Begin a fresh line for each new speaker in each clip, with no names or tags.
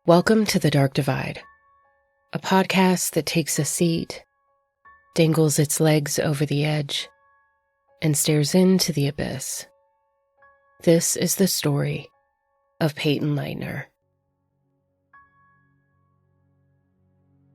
Welcome to The Dark Divide, a podcast that takes a seat, dangles its legs over the edge, and stares into the abyss. This is the story of Payton Leutner.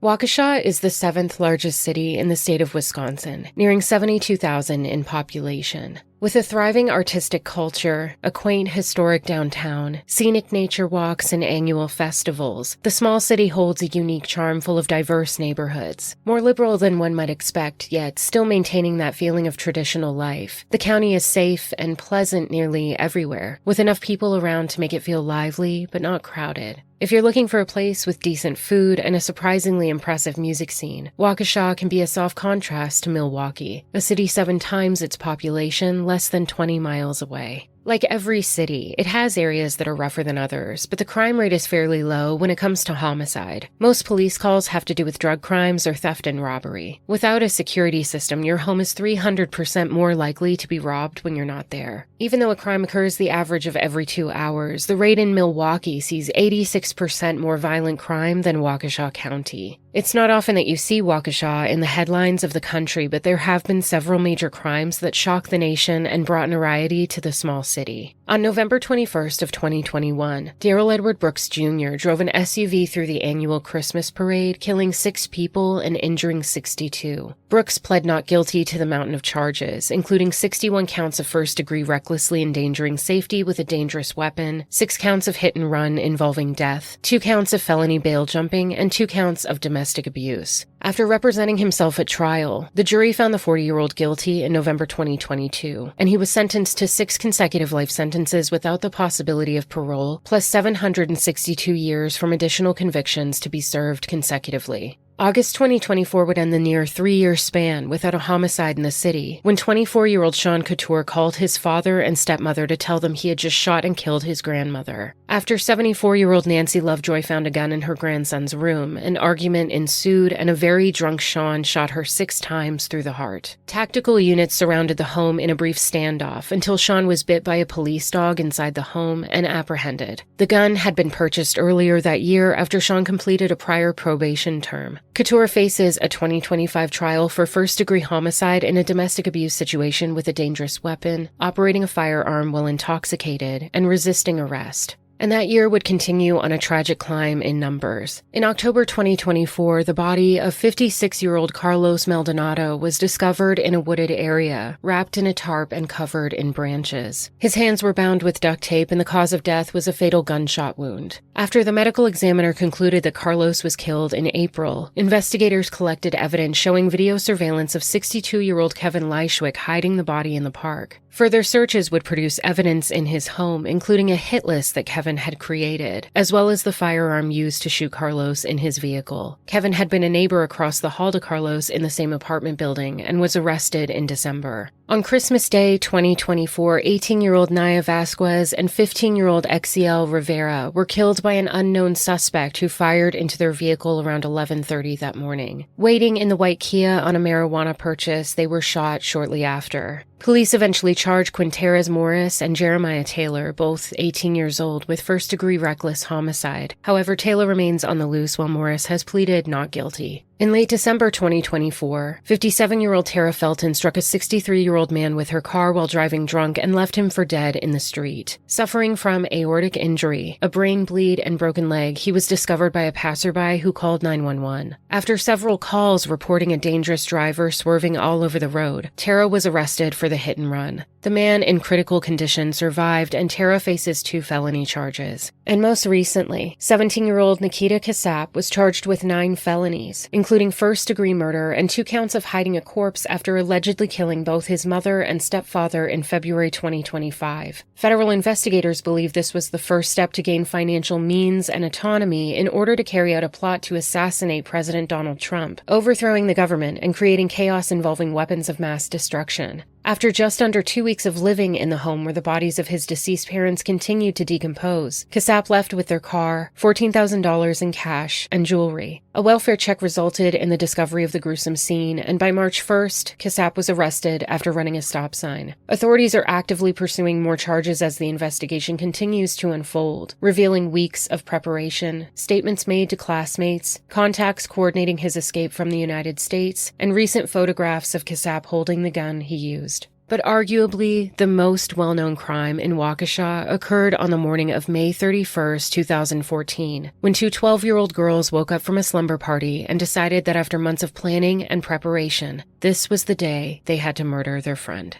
Waukesha is the 7th largest city in the state of Wisconsin, nearing 72,000 in population. With a thriving artistic culture, a quaint historic downtown, scenic nature walks, and annual festivals, the small city holds a unique charm full of diverse neighborhoods. More liberal than one might expect, yet still maintaining that feeling of traditional life. The county is safe and pleasant nearly everywhere, with enough people around to make it feel lively but not crowded. If you're looking for a place with decent food and a surprisingly impressive music scene, Waukesha can be a soft contrast to Milwaukee, a city 7 times its population, less than 20 miles away. Like every city, it has areas that are rougher than others, but the crime rate is fairly low when it comes to homicide. Most police calls have to do with drug crimes or theft and robbery. Without a security system, your home is 300% more likely to be robbed when you're not there. Even though a crime occurs the average of every 2 hours, the rate in Milwaukee sees 86% more violent crime than Waukesha County. It's not often that you see Waukesha in the headlines of the country, but there have been several major crimes that shocked the nation and brought notoriety to the small city. On November 21st of 2021, Darrell Edward Brooks Jr. drove an SUV through the annual Christmas parade, killing 6 people and injuring 62. Brooks pled not guilty to the mountain of charges, including 61 counts of first-degree recklessly endangering safety with a dangerous weapon, 6 counts of hit and run involving death, 2 counts of felony bail jumping, and 2 counts of domestic abuse. After representing himself at trial, the jury found the 40-year-old guilty in November 2022, and he was sentenced to 6 consecutive life sentences without the possibility of parole, plus 762 years from additional convictions to be served consecutively. August 2024 would end the near 3-year span without a homicide in the city, when 24-year-old Sean Couture called his father and stepmother to tell them he had just shot and killed his grandmother. After 74-year-old Nancy Lovejoy found a gun in her grandson's room, an argument ensued and a very drunk Sean shot her 6 times through the heart. Tactical units surrounded the home in a brief standoff until Sean was bit by a police dog inside the home and apprehended. The gun had been purchased earlier that year after Sean completed a prior probation term. Couture faces a 2025 trial for first-degree homicide in a domestic abuse situation with a dangerous weapon, operating a firearm while intoxicated, and resisting arrest. And that year would continue on a tragic climb in numbers. In October 2024, the body of 56-year-old Carlos Maldonado was discovered in a wooded area, wrapped in a tarp and covered in branches. His hands were bound with duct tape, and the cause of death was a fatal gunshot wound. After the medical examiner concluded that Carlos was killed in April, investigators collected evidence showing video surveillance of 62-year-old Kevin Leishwick hiding the body in the park. Further searches would produce evidence in his home, including a hit list that Kevin had created, as well as the firearm used to shoot Carlos in his vehicle. Kevin had been a neighbor across the hall to Carlos in the same apartment building and was arrested in December. On Christmas Day 2024, 18-year-old Naya Vasquez and 15-year-old Exiel Rivera were killed by an unknown suspect who fired into their vehicle around 11:30 that morning. Waiting in the white Kia on a marijuana purchase, they were shot shortly after. Police eventually charged Quinteras Morris and Jeremiah Taylor, both 18 years old, with first-degree reckless homicide. However, Taylor remains on the loose while Morris has pleaded not guilty. In late December 2024, 57-year-old Tara Felton struck a 63-year-old man with her car while driving drunk and left him for dead in the street. Suffering from aortic injury, a brain bleed, and broken leg, he was discovered by a passerby who called 911. After several calls reporting a dangerous driver swerving all over the road, Tara was arrested for the hit and run. The man in critical condition survived, and Tara faces 2 felony charges. And most recently, 17-year-old Nikita Kasap was charged with 9 felonies, including first-degree murder and 2 counts of hiding a corpse after allegedly killing both his mother and stepfather in February 2025. Federal investigators believe this was the first step to gain financial means and autonomy in order to carry out a plot to assassinate President Donald Trump, overthrowing the government and creating chaos involving weapons of mass destruction. After just under 2 weeks of living in the home where the bodies of his deceased parents continued to decompose, Cassapp left with their car, $14,000 in cash, and jewelry. A welfare check resulted in the discovery of the gruesome scene, and by March 1st, Cassapp was arrested after running a stop sign. Authorities are actively pursuing more charges as the investigation continues to unfold, revealing weeks of preparation, statements made to classmates, contacts coordinating his escape from the United States, and recent photographs of Cassapp holding the gun he used. But arguably, the most well-known crime in Waukesha occurred on the morning of May 31st, 2014, when two 12-year-old girls woke up from a slumber party and decided that after months of planning and preparation, this was the day they had to murder their friend.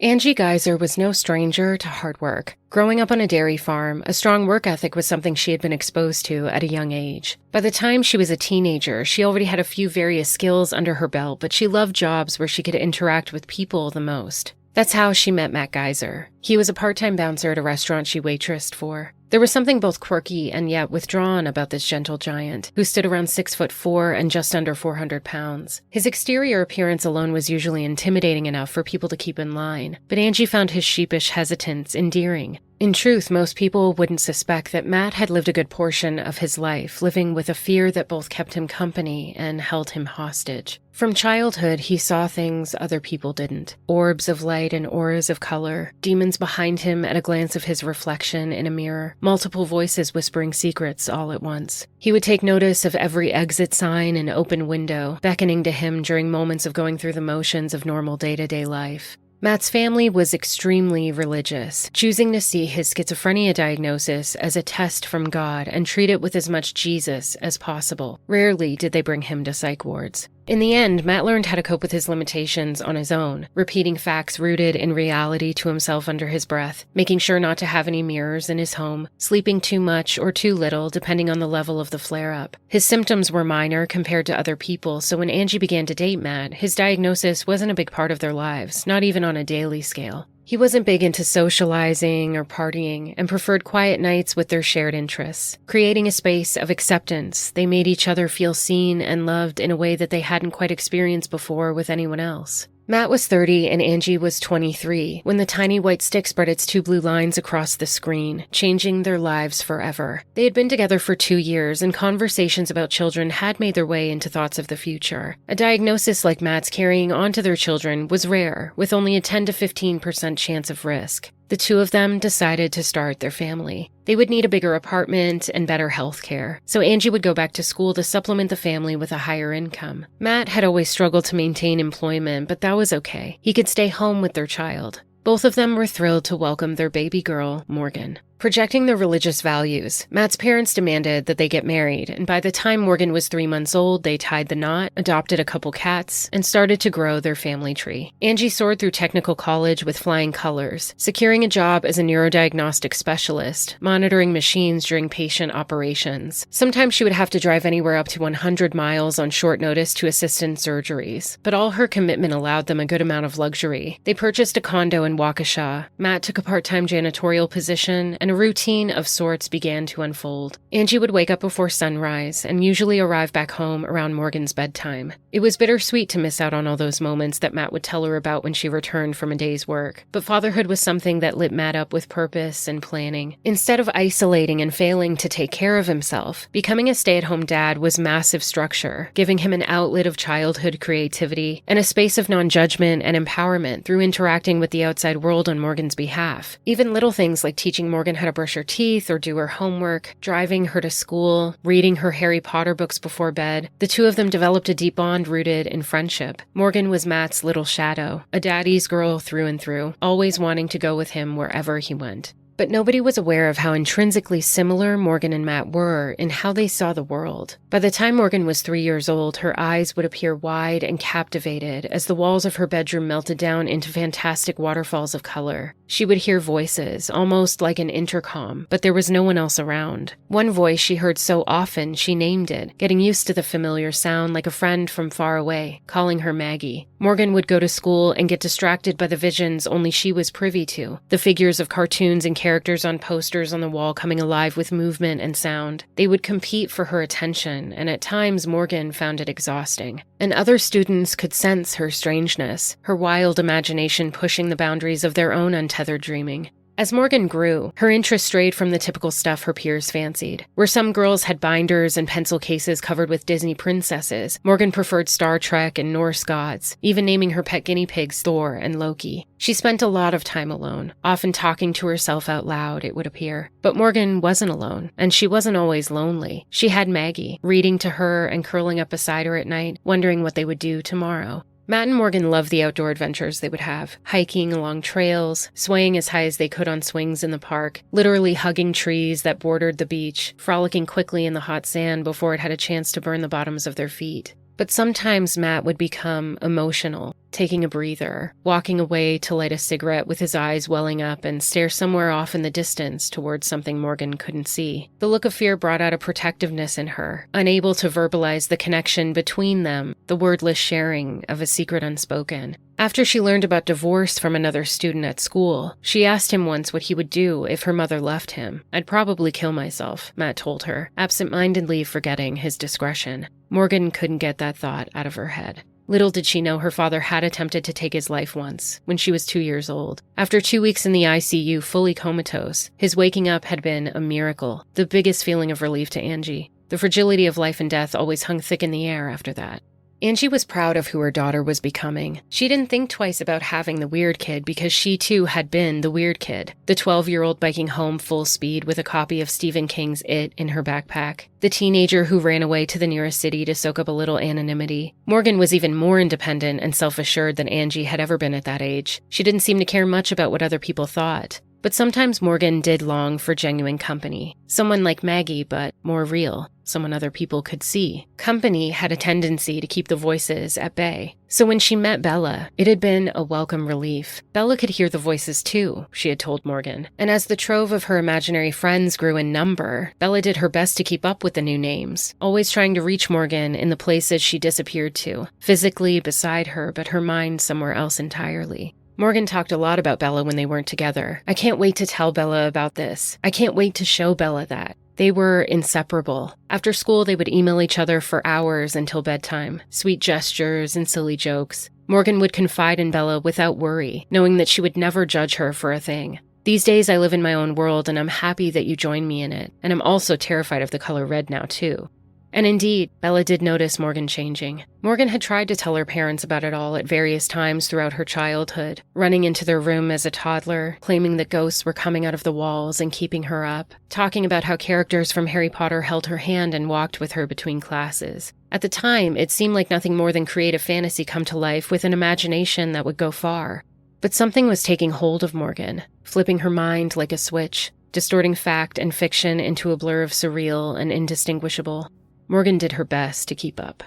Angie Geyser was no stranger to hard work. Growing up on a dairy farm, a strong work ethic was something she had been exposed to at a young age. By the time she was a teenager, she already had a few various skills under her belt, but she loved jobs where she could interact with people the most. That's how she met Matt Geyser. He was a part-time bouncer at a restaurant she waitressed for. There was something both quirky and yet withdrawn about this gentle giant, who stood around 6'4" and just under 400 pounds. His exterior appearance alone was usually intimidating enough for people to keep in line, but Angie found his sheepish hesitance endearing. In truth, most people wouldn't suspect that Matt had lived a good portion of his life, living with a fear that both kept him company and held him hostage. From childhood, he saw things other people didn't. Orbs of light and auras of color, demons behind him at a glance of his reflection in a mirror, multiple voices whispering secrets all at once. He would take notice of every exit sign and open window, beckoning to him during moments of going through the motions of normal day-to-day life. Matt's family was extremely religious, choosing to see his schizophrenia diagnosis as a test from God and treat it with as much Jesus as possible. Rarely did they bring him to psych wards. In the end, Matt learned how to cope with his limitations on his own, repeating facts rooted in reality to himself under his breath, making sure not to have any mirrors in his home, sleeping too much or too little depending on the level of the flare-up. His symptoms were minor compared to other people, so when Angie began to date Matt, his diagnosis wasn't a big part of their lives, not even on a daily scale. He wasn't big into socializing or partying and preferred quiet nights with their shared interests. Creating a space of acceptance, they made each other feel seen and loved in a way that they hadn't quite experienced before with anyone else. Matt was 30 and Angie was 23 when the tiny white stick spread its two blue lines across the screen, changing their lives forever. They had been together for 2 years, and conversations about children had made their way into thoughts of the future. A diagnosis like Matt's carrying on to their children was rare, with only a 10 to 15% chance of risk. The two of them decided to start their family. They would need a bigger apartment and better health care, so Angie would go back to school to supplement the family with a higher income. Matt had always struggled to maintain employment, but that was okay. He could stay home with their child. Both of them were thrilled to welcome their baby girl, Morgan. Projecting their religious values, Matt's parents demanded that they get married, and by the time Morgan was 3 months old, they tied the knot, adopted a couple cats, and started to grow their family tree. Angie soared through technical college with flying colors, securing a job as a neurodiagnostic specialist, monitoring machines during patient operations. Sometimes she would have to drive anywhere up to 100 miles on short notice to assist in surgeries, but all her commitment allowed them a good amount of luxury. They purchased a condo in Waukesha. Matt took a part-time janitorial position, and a routine of sorts began to unfold. Angie would wake up before sunrise and usually arrive back home around Morgan's bedtime. It was bittersweet to miss out on all those moments that Matt would tell her about when she returned from a day's work, but fatherhood was something that lit Matt up with purpose and planning. Instead of isolating and failing to take care of himself, becoming a stay-at-home dad was massive structure, giving him an outlet of childhood creativity and a space of non-judgment and empowerment through interacting with the outside world on Morgan's behalf. Even little things like teaching Morgan how to brush her teeth or do her homework, driving her to school, reading her Harry Potter books before bed. The two of them developed a deep bond rooted in friendship. Morgan was Matt's little shadow, a daddy's girl through and through, always wanting to go with him wherever he went. But nobody was aware of how intrinsically similar Morgan and Matt were in how they saw the world. By the time Morgan was 3 years old, her eyes would appear wide and captivated as the walls of her bedroom melted down into fantastic waterfalls of color. She would hear voices, almost like an intercom, but there was no one else around. One voice she heard so often, she named it, getting used to the familiar sound like a friend from far away, calling her Maggie. Morgan would go to school and get distracted by the visions only she was privy to, the figures of cartoons and characters characters on posters on the wall coming alive with movement and sound. They would compete for her attention, and at times Morgan found it exhausting. And other students could sense her strangeness, her wild imagination pushing the boundaries of their own untethered dreaming. As Morgan grew, her interest strayed from the typical stuff her peers fancied. Where some girls had binders and pencil cases covered with Disney princesses, Morgan preferred Star Trek and Norse gods, even naming her pet guinea pigs Thor and Loki. She spent a lot of time alone, often talking to herself out loud, it would appear. But Morgan wasn't alone, and she wasn't always lonely. She had Maggie, reading to her and curling up beside her at night, wondering what they would do tomorrow. Matt and Morgan loved the outdoor adventures they would have, hiking along trails, swaying as high as they could on swings in the park, literally hugging trees that bordered the beach, frolicking quickly in the hot sand before it had a chance to burn the bottoms of their feet. But sometimes Matt would become emotional, taking a breather, walking away to light a cigarette with his eyes welling up and stare somewhere off in the distance towards something Morgan couldn't see. The look of fear brought out a protectiveness in her, unable to verbalize the connection between them, the wordless sharing of a secret unspoken. After she learned about divorce from another student at school, she asked him once what he would do if her mother left him. "I'd probably kill myself," Matt told her, absent-mindedly forgetting his discretion. Morgan couldn't get that thought out of her head. Little did she know her father had attempted to take his life once, when she was 2 years old. After 2 weeks in the ICU, fully comatose, his waking up had been a miracle, the biggest feeling of relief to Angie. The fragility of life and death always hung thick in the air after that. Angie was proud of who her daughter was becoming. She didn't think twice about having the weird kid because she too had been the weird kid. The 12-year-old biking home full speed with a copy of Stephen King's It in her backpack. The teenager who ran away to the nearest city to soak up a little anonymity. Morgan was even more independent and self-assured than Angie had ever been at that age. She didn't seem to care much about what other people thought. But sometimes Morgan did long for genuine company. Someone like Maggie, but more real. Someone other people could see. Company had a tendency to keep the voices at bay. So when she met Bella, it had been a welcome relief. Bella could hear the voices too, she had told Morgan. And as the trove of her imaginary friends grew in number, Bella did her best to keep up with the new names, always trying to reach Morgan in the places she disappeared to, physically beside her, but her mind somewhere else entirely. Morgan talked a lot about Bella when they weren't together. "I can't wait to tell Bella about this. I can't wait to show Bella that." They were inseparable. After school, they would email each other for hours until bedtime. Sweet gestures and silly jokes. Morgan would confide in Bella without worry, knowing that she would never judge her for a thing. "These days I live in my own world and I'm happy that you join me in it. And I'm also terrified of the color red now too." And indeed, Bella did notice Morgan changing. Morgan had tried to tell her parents about it all at various times throughout her childhood, running into their room as a toddler, claiming that ghosts were coming out of the walls and keeping her up, talking about how characters from Harry Potter held her hand and walked with her between classes. At the time, it seemed like nothing more than creative fantasy come to life with an imagination that would go far. But something was taking hold of Morgan, flipping her mind like a switch, distorting fact and fiction into a blur of surreal and indistinguishable. Morgan did her best to keep up.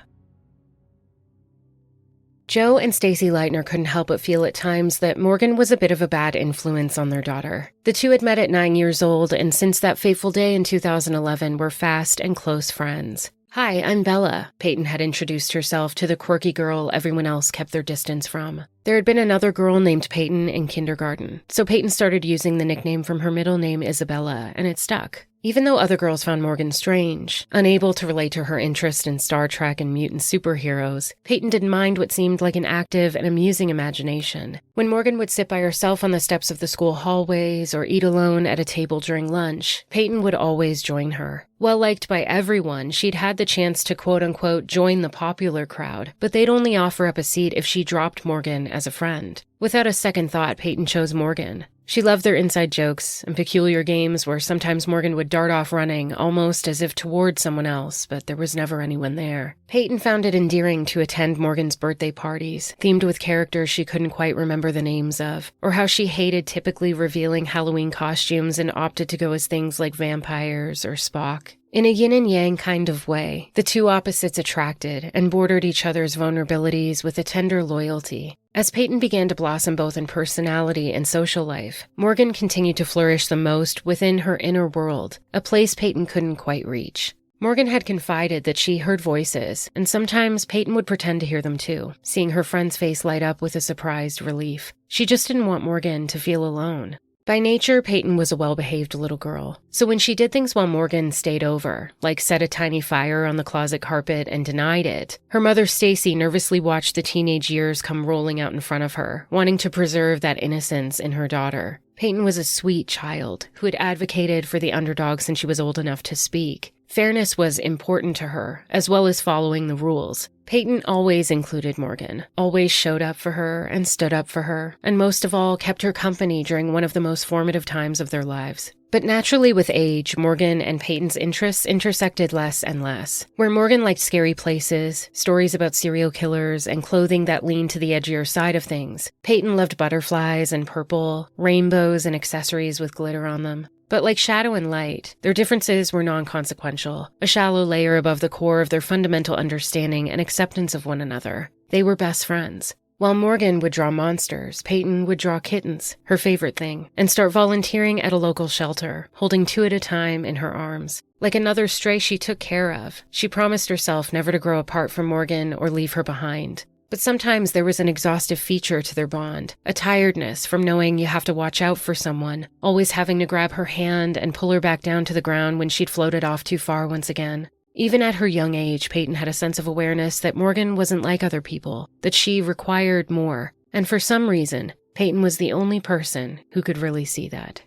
Joe and Stacy Leutner couldn't help but feel at times that Morgan was a bit of a bad influence on their daughter. The two had met at 9 years old, and since that fateful day in 2011 were fast and close friends. "Hi, I'm Bella," Payton had introduced herself to the quirky girl everyone else kept their distance from. There had been another girl named Payton in kindergarten, so Payton started using the nickname from her middle name Isabella, and it stuck. Even though other girls found Morgan strange, unable to relate to her interest in Star Trek and mutant superheroes, Payton didn't mind what seemed like an active and amusing imagination. When Morgan would sit by herself on the steps of the school hallways or eat alone at a table during lunch, Payton would always join her. Well liked by everyone, she'd had the chance to quote-unquote join the popular crowd, but they'd only offer up a seat if she dropped Morgan as a friend. Without a second thought, Payton chose Morgan. She loved their inside jokes and peculiar games where sometimes Morgan would dart off running, almost as if toward someone else, but there was never anyone there. Payton found it endearing to attend Morgan's birthday parties, themed with characters she couldn't quite remember the names of, or how she hated typically revealing Halloween costumes and opted to go as things like vampires or Spock. In a yin and yang kind of way, the two opposites attracted and bordered each other's vulnerabilities with a tender loyalty. As Payton began to blossom both in personality and social life, Morgan continued to flourish the most within her inner world, a place Payton couldn't quite reach. Morgan had confided that she heard voices, and sometimes Payton would pretend to hear them too, seeing her friend's face light up with a surprised relief. She just didn't want Morgan to feel alone. By nature, Payton was a well-behaved little girl. So when she did things while Morgan stayed over, like set a tiny fire on the closet carpet and denied it, her mother Stacy nervously watched the teenage years come rolling out in front of her, wanting to preserve that innocence in her daughter. Payton was a sweet child who had advocated for the underdog since she was old enough to speak. Fairness was important to her, as well as following the rules. Payton always included Morgan, always showed up for her and stood up for her, and most of all kept her company during one of the most formative times of their lives. But naturally with age, Morgan and Payton's interests intersected less and less. Where Morgan liked scary places, stories about serial killers, and clothing that leaned to the edgier side of things, Payton loved butterflies and purple, rainbows and accessories with glitter on them. But like shadow and light, their differences were non-consequential, a shallow layer above the core of their fundamental understanding and acceptance of one another. They were best friends. While Morgan would draw monsters, Payton would draw kittens, her favorite thing, and start volunteering at a local shelter, holding 2 at a time in her arms. Like another stray she took care of, she promised herself never to grow apart from Morgan or leave her behind. But sometimes there was an exhaustive feature to their bond, a tiredness from knowing you have to watch out for someone, always having to grab her hand and pull her back down to the ground when she'd floated off too far once again. Even at her young age, Payton had a sense of awareness that Morgan wasn't like other people, that she required more, and for some reason, Payton was the only person who could really see that.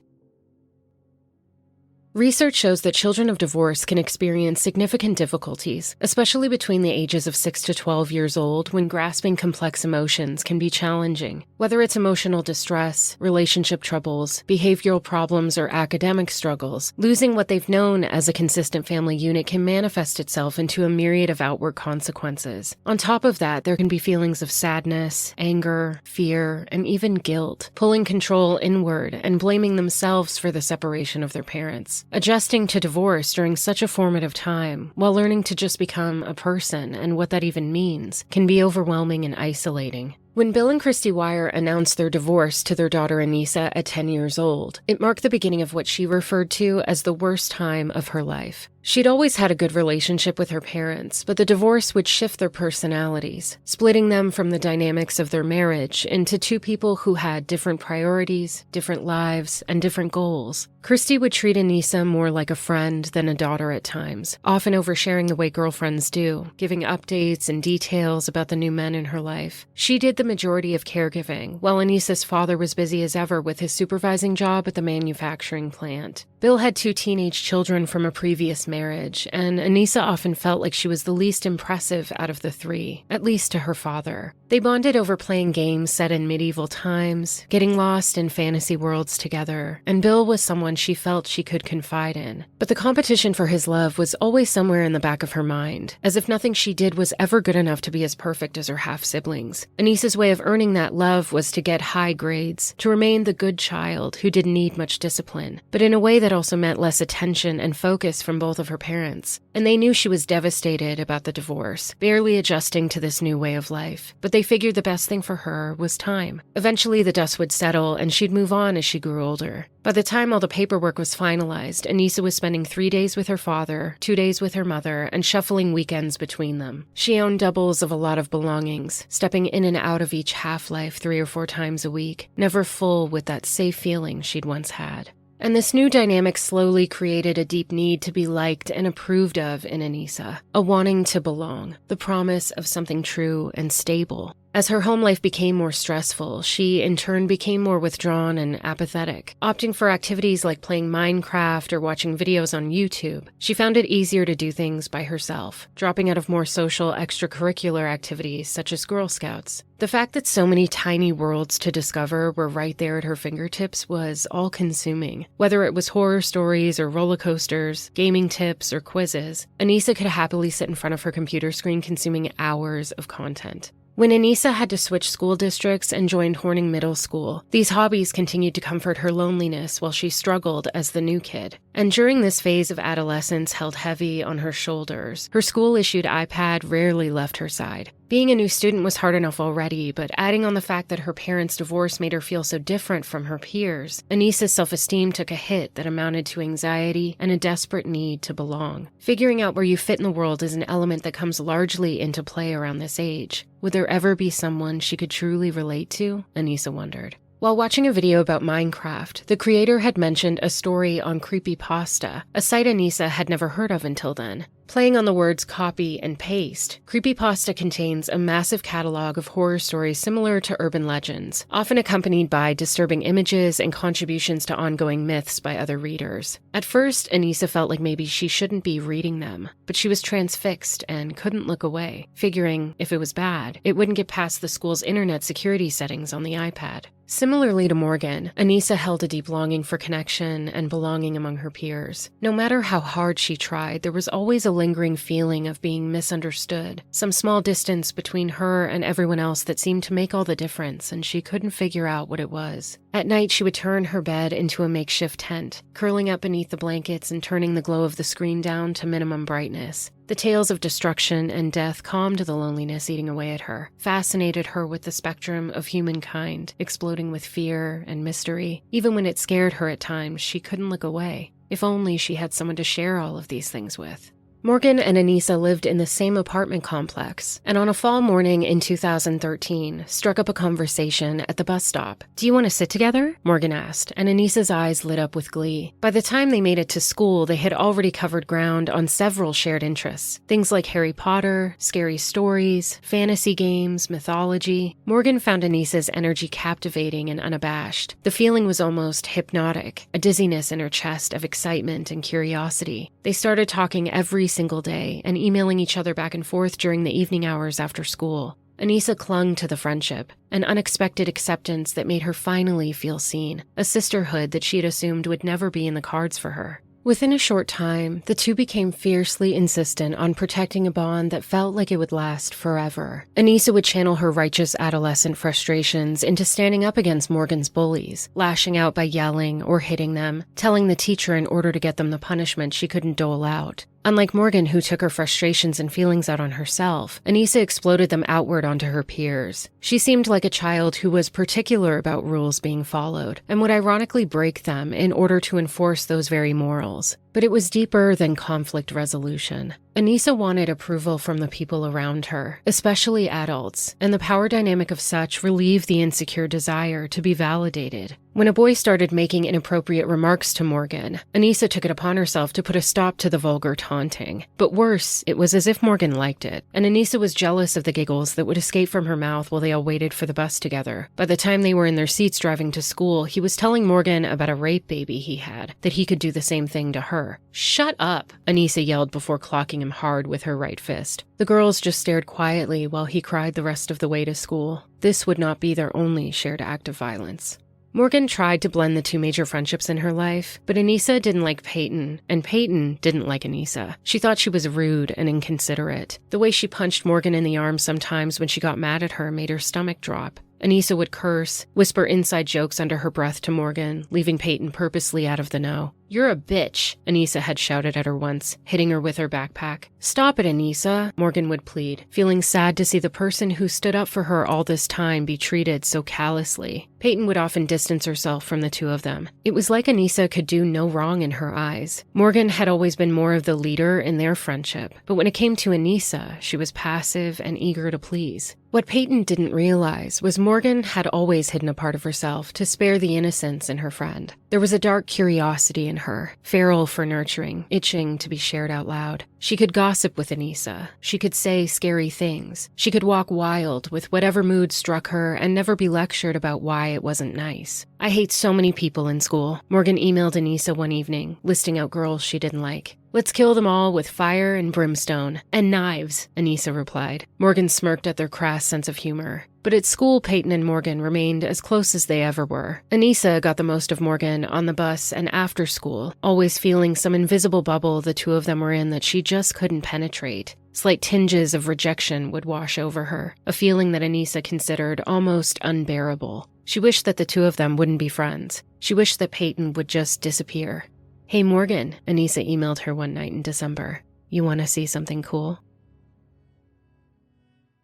Research shows that children of divorce can experience significant difficulties, especially between the ages of 6 to 12 years old, when grasping complex emotions can be challenging. Whether it's emotional distress, relationship troubles, behavioral problems, or academic struggles, losing what they've known as a consistent family unit can manifest itself into a myriad of outward consequences. On top of that, there can be feelings of sadness, anger, fear, and even guilt, pulling control inward and blaming themselves for the separation of their parents. Adjusting to divorce during such a formative time, while learning to just become a person and what that even means, can be overwhelming and isolating. When Bill and Christy Weier announced their divorce to their daughter Anissa at 10 years old, it marked the beginning of what she referred to as the worst time of her life. She'd always had a good relationship with her parents, but the divorce would shift their personalities, splitting them from the dynamics of their marriage into two people who had different priorities, different lives, and different goals. Christy would treat Anissa more like a friend than a daughter at times, often oversharing the way girlfriends do, giving updates and details about the new men in her life. She did the majority of caregiving, while Anissa's father was busy as ever with his supervising job at the manufacturing plant. Bill had 2 teenage children from a previous marriage, and Anissa often felt like she was the least impressive out of the 3, at least to her father. They bonded over playing games set in medieval times, getting lost in fantasy worlds together, and Bill was someone she felt she could confide in. But the competition for his love was always somewhere in the back of her mind, as if nothing she did was ever good enough to be as perfect as her half-siblings. Anissa's way of earning that love was to get high grades, to remain the good child who didn't need much discipline, but in a way that also meant less attention and focus from both of her parents. And they knew she was devastated about the divorce, barely adjusting to this new way of life. But they figured the best thing for her was time. Eventually the dust would settle and she'd move on as she grew older. By the time all the paperwork was finalized, Anissa was spending 3 days with her father, 2 days with her mother, and shuffling weekends between them. She owned doubles of a lot of belongings, stepping in and out of each half-life 3 or 4 times a week, never full with that safe feeling she'd once had. And this new dynamic slowly created a deep need to be liked and approved of in Anissa, a wanting to belong, the promise of something true and stable. As her home life became more stressful, she in turn became more withdrawn and apathetic, opting for activities like playing Minecraft or watching videos on YouTube. She found it easier to do things by herself, dropping out of more social extracurricular activities such as Girl Scouts. The fact that so many tiny worlds to discover were right there at her fingertips was all-consuming. Whether it was horror stories or roller coasters, gaming tips or quizzes, Anissa could happily sit in front of her computer screen consuming hours of content. When Anissa had to switch school districts and joined Horning Middle School, these hobbies continued to comfort her loneliness while she struggled as the new kid. And during this phase of adolescence held heavy on her shoulders, her school-issued iPad rarely left her side. Being a new student was hard enough already, but adding on the fact that her parents' divorce made her feel so different from her peers, Anissa's self-esteem took a hit that amounted to anxiety and a desperate need to belong. Figuring out where you fit in the world is an element that comes largely into play around this age. Would there ever be someone she could truly relate to? Anissa wondered. While watching a video about Minecraft, the creator had mentioned a story on creepypasta, a site Anissa had never heard of until then. Playing on the words copy and paste, creepypasta contains a massive catalog of horror stories similar to urban legends, often accompanied by disturbing images and contributions to ongoing myths by other readers. At first, Anissa felt like maybe she shouldn't be reading them, but she was transfixed and couldn't look away, figuring if it was bad, it wouldn't get past the school's internet security settings on the iPad. Similarly to Morgan, Anissa held a deep longing for connection and belonging among her peers. No matter how hard she tried, there was always a lingering feeling of being misunderstood, some small distance between her and everyone else that seemed to make all the difference, and she couldn't figure out what it was. At night, she would turn her bed into a makeshift tent, curling up beneath the blankets and turning the glow of the screen down to minimum brightness. The tales of destruction and death calmed the loneliness eating away at her, fascinated her with the spectrum of humankind, exploding with fear and mystery. Even when it scared her at times, she couldn't look away. If only she had someone to share all of these things with. Morgan and Anissa lived in the same apartment complex, and on a fall morning in 2013, struck up a conversation at the bus stop. "Do you want to sit together?" Morgan asked, and Anissa's eyes lit up with glee. By the time they made it to school, they had already covered ground on several shared interests. Things like Harry Potter, scary stories, fantasy games, mythology. Morgan found Anissa's energy captivating and unabashed. The feeling was almost hypnotic, a dizziness in her chest of excitement and curiosity. They started talking every single day and emailing each other back and forth during the evening hours after school. Anissa clung to the friendship, an unexpected acceptance that made her finally feel seen, a sisterhood that she had assumed would never be in the cards for her. Within a short time, the two became fiercely insistent on protecting a bond that felt like it would last forever. Anissa would channel her righteous adolescent frustrations into standing up against Morgan's bullies, lashing out by yelling or hitting them, telling the teacher in order to get them the punishment she couldn't dole out. Unlike Morgan, who took her frustrations and feelings out on herself, Anissa exploded them outward onto her peers. She seemed like a child who was particular about rules being followed, and would ironically break them in order to enforce those very morals. But it was deeper than conflict resolution. Anissa wanted approval from the people around her, especially adults, and the power dynamic of such relieved the insecure desire to be validated. When a boy started making inappropriate remarks to Morgan, Anissa took it upon herself to put a stop to the vulgar taunting. But worse, it was as if Morgan liked it, and Anissa was jealous of the giggles that would escape from her mouth while they all waited for the bus together. By the time they were in their seats driving to school, he was telling Morgan about a rape baby he had, that he could do the same thing to her. "Shut up!" Anissa yelled before clocking him hard with her right fist. The girls just stared quietly while he cried the rest of the way to school. This would not be their only shared act of violence. Morgan tried to blend the two major friendships in her life, but Anissa didn't like Payton, and Payton didn't like Anissa. She thought she was rude and inconsiderate. The way she punched Morgan in the arm sometimes when she got mad at her made her stomach drop. Anissa would curse, whisper inside jokes under her breath to Morgan, leaving Payton purposely out of the know. "You're a bitch," Anissa had shouted at her once, hitting her with her backpack. "Stop it, Anissa," Morgan would plead, feeling sad to see the person who stood up for her all this time be treated so callously. Payton would often distance herself from the two of them. It was like Anissa could do no wrong in her eyes. Morgan had always been more of the leader in their friendship, but when it came to Anissa, she was passive and eager to please. What Payton didn't realize was Morgan had always hidden a part of herself to spare the innocence in her friend. There was a dark curiosity in her, feral for nurturing, itching to be shared out loud. She could gossip with Anissa. She could say scary things. She could walk wild with whatever mood struck her and never be lectured about why it wasn't nice. "I hate so many people in school," Morgan emailed Anissa one evening, listing out girls she didn't like. "Let's kill them all with fire and brimstone. And knives," Anissa replied. Morgan smirked at their crass sense of humor. But at school, Payton and Morgan remained as close as they ever were. Anissa got the most of Morgan on the bus and after school, always feeling some invisible bubble the two of them were in that she just couldn't penetrate. Slight tinges of rejection would wash over her, a feeling that Anissa considered almost unbearable. She wished that the two of them wouldn't be friends. She wished that Payton would just disappear. "Hey Morgan," Anissa emailed her one night in December. "You want to see something cool?"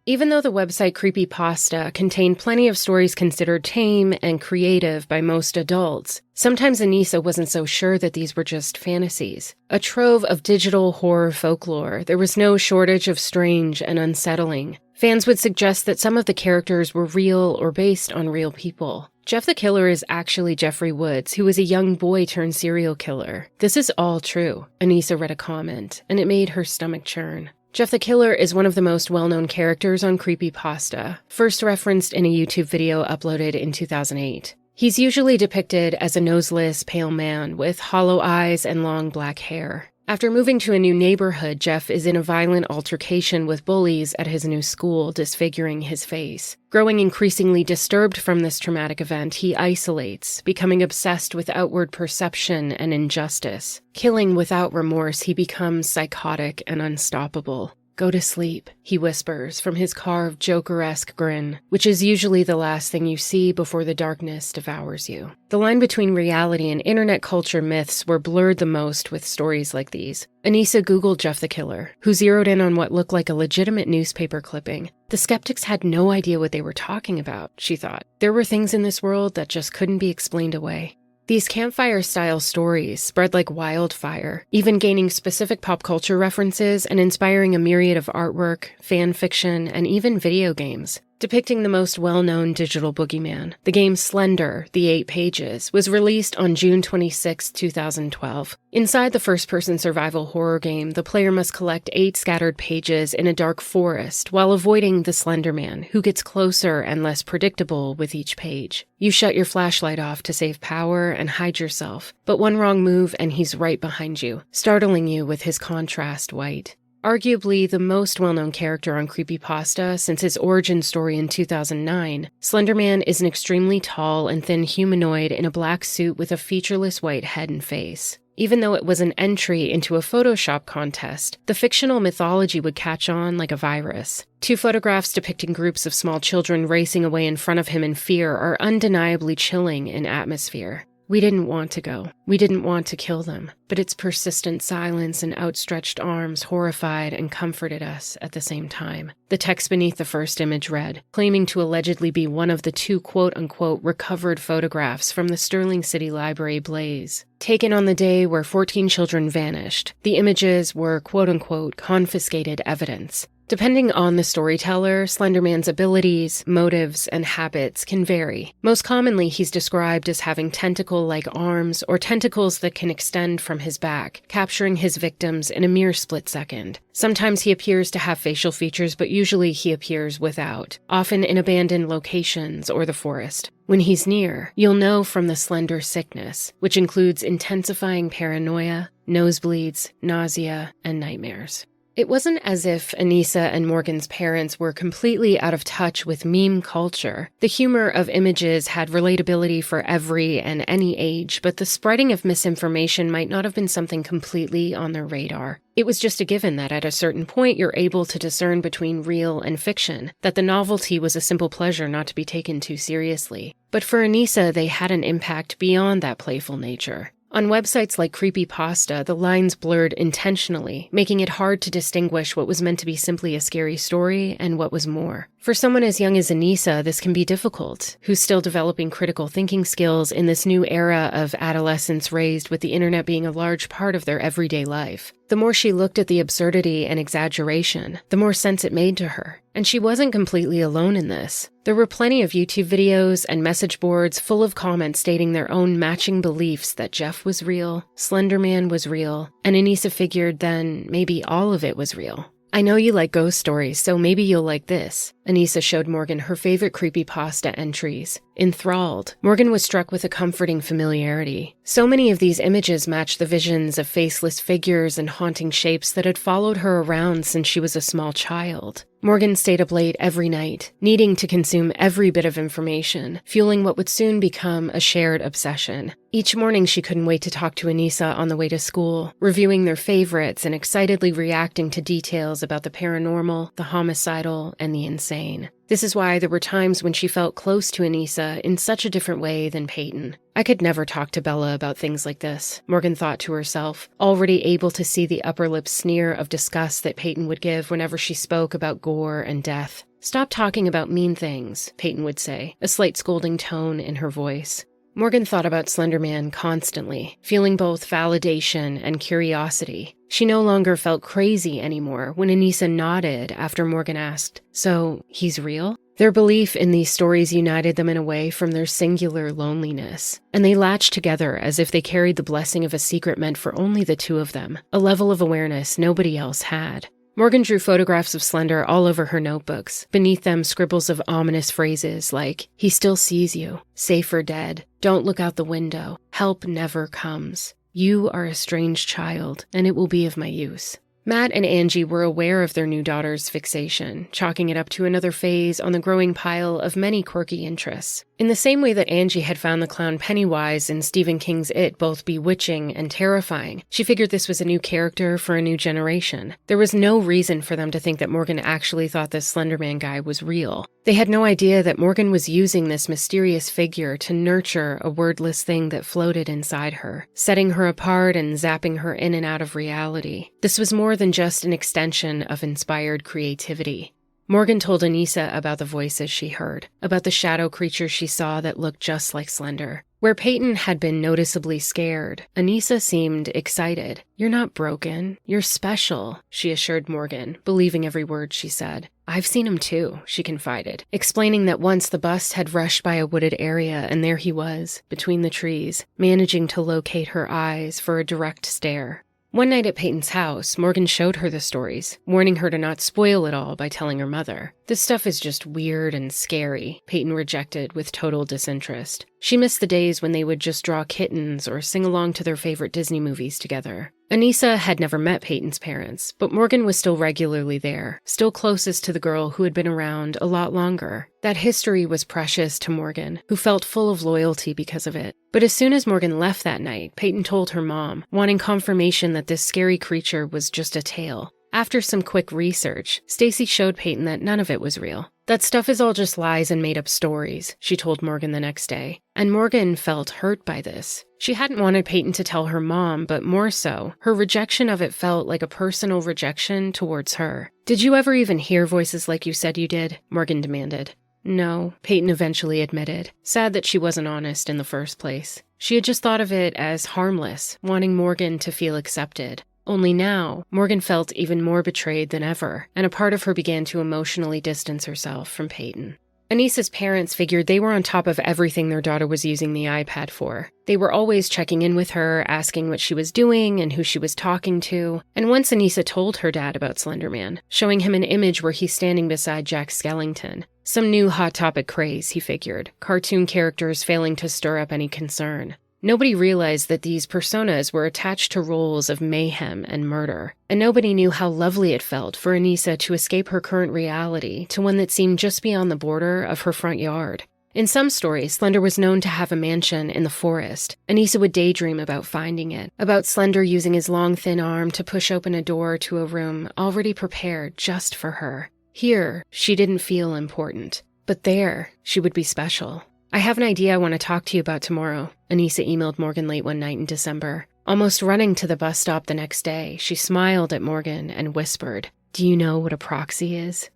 Even though the website Creepypasta contained plenty of stories considered tame and creative by most adults, sometimes Anissa wasn't so sure that these were just fantasies. A trove of digital horror folklore, there was no shortage of strange and unsettling. Fans would suggest that some of the characters were real or based on real people. Jeff the Killer is actually Jeffrey Woods, who was a young boy turned serial killer. This is all true, Anissa read a comment, and it made her stomach churn. Jeff the Killer is one of the most well-known characters on Creepypasta, first referenced in a YouTube video uploaded in 2008. He's usually depicted as a noseless, pale man with hollow eyes and long black hair. After moving to a new neighborhood, Jeff is in a violent altercation with bullies at his new school, disfiguring his face. Growing increasingly disturbed from this traumatic event, he isolates, becoming obsessed with outward perception and injustice. Killing without remorse, he becomes psychotic and unstoppable. "Go to sleep," he whispers from his carved Joker-esque grin, which is usually the last thing you see before the darkness devours you. The line between reality and internet culture myths were blurred the most with stories like these. Anissa Googled Jeff the Killer, who zeroed in on what looked like a legitimate newspaper clipping. The skeptics had no idea what they were talking about, she thought. There were things in this world that just couldn't be explained away. These campfire-style stories spread like wildfire, even gaining specific pop culture references and inspiring a myriad of artwork, fan fiction, and even video games. Depicting the most well-known digital boogeyman, the game Slender, The 8 Pages, was released on June 26, 2012. Inside the first-person survival horror game, the player must collect 8 scattered pages in a dark forest while avoiding the Slender Man, who gets closer and less predictable with each page. You shut your flashlight off to save power and hide yourself, but one wrong move and he's right behind you, startling you with his contrast white. Arguably the most well-known character on Creepypasta since his origin story in 2009, Slender Man is an extremely tall and thin humanoid in a black suit with a featureless white head and face. Even though it was an entry into a Photoshop contest, the fictional mythology would catch on like a virus. 2 photographs depicting groups of small children racing away in front of him in fear are undeniably chilling in atmosphere. We didn't want to go. We didn't want to kill them, but its persistent silence and outstretched arms horrified and comforted us at the same time. The text beneath the first image read, claiming to allegedly be one of the 2 quote-unquote recovered photographs from the Sterling City Library blaze. Taken on the day where 14 children vanished, the images were quote-unquote confiscated evidence. Depending on the storyteller, Slender Man's abilities, motives, and habits can vary. Most commonly, he's described as having tentacle-like arms or tentacles that can extend from his back, capturing his victims in a mere split second. Sometimes he appears to have facial features, but usually he appears without, often in abandoned locations or the forest. When he's near, you'll know from the slender sickness, which includes intensifying paranoia, nosebleeds, nausea, and nightmares. It wasn't as if Anissa and Morgan's parents were completely out of touch with meme culture. The humor of images had relatability for every and any age, but the spreading of misinformation might not have been something completely on their radar. It was just a given that at a certain point you're able to discern between real and fiction, that the novelty was a simple pleasure not to be taken too seriously. But for Anissa, they had an impact beyond that playful nature. On websites like Creepypasta, the lines blurred intentionally, making it hard to distinguish what was meant to be simply a scary story and what was more. For someone as young as Anissa, this can be difficult, who's still developing critical thinking skills in this new era of adolescents raised with the internet being a large part of their everyday life. The more she looked at the absurdity and exaggeration, the more sense it made to her. And she wasn't completely alone in this. There were plenty of YouTube videos and message boards full of comments stating their own matching beliefs that Jeff was real, Slender Man was real, and Anissa figured then maybe all of it was real. "I know you like ghost stories, so maybe you'll like this." Anissa showed Morgan her favorite Creepypasta entries. Enthralled, Morgan was struck with a comforting familiarity. So many of these images matched the visions of faceless figures and haunting shapes that had followed her around since she was a small child. Morgan stayed up late every night, needing to consume every bit of information, fueling what would soon become a shared obsession. Each morning she couldn't wait to talk to Anissa on the way to school, reviewing their favorites and excitedly reacting to details about the paranormal, the homicidal, and the insane. This is why there were times when she felt close to Anissa in such a different way than Payton. I could never talk to Bella about things like this, Morgan thought to herself, already able to see the upper lip sneer of disgust that Payton would give whenever she spoke about gore and death. "Stop talking about mean things," Payton would say, a slight scolding tone in her voice. Morgan thought about Slender Man constantly, feeling both validation and curiosity. She no longer felt crazy anymore when Anissa nodded after Morgan asked, "So, he's real?" Their belief in these stories united them in a way from their singular loneliness, and they latched together as if they carried the blessing of a secret meant for only the two of them, a level of awareness nobody else had. Morgan drew photographs of Slender all over her notebooks, beneath them scribbles of ominous phrases like, "He still sees you," "Safe or dead," "Don't look out the window," "Help never comes," "You are a strange child, and it will be of my use." Matt and Angie were aware of their new daughter's fixation, chalking it up to another phase on the growing pile of many quirky interests. In the same way that Angie had found the clown Pennywise in Stephen King's It both bewitching and terrifying, she figured this was a new character for a new generation. There was no reason for them to think that Morgan actually thought this Slender Man guy was real. They had no idea that Morgan was using this mysterious figure to nurture a wordless thing that floated inside her, setting her apart and zapping her in and out of reality. This was more than just an extension of inspired creativity. Morgan told Anissa about the voices she heard, about the shadow creatures she saw that looked just like Slender. Where Payton had been noticeably scared, Anissa seemed excited. "You're not broken. You're special," she assured Morgan, believing every word she said. "I've seen him too," she confided, explaining that once the bus had rushed by a wooded area and there he was, between the trees, managing to locate her eyes for a direct stare. One night at Payton's house, Morgan showed her the stories, warning her to not spoil it all by telling her mother. "This stuff is just weird and scary," Payton rejected with total disinterest. She missed the days when they would just draw kittens or sing along to their favorite Disney movies together. Anissa had never met Payton's parents, but Morgan was still regularly there, still closest to the girl who had been around a lot longer. That history was precious to Morgan, who felt full of loyalty because of it. But as soon as Morgan left that night, Payton told her mom, wanting confirmation that this scary creature was just a tale. After some quick research, Stacy showed Payton that none of it was real. "That stuff is all just lies and made-up stories," she told Morgan the next day. And Morgan felt hurt by this. She hadn't wanted Payton to tell her mom, but more so, her rejection of it felt like a personal rejection towards her. "Did you ever even hear voices like you said you did?" Morgan demanded. "No," Payton eventually admitted, sad that she wasn't honest in the first place. She had just thought of it as harmless, wanting Morgan to feel accepted. Only now, Morgan felt even more betrayed than ever, and a part of her began to emotionally distance herself from Payton. Anissa's parents figured they were on top of everything their daughter was using the iPad for. They were always checking in with her, asking what she was doing and who she was talking to. And once Anissa told her dad about Slender Man, showing him an image where he's standing beside Jack Skellington. Some new hot topic craze, he figured, cartoon characters failing to stir up any concern. Nobody realized that these personas were attached to roles of mayhem and murder, and nobody knew how lovely it felt for Anissa to escape her current reality to one that seemed just beyond the border of her front yard. In some stories, Slender was known to have a mansion in the forest. Anissa would daydream about finding it, about Slender using his long, thin arm to push open a door to a room already prepared just for her. Here, she didn't feel important, but there, she would be special. "I have an idea I want to talk to you about tomorrow," Anissa emailed Morgan late one night in December. Almost running to the bus stop the next day, she smiled at Morgan and whispered, "Do you know what a proxy is?"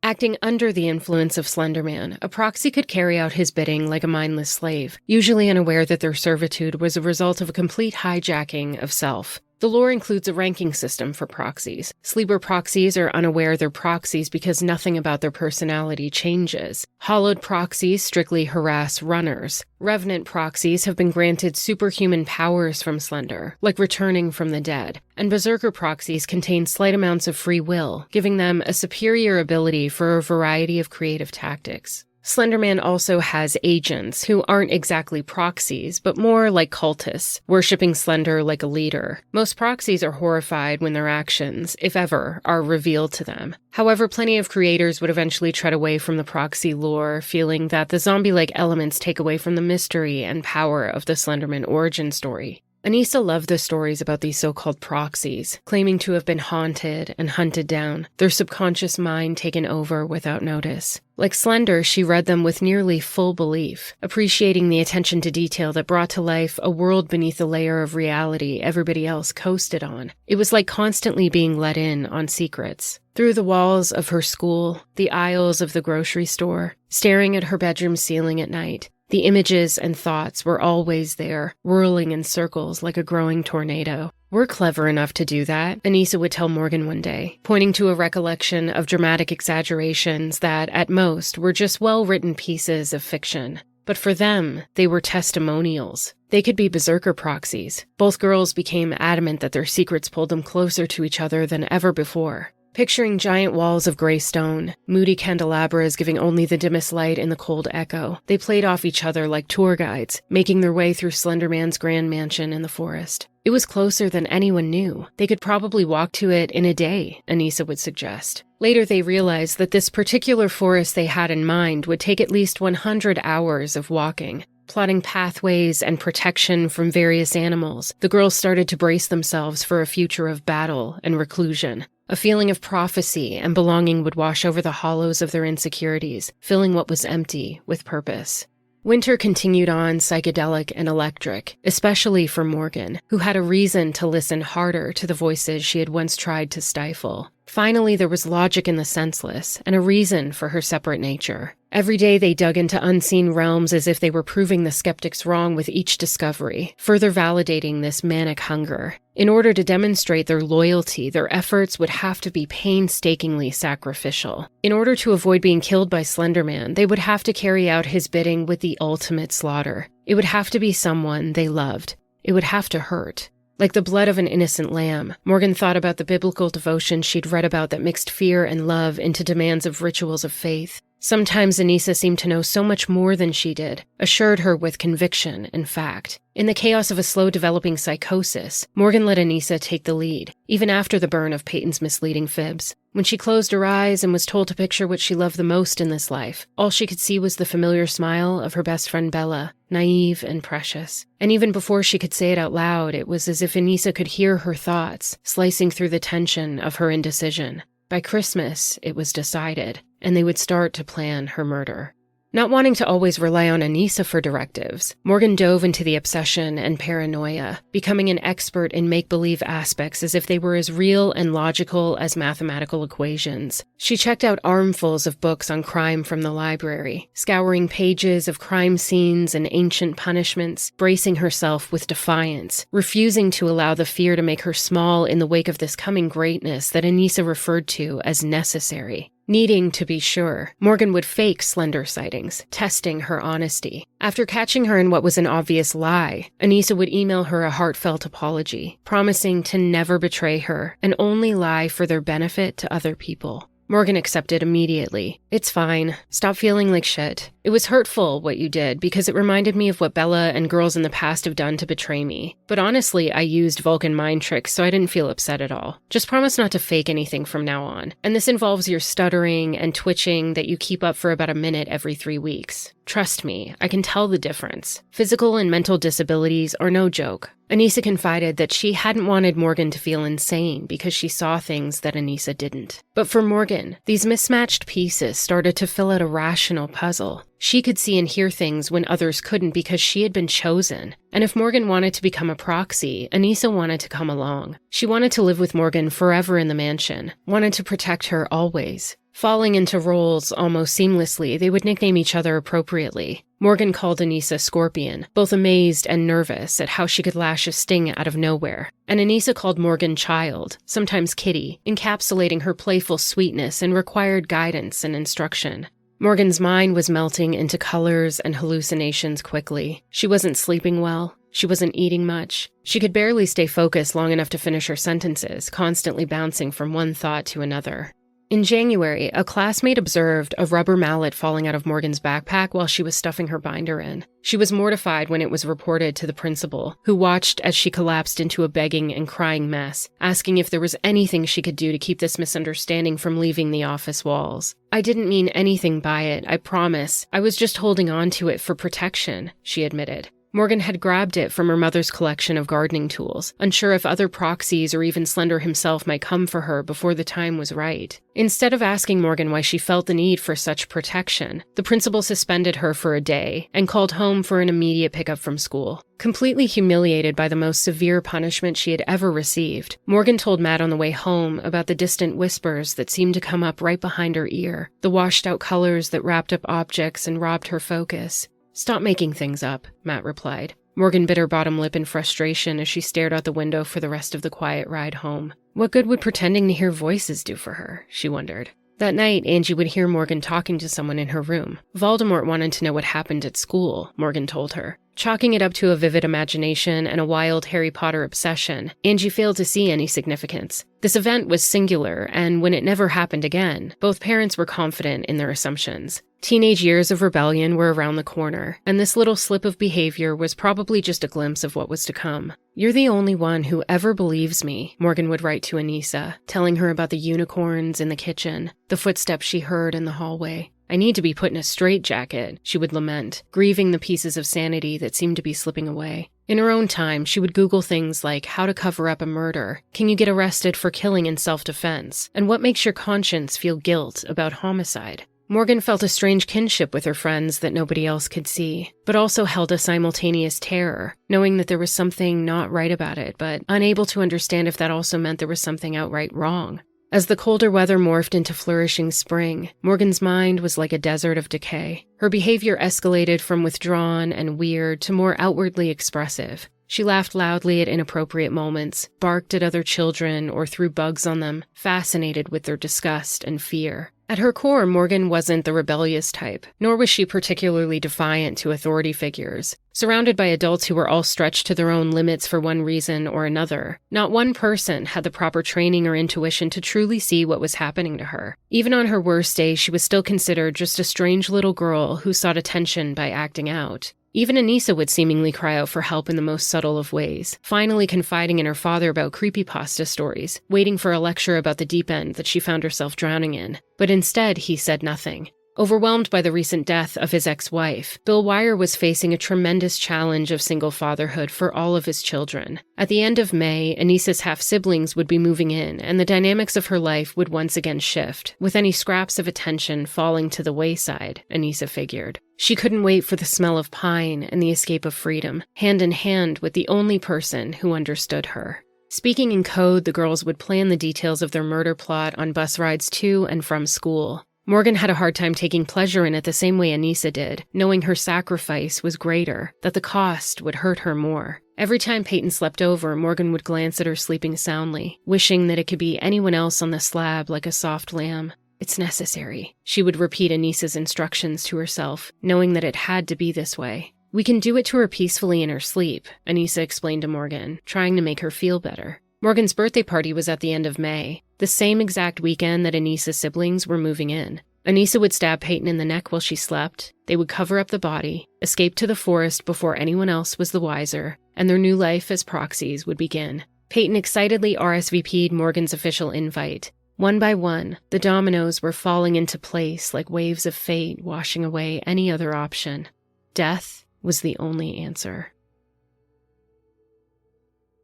Acting under the influence of Slender Man, a proxy could carry out his bidding like a mindless slave, usually unaware that their servitude was a result of a complete hijacking of self. The lore includes a ranking system for proxies. Sleeper proxies are unaware they're proxies because nothing about their personality changes. Hollowed proxies strictly harass runners. Revenant proxies have been granted superhuman powers from Slender, like returning from the dead. And Berserker proxies contain slight amounts of free will, giving them a superior ability for a variety of creative tactics. Slender Man also has agents who aren't exactly proxies, but more like cultists, worshipping Slender like a leader. Most proxies are horrified when their actions, if ever, are revealed to them. However, plenty of creators would eventually tread away from the proxy lore, feeling that the zombie-like elements take away from the mystery and power of the Slender Man origin story. Anissa loved the stories about these so-called proxies, claiming to have been haunted and hunted down, their subconscious mind taken over without notice. Like Slender, she read them with nearly full belief, appreciating the attention to detail that brought to life a world beneath the layer of reality everybody else coasted on. It was like constantly being let in on secrets. Through the walls of her school, the aisles of the grocery store, staring at her bedroom ceiling at night, The images and thoughts were always there, whirling in circles like a growing tornado. "We're clever enough to do that," Anissa would tell Morgan one day, pointing to a recollection of dramatic exaggerations that, at most, were just well-written pieces of fiction. But for them, they were testimonials. They could be berserker proxies. Both girls became adamant that their secrets pulled them closer to each other than ever before. Picturing giant walls of gray stone, moody candelabras giving only the dimmest light in the cold echo, they played off each other like tour guides, making their way through Slender Man's grand mansion in the forest. It was closer than anyone knew. They could probably walk to it in a day, Anissa would suggest. Later they realized that this particular forest they had in mind would take at least 100 hours of walking. Plotting pathways and protection from various animals, the girls started to brace themselves for a future of battle and reclusion. A feeling of prophecy and belonging would wash over the hollows of their insecurities, filling what was empty with purpose. Winter continued on psychedelic and electric, especially for Morgan, who had a reason to listen harder to the voices she had once tried to stifle. Finally, there was logic in the senseless, and a reason for her separate nature. Every day they dug into unseen realms as if they were proving the skeptics wrong with each discovery, further validating this manic hunger. In order to demonstrate their loyalty, their efforts would have to be painstakingly sacrificial. In order to avoid being killed by Slender Man, they would have to carry out his bidding with the ultimate slaughter. It would have to be someone they loved. It would have to hurt. Like the blood of an innocent lamb, Morgan thought about the biblical devotion she'd read about that mixed fear and love into demands of rituals of faith. Sometimes Anissa seemed to know so much more than she did, assured her with conviction and fact. In the chaos of a slow-developing psychosis, Morgan let Anissa take the lead, even after the burn of Payton's misleading fibs. When she closed her eyes and was told to picture what she loved the most in this life, all she could see was the familiar smile of her best friend Bella, naive and precious. And even before she could say it out loud, it was as if Anissa could hear her thoughts, slicing through the tension of her indecision. By Christmas, it was decided, and they would start to plan her murder. Not wanting to always rely on Anissa for directives, Morgan dove into the obsession and paranoia, becoming an expert in make-believe aspects as if they were as real and logical as mathematical equations. She checked out armfuls of books on crime from the library, scouring pages of crime scenes and ancient punishments, bracing herself with defiance, refusing to allow the fear to make her small in the wake of this coming greatness that Anissa referred to as necessary. Needing to be sure, Morgan would fake Slender sightings, testing her honesty. After catching her in what was an obvious lie, Anissa would email her a heartfelt apology, promising to never betray her and only lie for their benefit to other people. Morgan accepted immediately. "It's fine. Stop feeling like shit. It was hurtful what you did because it reminded me of what Bella and girls in the past have done to betray me. But honestly, I used Vulcan mind tricks, so I didn't feel upset at all. Just promise not to fake anything from now on. And this involves your stuttering and twitching that you keep up for about a minute every 3 weeks. Trust me, I can tell the difference. Physical and mental disabilities are no joke." Anissa confided that she hadn't wanted Morgan to feel insane because she saw things that Anissa didn't. But for Morgan, these mismatched pieces started to fill out a rational puzzle. She could see and hear things when others couldn't because she had been chosen. And if Morgan wanted to become a proxy, Anissa wanted to come along. She wanted to live with Morgan forever in the mansion, wanted to protect her always. Falling into roles almost seamlessly, they would nickname each other appropriately. Morgan called Anissa Scorpion, both amazed and nervous at how she could lash a sting out of nowhere. And Anissa called Morgan Child, sometimes Kitty, encapsulating her playful sweetness and required guidance and instruction. Morgan's mind was melting into colors and hallucinations quickly. She wasn't sleeping well. She wasn't eating much. She could barely stay focused long enough to finish her sentences, constantly bouncing from one thought to another. In January, a classmate observed a rubber mallet falling out of Morgan's backpack while she was stuffing her binder in. She was mortified when it was reported to the principal, who watched as she collapsed into a begging and crying mess, asking if there was anything she could do to keep this misunderstanding from leaving the office walls. "I didn't mean anything by it, I promise. I was just holding on to it for protection," she admitted. Morgan had grabbed it from her mother's collection of gardening tools, unsure if other proxies or even Slender himself might come for her before the time was right. Instead of asking Morgan why she felt the need for such protection, the principal suspended her for a day and called home for an immediate pickup from school. Completely humiliated by the most severe punishment she had ever received, Morgan told Matt on the way home about the distant whispers that seemed to come up right behind her ear, the washed-out colors that wrapped up objects and robbed her focus. "Stop making things up," Matt replied. Morgan bit her bottom lip in frustration as she stared out the window for the rest of the quiet ride home. What good would pretending to hear voices do for her, she wondered. That night, Angie would hear Morgan talking to someone in her room. Voldemort wanted to know what happened at school, Morgan told her. Chalking it up to a vivid imagination and a wild Harry Potter obsession, Angie failed to see any significance. This event was singular, and when it never happened again, both parents were confident in their assumptions. Teenage years of rebellion were around the corner, and this little slip of behavior was probably just a glimpse of what was to come. "You're the only one who ever believes me," Morgan would write to Anissa, telling her about the unicorns in the kitchen, the footsteps she heard in the hallway. "I need to be put in a straitjacket," she would lament, grieving the pieces of sanity that seemed to be slipping away. In her own time, she would Google things like how to cover up a murder, can you get arrested for killing in self-defense, and what makes your conscience feel guilt about homicide. Morgan felt a strange kinship with her friends that nobody else could see, but also held a simultaneous terror, knowing that there was something not right about it, but unable to understand if that also meant there was something outright wrong. As the colder weather morphed into flourishing spring, Morgan's mind was like a desert of decay. Her behavior escalated from withdrawn and weird to more outwardly expressive. She laughed loudly at inappropriate moments, barked at other children, or threw bugs on them, fascinated with their disgust and fear. At her core, Morgan wasn't the rebellious type, nor was she particularly defiant to authority figures. Surrounded by adults who were all stretched to their own limits for one reason or another, not one person had the proper training or intuition to truly see what was happening to her. Even on her worst day, she was still considered just a strange little girl who sought attention by acting out. Even Anissa would seemingly cry out for help in the most subtle of ways, finally confiding in her father about creepypasta stories, waiting for a lecture about the deep end that she found herself drowning in. But instead, he said nothing. Overwhelmed by the recent death of his ex-wife, Bill Weier was facing a tremendous challenge of single fatherhood for all of his children. At the end of May, Anissa's half-siblings would be moving in, and the dynamics of her life would once again shift, with any scraps of attention falling to the wayside, Anissa figured. She couldn't wait for the smell of pine and the escape of freedom, hand in hand with the only person who understood her. Speaking in code, the girls would plan the details of their murder plot on bus rides to and from school. Morgan had a hard time taking pleasure in it the same way Anissa did, knowing her sacrifice was greater, that the cost would hurt her more. Every time Payton slept over, Morgan would glance at her sleeping soundly, wishing that it could be anyone else on the slab like a soft lamb. "It's necessary," she would repeat Anissa's instructions to herself, knowing that it had to be this way. "We can do it to her peacefully in her sleep," Anissa explained to Morgan, trying to make her feel better. Morgan's birthday party was at the end of May, the same exact weekend that Anissa's siblings were moving in. Anissa would stab Payton in the neck while she slept, they would cover up the body, escape to the forest before anyone else was the wiser, and their new life as proxies would begin. Payton excitedly RSVP'd Morgan's official invite. One by one, the dominoes were falling into place like waves of fate washing away any other option. Death was the only answer.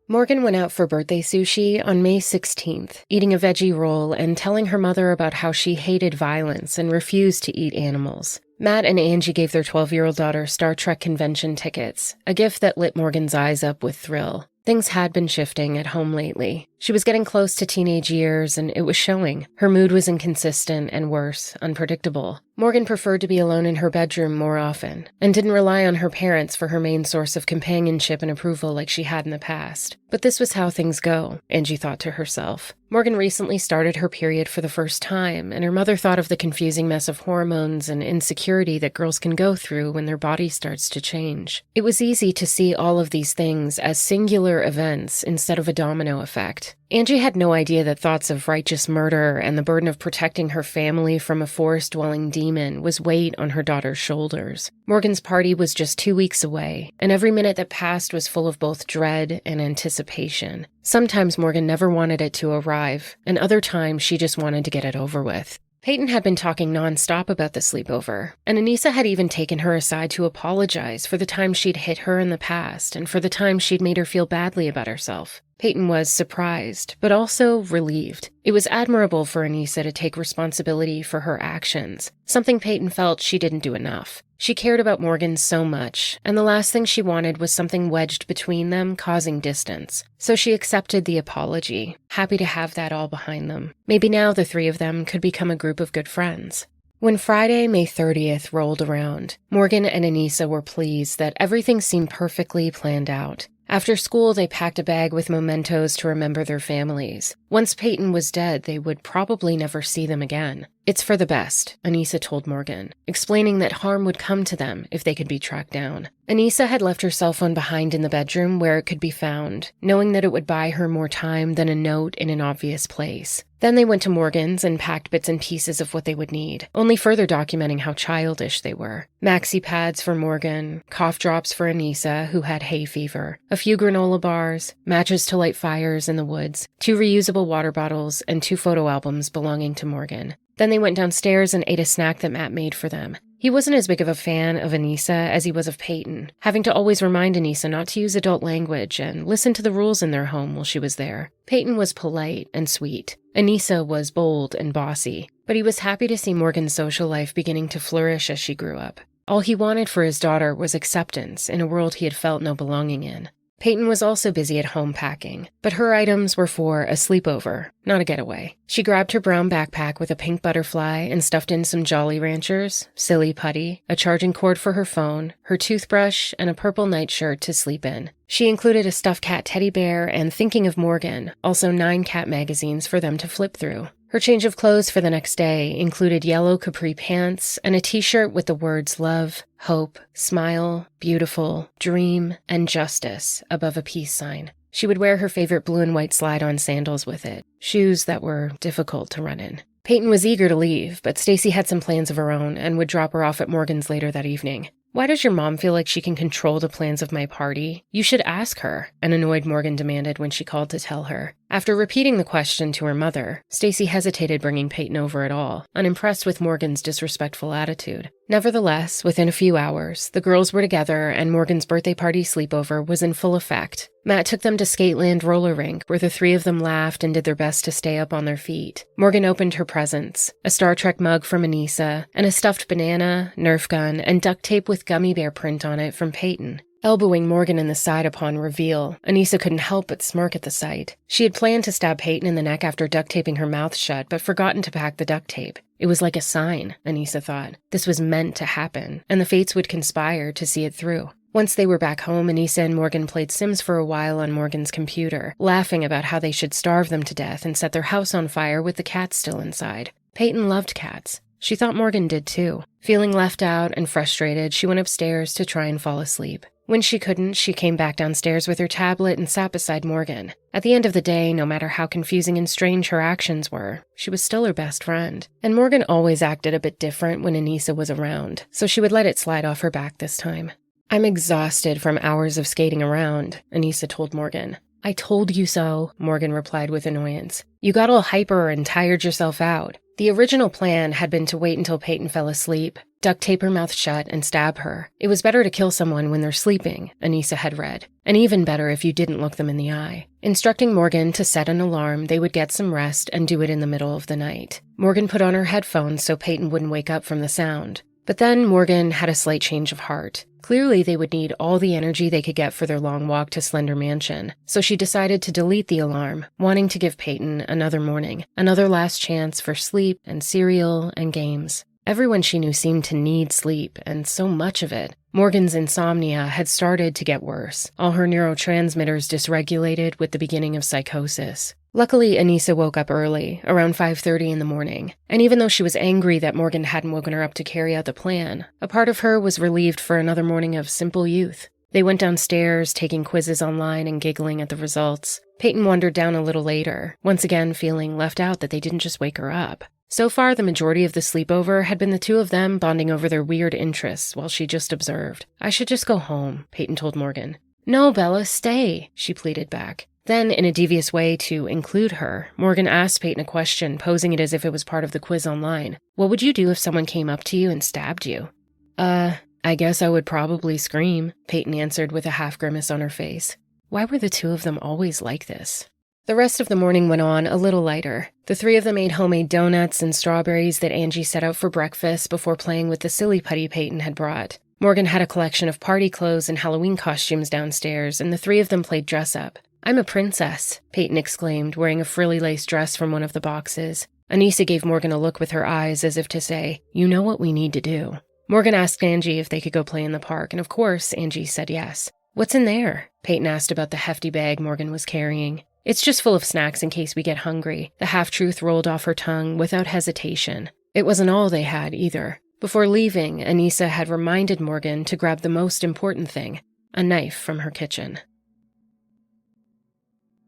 Morgan went out for birthday sushi on May 16th, eating a veggie roll and telling her mother about how she hated violence and refused to eat animals. Matt and Angie gave their 12-year-old daughter Star Trek convention tickets, a gift that lit Morgan's eyes up with thrill. Things had been shifting at home lately. She was getting close to teenage years, and it was showing. Her mood was inconsistent and worse, unpredictable. Morgan preferred to be alone in her bedroom more often, and didn't rely on her parents for her main source of companionship and approval like she had in the past. But this was how things go, Angie thought to herself. Morgan recently started her period for the first time, and her mother thought of the confusing mess of hormones and insecurity that girls can go through when their body starts to change. It was easy to see all of these things as singular events instead of a domino effect. Angie had no idea that thoughts of righteous murder and the burden of protecting her family from a forest-dwelling demon was weight on her daughter's shoulders. Morgan's party was just 2 weeks away, and every minute that passed was full of both dread and anticipation. Sometimes Morgan never wanted it to arrive, and other times she just wanted to get it over with. Payton had been talking nonstop about the sleepover, and Anissa had even taken her aside to apologize for the time she'd hit her in the past and for the time she'd made her feel badly about herself. Payton was surprised, but also relieved. It was admirable for Anissa to take responsibility for her actions, something Payton felt she didn't do enough. She cared about Morgan so much, and the last thing she wanted was something wedged between them, causing distance. So she accepted the apology, happy to have that all behind them. Maybe now the three of them could become a group of good friends. When Friday, May 30th rolled around, Morgan and Anissa were pleased that everything seemed perfectly planned out. After school, they packed a bag with mementos to remember their families. Once Payton was dead, they would probably never see them again. "It's for the best," Anissa told Morgan, explaining that harm would come to them if they could be tracked down. Anissa had left her cell phone behind in the bedroom where it could be found, knowing that it would buy her more time than a note in an obvious place. Then they went to Morgan's and packed bits and pieces of what they would need, only further documenting how childish they were. Maxi pads for Morgan, cough drops for Anissa, who had hay fever, a few granola bars, matches to light fires in the woods, 2 reusable water bottles, and 2 photo albums belonging to Morgan. Then they went downstairs and ate a snack that Matt made for them. He wasn't as big of a fan of Anissa as he was of Payton, having to always remind Anissa not to use adult language and listen to the rules in their home while she was there. Payton was polite and sweet. Anissa was bold and bossy, but he was happy to see Morgan's social life beginning to flourish as she grew up. All he wanted for his daughter was acceptance in a world he had felt no belonging in. Payton was also busy at home packing, but her items were for a sleepover, not a getaway. She grabbed her brown backpack with a pink butterfly and stuffed in some Jolly Ranchers, silly putty, a charging cord for her phone, her toothbrush, and a purple nightshirt to sleep in. She included a stuffed cat teddy bear and, thinking of Morgan, also 9 cat magazines for them to flip through. Her change of clothes for the next day included yellow capri pants and a t-shirt with the words love, hope, smile, beautiful, dream, and justice above a peace sign. She would wear her favorite blue and white slide-on sandals with it, shoes that were difficult to run in. Payton was eager to leave, but Stacy had some plans of her own and would drop her off at Morgan's later that evening. "Why does your mom feel like she can control the plans of my party? You should ask her," an annoyed Morgan demanded when she called to tell her. After repeating the question to her mother, Stacy hesitated bringing Payton over at all, unimpressed with Morgan's disrespectful attitude. Nevertheless, within a few hours, the girls were together and Morgan's birthday party sleepover was in full effect. Matt took them to Skateland roller rink, where the 3 of them laughed and did their best to stay up on their feet. Morgan opened her presents, a Star Trek mug from Anissa, and a stuffed banana, Nerf gun, and duct tape with gummy bear print on it from Payton. Elbowing Morgan in the side upon reveal, Anissa couldn't help but smirk at the sight. She had planned to stab Payton in the neck after duct taping her mouth shut, but forgotten to pack the duct tape. It was like a sign, Anissa thought. This was meant to happen, and the fates would conspire to see it through. Once they were back home, Anissa and Morgan played Sims for a while on Morgan's computer, laughing about how they should starve them to death and set their house on fire with the cats still inside. Payton loved cats. She thought Morgan did too. Feeling left out and frustrated, she went upstairs to try and fall asleep. When she couldn't, she came back downstairs with her tablet and sat beside Morgan. At the end of the day, no matter how confusing and strange her actions were, she was still her best friend. And Morgan always acted a bit different when Anissa was around, so she would let it slide off her back this time. "I'm exhausted from hours of skating around," Anissa told Morgan. "I told you so," Morgan replied with annoyance. "You got all hyper and tired yourself out." The original plan had been to wait until Payton fell asleep, duct tape her mouth shut, and stab her. It was better to kill someone when they're sleeping, Anissa had read, and even better if you didn't look them in the eye. Instructing Morgan to set an alarm, they would get some rest and do it in the middle of the night. Morgan put on her headphones so Payton wouldn't wake up from the sound. But then Morgan had a slight change of heart. Clearly, they would need all the energy they could get for their long walk to Slender Mansion, so she decided to delete the alarm, wanting to give Payton another morning, another last chance for sleep and cereal and games. Everyone she knew seemed to need sleep, and so much of it. Morgan's insomnia had started to get worse, all her neurotransmitters dysregulated with the beginning of psychosis. Luckily, Anissa woke up early, around 5:30 in the morning, and even though she was angry that Morgan hadn't woken her up to carry out the plan, a part of her was relieved for another morning of simple youth. They went downstairs, taking quizzes online and giggling at the results. Payton wandered down a little later, once again feeling left out that they didn't just wake her up. So far, the majority of the sleepover had been the 2 of them bonding over their weird interests while she just observed. "I should just go home," Payton told Morgan. "No, Bella, stay," she pleaded back. Then, in a devious way to include her, Morgan asked Payton a question, posing it as if it was part of the quiz online. "What would you do if someone came up to you and stabbed you?" I guess I would probably scream," Payton answered with a half-grimace on her face. Why were the 2 of them always like this? The rest of the morning went on a little lighter. The 3 of them ate homemade donuts and strawberries that Angie set out for breakfast before playing with the silly putty Payton had brought. Morgan had a collection of party clothes and Halloween costumes downstairs, and the 3 of them played dress-up. "I'm a princess," Payton exclaimed, wearing a frilly lace dress from one of the boxes. Anissa gave Morgan a look with her eyes as if to say, "You know what we need to do." Morgan asked Angie if they could go play in the park, and of course, Angie said yes. "What's in there?" Payton asked about the hefty bag Morgan was carrying. "It's just full of snacks in case we get hungry." The half-truth rolled off her tongue without hesitation. It wasn't all they had, either. Before leaving, Anissa had reminded Morgan to grab the most important thing, a knife from her kitchen.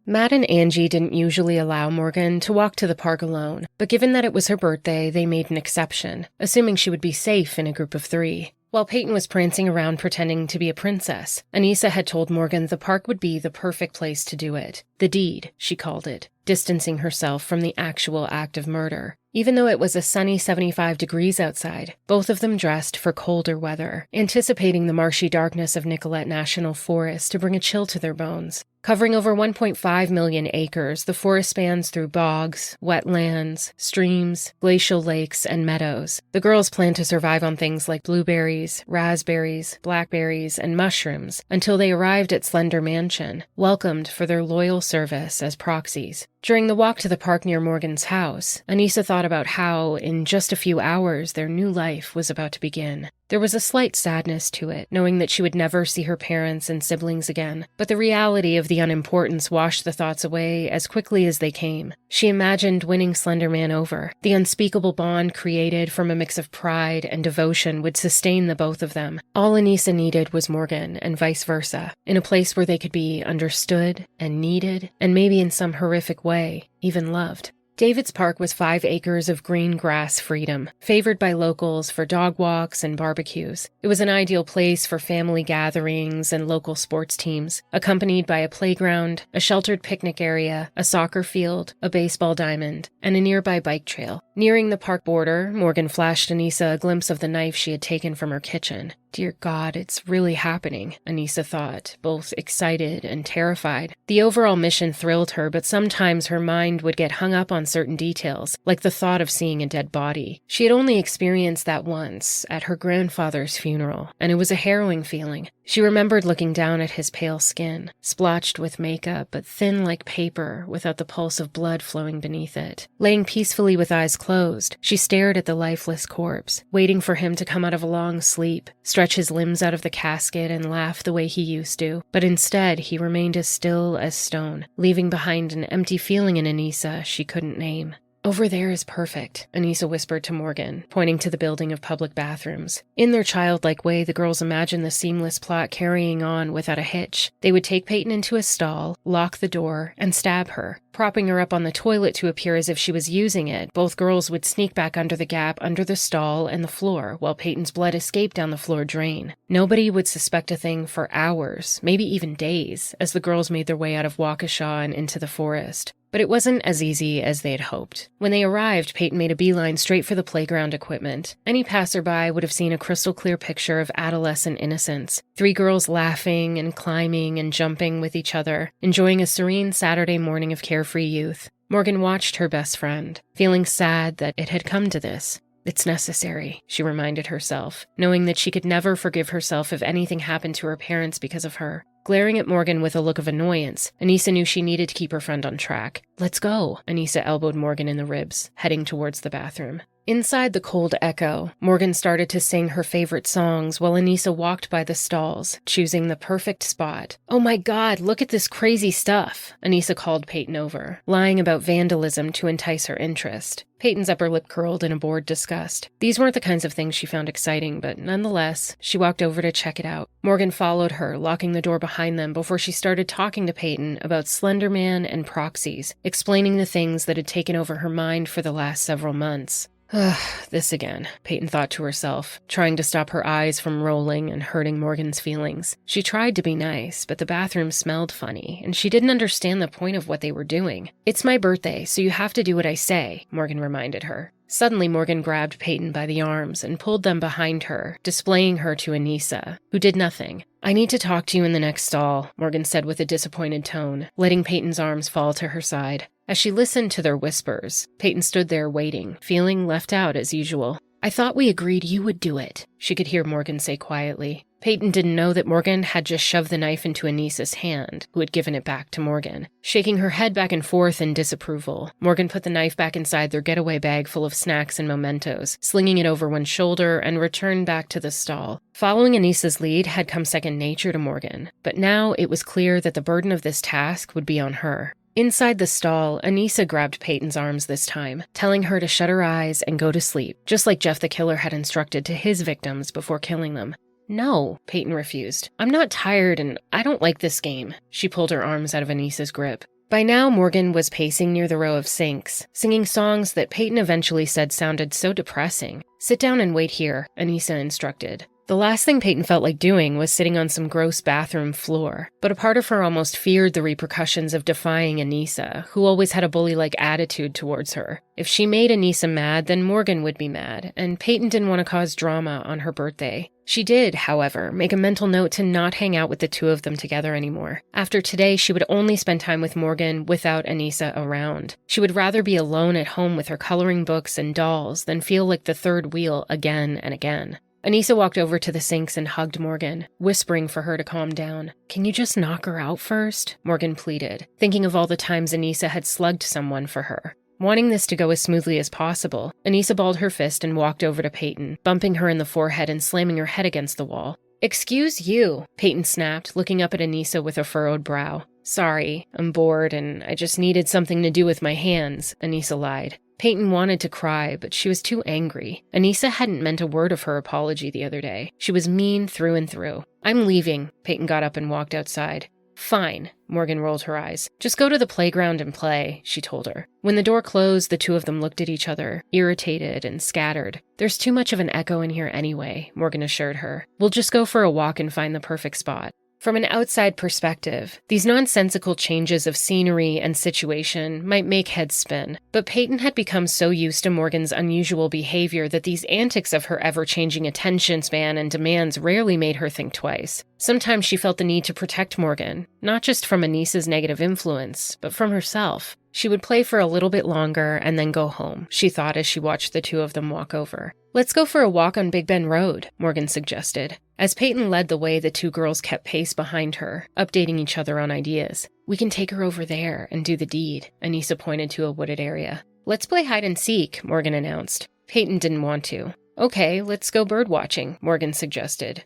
Matt and Angie didn't usually allow Morgan to walk to the park alone, but given that it was her birthday, they made an exception, assuming she would be safe in a group of 3. While Payton was prancing around pretending to be a princess, Anissa had told Morgan the park would be the perfect place to do it. The deed, she called it, distancing herself from the actual act of murder. Even though it was a sunny 75 degrees outside, both of them dressed for colder weather, anticipating the marshy darkness of Nicollet National Forest to bring a chill to their bones. Covering over 1.5 million acres, the forest spans through bogs, wetlands, streams, glacial lakes, and meadows. The girls planned to survive on things like blueberries, raspberries, blackberries, and mushrooms until they arrived at Slender Mansion, welcomed for their loyal service as proxies. During the walk to the park near Morgan's house, Anissa thought about how, in just a few hours, their new life was about to begin. There was a slight sadness to it, knowing that she would never see her parents and siblings again, but the reality of the unimportance washed the thoughts away as quickly as they came. She imagined winning Slender Man over. The unspeakable bond created from a mix of pride and devotion would sustain the both of them. All Anissa needed was Morgan, and vice versa, in a place where they could be understood and needed, and maybe in some horrific way, even loved. David's Park was 5 acres of green grass freedom, favored by locals for dog walks and barbecues. It was an ideal place for family gatherings and local sports teams, accompanied by a playground, a sheltered picnic area, a soccer field, a baseball diamond, and a nearby bike trail. Nearing the park border, Morgan flashed Anissa a glimpse of the knife she had taken from her kitchen. Dear God, it's really happening, Anissa thought, both excited and terrified. The overall mission thrilled her, but sometimes her mind would get hung up on certain details, like the thought of seeing a dead body. She had only experienced that once, at her grandfather's funeral, and it was a harrowing feeling. She remembered looking down at his pale skin, splotched with makeup, but thin like paper, without the pulse of blood flowing beneath it. Laying peacefully with eyes closed, she stared at the lifeless corpse, waiting for him to come out of a long sleep, stretch his limbs out of the casket and laugh the way he used to. But instead, he remained as still as stone, leaving behind an empty feeling in Anissa she couldn't name. "Over there is perfect," Anissa whispered to Morgan, pointing to the building of public bathrooms. In their childlike way, the girls imagined the seamless plot carrying on without a hitch. They would take Payton into a stall, lock the door, and stab her. Propping her up on the toilet to appear as if she was using it, both girls would sneak back under the gap under the stall and the floor, while Payton's blood escaped down the floor drain. Nobody would suspect a thing for hours, maybe even days, as the girls made their way out of Waukesha and into the forest. But it wasn't as easy as they had hoped. When they arrived, Payton made a beeline straight for the playground equipment. Any passerby would have seen a crystal-clear picture of adolescent innocence. 3 girls laughing and climbing and jumping with each other, enjoying a serene Saturday morning of carefree youth. Morgan watched her best friend, feeling sad that it had come to this. It's necessary, she reminded herself, knowing that she could never forgive herself if anything happened to her parents because of her. Glaring at Morgan with a look of annoyance, Anissa knew she needed to keep her friend on track. "Let's go," Anissa elbowed Morgan in the ribs, heading towards the bathroom. Inside the cold echo, Morgan started to sing her favorite songs while Anissa walked by the stalls, choosing the perfect spot. "Oh my God, look at this crazy stuff," Anissa called Payton over, lying about vandalism to entice her interest. Payton's upper lip curled in a bored disgust. These weren't the kinds of things she found exciting, but nonetheless, she walked over to check it out. Morgan followed her, locking the door behind them before she started talking to Payton about Slender Man and proxies, explaining the things that had taken over her mind for the last several months. Ugh, this again, Payton thought to herself, trying to stop her eyes from rolling and hurting Morgan's feelings. She tried to be nice, but the bathroom smelled funny, and she didn't understand the point of what they were doing. "It's my birthday, so you have to do what I say," Morgan reminded her. Suddenly, Morgan grabbed Payton by the arms and pulled them behind her, displaying her to Anissa, who did nothing. "I need to talk to you in the next stall," Morgan said with a disappointed tone, letting Payton's arms fall to her side. As she listened to their whispers, Payton stood there waiting, feeling left out as usual. I thought we agreed you would do it, she could hear Morgan say quietly. Payton didn't know that Morgan had just shoved the knife into Anissa's hand, who had given it back to Morgan. Shaking her head back and forth in disapproval, Morgan put the knife back inside their getaway bag full of snacks and mementos, slinging it over one shoulder and returned back to the stall. Following Anissa's lead had come second nature to Morgan, but now it was clear that the burden of this task would be on her. Inside the stall, Anissa grabbed Payton's arms this time, telling her to shut her eyes and go to sleep, just like Jeff the killer had instructed to his victims before killing them. No, Payton refused. I'm not tired and I don't like this game. She pulled her arms out of Anissa's grip. By now, Morgan was pacing near the row of sinks, singing songs that Payton eventually said sounded so depressing. Sit down and wait here, Anissa instructed. The last thing Payton felt like doing was sitting on some gross bathroom floor, but a part of her almost feared the repercussions of defying Anissa, who always had a bully-like attitude towards her. If she made Anissa mad, then Morgan would be mad, and Payton didn't want to cause drama on her birthday. She did, however, make a mental note to not hang out with the two of them together anymore. After today, she would only spend time with Morgan without Anissa around. She would rather be alone at home with her coloring books and dolls than feel like the third wheel again and again. Anissa walked over to the sinks and hugged Morgan, whispering for her to calm down. Can you just knock her out first? Morgan pleaded, thinking of all the times Anissa had slugged someone for her. Wanting this to go as smoothly as possible, Anissa balled her fist and walked over to Payton, bumping her in the forehead and slamming her head against the wall. Excuse you, Payton snapped, looking up at Anissa with a furrowed brow. Sorry, I'm bored and I just needed something to do with my hands, Anissa lied. Payton wanted to cry, but she was too angry. Anissa hadn't meant a word of her apology the other day. She was mean through and through. I'm leaving. Payton got up and walked outside. Fine, Morgan rolled her eyes. Just go to the playground and play, she told her. When the door closed, the two of them looked at each other, irritated and scattered. There's too much of an echo in here anyway, Morgan assured her. We'll just go for a walk and find the perfect spot. From an outside perspective, these nonsensical changes of scenery and situation might make heads spin, but Payton had become so used to Morgan's unusual behavior that these antics of her ever-changing attention span and demands rarely made her think twice. Sometimes she felt the need to protect Morgan, not just from Anissa's negative influence, but from herself. She would play for a little bit longer and then go home, she thought as she watched the two of them walk over. Let's go for a walk on Big Bend Road, Morgan suggested. As Payton led the way, the two girls kept pace behind her, updating each other on ideas. We can take her over there and do the deed, Anissa pointed to a wooded area. Let's play hide and seek, Morgan announced. Payton didn't want to. Okay, let's go bird watching, Morgan suggested.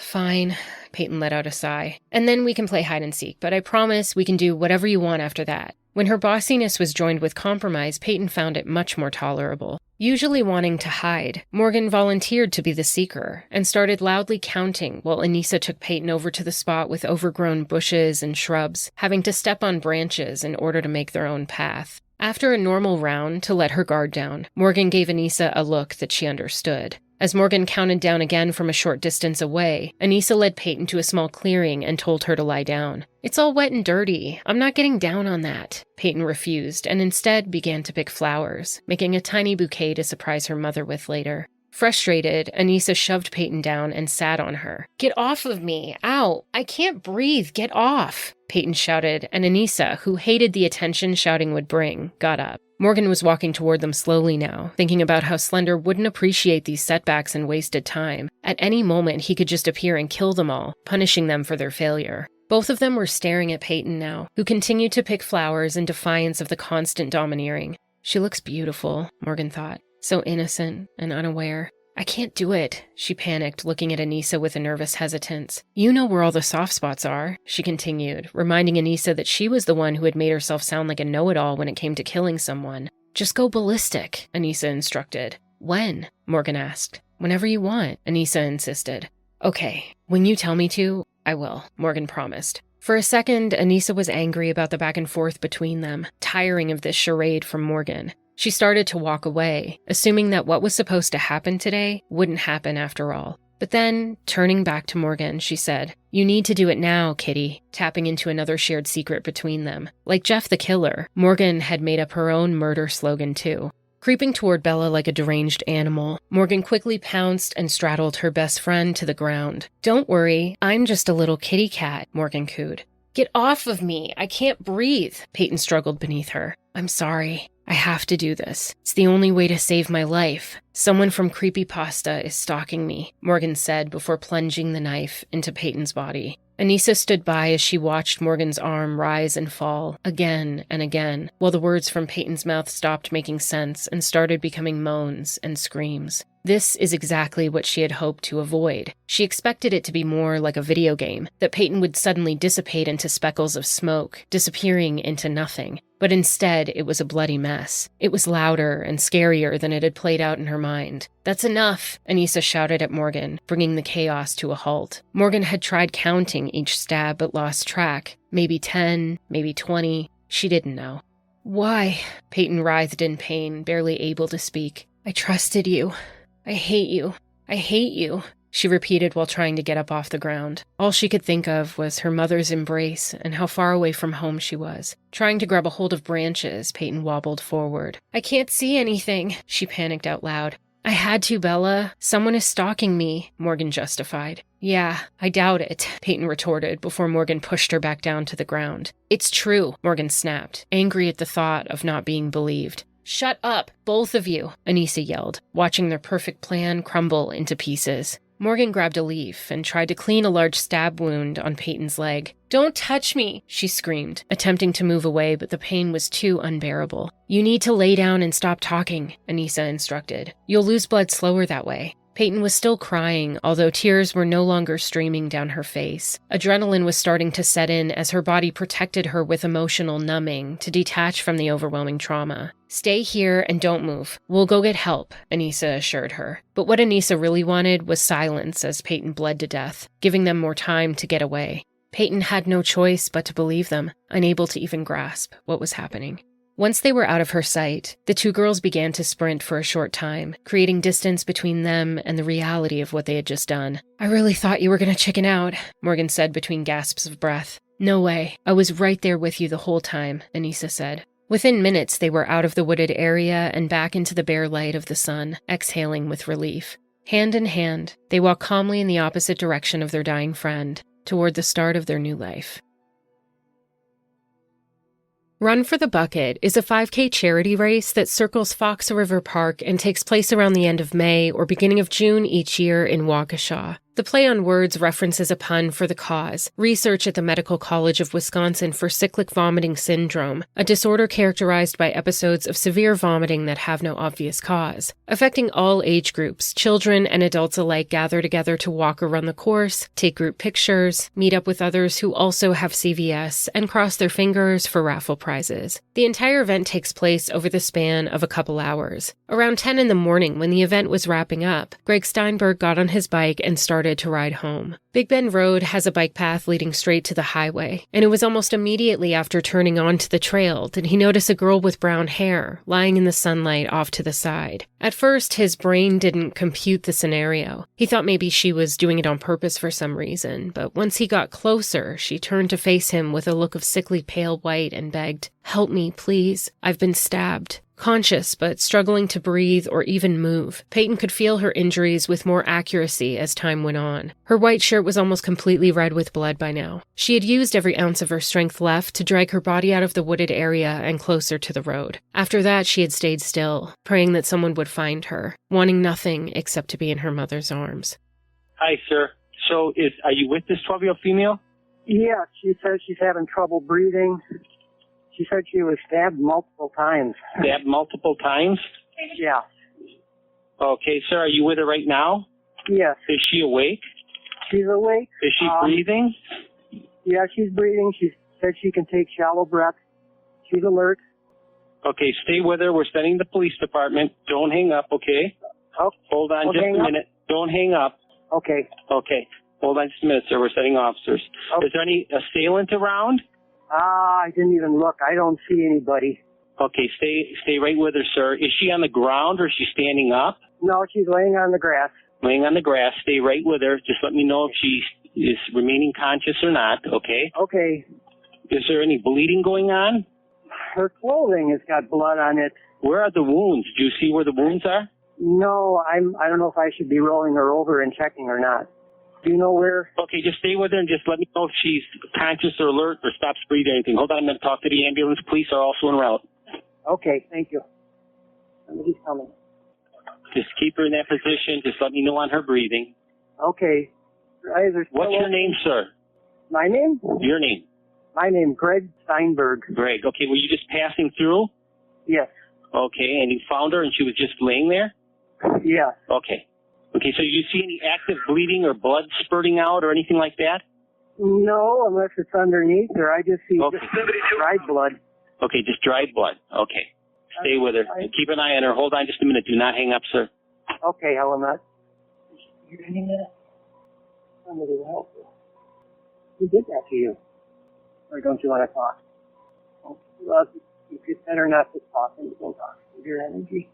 Fine, Payton let out a sigh. And then we can play hide and seek, but I promise we can do whatever you want after that. When her bossiness was joined with compromise, Payton found it much more tolerable. Usually wanting to hide, Morgan volunteered to be the seeker and started loudly counting while Anissa took Payton over to the spot with overgrown bushes and shrubs, having to step on branches in order to make their own path. After a normal round to let her guard down, Morgan gave Anissa a look that she understood. As Morgan counted down again from a short distance away, Anissa led Payton to a small clearing and told her to lie down. It's all wet and dirty. I'm not getting down on that. Payton refused and instead began to pick flowers, making a tiny bouquet to surprise her mother with later. Frustrated, Anissa shoved Payton down and sat on her. Get off of me! Ow! I can't breathe! Get off! Payton shouted, and Anissa, who hated the attention shouting would bring, got up. Morgan was walking toward them slowly now, thinking about how Slender wouldn't appreciate these setbacks and wasted time. At any moment, he could just appear and kill them all, punishing them for their failure. Both of them were staring at Payton now, who continued to pick flowers in defiance of the constant domineering. She looks beautiful, Morgan thought. So innocent and unaware. I can't do it, she panicked, looking at Anissa with a nervous hesitance. You know where all the soft spots are, she continued, reminding Anissa that she was the one who had made herself sound like a know-it-all when it came to killing someone. Just go ballistic, Anissa instructed. When? Morgan asked. Whenever you want, Anissa insisted. Okay, when you tell me to, I will, Morgan promised. For a second, Anissa was angry about the back and forth between them, tiring of this charade from Morgan. She started to walk away, assuming that what was supposed to happen today wouldn't happen after all. But then, turning back to Morgan, she said, You need to do it now, Kitty, tapping into another shared secret between them. Like Jeff the killer, Morgan had made up her own murder slogan too. Creeping toward Bella like a deranged animal, Morgan quickly pounced and straddled her best friend to the ground. Don't worry, I'm just a little kitty cat, Morgan cooed. Get off of me, I can't breathe, Payton struggled beneath her. I'm sorry. I have to do this. It's the only way to save my life. Someone from Creepypasta is stalking me, Morgan said before plunging the knife into Payton's body. Anissa stood by as she watched Morgan's arm rise and fall again and again, while the words from Payton's mouth stopped making sense and started becoming moans and screams. This is exactly what she had hoped to avoid. She expected it to be more like a video game, that Payton would suddenly dissipate into speckles of smoke, disappearing into nothing. But instead, it was a bloody mess. It was louder and scarier than it had played out in her mind. "That's enough," Anissa shouted at Morgan, bringing the chaos to a halt. Morgan had tried counting each stab but lost track. Maybe 10, maybe 20. She didn't know. "Why?" Payton writhed in pain, barely able to speak. "I trusted you. I hate you. I hate you," she repeated while trying to get up off the ground. All she could think of was her mother's embrace and how far away from home she was. Trying to grab a hold of branches, Payton wobbled forward. "I can't see anything," she panicked out loud. "I had to, Bella. Someone is stalking me," Morgan justified. "Yeah, I doubt it," Payton retorted before Morgan pushed her back down to the ground. "It's true," Morgan snapped, angry at the thought of not being believed. "Shut up, both of you," Anissa yelled, watching their perfect plan crumble into pieces. Morgan grabbed a leaf and tried to clean a large stab wound on Payton's leg. "Don't touch me," she screamed, attempting to move away, but the pain was too unbearable. "You need to lay down and stop talking," Anissa instructed. "You'll lose blood slower that way." Payton was still crying, although tears were no longer streaming down her face. Adrenaline was starting to set in as her body protected her with emotional numbing to detach from the overwhelming trauma. "Stay here and don't move. We'll go get help," Anissa assured her. But what Anissa really wanted was silence as Payton bled to death, giving them more time to get away. Payton had no choice but to believe them, unable to even grasp what was happening. Once they were out of her sight, the two girls began to sprint for a short time, creating distance between them and the reality of what they had just done. "I really thought you were going to chicken out," Morgan said between gasps of breath. "No way. I was right there with you the whole time," Anissa said. Within minutes, they were out of the wooded area and back into the bare light of the sun, exhaling with relief. Hand in hand, they walked calmly in the opposite direction of their dying friend, toward the start of their new life. Run for the Bucket is a 5K charity race that circles Fox River Park and takes place around the end of May or beginning of June each year in Waukesha. The play on words references a pun for the cause, research at the Medical College of Wisconsin for cyclic vomiting syndrome, a disorder characterized by episodes of severe vomiting that have no obvious cause. Affecting all age groups, children and adults alike gather together to walk or run the course, take group pictures, meet up with others who also have CVS, and cross their fingers for raffle prizes. The entire event takes place over the span of a couple hours. Around 10 in the morning, when the event was wrapping up, Greg Steinberg got on his bike and started to ride home. Big Bend Road has a bike path leading straight to the highway, and it was almost immediately after turning onto the trail did he notice a girl with brown hair lying in the sunlight off to the side. At first, his brain didn't compute the scenario. He thought maybe she was doing it on purpose for some reason, but once he got closer, she turned to face him with a look of sickly pale white and begged, "Help me, please. I've been stabbed." Conscious, but struggling to breathe or even move, Payton could feel her injuries with more accuracy as time went on. Her white shirt was almost completely red with blood by now. She had used every ounce of her strength left to drag her body out of the wooded area and closer to the road. After that, she had stayed still, praying that someone would find her, wanting nothing except to be in her mother's arms.
Hi, sir. So, are you with this 12-year-old female?
Yeah, she says she's having trouble breathing. She said she was stabbed multiple times.
Stabbed multiple times?
Yeah.
Okay, sir, are you with her right now?
Yes.
Is she awake?
She's awake.
Is she breathing?
Yeah, she's breathing. She said she can take shallow breaths. She's alert.
Okay, stay with her. We're sending the police department. Don't hang up, okay?
Oh,
hold on just a minute. Don't hang up.
Okay.
Okay. Hold on just a minute, sir. We're sending officers.
Okay.
Is there any assailant around?
I didn't even look. I don't see anybody.
Okay, stay right with her, sir. Is she on the ground or is she standing up?
No, she's laying on the grass.
Laying on the grass. Stay right with her. Just let me know if she is remaining conscious or not, okay?
Okay.
Is there any bleeding going on?
Her clothing has got blood on it.
Where are the wounds? Do you see where the wounds are?
No, I don't know if I should be rolling her over and checking or not. Do you know where?
Okay, just stay with her and just let me know if she's conscious or alert or stops breathing or anything. Hold on, I'm going to talk to the ambulance. Police are also en route.
Okay, thank you. Somebody's coming.
Just keep her in that position. Just let me know on her breathing.
Okay. Your eyes are still
What's your
open.
name, sir?
My name?
Your name.
My name, Greg Steinberg.
Greg. Okay, were you just passing through?
Yes.
Okay, and you found her and she was just laying there?
Yes.
Okay. Okay, so you see any active bleeding or blood spurting out or anything like that?
No, unless it's underneath her. I just see
Okay.
just dried blood.
Okay, just dried blood. Okay. Stay with her. Keep an eye on her. Hold on just a minute. Do not hang up, sir.
Okay, Helena. You any minute? Somebody will help you. Who did that to you? Or don't you want to talk? Well, it's better not to talk and don't talk with your energy.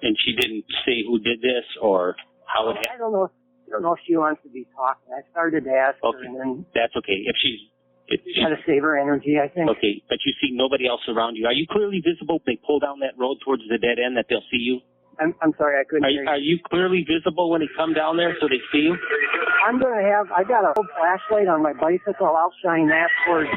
And she didn't say who did this or how it happened?
I don't know if she wants to be talking. I started to ask her,
Okay.
and then
That's okay. If she's
got to save her energy, I think.
okay, but you see nobody else around you. Are you clearly visible if they pull down that road towards the dead end that they'll see you?
I'm sorry, I couldn't hear you.
Are you clearly visible when they come down there so they see you?
I got a flashlight on my bicycle. I'll shine that towards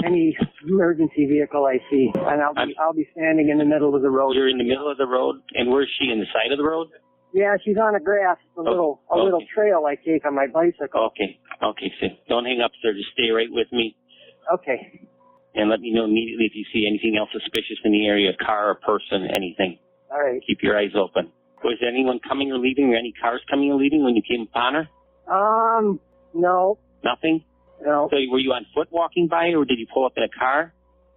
any emergency vehicle I see, and I'll be standing in the middle of the road.
You're in the middle of the road, and where's she, in the side of the road?
Yeah, she's on the grass. It's a little trail I take on my bicycle.
Okay, so don't hang up, sir. Just stay right with me.
Okay.
And let me know immediately if you see anything else suspicious in the area, a car, a person, anything.
All right.
Keep your eyes open. Was anyone coming or leaving, or any cars coming or leaving when you came upon her?
No.
Nothing?
No.
So were you on foot walking by, or did you pull up in a car?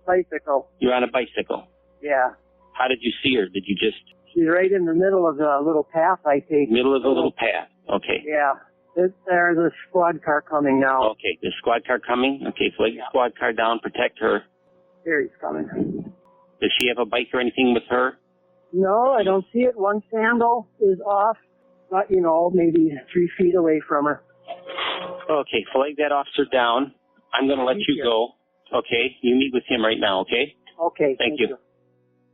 Bicycle.
You're on a bicycle.
Yeah.
How did you see her? Did you just...
She's right in the middle of the little path I take.
Middle of the little path. Okay.
Yeah. There's a squad car coming now.
Okay, the squad car coming? Okay, so lay the squad car down, protect her.
Here he's coming.
Does she have a bike or anything with her?
No, I don't see it. One sandal is off, but, maybe 3 feet away from her.
Okay, so lay that officer down. I'm going to let you go. Okay, you meet with him right now, okay?
Okay,
Thank you.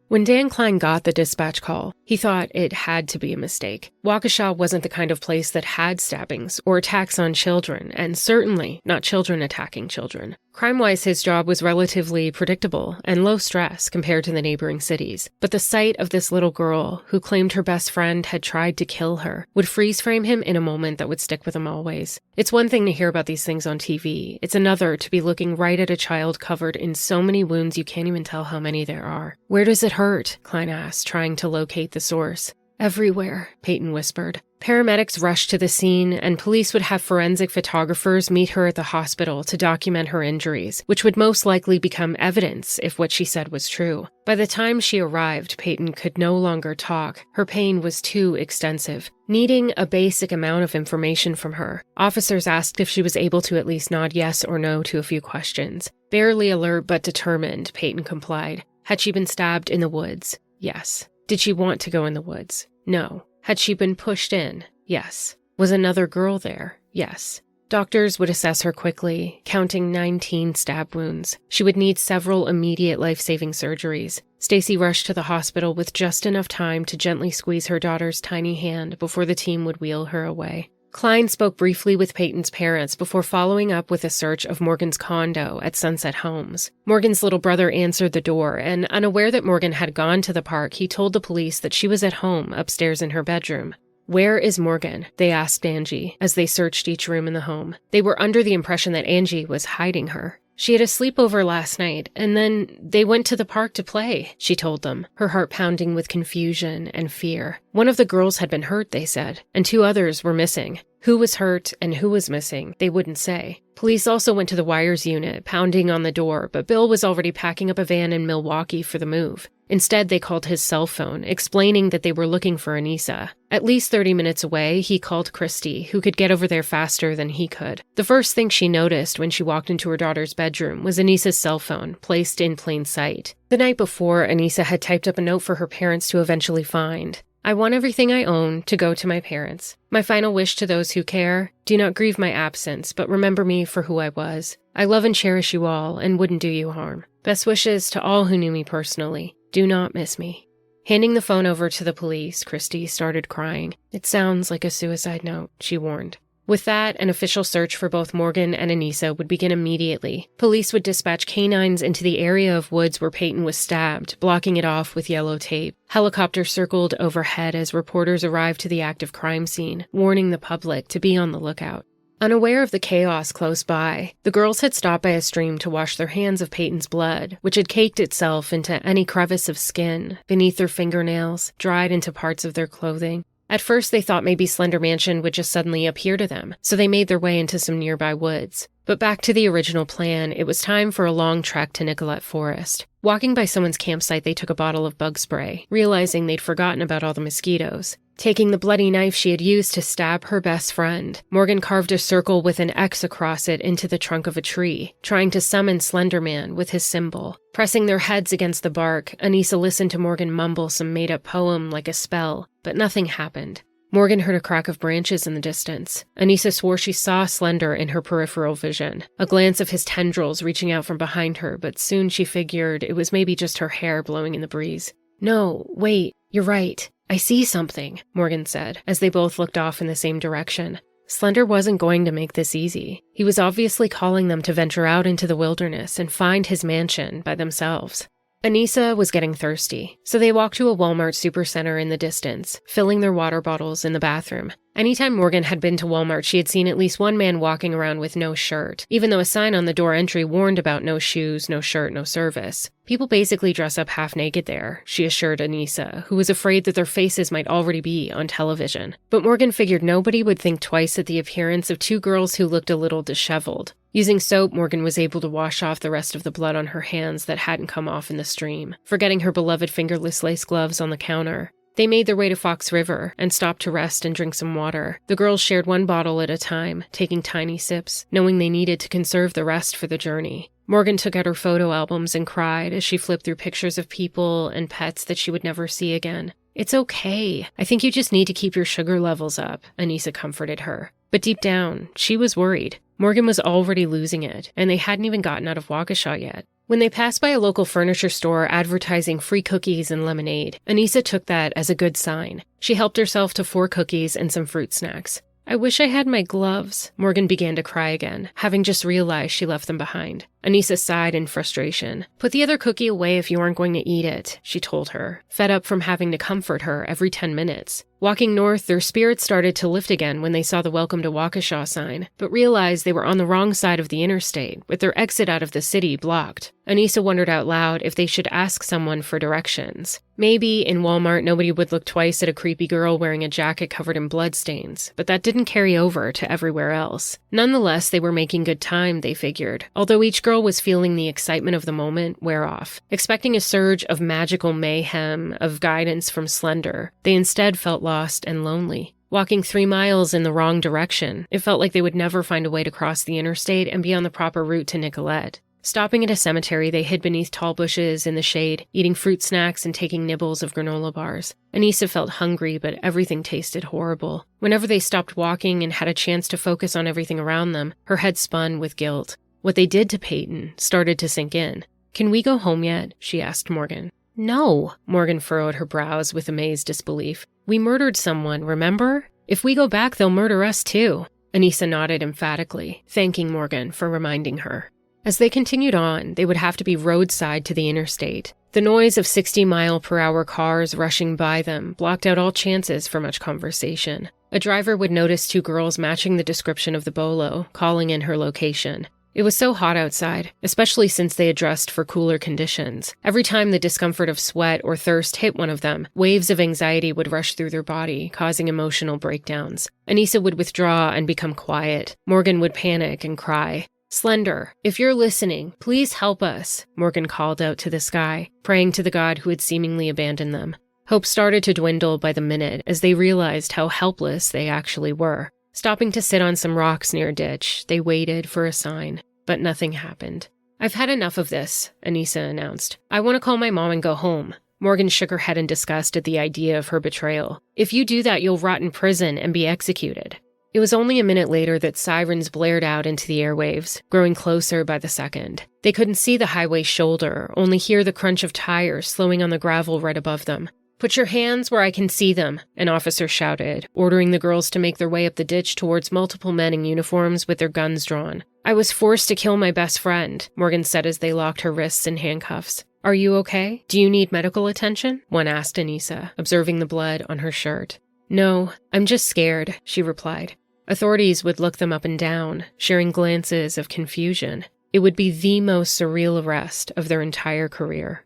When Dan Klein got the dispatch call, he thought it had to be a mistake. Waukesha wasn't the kind of place that had stabbings or attacks on children, and certainly not children attacking children. Crime-wise, his job was relatively predictable and low stress compared to the neighboring cities. But the sight of this little girl, who claimed her best friend had tried to kill her, would freeze-frame him in a moment that would stick with him always. It's one thing to hear about these things on TV. It's another to be looking right at a child covered in so many wounds you can't even tell how many there are. "Where does it hurt?" Klein asked, trying to locate the source. "Everywhere," Payton whispered. Paramedics rushed to the scene, and police would have forensic photographers meet her at the hospital to document her injuries, which would most likely become evidence if what she said was true. By the time she arrived, Payton could no longer talk. Her pain was too extensive. Needing a basic amount of information from her, officers asked if she was able to at least nod yes or no to a few questions. Barely alert but determined, Payton complied. Had she been stabbed in the woods? Yes. Did she want to go in the woods? No. Had she been pushed in? Yes. Was another girl there? Yes. Doctors would assess her quickly, counting 19 stab wounds. She would need several immediate life-saving surgeries. Stacy rushed to the hospital with just enough time to gently squeeze her daughter's tiny hand before the team would wheel her away. Klein spoke briefly with Payton's parents before following up with a search of Morgan's condo at Sunset Homes. Morgan's little brother answered the door, and unaware that Morgan had gone to the park, he told the police that she was at home upstairs in her bedroom. "Where is Morgan?" they asked Angie as they searched each room in the home. They were under the impression that Angie was hiding her. "She had a sleepover last night, and then they went to the park to play," she told them, her heart pounding with confusion and fear. One of the girls had been hurt, they said, and 2 others were missing. Who was hurt and who was missing, they wouldn't say. Police also went to the Weier's unit, pounding on the door, but Bill was already packing up a van in Milwaukee for the move. Instead, they called his cell phone, explaining that they were looking for Anissa. At least 30 minutes away, he called Christy, who could get over there faster than he could. The first thing she noticed when she walked into her daughter's bedroom was Anissa's cell phone, placed in plain sight. The night before, Anissa had typed up a note for her parents to eventually find. "I want everything I own to go to my parents. My final wish to those who care, do not grieve my absence, but remember me for who I was. I love and cherish you all and wouldn't do you harm. Best wishes to all who knew me personally. Do not miss me." Handing the phone over to the police, Christy started crying. "It sounds like a suicide note," she warned. With that, an official search for both Morgan and Anissa would begin immediately. Police would dispatch canines into the area of woods where Payton was stabbed, blocking it off with yellow tape. Helicopters circled overhead as reporters arrived to the active crime scene, warning the public to be on the lookout. Unaware of the chaos close by, the girls had stopped by a stream to wash their hands of Payton's blood, which had caked itself into any crevice of skin, beneath their fingernails, dried into parts of their clothing. At first, they thought maybe Slender Mansion would just suddenly appear to them, so they made their way into some nearby woods. But back to the original plan, it was time for a long trek to Nicolette Forest. Walking by someone's campsite, they took a bottle of bug spray, realizing they'd forgotten about all the mosquitoes. Taking the bloody knife she had used to stab her best friend, Morgan carved a circle with an X across it into the trunk of a tree, trying to summon Slender Man with his symbol. Pressing their heads against the bark, Anissa listened to Morgan mumble some made-up poem like a spell, but nothing happened. Morgan heard a crack of branches in the distance. Anissa swore she saw Slender in her peripheral vision, a glance of his tendrils reaching out from behind her, but soon she figured it was maybe just her hair blowing in the breeze. "No, wait, you're right. I see something," Morgan said, as they both looked off in the same direction. Slender wasn't going to make this easy. He was obviously calling them to venture out into the wilderness and find his mansion by themselves. Anissa was getting thirsty, so they walked to a Walmart supercenter in the distance, filling their water bottles in the bathroom. Anytime Morgan had been to Walmart, she had seen at least one man walking around with no shirt, even though a sign on the door entry warned about no shoes, no shirt, no service. People basically dress up half naked there, she assured Anissa, who was afraid that their faces might already be on television. But Morgan figured nobody would think twice at the appearance of two girls who looked a little disheveled. Using soap, Morgan was able to wash off the rest of the blood on her hands that hadn't come off in the stream, forgetting her beloved fingerless lace gloves on the counter. They made their way to Fox River and stopped to rest and drink some water. The girls shared one bottle at a time, taking tiny sips, knowing they needed to conserve the rest for the journey. Morgan took out her photo albums and cried as she flipped through pictures of people and pets that she would never see again. "It's okay. I think you just need to keep your sugar levels up," Anissa comforted her. But deep down, she was worried. Morgan was already losing it, and they hadn't even gotten out of Waukesha yet. When they passed by a local furniture store advertising free cookies and lemonade, Anissa took that as a good sign. She helped herself to 4 cookies and some fruit snacks. "I wish I had my gloves." Morgan began to cry again, having just realized she left them behind. Anissa sighed in frustration. "Put the other cookie away if you aren't going to eat it," she told her, fed up from having to comfort her every 10 minutes. Walking north, their spirits started to lift again when they saw the Welcome to Waukesha sign, but realized they were on the wrong side of the interstate, with their exit out of the city blocked. Anissa wondered out loud if they should ask someone for directions. Maybe, in Walmart, nobody would look twice at a creepy girl wearing a jacket covered in bloodstains, but that didn't carry over to everywhere else. Nonetheless, they were making good time, they figured, although each girl was feeling the excitement of the moment wear off. Expecting a surge of magical mayhem, of guidance from Slender, they instead felt lost and lonely. Walking 3 miles in the wrong direction, it felt like they would never find a way to cross the interstate and be on the proper route to Nicolette. Stopping at a cemetery, they hid beneath tall bushes in the shade, eating fruit snacks and taking nibbles of granola bars. Anissa felt hungry, but everything tasted horrible. Whenever they stopped walking and had a chance to focus on everything around them, her head spun with guilt. What they did to Payton started to sink in. "Can we go home yet?" she asked Morgan. "No," Morgan furrowed her brows with amazed disbelief. "We murdered someone, remember? If we go back, they'll murder us too." Anissa nodded emphatically, thanking Morgan for reminding her. As they continued on, they would have to be roadside to the interstate. The noise of 60-mile-per-hour cars rushing by them blocked out all chances for much conversation. A driver would notice 2 girls matching the description of the bolo, calling in her location. It was so hot outside, especially since they had dressed for cooler conditions. Every time the discomfort of sweat or thirst hit one of them, waves of anxiety would rush through their body, causing emotional breakdowns. Anissa would withdraw and become quiet. Morgan would panic and cry. "Slender, if you're listening, please help us," Morgan called out to the sky, praying to the god who had seemingly abandoned them. Hope started to dwindle by the minute as they realized how helpless they actually were. Stopping to sit on some rocks near a ditch, they waited for a sign, but nothing happened. "I've had enough of this," Anissa announced. "I want to call my mom and go home." Morgan shook her head in disgust at the idea of her betrayal. "If you do that, you'll rot in prison and be executed." It was only a minute later that sirens blared out into the airwaves, growing closer by the second. They couldn't see the highway's shoulder, only hear the crunch of tires slowing on the gravel right above them. "Put your hands where I can see them," an officer shouted, ordering the girls to make their way up the ditch towards multiple men in uniforms with their guns drawn. "I was forced to kill my best friend," Morgan said as they locked her wrists in handcuffs. "Are you okay? Do you need medical attention?" one asked Anissa, observing the blood on her shirt. "No, I'm just scared," she replied. Authorities would look them up and down, sharing glances of confusion. It would be the most surreal arrest of their entire career.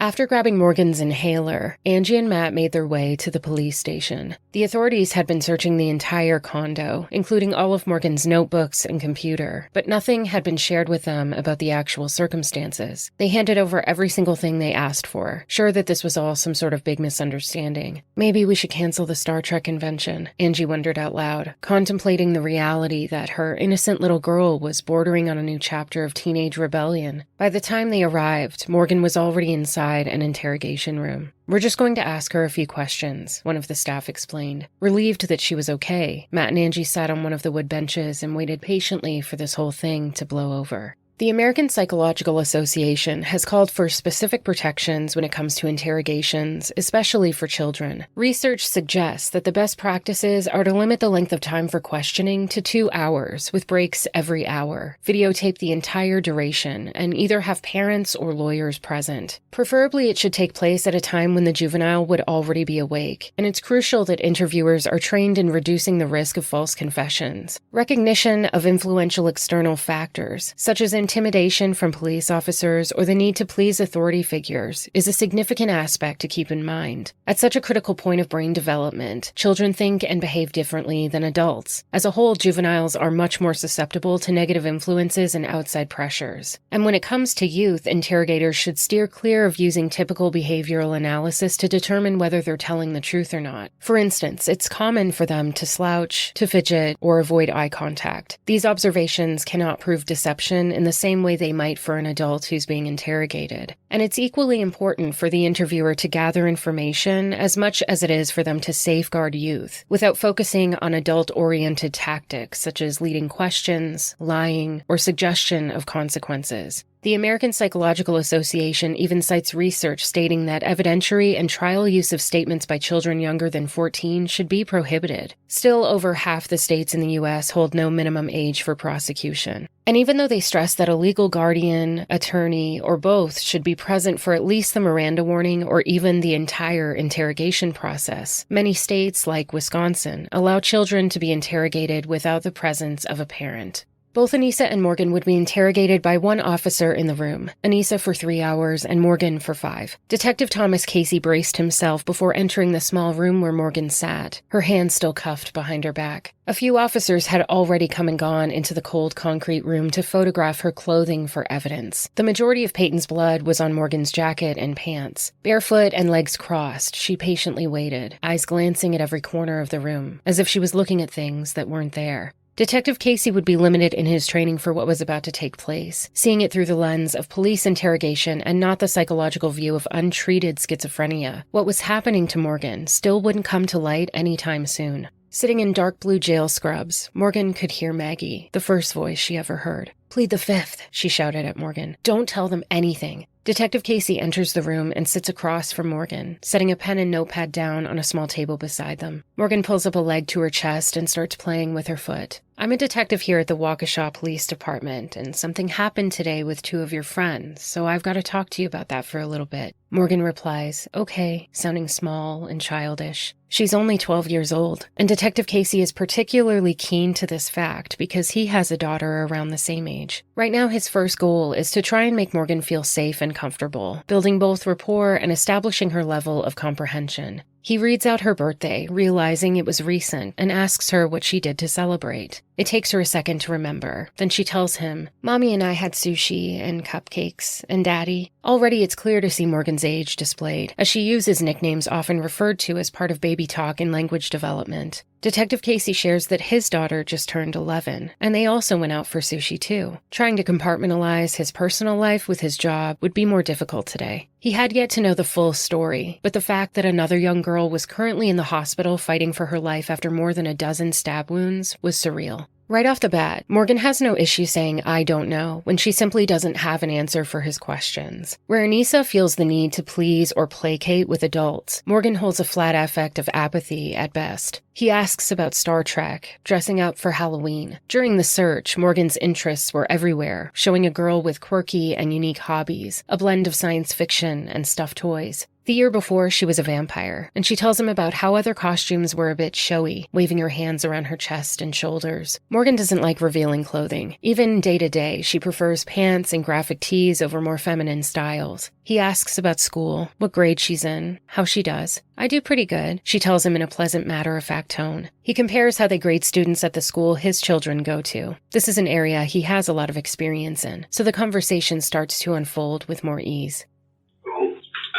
After grabbing Morgan's inhaler, Angie and Matt made their way to the police station. The authorities had been searching the entire condo, including all of Morgan's notebooks and computer, but nothing had been shared with them about the actual circumstances. They handed over every single thing they asked for, sure that this was all some sort of big misunderstanding. Maybe we should cancel the Star Trek convention, Angie wondered out loud, contemplating the reality that her innocent little girl was bordering on a new chapter of teenage rebellion. By the time they arrived, Morgan was already inside an interrogation room. "We're just going to ask her a few questions," one of the staff explained. Relieved that she was okay, Matt and Angie sat on one of the wood benches and waited patiently for this whole thing to blow over. The American Psychological Association has called for specific protections when it comes to interrogations, especially for children. Research suggests that the best practices are to limit the length of time for questioning to 2 hours, with breaks every hour. Videotape the entire duration, and either have parents or lawyers present. Preferably, it should take place at a time when the juvenile would already be awake, and it's crucial that interviewers are trained in reducing the risk of false confessions. Recognition of influential external factors, such as intimidation from police officers or the need to please authority figures, is a significant aspect to keep in mind. At such a critical point of brain development, children think and behave differently than adults. As a whole, juveniles are much more susceptible to negative influences and outside pressures. And when it comes to youth, interrogators should steer clear of using typical behavioral analysis to determine whether they're telling the truth or not. For instance, it's common for them to slouch, to fidget, or avoid eye contact. These observations cannot prove deception in the same way they might for an adult who's being interrogated. And it's equally important for the interviewer to gather information as much as it is for them to safeguard youth, without focusing on adult-oriented tactics such as leading questions, lying, or suggestion of consequences. The American Psychological Association even cites research stating that evidentiary and trial use of statements by children younger than 14 should be prohibited. Still, over half the states in the U.S. hold no minimum age for prosecution. And even though they stress that a legal guardian, attorney, or both should be present for at least the Miranda warning or even the entire interrogation process, many states, like Wisconsin, allow children to be interrogated without the presence of a parent. Both Anissa and Morgan would be interrogated by one officer in the room, Anissa for 3 hours and Morgan for 5. Detective Thomas Casey braced himself before entering the small room where Morgan sat, her hands still cuffed behind her back. A few officers had already come and gone into the cold concrete room to photograph her clothing for evidence. The majority of Payton's blood was on Morgan's jacket and pants. Barefoot and legs crossed, she patiently waited, eyes glancing at every corner of the room, as if she was looking at things that weren't there. Detective Casey would be limited in his training for what was about to take place, seeing it through the lens of police interrogation and not the psychological view of untreated schizophrenia. What was happening to Morgan still wouldn't come to light anytime soon. Sitting in dark blue jail scrubs, Morgan could hear Maggie, the first voice she ever heard. "Plead the fifth," she shouted at Morgan. "Don't tell them anything." Detective Casey enters the room and sits across from Morgan, setting a pen and notepad down on a small table beside them. Morgan pulls up a leg to her chest and starts playing with her foot. "I'm a detective here at the Waukesha Police Department, and something happened today with 2 of your friends, so I've got to talk to you about that for a little bit." Morgan replies, "Okay," sounding small and childish. She's only 12 years old, and Detective Casey is particularly keen to this fact because he has a daughter around the same age. Right now, his first goal is to try and make Morgan feel safe and comfortable, building both rapport and establishing her level of comprehension. He reads out her birthday, realizing it was recent, and asks her what she did to celebrate. It takes her a second to remember. Then she tells him, "Mommy and I had sushi and cupcakes, and Daddy." Already it's clear to see Morgan's age displayed, as she uses nicknames often referred to as part of baby talk and language development. Detective Casey shares that his daughter just turned 11, and they also went out for sushi too. Trying to compartmentalize his personal life with his job would be more difficult today. He had yet to know the full story, but the fact that another young girl was currently in the hospital fighting for her life after more than a dozen stab wounds was surreal. Right off the bat, Morgan has no issue saying "I don't know" when she simply doesn't have an answer for his questions. Where Anissa feels the need to please or placate with adults, Morgan holds a flat affect of apathy at best. He asks about Star Trek, dressing up for Halloween. During the search, Morgan's interests were everywhere, showing a girl with quirky and unique hobbies, a blend of science fiction and stuffed toys. The year before, she was a vampire, and she tells him about how other costumes were a bit showy, waving her hands around her chest and shoulders. Morgan doesn't like revealing clothing. Even day-to-day, she prefers pants and graphic tees over more feminine styles. He asks about school, what grade she's in, how she does. "I do pretty good," she tells him in a pleasant matter-of-fact tone. He compares how they grade students at the school his children go to. This is an area he has a lot of experience in, so the conversation starts to unfold with more ease.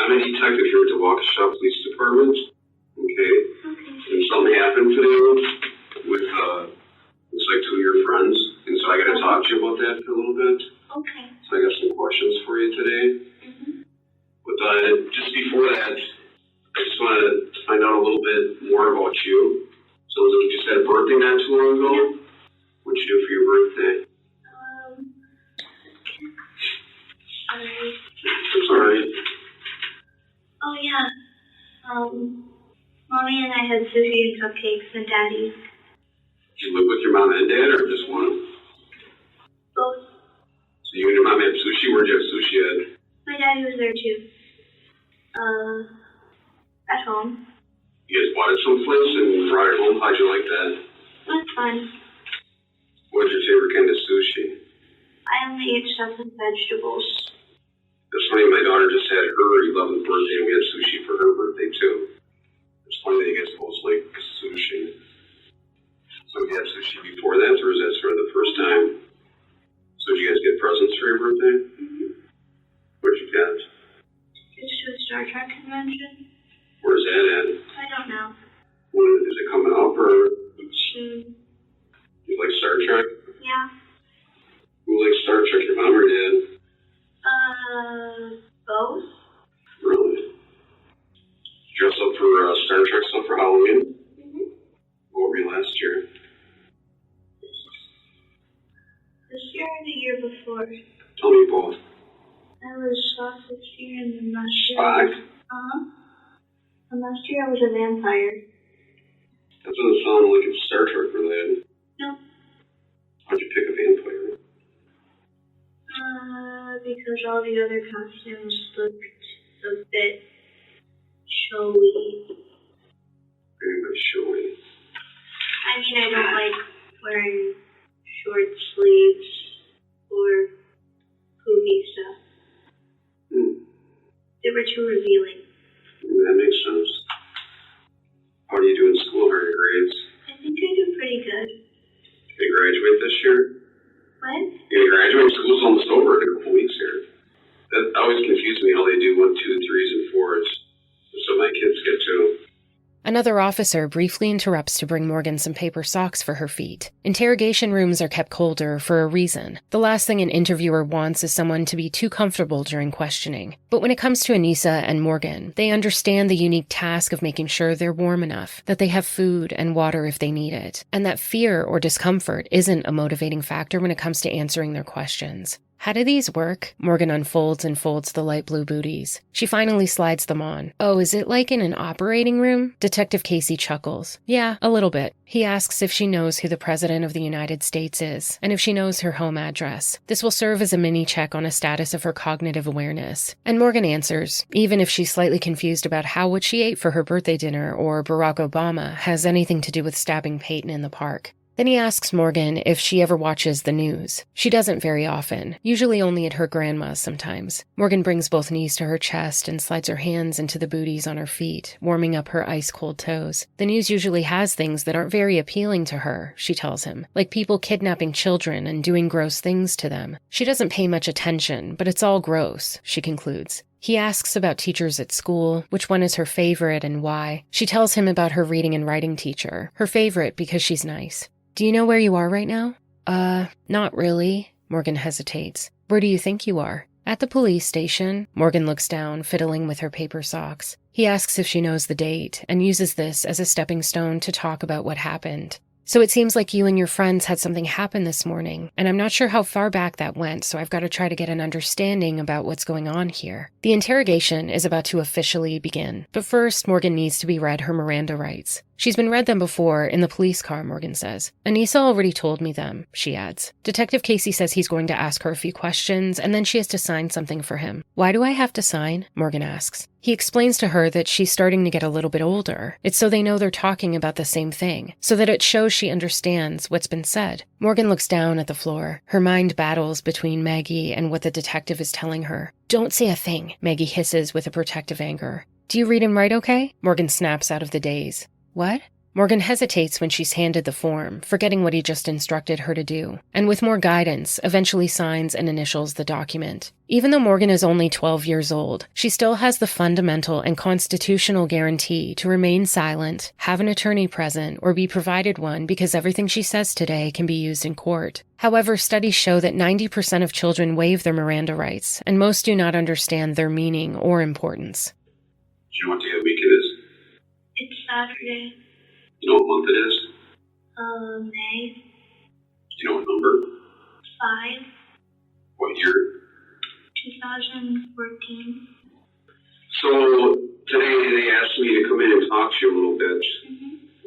I'm a detective here at the Waukesha Police Department. Okay. And something happened today with, looks like two of your friends. And so I got to talk to you about that for a little bit.
Okay.
So I got some questions for you today. But just before that, I just want to find out a little bit more about you. So you just had a birthday not too long ago?
Yeah.
What'd you do for your birthday?
Alright.
It's alright.
Oh yeah. Mommy and I had sushi and cupcakes and Daddy.
Did you live with your mom and dad or just one?
Both.
So you and your mom had sushi? Where'd you have sushi at?
My daddy was there too. At home.
You guys bought it someplace and brought it home? How'd you like that?
It was fun.
What's your favorite kind of sushi?
I only eat stuff with vegetables.
It's funny, my daughter just had her 11th birthday and we had sushi for her birthday too. It's funny that you guys both like sushi. So you had sushi before that or was that sort of the first time? So did you guys get presents for your birthday? What'd you get?
Just to a Star Trek convention.
Where's that at?
I don't know.
When is it coming up or?
It's soon.
You like Star Trek?
Yeah.
Who likes Star Trek, your mom or dad?
Both?
Really? Did you dress up for Star Trek stuff for Halloween? What were you last year?
This year or the year before?
Tell me both.
I was Spock this year and then last year.
Spock?
And last year I was a vampire.
That doesn't sound like it's Star Trek related.
No.
How'd you pick a vampire?
Because all the other costumes looked a bit showy.
Very much showy.
I mean, I don't like wearing short sleeves or poofy stuff. They were too revealing.
That makes sense. How do you do in school? How are your grades?
I think I do pretty good.
Did you graduate this year?
What?
Yeah, graduate school's almost over in a couple weeks here. That always confused me how they do 1, 2, 3s, and 4s. So my kids get too.
Another officer briefly interrupts to bring Morgan some paper socks for her feet. Interrogation rooms are kept colder for a reason. The last thing an interviewer wants is someone to be too comfortable during questioning. But when it comes to Anissa and Morgan, they understand the unique task of making sure they're warm enough, that they have food and water if they need it, and that fear or discomfort isn't a motivating factor when it comes to answering their questions. How do these work? Morgan unfolds and folds the light blue booties. She finally slides them on. Oh, is it like in an operating room? Detective Casey chuckles. Yeah, a little bit. He asks if she knows who the President of the United States is, and if she knows her home address. This will serve as a mini-check on a status of her cognitive awareness. And Morgan answers, even if she's slightly confused about how what she ate for her birthday dinner or Barack Obama has anything to do with stabbing Payton in the park. Then he asks Morgan if she ever watches the news. She doesn't very often, usually only at her grandma's sometimes. Morgan brings both knees to her chest and slides her hands into the booties on her feet, warming up her ice-cold toes. The news usually has things that aren't very appealing to her, she tells him, like people kidnapping children and doing gross things to them. She doesn't pay much attention, but it's all gross, she concludes. He asks about teachers at school, which one is her favorite and why. She tells him about her reading and writing teacher, her favorite because she's nice. Do you know where you are right now? Not really. Morgan hesitates. Where do you think you are? At the police station. Morgan looks down, fiddling with her paper socks. He asks if she knows the date, and uses this as a stepping stone to talk about what happened. So it seems like you and your friends had something happen this morning, and I'm not sure how far back that went, so I've got to try to get an understanding about what's going on here. The interrogation is about to officially begin, but first Morgan needs to be read her Miranda rights. She's been read them before, in the police car, Morgan says. Anissa already told me them, she adds. Detective Casey says he's going to ask her a few questions, and then she has to sign something for him. Why do I have to sign? Morgan asks. He explains to her that she's starting to get a little bit older. It's so they know they're talking about the same thing, so that it shows she understands what's been said. Morgan looks down at the floor. Her mind battles between Maggie and what the detective is telling her. Don't say a thing, Maggie hisses with a protective anger. Do you read and write okay? Morgan snaps out of the daze. What? Morgan hesitates when she's handed the form, forgetting what he just instructed her to do, and with more guidance, eventually signs and initials the document. Even though Morgan is only 12 years old, she still has the fundamental and constitutional guarantee to remain silent, have an attorney present, or be provided one because everything she says today can be used in court. However, studies show that 90% of children waive their Miranda rights, and most do not understand their meaning or importance.
Do you know what day of the week it is?
It's Saturday.
You know what month it is?
May.
Do you know what number?
5.
What year?
2014.
So today they asked me to come in and talk to you a little bit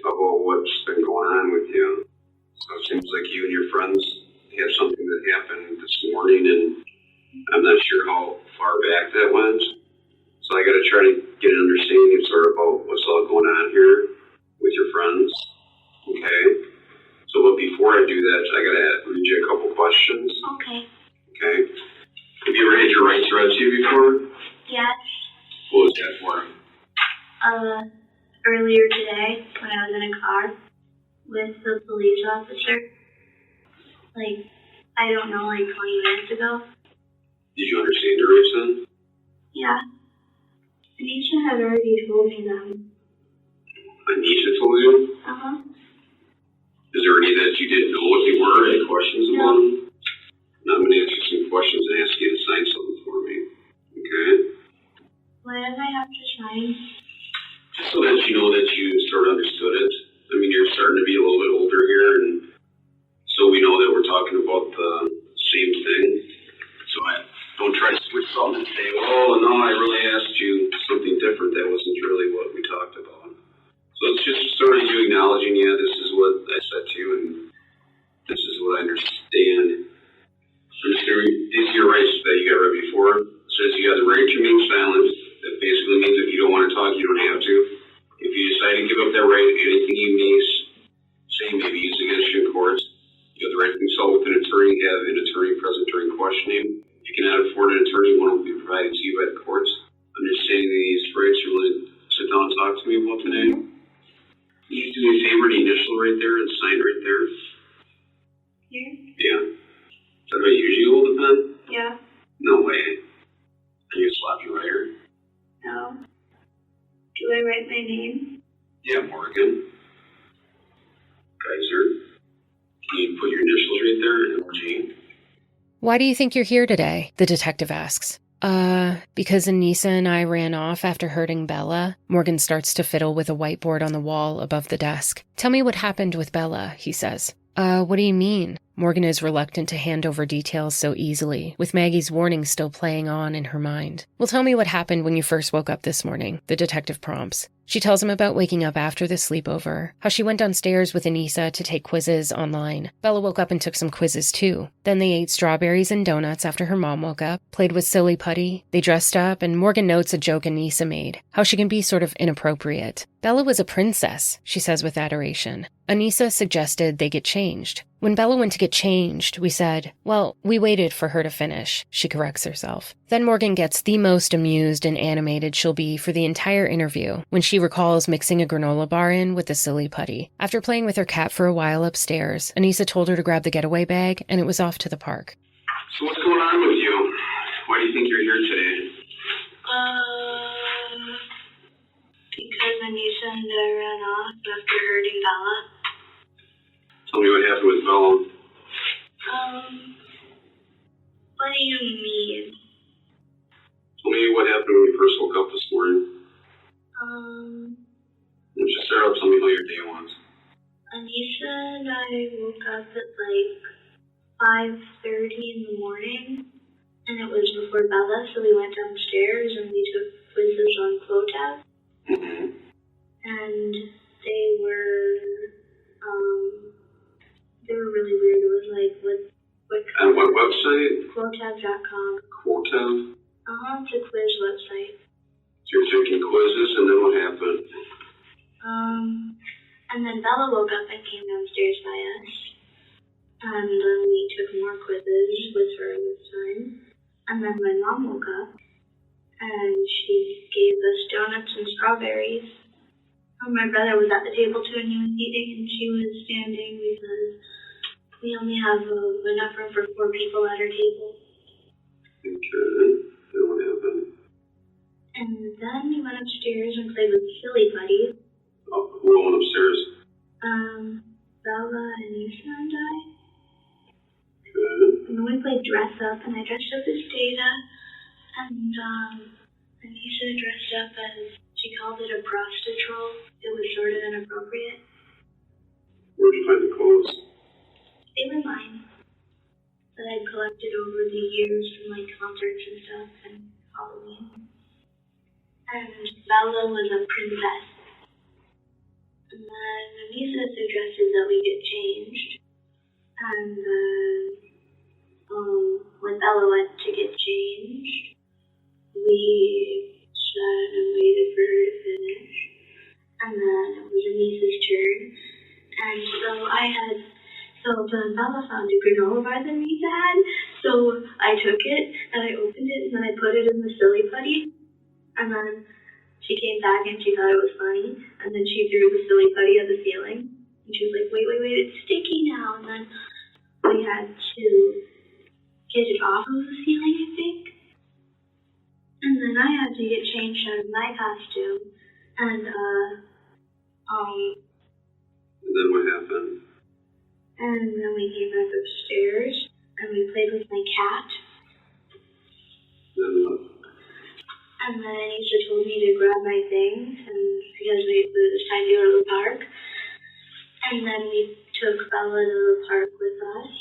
about what's been going on with you. So it seems like you and your friends have something that happened this morning, and I'm not sure how far back that went. So I got to try to get an understanding sort of about what's all going on here with your friends. Okay? So but before I do that, I got to read you a couple questions.
Okay.
Okay? Have you ever had your rights read to you before?
Yes.
What was that for?
Earlier today, when I was in a car with the police officer, I don't know, 20 minutes ago.
Did you understand your rights then?
Yeah. Anissa had already told me them.
Anissa told you?
Uh-huh.
Is there any that you didn't know what they were? Any questions about them? Now I'm going to ask you some questions and ask you to sign something for me. Okay?
Why did I have to sign?
Just so that you know that you sort of understood it. I mean, you're starting to be a little bit older here, and so we know that we're talking about the same thing. So I don't try to switch something and say, oh, no, I really asked you something different. That wasn't really what we talked about. So it's just sort of you acknowledging, yeah, this is what I said to you, and this is what I understand. These are your rights that you got read before. It says you have the right to remain silent. That basically means if you don't want to talk, you don't have to. If you decide to give up that right, anything you may say may be used against you in court. You have the right to consult with an attorney, have an attorney present during questioning. If you cannot afford an attorney, one will be provided to you by the courts. Understanding these rights, you're willing to sit down and talk to me about today? Can you do me a favor and initial right there and sign right there?
Here?
Yeah. Is that how you usually hold the pen?
Yeah.
No way. Are you a sloppy writer?
No. Do I write my name?
Yeah, Morgan. Geyser. Can you put your initials right there and G?
Why do you think you're here today? The detective asks. Because Anissa and I ran off after hurting Bella. Morgan starts to fiddle with a whiteboard on the wall above the desk. Tell me what happened with Bella, he says. What do you mean? Morgan is reluctant to hand over details so easily, with Maggie's warning still playing on in her mind. Well, tell me what happened when you first woke up this morning, the detective prompts. She tells him about waking up after the sleepover, how she went downstairs with Anissa to take quizzes online. Bella woke up and took some quizzes too. Then they ate strawberries and donuts after her mom woke up, played with silly putty. They dressed up, and Morgan notes a joke Anissa made, how she can be sort of inappropriate. Bella was a princess, she says with adoration. Anissa suggested they get changed. When Bella went to get changed, we said, well, we waited for her to finish, she corrects herself. Then Morgan gets the most amused and animated she'll be for the entire interview when she recalls mixing a granola bar in with the silly putty. After playing with her cat for a while upstairs, Anissa told her to grab the getaway bag, and it was off to the park.
So what's going on with you? Why do you think you're here today?
Because Anissa and I ran off after hurting Bella.
Tell me what happened with Bella.
What do you mean?
Tell me what happened when you first woke up this morning.
Um,
Just start out, tell me how your day was.
Anissa and I woke up at like 5:30 in the morning, and it was before Bella, so we went downstairs and we took quizzes on Clotab.
Mm-hmm.
And they were really weird. It was like, what
And what website?
Clotab.com.
Quotab?
It's a quiz website.
So you're taking quizzes, and then what happened?
And then Bella woke up and came downstairs by us. And then we took more quizzes with her this time. And then my mom woke up and she gave us donuts and strawberries. And my brother was at the table too, and he was eating, and she was standing because we only have enough room for 4 people at our table.
Okay. Then what happened?
And then we went upstairs and played with Silly Buddy.
Oh, who went upstairs?
Bella, Anissa, and I.
Good.
And then we played dress up, and I dressed up as Data, and Anissa dressed up as, she called it a prostitute. It was sort of inappropriate.
Where'd you find the clothes?
They were mine, that I'd collected over the years from like concerts and stuff and Halloween. And Bella was a princess. And then Anissa suggested that we get changed. And then when Bella went to get changed, we sat and waited for her to finish. And then it was Anissa's turn. And so then Bella found a granola bar that Anissa had. So I took it and I opened it and then I put it in the Silly Putty. And then she came back and she thought it was funny. And then she threw the Silly Putty at the ceiling. And she was like, wait, it's sticky now. And then we had to get it off of the ceiling, I think. And then I had to get changed out of my costume. And
then what happened?
And then we came back upstairs and we played with my cat.
Then what?
And then Anissa told me to grab my things and because it was time to go to the park. And then we took Bella to the park with us.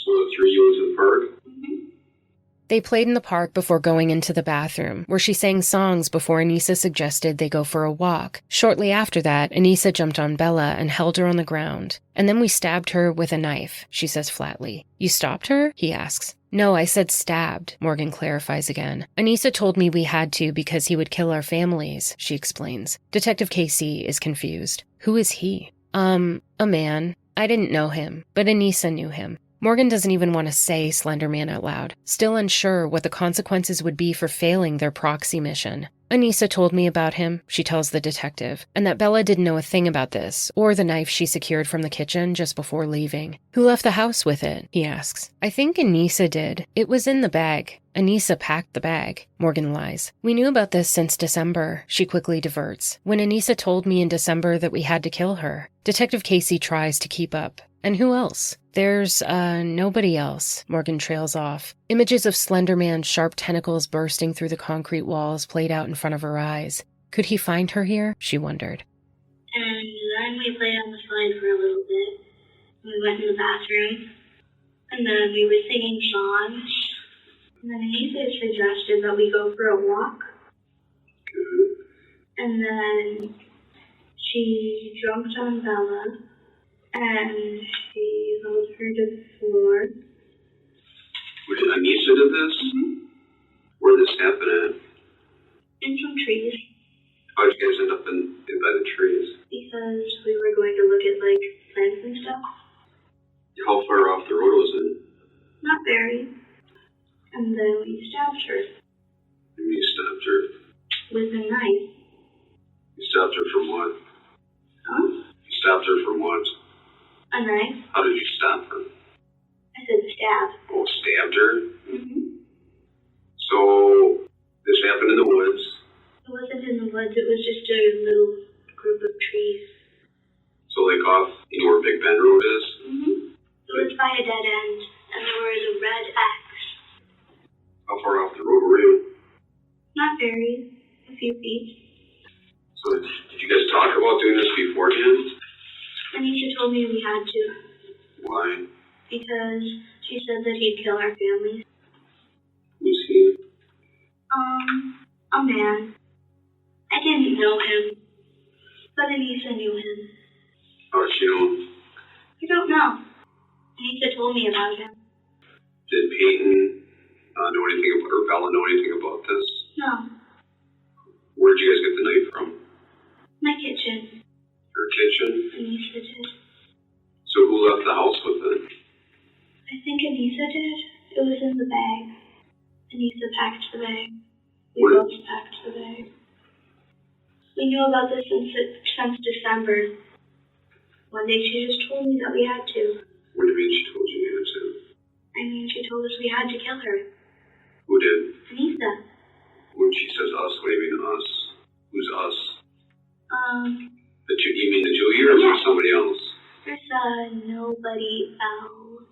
So the 3 of you was in the park?
Mm-hmm.
They played in the park before going into the bathroom, where she sang songs before Anissa suggested they go for a walk. Shortly after that, Anissa jumped on Bella and held her on the ground. And then we stabbed her with a knife, she says flatly. You stopped her? He asks. No, I said stabbed, Morgan clarifies again. Anissa told me we had to because he would kill our families, she explains. Detective Casey is confused. Who is he? A man. I didn't know him, but Anissa knew him. Morgan doesn't even want to say Slender Man out loud, still unsure what the consequences would be for failing their proxy mission. Anissa told me about him, she tells the detective, and that Bella didn't know a thing about this, or the knife she secured from the kitchen just before leaving. Who left the house with it? He asks. I think Anissa did. It was in the bag. Anissa packed the bag. Morgan lies. We knew about this since December, she quickly diverts, when Anissa told me in December that we had to kill her. Detective Casey tries to keep up. And who else? There's, nobody else, Morgan trails off. Images of Slender Man's sharp tentacles bursting through the concrete walls played out in front of her eyes. Could he find her here? She wondered.
And then we played on the slide for a little bit. We went in the bathroom. And then we were singing songs. And then Anissa suggested that we go for a walk. And then she jumped on Bella. And she held her to the floor.
Anissa did this?
Mm-hmm.
Where did this happen at?
In some trees.
How did you guys end up in by the trees?
Because we were going to look at, like, plants and stuff.
How far off the road was it?
Not very. And then we stabbed her.
You stabbed her?
With a knife.
You stabbed her from what?
Huh?
You stabbed her from what?
A knife.
How did you stab her?
I said stab.
Oh, stabbed her?
Mm-hmm.
So, this happened in the woods?
It wasn't in the woods, it was just a little group of trees.
So, like off, where Big Bend Road is?
Mm-hmm. It was by a dead end, and there was a red X.
How far off the road were you?
Not very. A few feet.
So, did you guys talk about doing this beforehand?
And
Why?
Because she said that he'd kill our family.
Who's he?
A man. I didn't know him, but Anissa knew him.
How'd she know?
I don't know. Anissa told me about him.
Did Payton know anything about, or Bella know anything about this?
No.
Where'd you guys get the knife from?
My kitchen.
Your kitchen?
Anissa did.
So who left the house with it?
I think Anissa did. It was in the bag. Anissa packed the bag. We
What?
both packed the bag. We knew about this since December. One day she just told me that we had to.
What do you mean she told you you had to?
I mean, she told us we had to kill her.
Who did?
Anissa.
When she says us, what do you mean us? Who's us? You mean the two of you, or is there somebody else?
There's nobody else.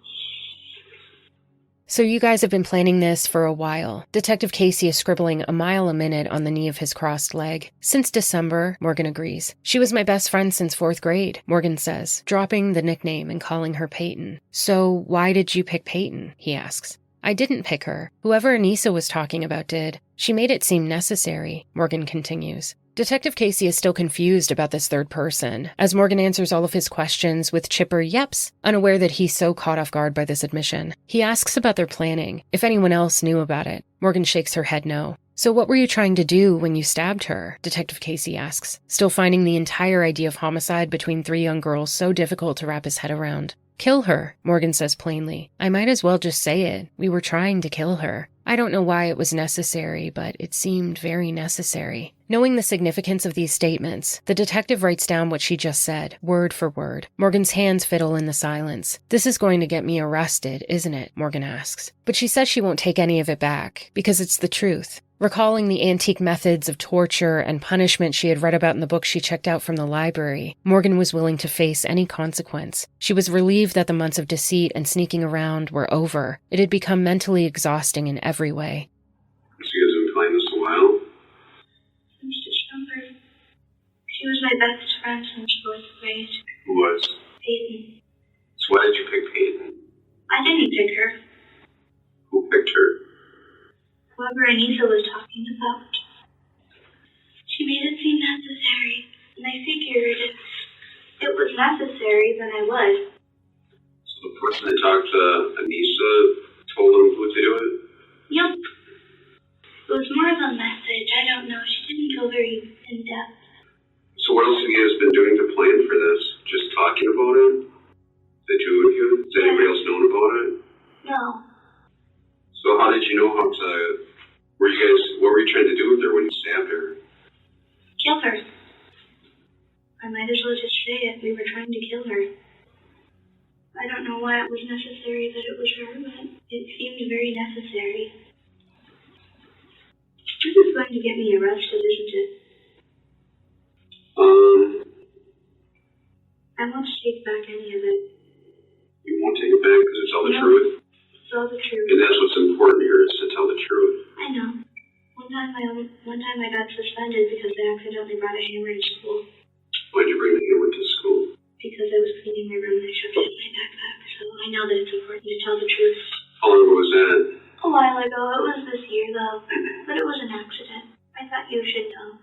So you guys have been planning this for a while. Detective Casey is scribbling a mile a minute on the knee of his crossed leg. Since December, Morgan agrees. She was my best friend since 4th grade, Morgan says, dropping the nickname and calling her Payton. So why did you pick Payton? He asks. I didn't pick her. Whoever Anissa was talking about did. She made it seem necessary, Morgan continues. Detective Casey is still confused about this third person, as Morgan answers all of his questions with chipper yeps, unaware that he's so caught off guard by this admission. He asks about their planning, if anyone else knew about it. Morgan shakes her head no. So what were you trying to do when you stabbed her? Detective Casey asks, still finding the entire idea of homicide between 3 young girls so difficult to wrap his head around. Kill her, Morgan says plainly. I might as well just say it. We were trying to kill her. I don't know why it was necessary, but it seemed very necessary. Knowing the significance of these statements, the detective writes down what she just said, word for word. Morgan's hands fiddle in the silence. This is going to get me arrested, isn't it? Morgan asks. But she says she won't take any of it back, because it's the truth. Recalling the antique methods of torture and punishment she had read about in the book she checked out from the library, Morgan was willing to face any consequence. She was relieved that the months of deceit and sneaking around were over. It had become mentally exhausting in every way.
So you guys have been playing this a while?
Since December. She was my best friend since 4th grade.
Who was?
Payton.
So why did you pick Payton?
I didn't pick her.
Who picked her?
Whoever Anissa was talking about. She made it seem necessary, and I figured if it was necessary, then I would.
So the person that talked to Anissa told them who to do it?
Yep. It was more of a message. I don't know. She didn't go very in-depth.
So what else have you guys been doing to plan for this? Just talking about it? The two of you? Has anybody else known about it?
No.
So how did you know how to, what were you trying to do with her when you stabbed her?
Kill her. I might as well just say it. We were trying to kill her. I don't know why it was necessary that it was her, but it seemed very necessary. This is going to get me arrested, isn't it? I won't take back any of it.
You won't take it back because it's all the truth?
It's all the truth.
And that's what's important here, is to tell the truth.
I know. One time I got suspended because I accidentally brought a hammer to school.
Why'd you bring the hammer to school?
Because I was cleaning my room and I shoved it in my backpack. So I know that it's important to tell the truth.
How long ago was that?
A while ago. It was this year, though. But it was an accident. I thought you should know.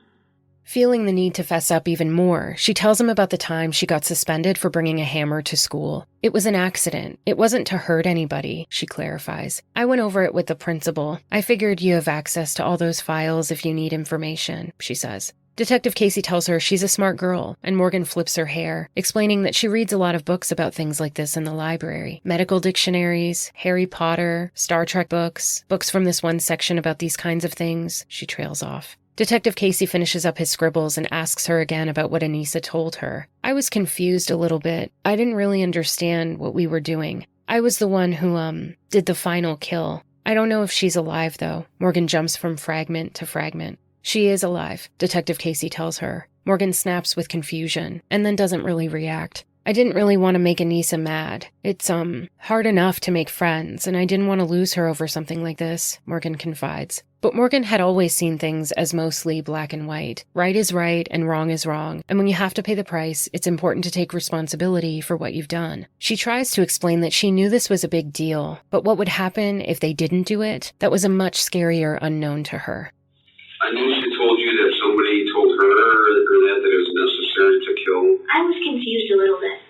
Feeling the need to fess up even more, she tells him about the time she got suspended for bringing a hammer to school. It was an accident. It wasn't to hurt anybody, she clarifies. I went over it with the principal. I figured you have access to all those files if you need information, she says. Detective Casey tells her she's a smart girl, and Morgan flips her hair, explaining that she reads a lot of books about things like this in the library. Medical dictionaries, Harry Potter, Star Trek books, books from this one section about these kinds of things. She trails off. Detective Casey finishes up his scribbles and asks her again about what Anissa told her. I was confused a little bit. I didn't really understand what we were doing. I was the one who, did the final kill. I don't know if she's alive, though. Morgan jumps from fragment to fragment. She is alive, Detective Casey tells her. Morgan snaps with confusion, and then doesn't really react. I didn't really want to make Anissa mad. It's, hard enough to make friends, and I didn't want to lose her over something like this, Morgan confides. But Morgan had always seen things as mostly black and white. Right is right and wrong is wrong. And when you have to pay the price, it's important to take responsibility for what you've done. She tries to explain that she knew this was a big deal, but what would happen if they didn't do it? That was a much scarier unknown to her.
I knew she told you that somebody told her or that it was necessary to kill.
I was confused a little bit.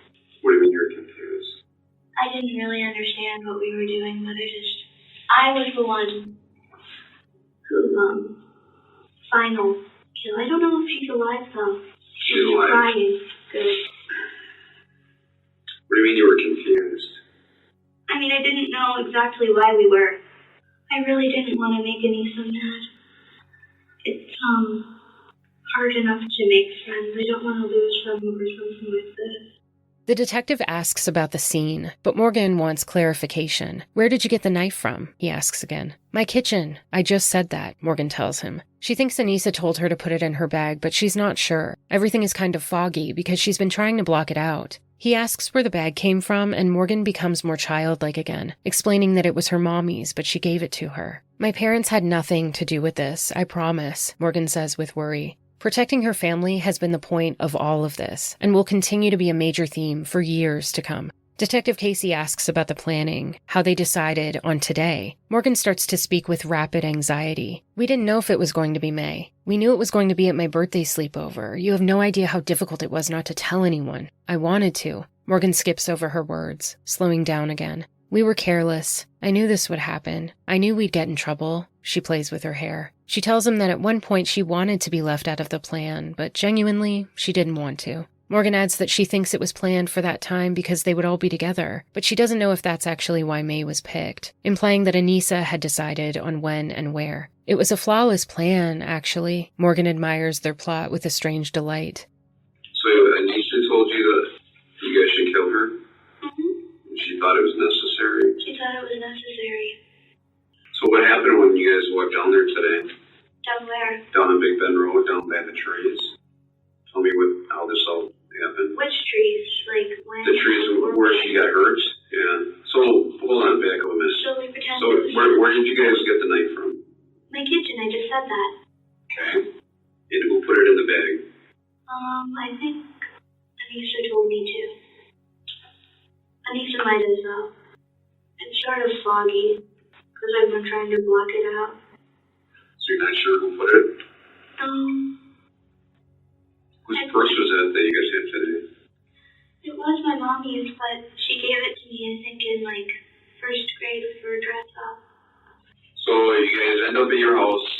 What do you mean you're confused?
I didn't really understand what we were doing, but I was the one who, final kill. I don't know if she's alive, though.
She's alive.
Crying. Good.
What do you mean you were confused?
I mean, I didn't know exactly why we were. I really didn't want to make Anissa mad. It's, hard enough to make friends. I don't want to lose them over something like this.
The detective asks about the scene, but Morgan wants clarification. Where did you get the knife from? He asks again. My kitchen. I just said that, Morgan tells him. She thinks Anissa told her to put it in her bag, but she's not sure. Everything is kind of foggy because she's been trying to block it out. He asks where the bag came from, and Morgan becomes more childlike again, explaining that it was her mommy's, but she gave it to her. My parents had nothing to do with this, I promise, Morgan says with worry. Protecting her family has been the point of all of this, and will continue to be a major theme for years to come. Detective Casey asks about the planning, how they decided on today. Morgan starts to speak with rapid anxiety. We didn't know if it was going to be May. We knew it was going to be at my birthday sleepover. You have no idea how difficult it was not to tell anyone. I wanted to. Morgan skips over her words, slowing down again. We were careless. I knew this would happen. I knew we'd get in trouble. She plays with her hair. She tells him that at one point she wanted to be left out of the plan, but genuinely, she didn't want to. Morgan adds that she thinks it was planned for that time because they would all be together, but she doesn't know if that's actually why May was picked, implying that Anissa had decided on when and where. It was a flawless plan, actually. Morgan admires their plot with a strange delight.
So Anissa told you that you guys should kill her?
Mm-hmm.
She thought it was necessary?
She thought it was necessary.
So what happened when you guys walked down there today?
Down where?
Down on Big Bend Road, down by the trees. Tell me how this all happened.
Which trees? Like when?
The trees where she got hurt? Yeah. So, hold on, back up a minute.
So we pretend
So where did you guys get the knife from?
My kitchen, I just said that.
Okay. And who put it in the bag?
I think Anissa told me to. Anissa might as well. It's sort of foggy, because I've been trying to block it out.
So you're not sure who put it? Whose purse was that you guys had today?
It was my mommy's, but she gave it to me, I think, in, first grade for a dress up.
So you guys end up at your house.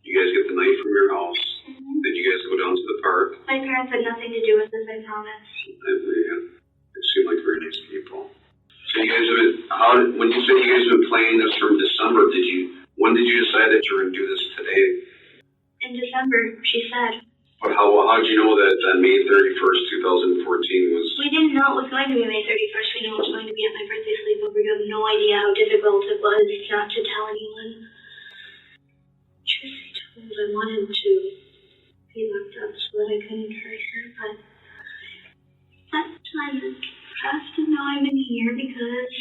You guys get the knife from your house.
Mm-hmm.
Then you guys go down to the park.
My parents had nothing to do with this, I promise.
They seem like very nice people. So you guys have been, when you say you guys have been planning this from December, when did you decide that you were going to do this today?
In December, she said.
But how did you know that on May 31st, 2014 was...
We didn't know it was going to be May 31st. We knew it was going to be at my birthday sleepover. We had no idea how difficult it was not to tell anyone. Truth be told, I wanted to be locked up so that I couldn't hurt her, but that time has passed and now I'm in here because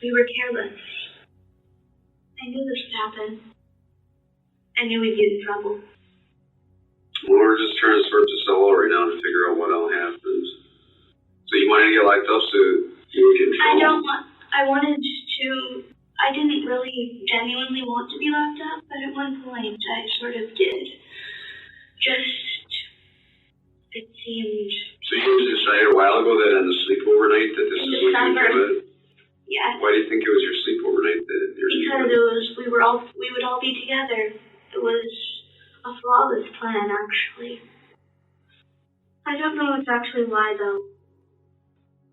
we were careless. I knew this would happen. I knew we'd get in trouble.
Well, we're just trying to sort this all out right now to figure out what all happens. So you wanted to get locked up so you would get in trouble?
I didn't really genuinely want to be locked up, but at one point I sort of did. It seemed...
So you decided a while ago that on the sleepover night that this is what you would do it?
Yeah.
Why do you think it was your sleepover night that
Because we would all be together. It was a flawless plan, actually. I don't know exactly why, though.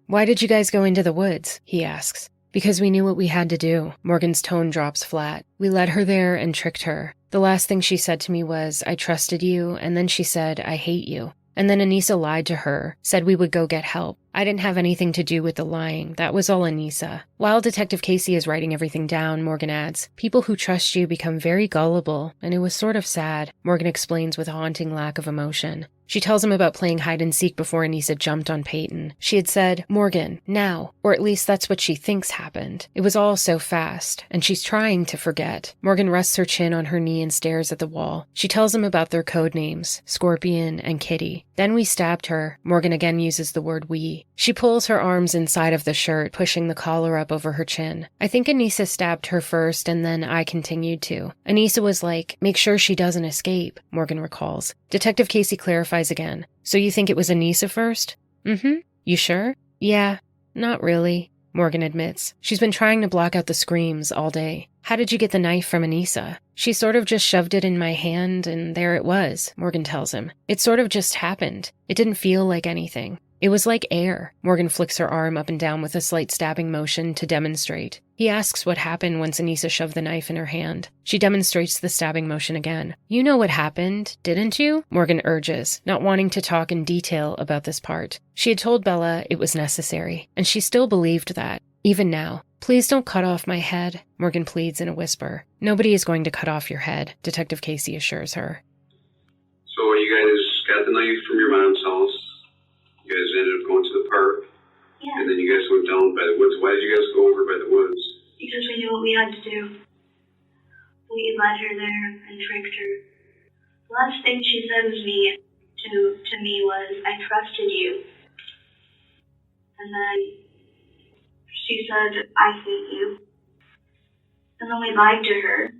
Why did you guys go into the woods? He asks. Because we knew what we had to do. Morgan's tone drops flat. We led her there and tricked her. The last thing she said to me was, I trusted you, and then she said, I hate you. And then Anissa lied to her, said we would go get help. I didn't have anything to do with the lying. That was all Anissa. While Detective Casey is writing everything down, Morgan adds, people who trust you become very gullible, and it was sort of sad, Morgan explains with a haunting lack of emotion. She tells him about playing hide-and-seek before Anissa jumped on Payton. She had said, Morgan, now, or at least that's what she thinks happened. It was all so fast, and she's trying to forget. Morgan rests her chin on her knee and stares at the wall. She tells him about their code names, Scorpion and Kitty. Then we stabbed her. Morgan again uses the word we. She pulls her arms inside of the shirt, pushing the collar up over her chin. I think Anissa stabbed her first, and then I continued to. Anissa was like, make sure she doesn't escape, Morgan recalls. Detective Casey clarifies again. So you think it was Anissa first? Mm-hmm. You sure? Yeah. Not really, Morgan admits. She's been trying to block out the screams all day. How did you get the knife from Anissa? She sort of just shoved it in my hand, and there it was, Morgan tells him. It sort of just happened. It didn't feel like anything. It was like air. Morgan flicks her arm up and down with a slight stabbing motion to demonstrate. He asks what happened once Anissa shoved the knife in her hand. She demonstrates the stabbing motion again. You know what happened, didn't you? Morgan urges, not wanting to talk in detail about this part. She had told Bella it was necessary, and she still believed that, even now. Please don't cut off my head, Morgan pleads in a whisper. Nobody is going to cut off your head, Detective Casey assures her.
So you guys got the knife from your mom's house. You guys ended up going to the park.
Yeah.
And then you guys went down by the woods. Why did you guys go over by the woods?
Because we knew what we had to do. We led her there and tricked her. The last thing she said to me was, I trusted you. And then she said, I hate you. And then we lied to her.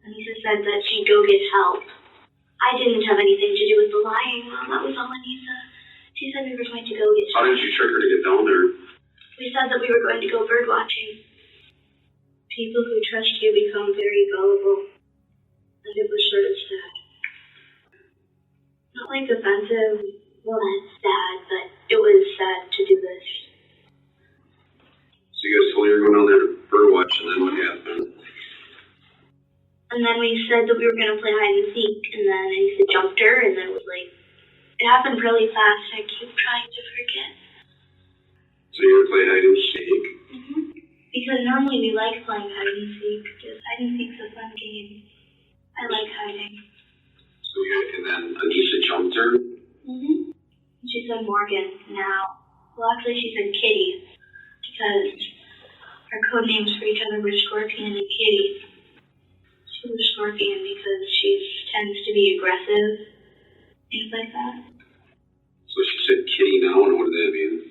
Anissa said that she'd go get help. I didn't have anything to do with the lying, Mom. That was all Anissa. She said we were going to go get help.
How did you trick her to get down there?
We said that we were going to go bird watching. People who trust you become very gullible. And it was sort of sad. Not like offensive. Well, that's sad, but it was sad to do this.
So you guys told her you were going down there to bird watch, and then what happened?
And then we said that we were going to play hide and seek, and then Anissa jumped her, and then it was like, it happened really fast. I keep trying to forget.
So you're going to play hide and seek?
Mm-hmm. Because normally we like playing hide and seek, because hide and seek's a fun game. I like hiding.
So and then Anissa jumped her?
Mm-hmm. She said Morgan now. Well, actually she said Kitty, because our code names for each other were Scorpion and Kitty. She was Scorpion because she tends to be aggressive, things like that.
So she said Kitty now, and what did that mean?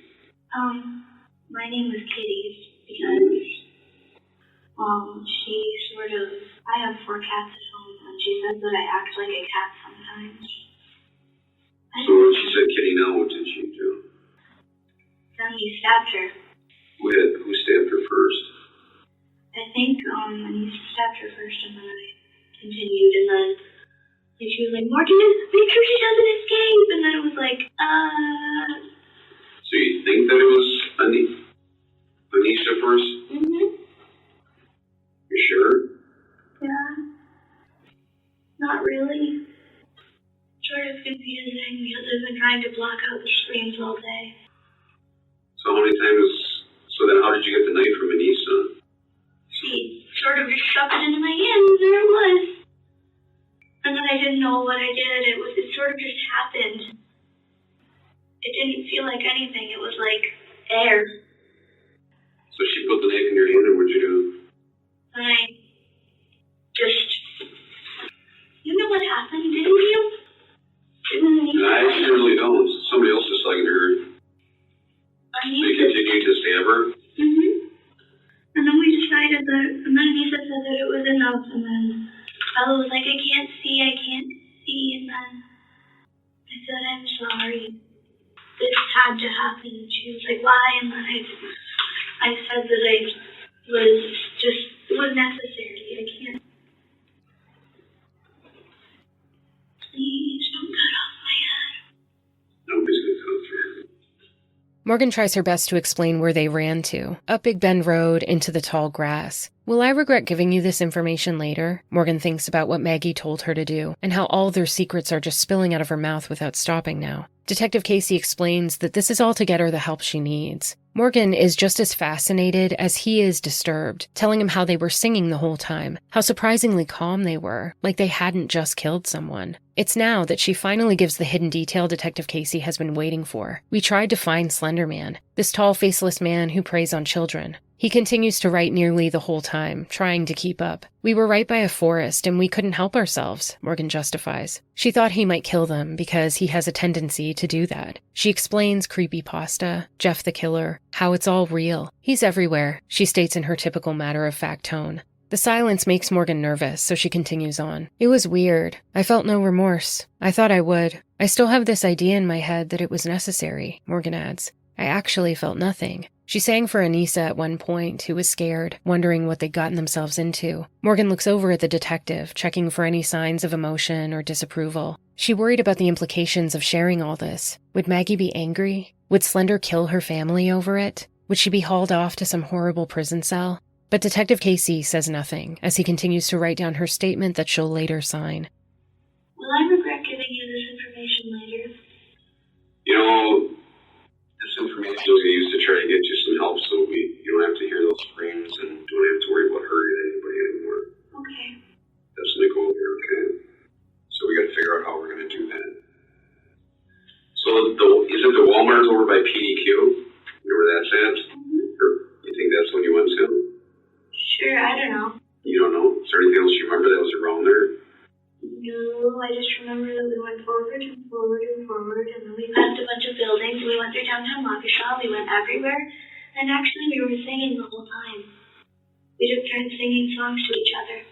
My name was Kitty because, she sort of, I have 4 cats at home, and she says that I act like a cat sometimes.
So when she said Kitty now, what did she do?
Then we stabbed her.
Who stabbed her first?
I think, Anissa stabbed her first, and then I continued, and then she was like, Morgan, make sure she doesn't escape, and then it was like,
So you think that it was Anissa first?
Mm-hmm.
You sure?
Yeah. Not really. Sort of confusing, because I've been trying to block out the screams all day.
So how many times, so then how did you get the knife from Anissa?
She sort of just shoved it into my hand, and there it was. And then I didn't know what I did. It sort of just happened. It didn't feel like anything. It was like air.
So she put the knife in your hand, and what'd you do?
And I just, you know what happened, didn't you?
No, I really don't. Somebody else is talking to her. So you continued to stab her?
Mm-hmm. And then we decided that, and then Anissa said that it was enough, and then Bella was like, I can't see, and then I said, I'm sorry. This had to happen. And she was like, why? And then I said that it was necessary. I can't. Please don't cut off my head.
Nobody's going to cut off your head.
Morgan tries her best to explain where they ran to, up Big Bend Road into the tall grass. Will I regret giving you this information later? Morgan thinks about what Maggie told her to do, and how all their secrets are just spilling out of her mouth without stopping now. Detective Casey explains that this is all to get her the help she needs. Morgan is just as fascinated as he is disturbed, telling him how they were singing the whole time, how surprisingly calm they were, like they hadn't just killed someone. It's now that she finally gives the hidden detail Detective Casey has been waiting for. We tried to find Slender Man, this tall, faceless man who preys on children. He continues to write nearly the whole time, trying to keep up. We were right by a forest and we couldn't help ourselves, Morgan justifies. She thought he might kill them because he has a tendency to do that. She explains creepypasta, Jeff the killer, how it's all real. He's everywhere, she states in her typical matter-of-fact tone. The silence makes Morgan nervous, so she continues on. It was weird. I felt no remorse. I thought I would. I still have this idea in my head that it was necessary, Morgan adds. I actually felt nothing. She sang for Anissa at one point, who was scared, wondering what they'd gotten themselves into. Morgan looks over at the detective, checking for any signs of emotion or disapproval. She worried about the implications of sharing all this. Would Maggie be angry? Would Slender kill her family over it? Would she be hauled off to some horrible prison cell? But Detective Casey says nothing, as he continues to write down her statement that she'll later sign.
Will I regret giving you this information later?
You know, this information we used to try to get you some help so you don't have to hear those screams and don't have to worry about hurting anybody anymore.
Okay.
That's the goal here, okay? So we got to figure out how we're going to do that. So isn't the Walmart over by PDQ? You know where that's at?
Mm-hmm.
Or you think that's when you went to?
Sure, I don't know.
You don't know? Is there anything else you remember that was around there?
No, I just remember that we went forward and forward and forward, and then we passed a bunch of buildings, and we went through downtown Waukesha, we went everywhere, and actually we were singing the whole time. We took turns singing songs to each other.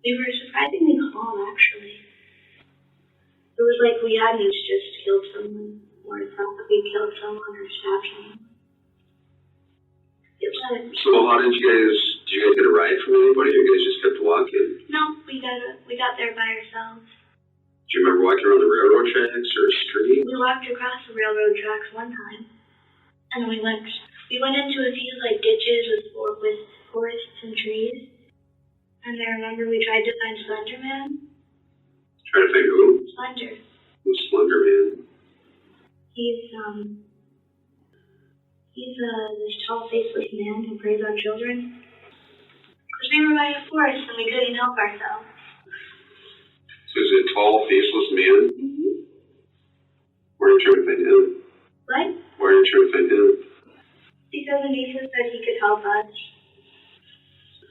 We were surprisingly calm, actually. It was like we hadn't just killed someone, or thought that we killed someone or stabbed someone. It was.
So how did you guys get a ride from anybody, or you guys just kept walking?
No, we got there by ourselves.
Do you remember walking around the railroad tracks or a street?
We walked across the railroad tracks one time, and we went into a few like ditches with forests and trees. And I remember we tried to find Slender Man.
Trying to find who?
Slender.
Who's Slender Man?
He's this tall, faceless man who preys on children. Because we were by a forest and we couldn't help ourselves.
So is it a tall, faceless man?
Mm-hmm.
Where are you trying to find him?
What?
Why are you trying to find him?
Because Anissa said he could help us.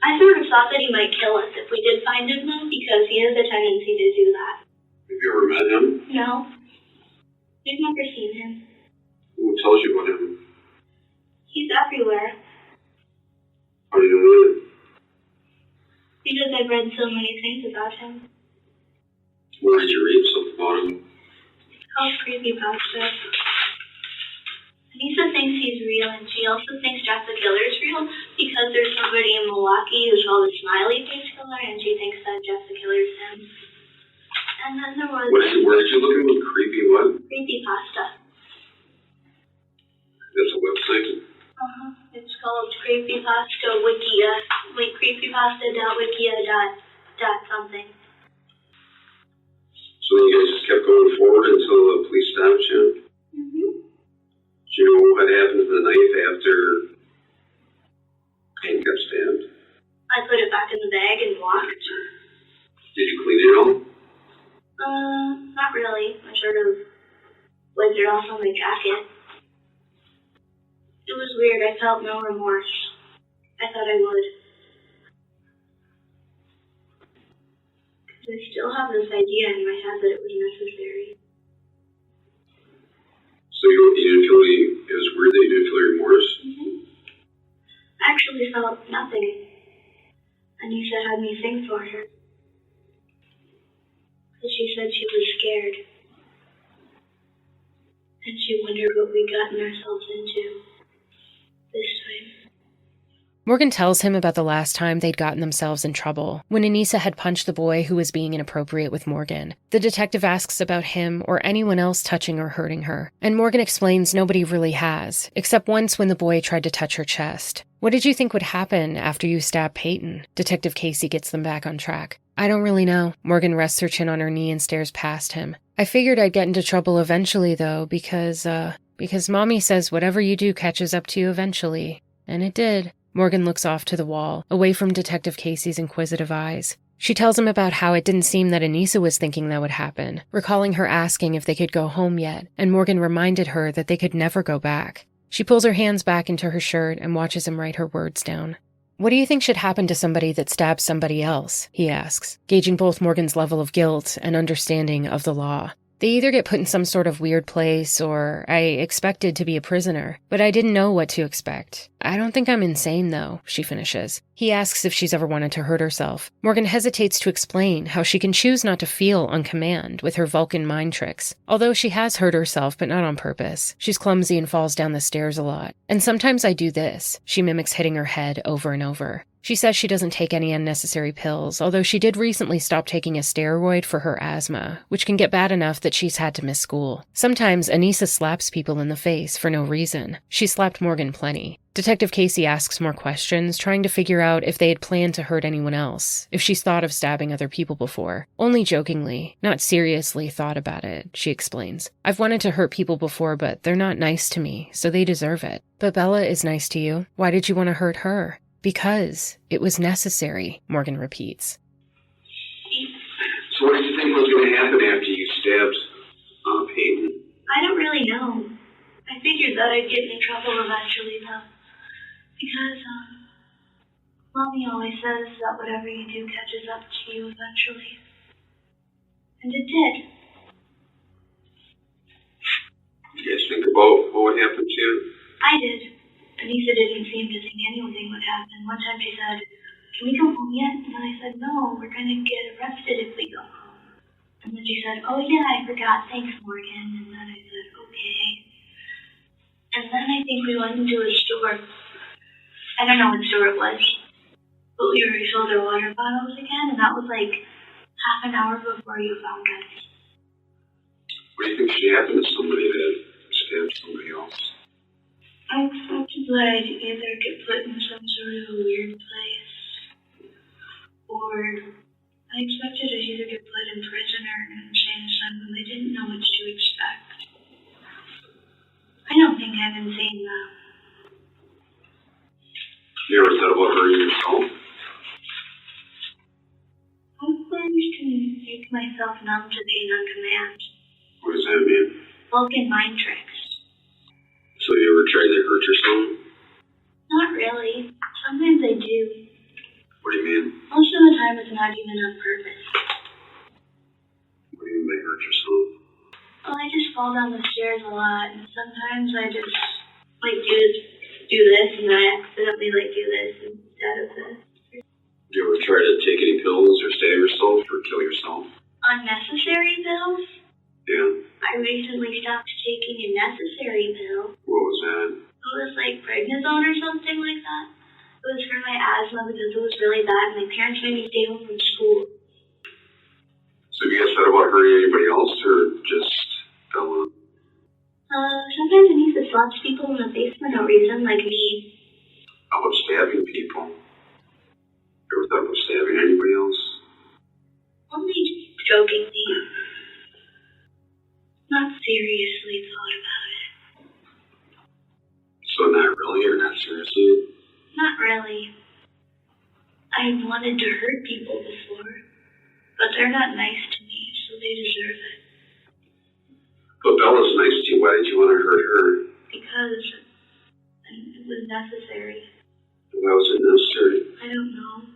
I sort of thought that he might kill us if we did find him, though, because he has a tendency to do that.
Have you ever met him?
No. We've never seen him.
Who tells you about him?
He's everywhere.
How do you know that?
Because I've read so many things about him.
Where did you read stuff about him?
It's called creepypasta. Anissa thinks he's real, and she also thinks Jeff the Killer is real because there's somebody in Milwaukee who's called a smiley face killer, and she thinks that Jeff the Killer is him. And then there was
Where did you look at with creepy what?
creepypasta.
That's a website?
It's called creepypasta wikia, like creepypasta.wikia.something.
So then you guys just kept going forward until the police stopped you?
Mm-hmm.
Do you know what happened to the knife after Payton got stabbed?
I put it back in the bag and walked.
Did you clean it all?
Not really. I sort of wiped it off on my jacket. It was weird. I felt no remorse. I thought I would. I still have this idea in my head that it was necessary.
So you didn't feel it was weird that you didn't feel remorse?
Mm-hmm. I actually felt nothing. Anissa had me sing for her. But she said she was scared. And she wondered what we'd gotten ourselves into this time.
Morgan tells him about the last time they'd gotten themselves in trouble, when Anissa had punched the boy who was being inappropriate with Morgan. The detective asks about him or anyone else touching or hurting her, and Morgan explains nobody really has, except once when the boy tried to touch her chest. What did you think would happen after you stabbed Payton? Detective Casey gets them back on track. I don't really know. Morgan rests her chin on her knee and stares past him. I figured I'd get into trouble eventually, though, because Mommy says whatever you do catches up to you eventually. And it did. Morgan looks off to the wall, away from Detective Casey's inquisitive eyes. She tells him about how it didn't seem that Anissa was thinking that would happen, recalling her asking if they could go home yet, and Morgan reminded her that they could never go back. She pulls her hands back into her shirt and watches him write her words down. What do you think should happen to somebody that stabs somebody else? He asks, gauging both Morgan's level of guilt and understanding of the law. They either get put in some sort of weird place, or I expected to be a prisoner, but I didn't know what to expect. I don't think I'm insane, though, she finishes. He asks if she's ever wanted to hurt herself. Morgan hesitates to explain how she can choose not to feel on command with her Vulcan mind tricks. Although she has hurt herself, but not on purpose. She's clumsy and falls down the stairs a lot. And sometimes I do this. She mimics hitting her head over and over. She says she doesn't take any unnecessary pills, although she did recently stop taking a steroid for her asthma, which can get bad enough that she's had to miss school. Sometimes Anissa slaps people in the face for no reason. She slapped Morgan plenty. Detective Casey asks more questions, trying to figure out if they had planned to hurt anyone else, if she's thought of stabbing other people before. Only jokingly, not seriously thought about it, she explains. I've wanted to hurt people before, but they're not nice to me, so they deserve it. But Bella is nice to you. Why did you want to hurt her? Because it was necessary, Morgan repeats.
So what did you think was going to happen after you stabbed Payton?
I don't really know. I figured that I'd get in trouble eventually, though. Because, Mommy always says that whatever you do catches up to you eventually. And it did.
Did you guys think about what would happen to you?
I did. Anissa didn't seem to think anything would happen. One time she said, "Can we go home yet?" And I said, "No, we're going to get arrested if we go home." And then she said, "Oh yeah, I forgot. Thanks, Morgan." And then I said, "Okay." And then I think we went into a store. I don't know what store it was. But we refilled our water bottles again, and that was like half an hour before you found us.
What do you think should happen to somebody that stabbed somebody else?
I expected that I'd either get put in some sort of a weird place, or I expected I'd either get put in prison or in an insane asylum. I didn't know what to expect. I don't think I'm insane, though.
You ever thought about hurting yourself?
I've learned to make myself numb to pain on command.
What does that mean?
Vulcan mind tricks.
So you ever tried to hurt yourself?
Not really. Sometimes I do.
What do you mean?
Most of the time it's not even on purpose.
What do you mean by hurt yourself?
Well, I just fall down the stairs a lot, and sometimes I just, do this, and I accidentally, do this instead of this.
Do you ever try to take any pills or stab yourself or kill yourself?
Unnecessary pills?
Yeah.
I recently stopped taking a necessary pill.
What was that?
It was prednisone or something like that. It was for my asthma because it was really bad. My parents made me stay home from school.
So have you guys thought about hurting anybody else or just Bella?
Sometimes Anissa slaps people in the face for no reason, like me.
How about stabbing people? Ever thought about stabbing anybody else?
Only jokingly. Not seriously thought about it.
So not really, or not seriously?
Not really. I wanted to hurt people before, but they're not nice to me, so they deserve it.
But Bella's nice to you. Why did you want to hurt her?
Because it was necessary.
Why was it necessary?
I don't know.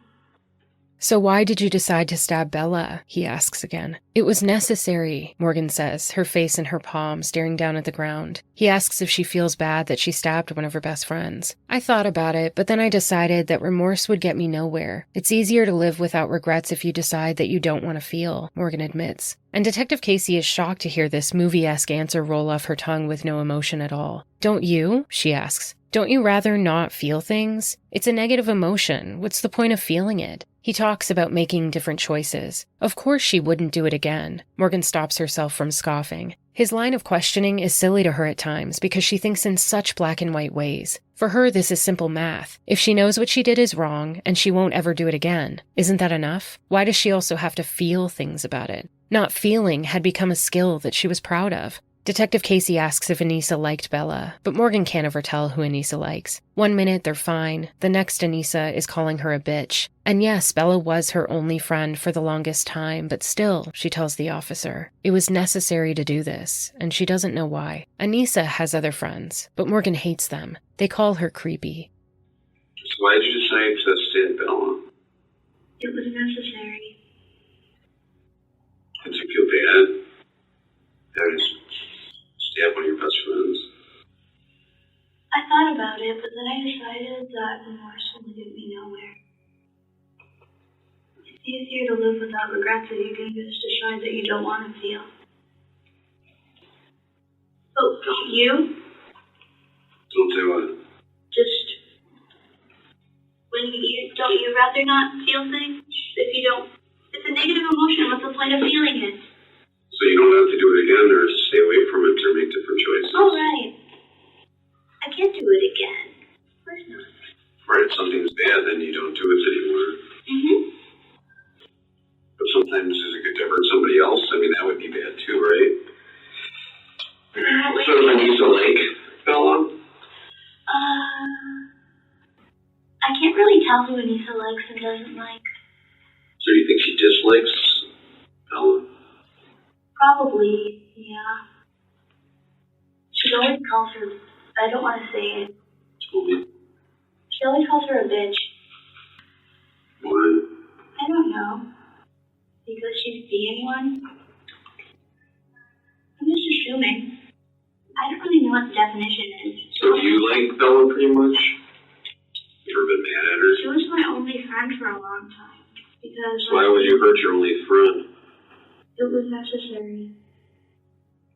So why did you decide to stab Bella? He asks again. It was necessary, Morgan says, her face in her palm, staring down at the ground. He asks if she feels bad that she stabbed one of her best friends. I thought about it, but then I decided that remorse would get me nowhere. It's easier to live without regrets if you decide that you don't want to feel, Morgan admits. And Detective Casey is shocked to hear this movie-esque answer roll off her tongue with no emotion at all. Don't you? She asks. Don't you rather not feel things? It's a negative emotion. What's the point of feeling it? He talks about making different choices. Of course she wouldn't do it again. Morgan stops herself from scoffing. His line of questioning is silly to her at times because she thinks in such black and white ways. For her, this is simple math. If she knows what she did is wrong and she won't ever do it again, isn't that enough? Why does she also have to feel things about it? Not feeling had become a skill that she was proud of. Detective Casey asks if Anissa liked Bella, but Morgan can't ever tell who Anissa likes. One minute they're fine, the next Anissa is calling her a bitch. And yes, Bella was her only friend for the longest time, but still, she tells the officer, it was necessary to do this, and she doesn't know why. Anissa has other friends, but Morgan hates them. They call her creepy.
So why did you decide to stay at Bella?
It was necessary.
Did you feel bad? That is stab one of your best friends.
I thought about it, but then I decided that remorse will get me nowhere. It's easier to live without regrets if you can just decide that you don't want to feel. Oh, don't you?
Don't do it.
Just, don't you rather not feel things? If you don't, it's a negative emotion, what's the point of feeling it?
So you don't have to do it again or stay away from it or make different choices.
Oh, right. I can't do it again. Of course not.
Right, if something's bad, then you don't do it anymore.
Mm-hmm.
But sometimes is it good to hurt somebody else? I mean, that would be bad too, right? So does Anissa like Bella?
I can't really tell who Anissa likes and doesn't like.
So you think she dislikes Bella?
Probably, yeah. She always calls her, I don't want to say it. She always calls her a bitch.
Why?
I don't know. Because she's being one? I'm just assuming. I don't really know what the definition is.
So do you like Bella pretty much? You ever been mad at her?
She was my only friend for a long time. Because
So why would you hurt your only friend?
it was necessary.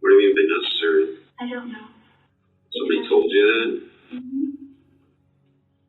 What do you mean been necessary?
I don't know.
Somebody told you that?
Mm-hmm.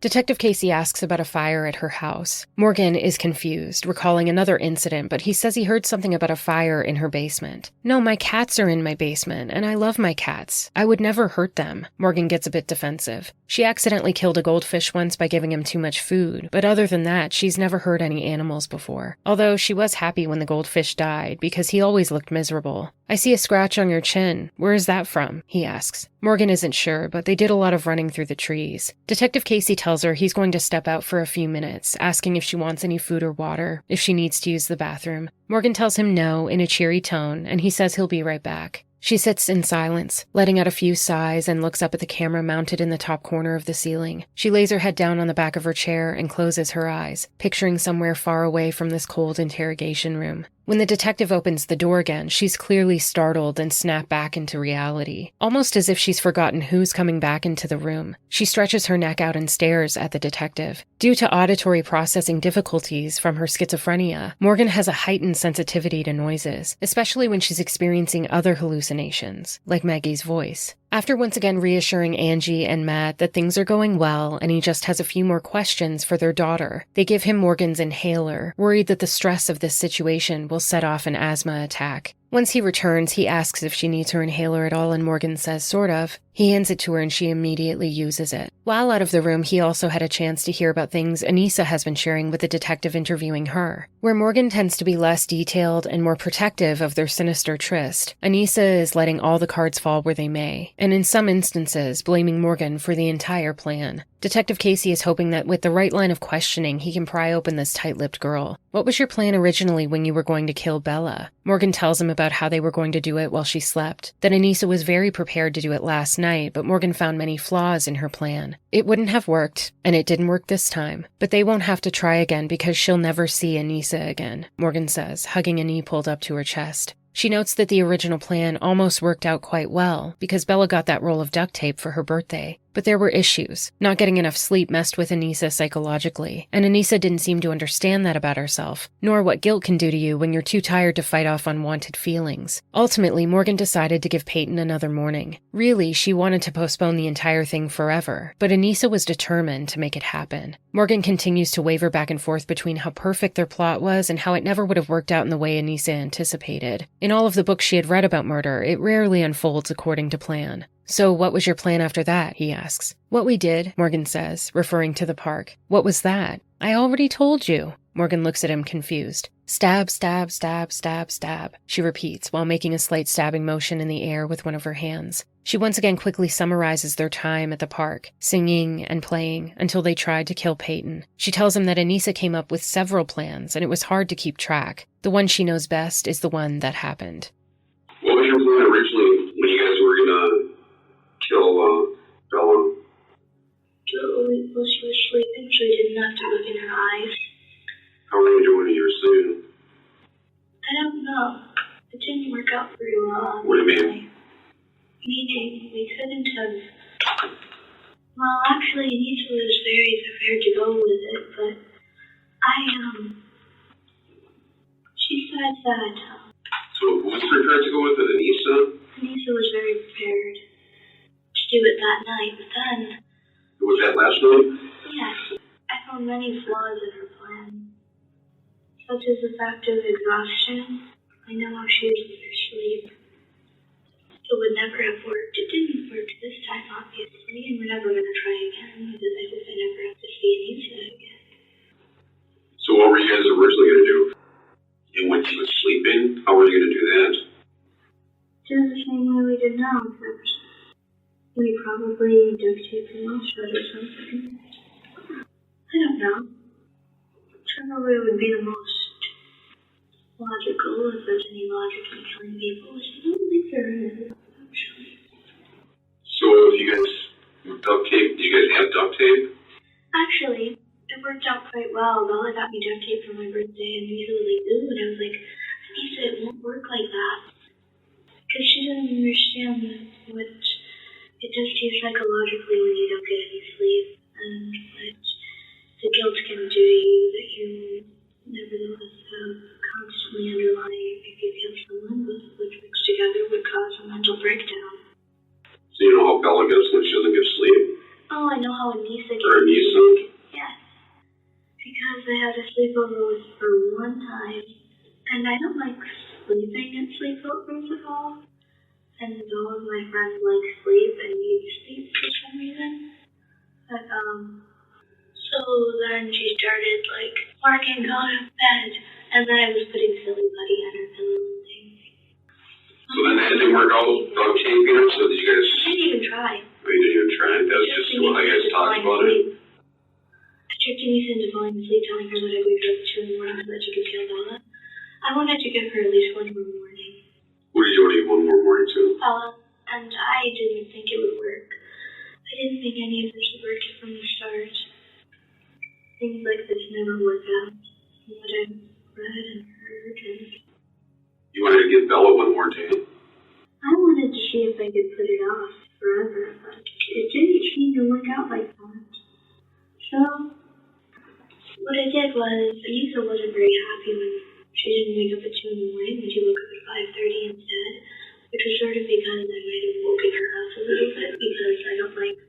Detective Casey asks about a fire at her house. Morgan is confused, recalling another incident, but he says he heard something about a fire in her basement. No, my cats are in my basement, and I love my cats. I would never hurt them. Morgan gets a bit defensive. She accidentally killed a goldfish once by giving him too much food, but other than that, she's never hurt any animals before. Although she was happy when the goldfish died, because he always looked miserable. I see a scratch on your chin. Where is that from? He asks. Morgan isn't sure, but they did a lot of running through the trees. Detective Casey tells her he's going to step out for a few minutes, asking if she wants any food or water, if she needs to use the bathroom. Morgan tells him no in a cheery tone, and he says he'll be right back. She sits in silence, letting out a few sighs, and looks up at the camera mounted in the top corner of the ceiling. She lays her head down on the back of her chair and closes her eyes, picturing somewhere far away from this cold interrogation room. When the detective opens the door again, she's clearly startled and snapped back into reality, almost as if she's forgotten who's coming back into the room. She stretches her neck out and stares at the detective. Due to auditory processing difficulties from her schizophrenia, Morgan has a heightened sensitivity to noises, especially when she's experiencing other hallucinations, like Maggie's voice. After once again reassuring Angie and Matt that things are going well and he just has a few more questions for their daughter, they give him Morgan's inhaler, worried that the stress of this situation will set off an asthma attack. Once he returns, he asks if she needs her inhaler at all, and Morgan says sort of. He hands it to her and she immediately uses it. While out of the room, he also had a chance to hear about things Anissa has been sharing with the detective interviewing her. Where Morgan tends to be less detailed and more protective of their sinister tryst, Anissa is letting all the cards fall where they may, and in some instances, blaming Morgan for the entire plan. Detective Casey is hoping that with the right line of questioning, he can pry open this tight-lipped girl. What was your plan originally when you were going to kill Bella? Morgan tells him about how they were going to do it while she slept, that Anissa was very prepared to do it last night, but Morgan found many flaws in her plan. It wouldn't have worked, and it didn't work this time. But they won't have to try again because she'll never see Anissa again, Morgan says, hugging a knee pulled up to her chest. She notes that the original plan almost worked out quite well because Bella got that roll of duct tape for her birthday. But there were issues. Not getting enough sleep messed with Anissa psychologically, and Anissa didn't seem to understand that about herself, nor what guilt can do to you when you're too tired to fight off unwanted feelings. Ultimately, Morgan decided to give Payton another morning. Really, she wanted to postpone the entire thing forever, but Anissa was determined to make it happen. Morgan continues to waver back and forth between how perfect their plot was and how it never would have worked out in the way Anissa anticipated. In all of the books she had read about murder, it rarely unfolds according to plan. "So what was your plan after that?" he asks. "What we did," Morgan says, referring to the park. "What was that?" "I already told you." Morgan looks at him confused. "Stab, stab, stab, stab, stab," she repeats while making a slight stabbing motion in the air with one of her hands. She once again quickly summarizes their time at the park, singing and playing until they tried to kill Payton. She tells him that Anissa came up with several plans and it was hard to keep track. The one she knows best is the one that happened.
What was your plan originally when you guys were gonna kill Bella?
Well, she was sleeping, so I didn't have to look in her eyes.
How were you doing when you were sleeping?
I don't know. It didn't work out very well.
What do you mean?
Meaning, we couldn't have... Well, actually, Anissa was very prepared to go with it, but she said that...
So who was prepared to go with it, Anissa?
Anissa was very prepared to do it that night, but then...
Was that last night?
Yes. I found many flaws in her plan, such as the fact of exhaustion. I know how she was with her sleep. It would never have worked. It didn't work this time, obviously, and we're never going to try again because I hope I never have to see Anissa again.
So what were you guys originally going to do? And when she was sleeping, how were you going to do that?
Do the same way we did now, except we probably duct tape her mouth shut or something. I don't know. Whichever way would be the most logical, if there's any logic in killing people, which I don't think there is, actually.
So if you guys duct tape, do you guys have duct tape?
Actually, it worked out quite well. Bella got me duct tape for my birthday, and Anissa was like, ooh, and I was like, Anissa, it won't work like that. Because she doesn't understand what it does to you psychologically when you don't get any sleep, and what the guilt can do to you that you nevertheless have constantly underlying if you kill someone, both of which mixed together would cause a mental breakdown.
So you know how Bella gets when she doesn't get sleep?
Oh, I know how Anissa gets.
Or Anissa?
Yes. Because I had a sleepover with her one time, and I don't like sleeping at sleepovers at all. And all of my friends like sleep and need sleep for some reason. But, so then she started, like, marking out of bed, and then I was putting Silly Buddy on her pillow and things.
So then that didn't work out duct taping her, so did you guys...
I didn't even try.
Oh, you didn't even try? That was just what I guys talked about it?
I tricked Anissa into falling asleep, telling her that I wake her up at 2 in the morning so that she could kill Bella. I wanted to give her at least one more morning.
What did you want to give one more morning to?
Bella, and I didn't think it would work. I didn't think any of this would work from the start. Things like this never work out. From what I've read and heard, and...
You wanted to give Bella one more day?
I wanted to see if I could put it off forever, but it didn't seem to work out like that. So, what I did was, Anissa wasn't very happy when she didn't wake up at 2 in the morning, when she woke up at 5:30 instead, which was sort of because I might have woken her up a little bit, because I don't like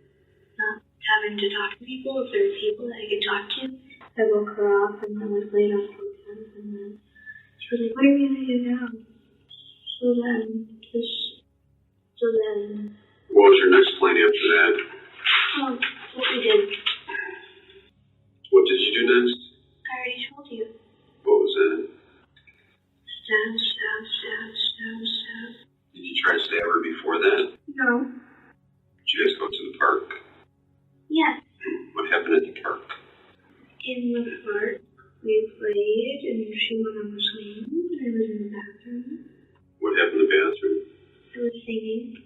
not having to talk to people. If there are people that I can talk to, I woke her up and then we played on phone, and then she was like, what are we going to do now? So then...
What was your next plan after that?
What we did.
What did you do next?
I already told you.
What was that?
Stab, stab, stab, stab, stab.
Did you try to stab her before that?
No.
Did you guys go to the park?
Yes.
What happened at the park?
In the park, we played, and she went on the swing, and I was in the bathroom.
What happened in the bathroom?
I was singing.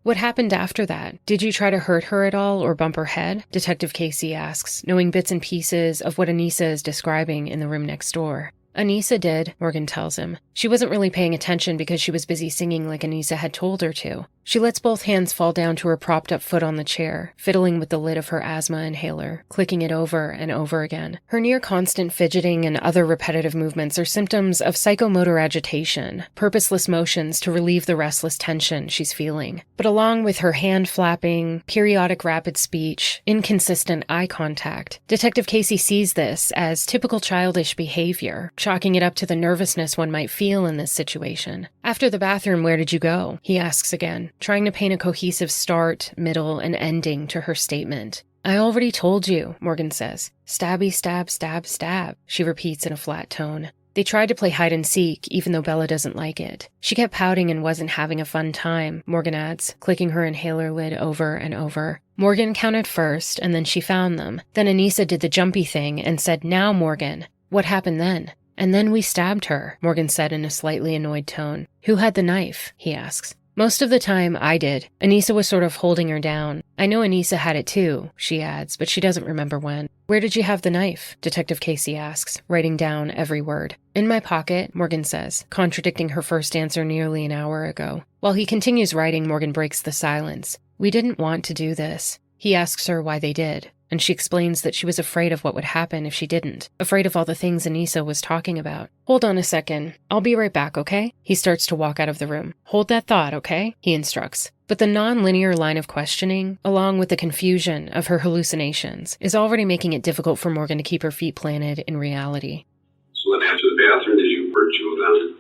What happened after that? Did you try to hurt her at all or bump her head? Detective Casey asks, knowing bits and pieces of what Anissa is describing in the room next door. Anissa did, Morgan tells him. She wasn't really paying attention because she was busy singing like Anissa had told her to. She lets both hands fall down to her propped-up foot on the chair, fiddling with the lid of her asthma inhaler, clicking it over and over again. Her near-constant fidgeting and other repetitive movements are symptoms of psychomotor agitation, purposeless motions to relieve the restless tension she's feeling. But along with her hand flapping, periodic rapid speech, inconsistent eye contact, Detective Casey sees this as typical childish behavior, chalking it up to the nervousness one might feel in this situation. After the bathroom, where did you go? He asks again, trying to paint a cohesive start, middle, and ending to her statement. I already told you, Morgan says. Stabby, stab, stab, stab, she repeats in a flat tone. They tried to play hide and seek, even though Bella doesn't like it. She kept pouting and wasn't having a fun time, Morgan adds, clicking her inhaler lid over and over. Morgan counted first, and then she found them. Then Anissa did the jumpy thing and said, now, Morgan. What happened then? And then we stabbed her, Morgan said in a slightly annoyed tone. Who had the knife? He asks. Most of the time, I did. Anissa was sort of holding her down. I know Anissa had it too, she adds, but she doesn't remember when. Where did you have the knife? Detective Casey asks, writing down every word. In my pocket, Morgan says, contradicting her first answer nearly an hour ago. While he continues writing, Morgan breaks the silence. We didn't want to do this. He asks her why they did, and she explains that she was afraid of what would happen if she didn't, afraid of all the things Anissa was talking about. Hold on a second. I'll be right back, okay? He starts to walk out of the room. Hold that thought, okay? He instructs. But the non-linear line of questioning, along with the confusion of her hallucinations, is already making it difficult for Morgan to keep her feet planted in reality.
So then after the bathroom, where'd you go down?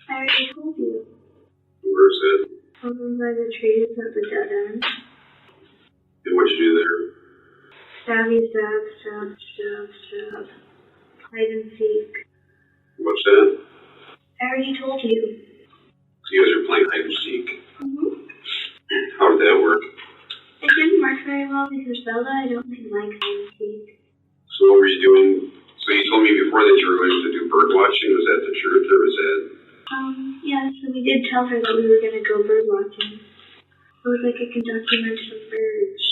I already told you.
Where's it?
Over by the trees at the dead end.
And what'd you do there?
Stabby, stab, stab, stab, stab. Hide and seek.
What's that?
I already told you.
So you guys are playing hide and seek.
Mm-hmm.
How did that work?
It didn't work very well because Bella, I don't think, like hide and seek.
So what were you doing? So you told me before that you were going to do bird watching. Was that the truth, or was that?
Yeah, so we did tell her that we were going to go bird watching. It was like I can document some birds.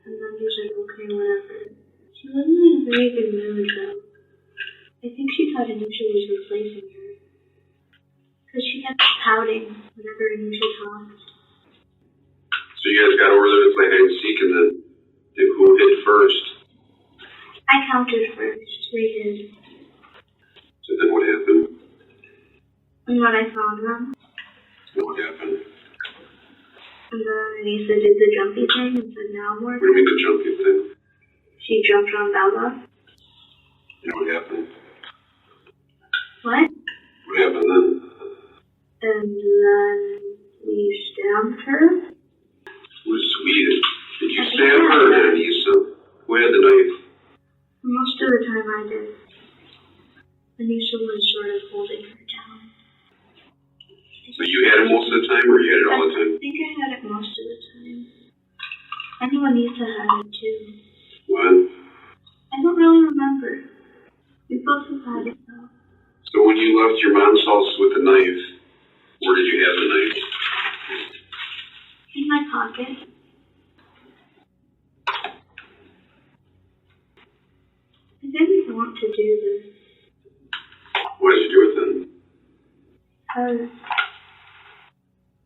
And then he was like, okay, whatever. She wasn't in a very good mood, though. I think she thought Anissa was replacing her. Because she kept pouting whenever Anissa talked.
So you guys got over there to play hide and seek, and then who hit first?
I counted first. They did.
So then what happened?
And when I found them.
What happened?
And then Anissa did the jumpy thing and said, now more.
What do you mean the jumpy thing?
She jumped on Bella.
And what happened?
What?
What happened then?
And then we stabbed her.
Who's sweet? Did you stab her or Anissa? Who had the knife?
Most of the time I did. Anissa was sort of holding her down.
So you had it most of the time, or you had it all the time?
I think I had it most of the time. I know Anissa had it too.
What?
I don't really remember. We both have had it though.
So when you left your mom's house with the knife, where did you have the knife?
In my pocket. I didn't want to do this.
Why did you do it then?
Because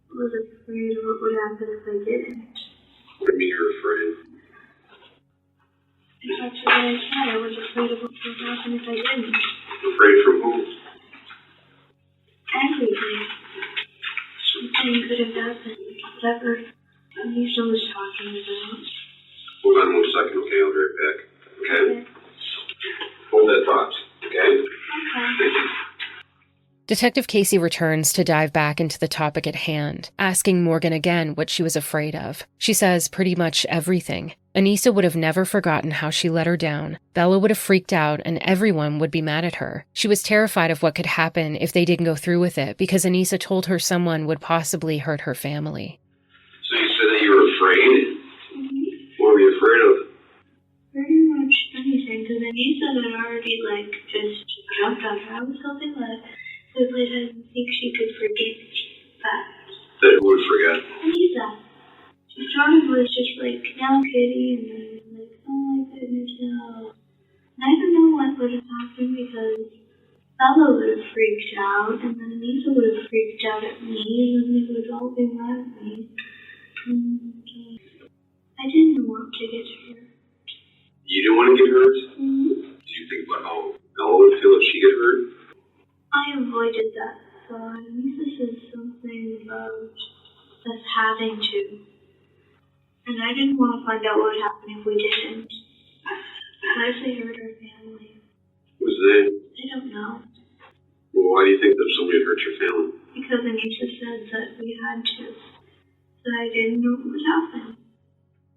I was afraid of what would happen if I didn't.
What do you mean you're afraid?
That's what I said. I was afraid of what would happen if I didn't.
Afraid from who?
Everything. Something could have happened. Whatever Anissa was talking about.
Hold on 1 second, okay? I'll be right back. Okay? Hold that thought, okay?
Okay.
Detective Casey returns to dive back into the topic at hand, asking Morgan again what she was afraid of. She says pretty much everything. Anissa would have never forgotten how she let her down. Bella would have freaked out and everyone would be mad at her. She was terrified of what could happen if they didn't go through with it because Anissa told her someone would possibly hurt her family.
So you said that you were afraid?
Mm-hmm.
What were you afraid of?
Pretty much anything, because Anissa had already, just jumped on her. I was hoping that if I didn't think she could forget that.
That who would forget?
Anissa. She sort of was just like, no, kitty, and then like, oh my goodness, no. And I don't know what would have happened because Bella would have freaked out, and then Anissa would have freaked out at me, and then they would all be mad at me. I didn't want to get hurt.
You didn't want to get hurt?
Mm-hmm.
Did you think about how Bella would feel if she get hurt?
I avoided that thought. Anissa said something about us having to. And I didn't want to find out what would happen if we didn't. What if they hurt our family?
Who's they?
I don't know.
Well, why do you think that somebody would hurt your family?
Because Anissa said that we had to. So I didn't know what would happen.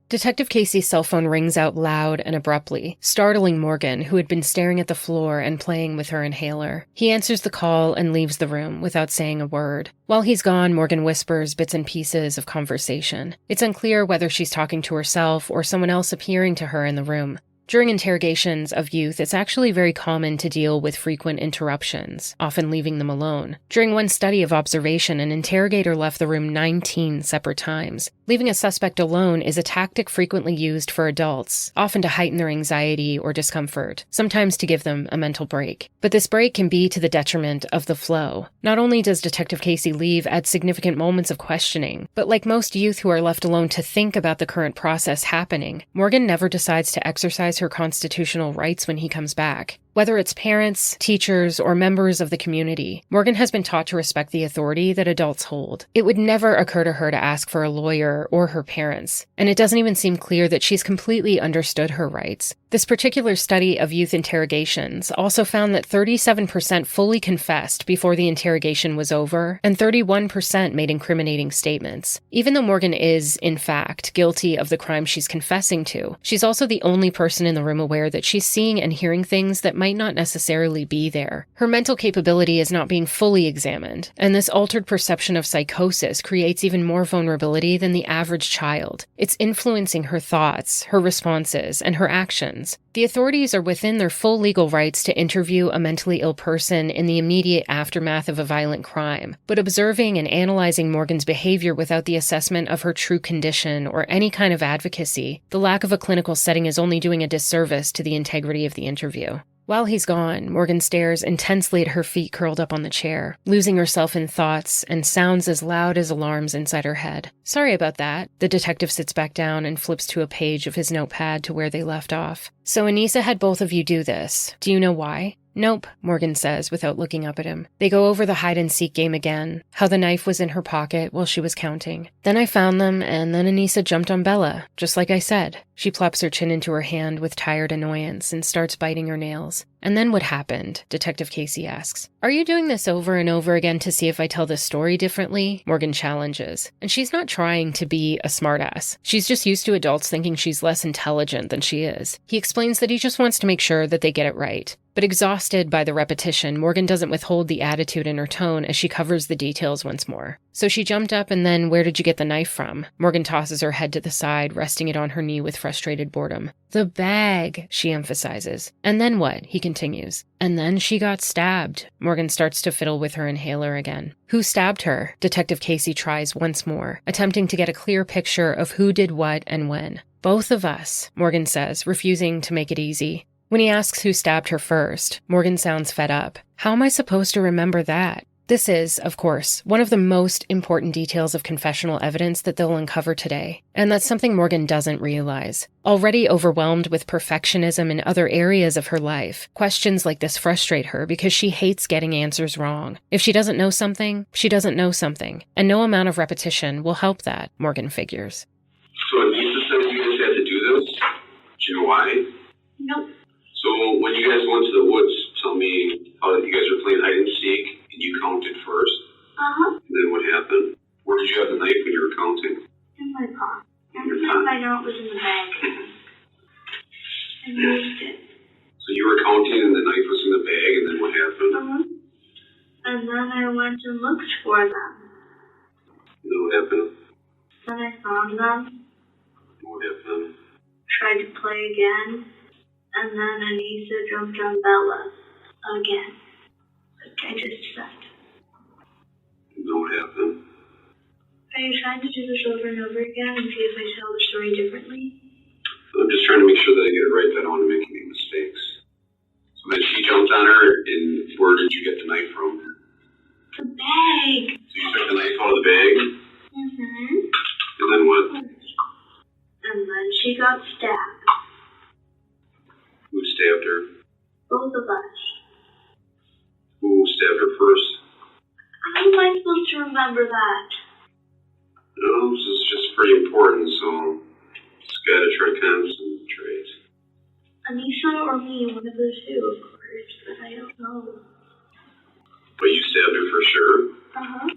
Detective Casey's cell phone rings out loud and abruptly, startling Morgan, who had been staring at the floor and playing with her inhaler. He answers the call and leaves the room without saying a word. While he's gone, Morgan whispers bits and pieces of conversation. It's unclear whether she's talking to herself or someone else appearing to her in the room. During interrogations of youth, it's actually very common to deal with frequent interruptions, often leaving them alone. During one study of observation, an interrogator left the room 19 separate times. Leaving a suspect alone is a tactic frequently used for adults, often to heighten their anxiety or discomfort, sometimes to give them a mental break. But this break can be to the detriment of the flow. Not only does Detective Casey leave at significant moments of questioning, but like most youth who are left alone to think about the current process happening, Morgan never decides to exercise her constitutional rights when he comes back. Whether it's parents, teachers, or members of the community, Morgan has been taught to respect the authority that adults hold. It would never occur to her to ask for a lawyer or her parents, and it doesn't even seem clear that she's completely understood her rights. This particular study of youth interrogations also found that 37% fully confessed before the interrogation was over, and 31% made incriminating statements. Even though Morgan is, in fact, guilty of the crime she's confessing to, she's also the only person in the room aware that she's seeing and hearing things that might not necessarily be there. Her mental capability is not being fully examined, and this altered perception of psychosis creates even more vulnerability than the average child. It's influencing her thoughts, her responses, and her actions. The authorities are within their full legal rights to interview a mentally ill person in the immediate aftermath of a violent crime, but observing and analyzing Morgan's behavior without the assessment of her true condition or any kind of advocacy, the lack of a clinical setting is only doing a disservice to the integrity of the interview. While he's gone, Morgan stares intensely at her feet curled up on the chair, losing herself in thoughts and sounds as loud as alarms inside her head. Sorry about that. The detective sits back down and flips to a page of his notepad to where they left off. So Anissa had both of you do this. Do you know why? Nope, Morgan says without looking up at him. They go over the hide-and-seek game again, how the knife was in her pocket while she was counting. Then I found them, and then Anissa jumped on Bella, just like I said. She plops her chin into her hand with tired annoyance and starts biting her nails. And then what happened? Detective Casey asks. Are you doing this over and over again to see if I tell this story differently? Morgan challenges. And she's not trying to be a smartass. She's just used to adults thinking she's less intelligent than she is. He explains that he just wants to make sure that they get it right. But exhausted by the repetition, Morgan doesn't withhold the attitude in her tone as she covers the details once more. So she jumped up, and then where did you get the knife from? Morgan tosses her head to the side, resting it on her knee with frustrated boredom. The bag, she emphasizes. And then what? He continues. And then she got stabbed. Morgan starts to fiddle with her inhaler again. Who stabbed her? Detective Casey tries once more, attempting to get a clear picture of who did what and when. Both of us, Morgan says, refusing to make it easy. When he asks who stabbed her first, Morgan sounds fed up. How am I supposed to remember that? This is, of course, one of the most important details of confessional evidence that they'll uncover today, and that's something Morgan doesn't realize. Already overwhelmed with perfectionism in other areas of her life, questions like this frustrate her because she hates getting answers wrong. If she doesn't know something, she doesn't know something, and no amount of repetition will help that, Morgan figures.
So Anissa said you guys had to do this? Do you know why?
Nope.
So when you guys went to the woods, tell me how you guys were playing hide and seek and you counted first.
Uh-huh.
And then what happened? Where did you have the knife when you were counting?
In my pocket. Every time I know it was in the bag. I moved it.
So you were counting and the knife was in the bag, and then what happened?
Uh-huh. And then I went and looked for them.
And then what happened?
Then I found them.
What happened?
Tried to play again. And then Anissa jumped on Bella again. Like I just said.
And then what happened?
Are you trying to do this over and over again and see if I tell the story differently?
I'm just trying to make sure that I get it right, that I don't want to make any mistakes. So then she jumped on her, and Where did you get the knife from?
The bag.
So you took the knife out of the bag?
Mm-hmm.
And then what?
And then she got stabbed.
Who stabbed her?
Both of us.
Who stabbed her first?
How am I supposed to remember that?
No, this is just pretty important, so just gotta try to concentrate.
Anissa or me, one of the two, of course, but I don't know.
But you stabbed her for sure?
Uh-huh.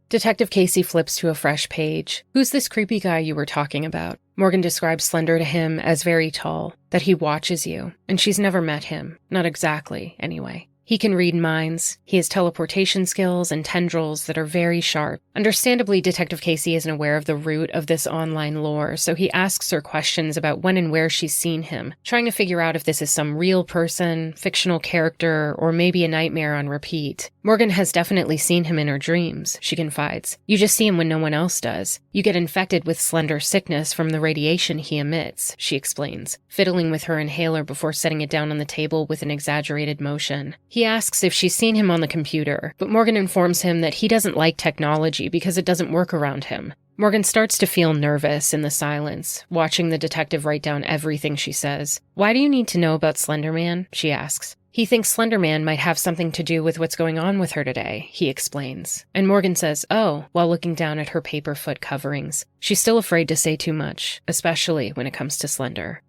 Detective Casey flips to a fresh page. Who's this creepy guy you were talking about? Morgan describes Slender to him as very tall, that he watches you, and she's never met him. Not exactly, anyway. He can read minds. He has teleportation skills and tendrils that are very sharp. Understandably, Detective Casey isn't aware of the root of this online lore, so he asks her questions about when and where she's seen him, trying to figure out if this is some real person, fictional character, or maybe a nightmare on repeat. Morgan has definitely seen him in her dreams, she confides. You just see him when no one else does. You get infected with Slender's sickness from the radiation he emits, she explains, fiddling with her inhaler before setting it down on the table with an exaggerated motion. He asks if she's seen him on the computer, but Morgan informs him that he doesn't like technology because it doesn't work around him. Morgan starts to feel nervous in the silence, watching the detective write down everything she says. Why do you need to know about Slender Man? She asks. He thinks Slender Man might have something to do with what's going on with her today, he explains. And Morgan says, oh, while looking down at her paper foot coverings. She's still afraid to say too much, especially when it comes to Slender.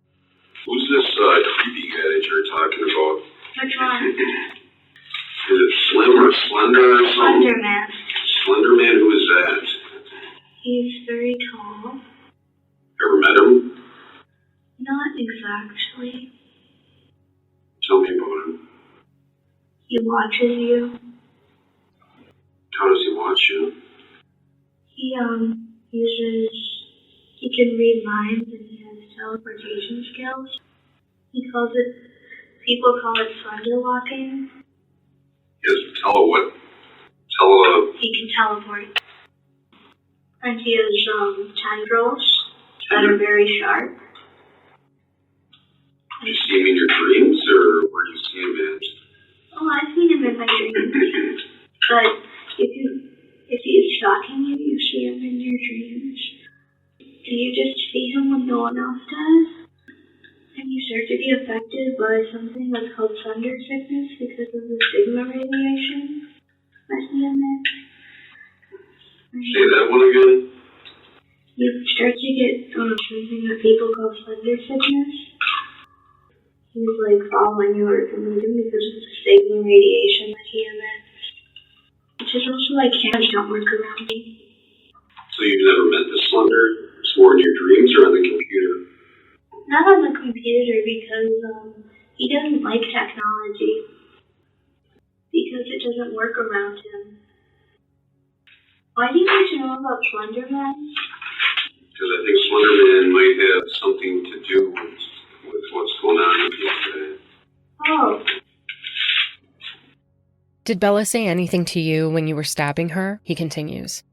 Who's this creepy guy that you're talking about?
Which one?
Is it Slim or Slender or something?
Slender Man.
Slender Man, who is that?
He's very tall.
Ever met him?
Not exactly.
Tell me about him.
He watches you.
How does he watch you?
He can read minds and he has teleportation skills. People call it slender walking.
Yes, what?
He can teleport. And he has tendrils that are very sharp.
Do you see him in your dreams, or where do you see him at?
Oh, I've seen him in my dreams. But if he's stalking you, you see him in your dreams. Do you just see him when no one else does? And you start to be affected by something that's called Slender sickness because of the sigma radiation that he emits.
Say that one again.
You start to get something that people call Slender sickness. He's like following you or moving because of the sigma radiation that he emits. Which is also like hands don't work around me.
So you've never met the Slender? It's more in your dreams or on the computer?
Not on the computer because he doesn't like technology. Because it doesn't work around him. Why do you need to know about Slender Man?
Because I think Slender Man might have something to do with what's going on with you today.
Oh.
Did Bella say anything to you when you were stabbing her? He continues.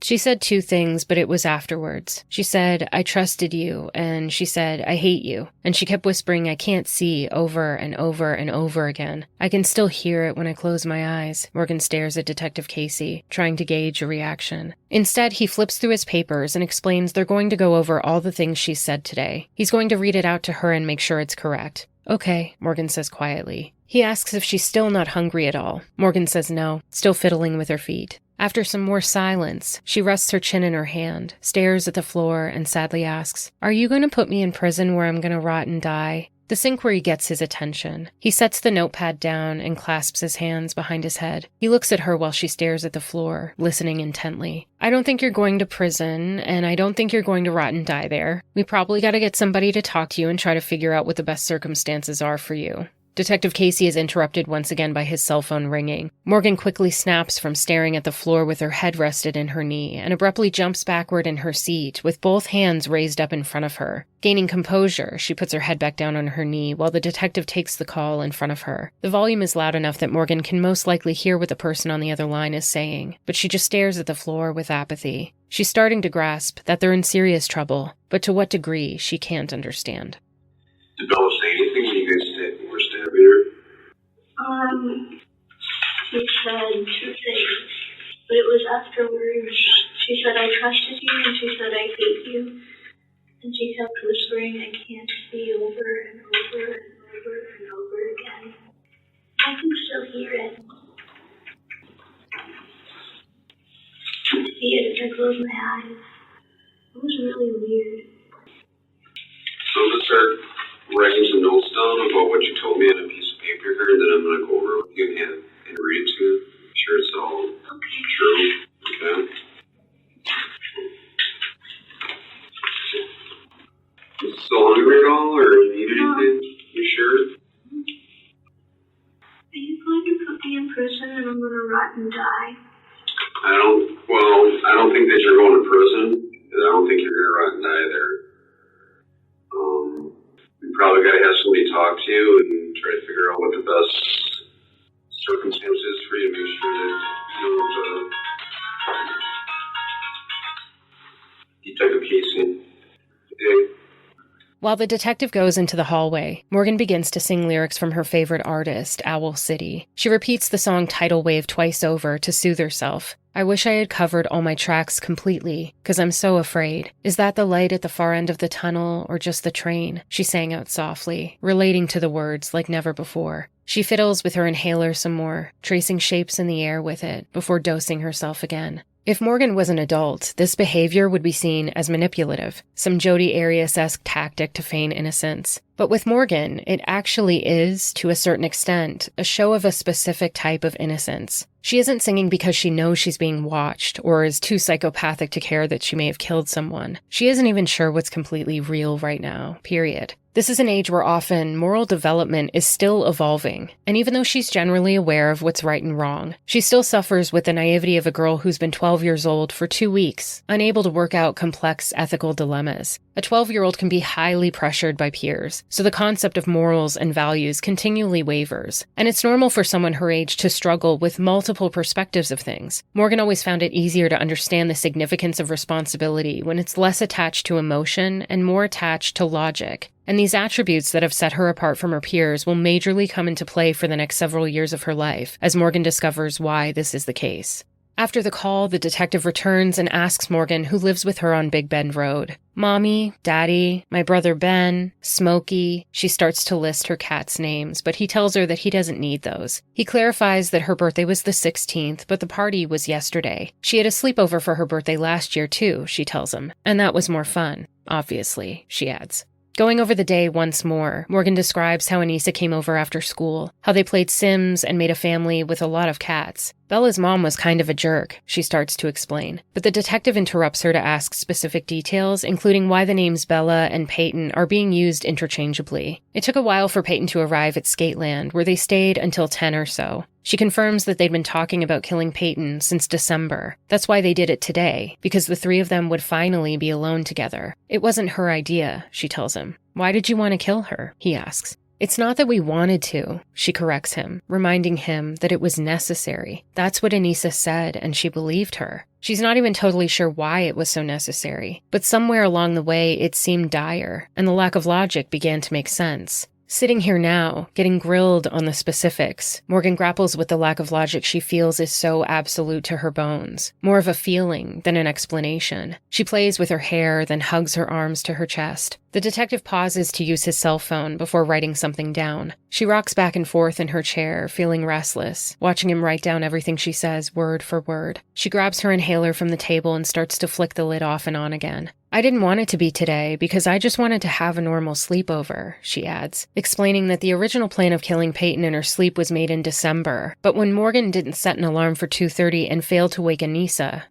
She said two things, but it was afterwards. She said, I trusted you, and she said, I hate you. And she kept whispering, I can't see, over and over and over again. I can still hear it when I close my eyes. Morgan stares at Detective Casey, trying to gauge a reaction. Instead, he flips through his papers and explains they're going to go over all the things she said today. He's going to read it out to her and make sure it's correct. Okay, Morgan says quietly. He asks if she's still not hungry at all. Morgan says no, still fiddling with her feet. After some more silence, she rests her chin in her hand, stares at the floor, and sadly asks, Are you going to put me in prison where I'm going to rot and die? This inquiry gets his attention. He sets the notepad down and clasps his hands behind his head. He looks at her while she stares at the floor, listening intently. I don't think you're going to prison, and I don't think you're going to rot and die there. We probably got to get somebody to talk to you and try to figure out what the best circumstances are for you. Detective Casey is interrupted once again by his cell phone ringing. Morgan quickly snaps from staring at the floor with her head rested in her knee and abruptly jumps backward in her seat with both hands raised up in front of her. Gaining composure, she puts her head back down on her knee while the detective takes the call in front of her. The volume is loud enough that Morgan can most likely hear what the person on the other line is saying, but she just stares at the floor with apathy. She's starting to grasp that they're in serious trouble, but to what degree she can't understand.
Did Bella say anything when you guys were stabbing her?
afterwards, she said, I trusted you, and she said, I hate you. And she kept whispering, I can't see, over and over and over and over again. I can still hear it. I see it as I close my eyes. It was really weird.
So I'm going to start writing some notes down about what you told me on a piece of paper here, and then I'm going to go over it with you and read it to you. I'm sure it's all true. Okay. You still hungry at all, or you need anything? You sure?
Are you going to put me in prison and I'm going to rot and die?
I don't think that you're going to prison, and I don't think you're going to rot and die there. We probably got to have somebody talk to you and try to figure out what the best circumstances for you to make sure that you don't you type of casing. Okay.
While the detective goes into the hallway, Morgan begins to sing lyrics from her favorite artist, Owl City. She repeats the song Tidal Wave twice over to soothe herself. I wish I had covered all my tracks completely, 'cause I'm so afraid. Is that the light at the far end of the tunnel, or just the train? She sang out softly, relating to the words like never before. She fiddles with her inhaler some more, tracing shapes in the air with it, before dosing herself again. If Morgan was an adult, this behavior would be seen as manipulative, some Jodi Arias-esque tactic to feign innocence. But with Morgan, it actually is, to a certain extent, a show of a specific type of innocence. She isn't singing because she knows she's being watched, or is too psychopathic to care that she may have killed someone. She isn't even sure what's completely real right now, period. This is an age where often moral development is still evolving, and even though she's generally aware of what's right and wrong, she still suffers with the naivety of a girl who's been 12 years old for 2 weeks, unable to work out complex ethical dilemmas. A 12-year-old can be highly pressured by peers, so the concept of morals and values continually wavers, and it's normal for someone her age to struggle with multiple perspectives of things. Morgan always found it easier to understand the significance of responsibility when it's less attached to emotion and more attached to logic. And these attributes that have set her apart from her peers will majorly come into play for the next several years of her life, as Morgan discovers why this is the case. After the call, the detective returns and asks Morgan who lives with her on Big Bend Road. Mommy, Daddy, my brother Ben, Smokey. She starts to list her cat's names, but he tells her that he doesn't need those. He clarifies that her birthday was the 16th, but the party was yesterday. She had a sleepover for her birthday last year too, she tells him, and that was more fun. Obviously, she adds. Going over the day once more, Morgan describes how Anissa came over after school, how they played Sims and made a family with a lot of cats. Bella's mom was kind of a jerk, she starts to explain, but the detective interrupts her to ask specific details, including why the names Bella and Payton are being used interchangeably. It took a while for Payton to arrive at Skateland, where they stayed until 10 or so. She confirms that they'd been talking about killing Payton since December. That's why they did it today, because the three of them would finally be alone together. It wasn't her idea, she tells him. Why did you want to kill her? He asks. It's not that we wanted to, she corrects him, reminding him that it was necessary. That's what Anissa said, and she believed her. She's not even totally sure why it was so necessary, but somewhere along the way it seemed dire, and the lack of logic began to make sense. Sitting here now, getting grilled on the specifics, Morgan grapples with the lack of logic she feels is so absolute to her bones, more of a feeling than an explanation. She plays with her hair, then hugs her arms to her chest. The detective pauses to use his cell phone before writing something down. She rocks back and forth in her chair, feeling restless, watching him write down everything she says word for word. She grabs her inhaler from the table and starts to flick the lid off and on again. I didn't want it to be today because I just wanted to have a normal sleepover, she adds, explaining that the original plan of killing Payton in her sleep was made in December, but when Morgan didn't set an alarm for 2:30 and failed to wake Anissa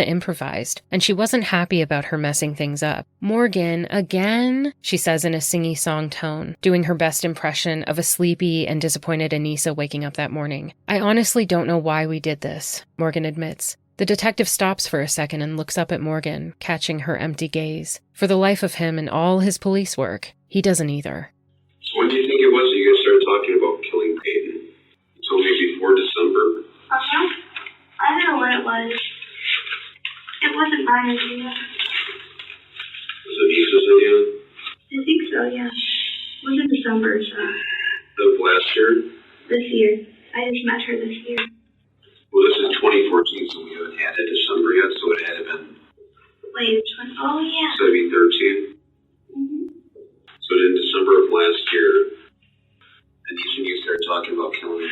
improvised, and she wasn't happy about her messing things up. Morgan, again? She says in a singy-song tone, doing her best impression of a sleepy and disappointed Anissa waking up that morning. I honestly don't know why we did this, Morgan admits. The detective stops for a second and looks up at Morgan, catching her empty gaze. For the life of him and all his police work, he doesn't either.
So when do you think it was that you guys started talking about killing Payton? You told me before December.
I don't know when it was. It wasn't my idea.
Was it Anissa's idea?
I think so, yeah. It was in December, so.
Of last year?
This year. I just met her this year.
Well, this is 2014, so we haven't had it December yet, so it had been.
Wait, oh yeah.
So it'd be 13.
Mm-hmm.
So in December of last year, Anissa and you started talking about killing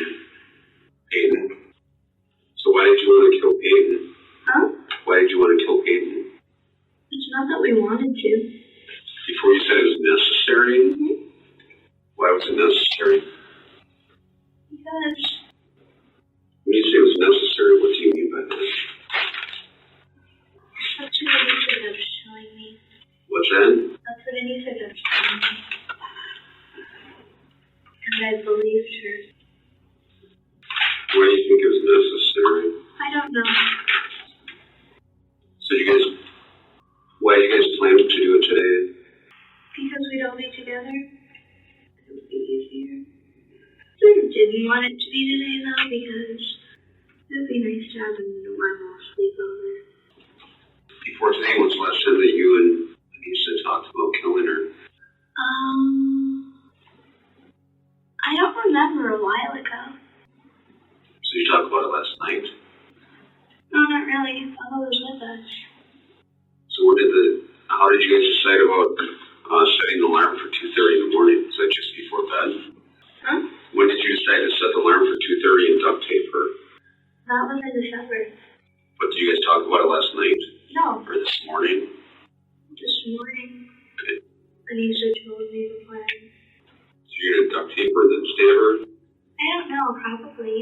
Payton. So why did you want to kill Payton?
Huh?
Why did you want to kill Payton?
It's not that we wanted to.
Before you said it was necessary?
Mm-hmm.
Why was it necessary?
Because
When you say it was necessary, what do you mean by that?
that's what Anissa kept showing me.
What's that?
That's what Anissa kept showing me. And I believed her.
Why do you think it was necessary?
I don't know.
So why do you guys plan to do it today?
Because we'd all be together. It would be easier. I didn't want it to be today though, because it would be nice to have a normal sleepover.
Before today, when's the last time that you and Anissa talked about killing her?
I don't remember a while ago.
So you talked about it last night?
No, not really. Papa was with us.
So how did you guys decide about setting the alarm for 2:30 in the morning? Is that just before bed?
Huh?
When did you decide to set the alarm for 2:30 and duct tape her?
That was in December.
But did you guys talk about it last night?
No.
Or this morning?
This morning.
Okay.
Anissa told me the plan.
So you're going to duct tape her and then stab her?
I don't know, probably.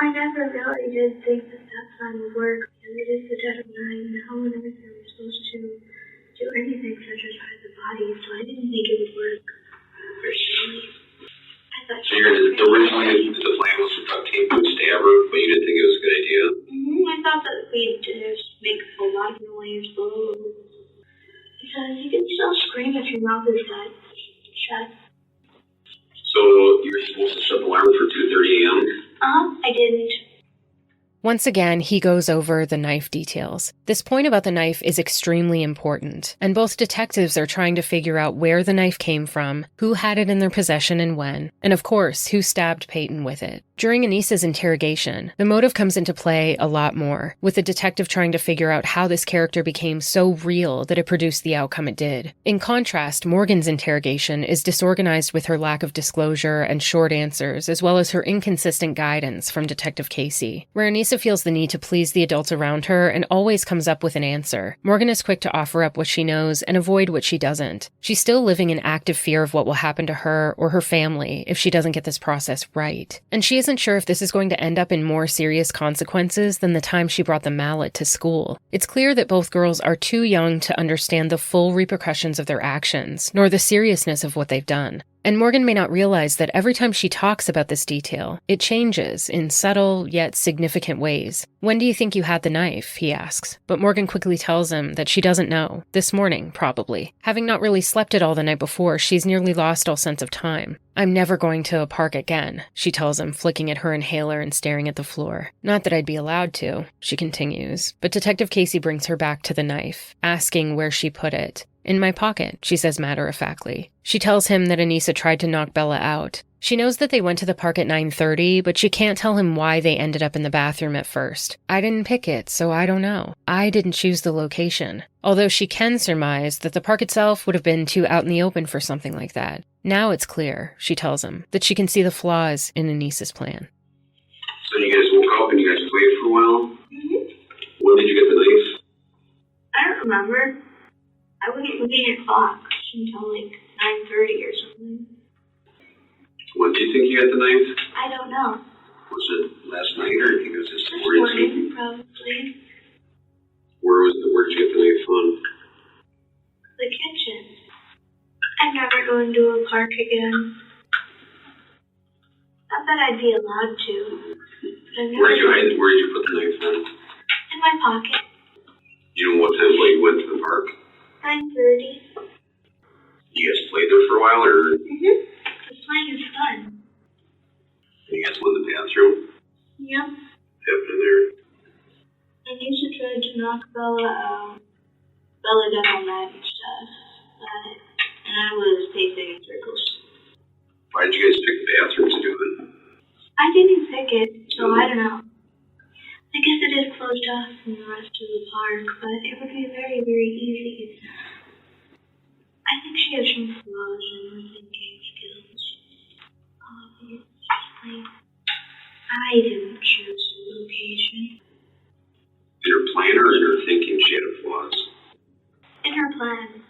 I never really did think that plan would work, because it is the dead of night, and how on earth are we supposed to do anything such as hide the body, so I didn't think it would work, personally. I thought
So originally the plan was to duct tape and stab her, but you didn't think it was a good idea?
I thought that we'd just make a lot of noise, because you can still scream if your mouth is shut.
So you were supposed to set the alarm for 2:30 a.m.?
I didn't.
Once again, he goes over the knife details. This point about the knife is extremely important, and both detectives are trying to figure out where the knife came from, who had it in their possession and when, and of course, who stabbed Payton with it. During Anissa's interrogation, the motive comes into play a lot more, with the detective trying to figure out how this character became so real that it produced the outcome it did. In contrast, Morgan's interrogation is disorganized with her lack of disclosure and short answers, as well as her inconsistent guidance from Detective Casey, where Anissa feels the need to please the adults around her and always comes up with an answer. Morgan is quick to offer up what she knows and avoid what she doesn't. She's still living in active fear of what will happen to her or her family if she doesn't get this process right. And she isn't sure if this is going to end up in more serious consequences than the time she brought the mallet to school. It's clear that both girls are too young to understand the full repercussions of their actions, nor the seriousness of what they've done. And Morgan may not realize that every time she talks about this detail, it changes in subtle yet significant ways. "When do you think you had the knife?" he asks. But Morgan quickly tells him that she doesn't know. This morning, probably. Having not really slept at all the night before, she's nearly lost all sense of time. "I'm never going to a park again," she tells him, flicking at her inhaler and staring at the floor. "Not that I'd be allowed to," she continues. But Detective Casey brings her back to the knife, asking where she put it. "In my pocket," she says matter-of-factly. She tells him that Anissa tried to knock Bella out. She knows that they went to the park at 9:30, but she can't tell him why they ended up in the bathroom at first. "I didn't pick it, so I don't know. I didn't choose the location." Although she can surmise that the park itself would have been too out in the open for something like that. Now it's clear, she tells him, that she can see the flaws in Anissa's plan.
So you guys woke up and you guys played for a while?
Mm-hmm.
When did you get the knife?
I don't remember. I wasn't looking at clocks until like 9:30 or something.
When do you think you got the knife?
I don't know.
Was it last night or do you think it was this
This
morning?
morning, probably.
Where did you get the knife from?
The kitchen. I'm never going to a park again. Not that I'd be allowed to. But I'm never
Where did you put the knife then?
in my pocket.
You know what time you went to the park?
9:30.
You guys played there for a while or
Mm-hmm. The playing is fun.
you guys went to the bathroom?
Yep.
Happened in there?
Anissa tried to knock Bella out. Bella got all mad and stuff. And I was pacing in circles.
Why did you guys pick the bathroom to do it?
I didn't pick it, so I don't know. I guess it is closed off from the rest of the park, but it would be very, very easy. I think she has some flaws in her thinking skills. Obviously, I didn't choose the location.
In her plan or in her thinking she had flaws?
In her plan.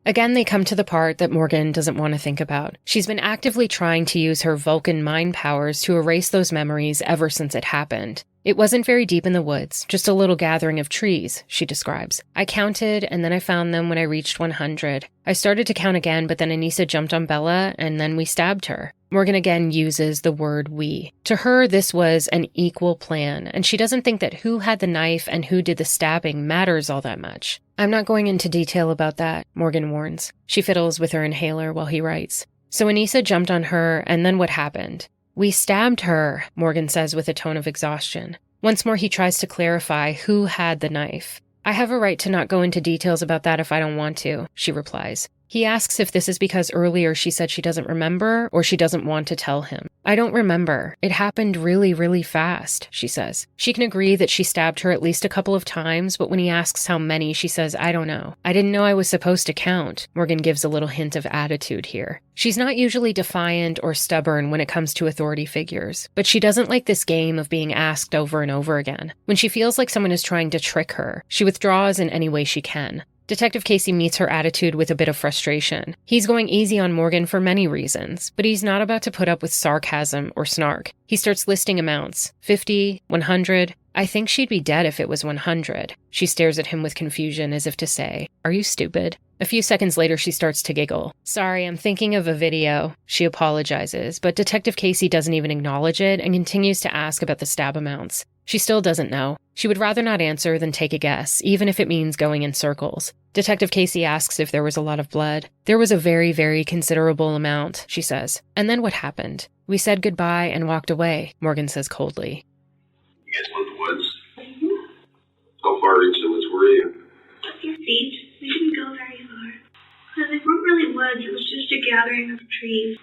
Again, they come to the part that Morgan doesn't want to think about. She's been actively trying to use her Vulcan mind powers to erase those memories ever since it happened. It wasn't very deep in the woods, just a little gathering of trees, she describes. I counted, and then I found them when I reached 100. I started to count again, but then Anissa jumped on Bella, and then we stabbed her. Morgan again uses the word we. To her, this was an equal plan, and she doesn't think that who had the knife and who did the stabbing matters all that much. I'm not going into detail about that, Morgan warns. She fiddles with her inhaler while he writes. So Anissa jumped on her, and then what happened? We stabbed her, Morgan says with a tone of exhaustion. Once more he tries to clarify who had the knife. I have a right to not go into details about that if I don't want to, she replies. He asks if this is because earlier she said she doesn't remember or she doesn't want to tell him. I don't remember. It happened really, really fast, she says. She can agree that she stabbed her at least a couple of times, but when he asks how many, she says, I don't know. I didn't know I was supposed to count. Morgan gives a little hint of attitude here. She's not usually defiant or stubborn when it comes to authority figures, but she doesn't like this game of being asked over and over again. When she feels like someone is trying to trick her, she withdraws in any way she can. Detective Casey meets her attitude with a bit of frustration. He's going easy on Morgan for many reasons, but he's not about to put up with sarcasm or snark. He starts listing amounts. 50, 100. I think she'd be dead if it was 100. She stares at him with confusion as if to say, are you stupid? A few seconds later, she starts to giggle. Sorry, I'm thinking of a video. She apologizes, but Detective Casey doesn't even acknowledge it and continues to ask about the stab amounts. She still doesn't know. She would rather not answer than take a guess, even if it means going in circles. Detective Casey asks if there was a lot of blood. There was a very, very considerable amount, she says. And then what happened? We said goodbye and walked away, Morgan says coldly.
You guys went in the woods? Mm-hmm. How far into the woods were you?
A few feet. We didn't go very far. Because they weren't really woods, it was just a gathering of trees.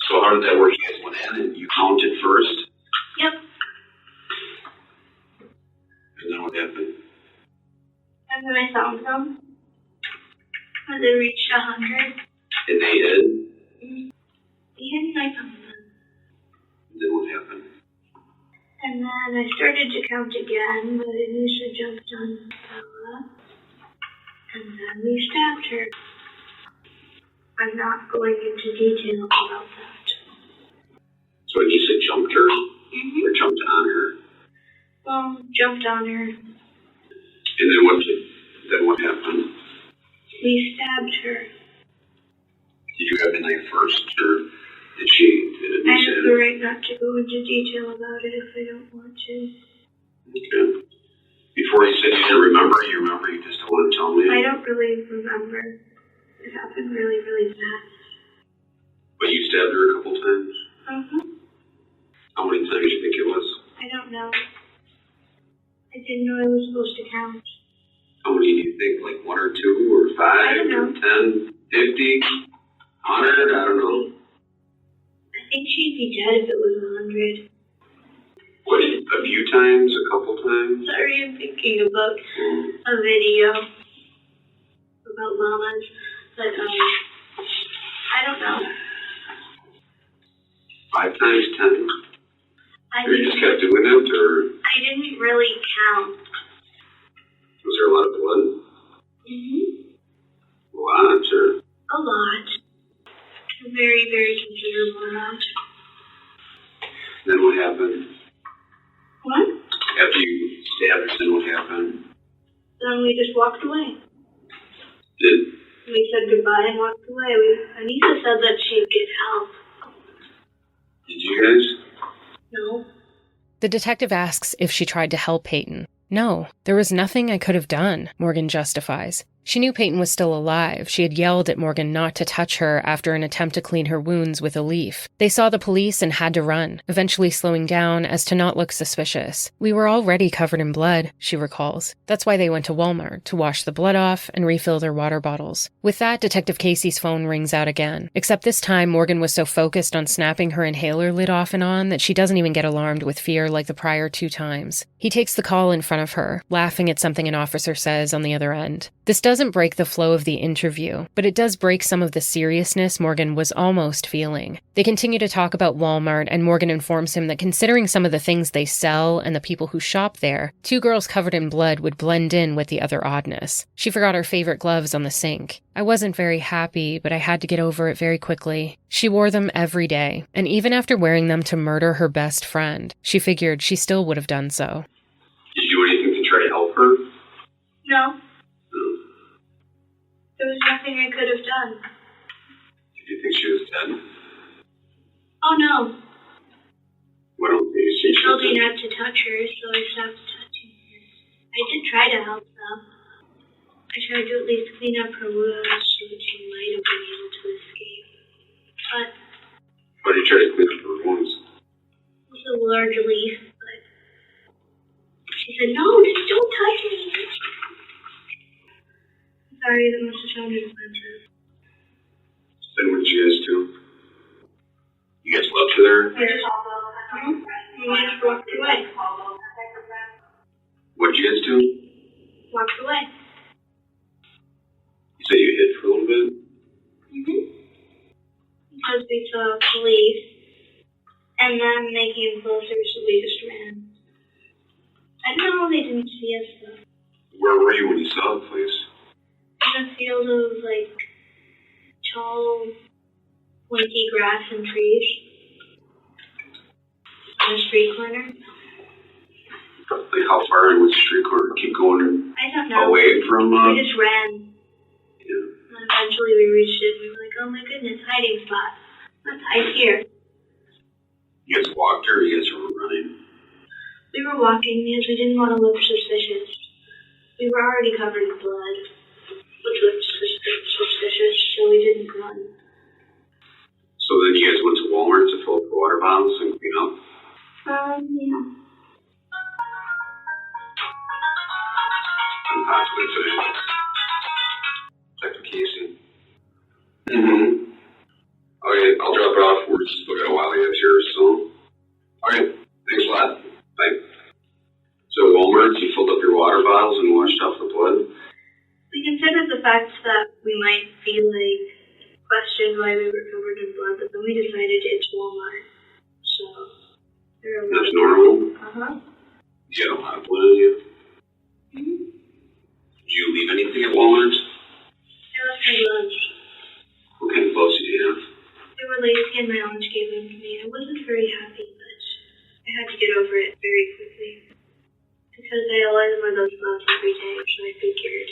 So how did that work? You guys went in and you counted first?
Yep.
And then what happened?
And then I found them. When they reached 100.
And they hid?
Mm-hmm. They hid and I found them.
And then what happened?
And then I started to count again, but Anissa jumped on Bella. And then we stabbed her. I'm not going into detail about that.
So Anissa jumped her?
Mm-hmm.
Or jumped on her?
Jumped on her.
And then what happened?
We stabbed her.
Did you have the knife first, or did she?
I have the right not to go into detail about it if I don't want to.
Okay. Before you said you didn't remember, you just don't want to tell me?
I don't really remember. It happened really, really fast.
But you stabbed her a couple times?
Mm-hmm.
How many times do you think it was?
I don't know. I didn't know I was supposed to count.
How many do you think? Like 1 or 2 or 5
I don't know.
or 10, 50, 100? I don't know.
I think she'd be dead if it was 100.
What, a few times? A couple times?
Sorry, I'm thinking about a video about llamas, but I don't know.
5 times, 10? Or you just kept doing it, or?
I didn't really count.
Was there a lot of blood?
Mm-hmm.
A lot, or?
A lot. A very, very considerable amount.
Then what happened?
What?
After you stabbed her, then what happened?
Then we just walked away.
Did?
We said goodbye and walked away. Anissa said that she'd get help.
Did you guys?
No.
The detective asks if she tried to help Payton. No, there was nothing I could have done, Morgan justifies. She knew Payton was still alive. She had yelled at Morgan not to touch her after an attempt to clean her wounds with a leaf. They saw the police and had to run, eventually slowing down as to not look suspicious. We were already covered in blood, she recalls. That's why they went to Walmart, to wash the blood off and refill their water bottles. With that, Detective Casey's phone rings out again. Except this time, Morgan was so focused on snapping her inhaler lid off and on that she doesn't even get alarmed with fear like the prior 2 times. He takes the call in front of her, laughing at something an officer says on the other end. This doesn't break the flow of the interview, but it does break some of the seriousness Morgan was almost feeling. They continue to talk about Walmart, and Morgan informs him that considering some of the things they sell and the people who shop there, 2 girls covered in blood would blend in with the other oddness. She forgot her favorite gloves on the sink. I wasn't very happy, but I had to get over it very quickly. She wore them every day, and even after wearing them to murder her best friend, she figured she still would have done so.
Did you do anything to try to help her?
No. There was nothing I could have done.
Did you think she was dead?
Oh no.
What else did you
She
see?
told me not to touch her, so I stopped touching her. I did try to help though. I tried to at least clean up her wounds so that she might have been able to escape. But
Why did you try to clean up her wounds?
it was a large leaf, but she said, no, just don't touch me. Sorry, that must have sounded offensive.
Then what did you guys do? You guys left her there?
We just walked away.
What did you guys do?
Walked away.
You said you hid for a little bit?
Because we saw police, and then they came closer, so we just ran. I don't know, they didn't see us though.
Where were you when you saw the police?
In a field of like tall, pointy grass and trees. On a street corner.
Like how far in the street corner? Keep going
I don't know.
away from,
We just ran.
yeah.
And eventually we reached it and we were like, oh my goodness, hiding spot. Let's hide here.
You guys walked her, or you guys were running?
We were walking because we didn't want to look suspicious. We were already covered in blood, which looked suspicious, so we didn't run.
So then you guys went to Walmart to fill up the water bottles and clean up?
Yeah.
And possibly today. Detective Casey. Okay, I'll drop it off. We're just looking at a while yet here, so. Okay, thanks a lot. Bye. So Walmart, you filled up your water bottles and washed off the blood?
We considered the fact that we might be questioned why we were covered in blood, but then we decided it's Walmart. So there are
That's normal? You had a lot of blood on you? Did you leave anything at Walmart?
I left my gloves.
What kind of gloves did you have?
They were lacy and my aunt gave them to me. I wasn't very happy, but I had to get over it very quickly. Because I always wear those gloves every day, so I figured.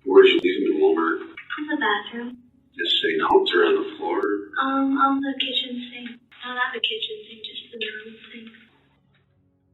Where did you leave them in Walmart?
In the bathroom.
Just sitting out there on the floor?
On the kitchen sink. No, not the kitchen sink, just the normal sink.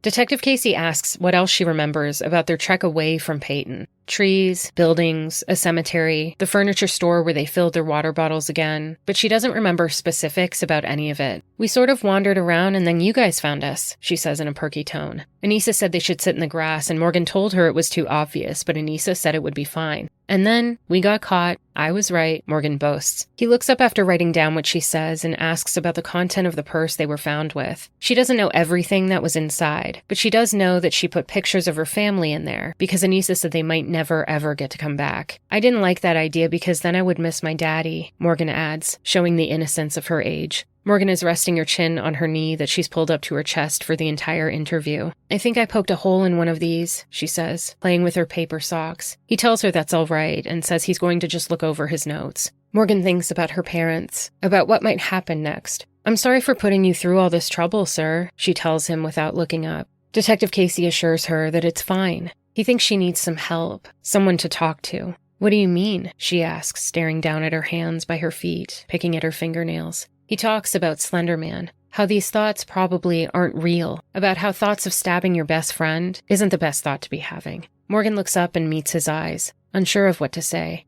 Detective Casey asks what else she remembers about their trek away from Payton. Trees, buildings, a cemetery, the furniture store where they filled their water bottles again, but she doesn't remember specifics about any of it. We sort of wandered around and then you guys found us, she says in a perky tone. Anissa said they should sit in the grass and Morgan told her it was too obvious, but Anissa said it would be fine. And then we got caught. I was right, Morgan boasts. He looks up after writing down what she says and asks about the content of the purse they were found with. She doesn't know everything that was inside, but she does know that she put pictures of her family in there because Anissa said they might never ever get to come back. I didn't like that idea because then I would miss my daddy, Morgan adds, showing the innocence of her age. Morgan is resting her chin on her knee that she's pulled up to her chest for the entire interview. I think I poked a hole in one of these, she says, playing with her paper socks. He tells her that's all right and says he's going to just look over his notes. Morgan thinks about her parents, about what might happen next. I'm sorry for putting you through all this trouble, sir, she tells him without looking up. Detective Casey assures her that it's fine. He thinks she needs some help, someone to talk to. What do you mean? She asks, staring down at her hands by her feet, picking at her fingernails. He talks about Slender Man, how these thoughts probably aren't real, about how thoughts of stabbing your best friend isn't the best thought to be having. Morgan looks up and meets his eyes. unsure of what to say.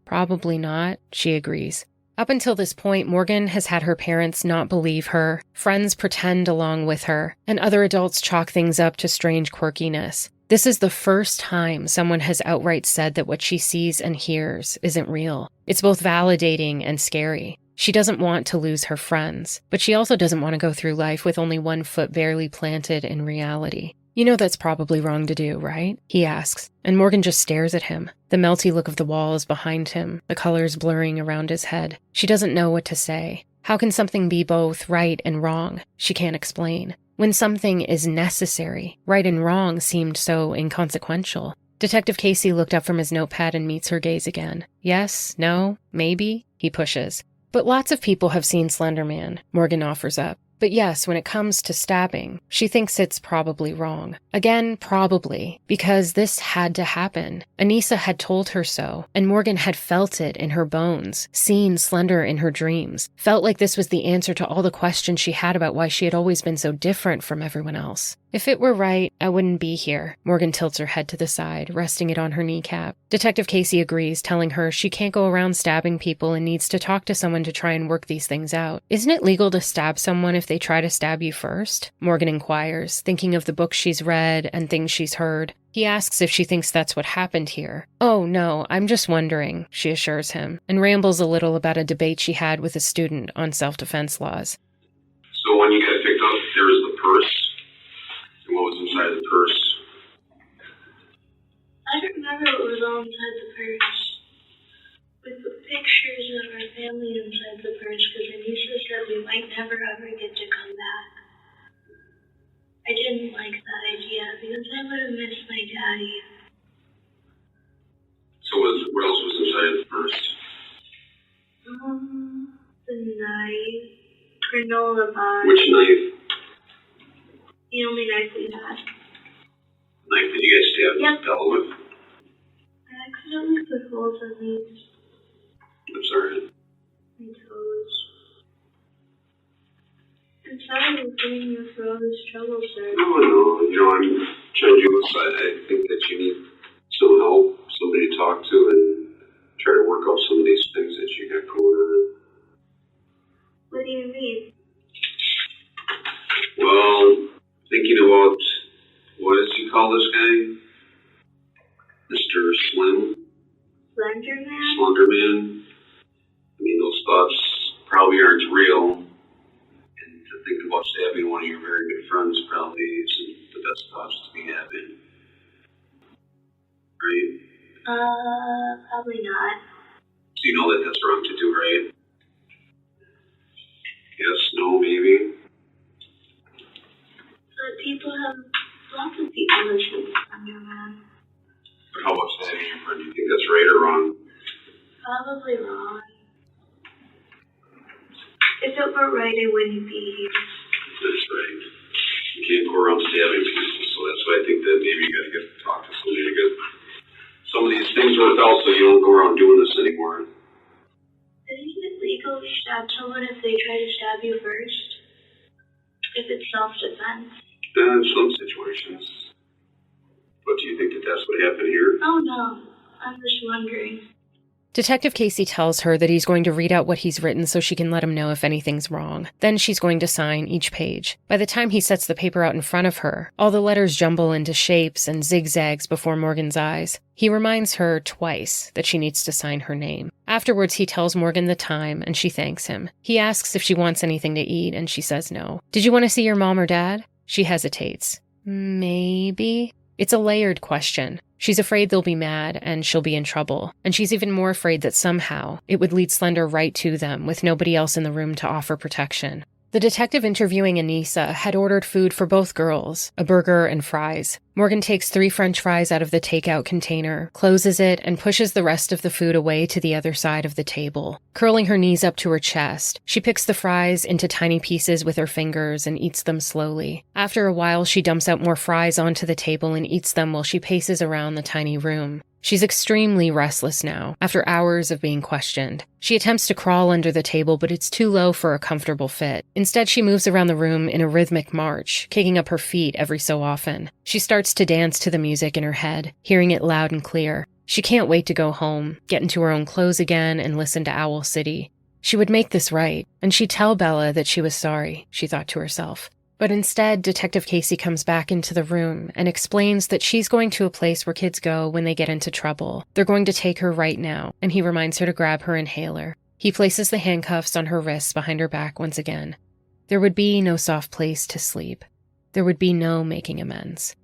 Probably not, she agrees. Up until this point, Morgan has had her parents not believe her, friends pretend along with her, and other adults chalk things up to strange quirkiness. This is the first time someone has outright said that what she sees and hears isn't real. It's both validating and scary. She doesn't want to lose her friends, but she also doesn't want to go through life with only one foot barely planted in reality. You know that's probably wrong to do, right? He asks, and Morgan just stares at him. The melty look of the walls behind him, the colors blurring around his head. She doesn't know what to say. How can something be both right and wrong? She can't explain. When something is necessary, right and wrong seemed so inconsequential. Detective Casey looked up from his notepad and meets her gaze again. Yes, no, maybe, he pushes. But lots of people have seen Slender Man, Morgan offers up. But yes, when it comes to stabbing, she thinks it's probably wrong. Again, probably, because this had to happen. Anissa had told her so, and Morgan had felt it in her bones, seen Slender in her dreams, felt like this was the answer to all the questions she had about why she had always been so different from everyone else. If it were right, I wouldn't be here. Morgan tilts her head to the side, resting it on her kneecap. Detective Casey agrees, telling her she can't go around stabbing people and needs to talk to someone to try and work these things out. Isn't it legal to stab someone if they try to stab you first? Morgan inquires, thinking of the books she's read and things she's heard. He asks if she thinks that's what happened here. Oh, no, I'm just wondering, she assures him, and rambles a little about a debate she had with a student on self-defense laws.
So when you got picked up, there was the purse. And what was inside the purse?
I don't remember what was all inside the purse. We put pictures of our family inside the purse because Anissa said we might never ever get to come back. I didn't like that idea because I would have missed my daddy.
So what else was inside the purse?
The knife, granola bar.
Which knife?
The only knife we had.
Knife that you guys stabbed
Yep.
Bella with?
I accidentally put holes in these.
I'm sorry.
My toes. I'm sorry for getting you for all this trouble, sir.
No, I'm trying to do this. I think that you need some help, somebody to talk to, and try to work out some of these things that you got going on.
What do you mean?
Well, thinking about, what does he call this guy? Mr.
Slender Man?
Slender Man. I mean, those thoughts probably aren't real. And to think about stabbing one of your very good friends probably isn't the best thoughts to be having. Right?
Probably not.
So you know that that's wrong to do, right? Yes, no, maybe.
But lots of people have seen Slender Man.
But how about stabbing your friend? Do you think that's right or wrong?
Probably wrong. If it were right, I wouldn't be here.
That's right. You can't go around stabbing people, so that's why I think that maybe you gotta get to talk to somebody to get some of these things worked out so you don't go around doing this anymore.
Isn't it legal to stab someone if they try to stab you first? If it's self-defense?
In some situations. But do you think that that's what happened here?
Oh no, I'm just wondering.
Detective Casey tells her that he's going to read out what he's written so she can let him know if anything's wrong. Then she's going to sign each page. By the time he sets the paper out in front of her, all the letters jumble into shapes and zigzags before Morgan's eyes. He reminds her twice that she needs to sign her name. Afterwards, he tells Morgan the time, and she thanks him. He asks if she wants anything to eat, and she says no. Did you want to see your mom or dad? She hesitates. Maybe. It's a layered question. She's afraid they'll be mad and she'll be in trouble. And she's even more afraid that somehow it would lead Slender right to them with nobody else in the room to offer protection. The detective interviewing Anissa had ordered food for both girls, a burger and fries. Morgan takes 3 French fries out of the takeout container, closes it, and pushes the rest of the food away to the other side of the table. Curling her knees up to her chest, she picks the fries into tiny pieces with her fingers and eats them slowly. After a while, she dumps out more fries onto the table and eats them while she paces around the tiny room. She's extremely restless now, after hours of being questioned. She attempts to crawl under the table, but it's too low for a comfortable fit. Instead, she moves around the room in a rhythmic march, kicking up her feet every so often. She starts to dance to the music in her head, hearing it loud and clear. She can't wait to go home, get into her own clothes again, and listen to Owl City. She would make this right, and she'd tell Bella that she was sorry, she thought to herself. But instead, Detective Casey comes back into the room and explains that she's going to a place where kids go when they get into trouble. They're going to take her right now, and he reminds her to grab her inhaler. He places the handcuffs on her wrists behind her back once again. There would be no soft place to sleep. There would be no making amends.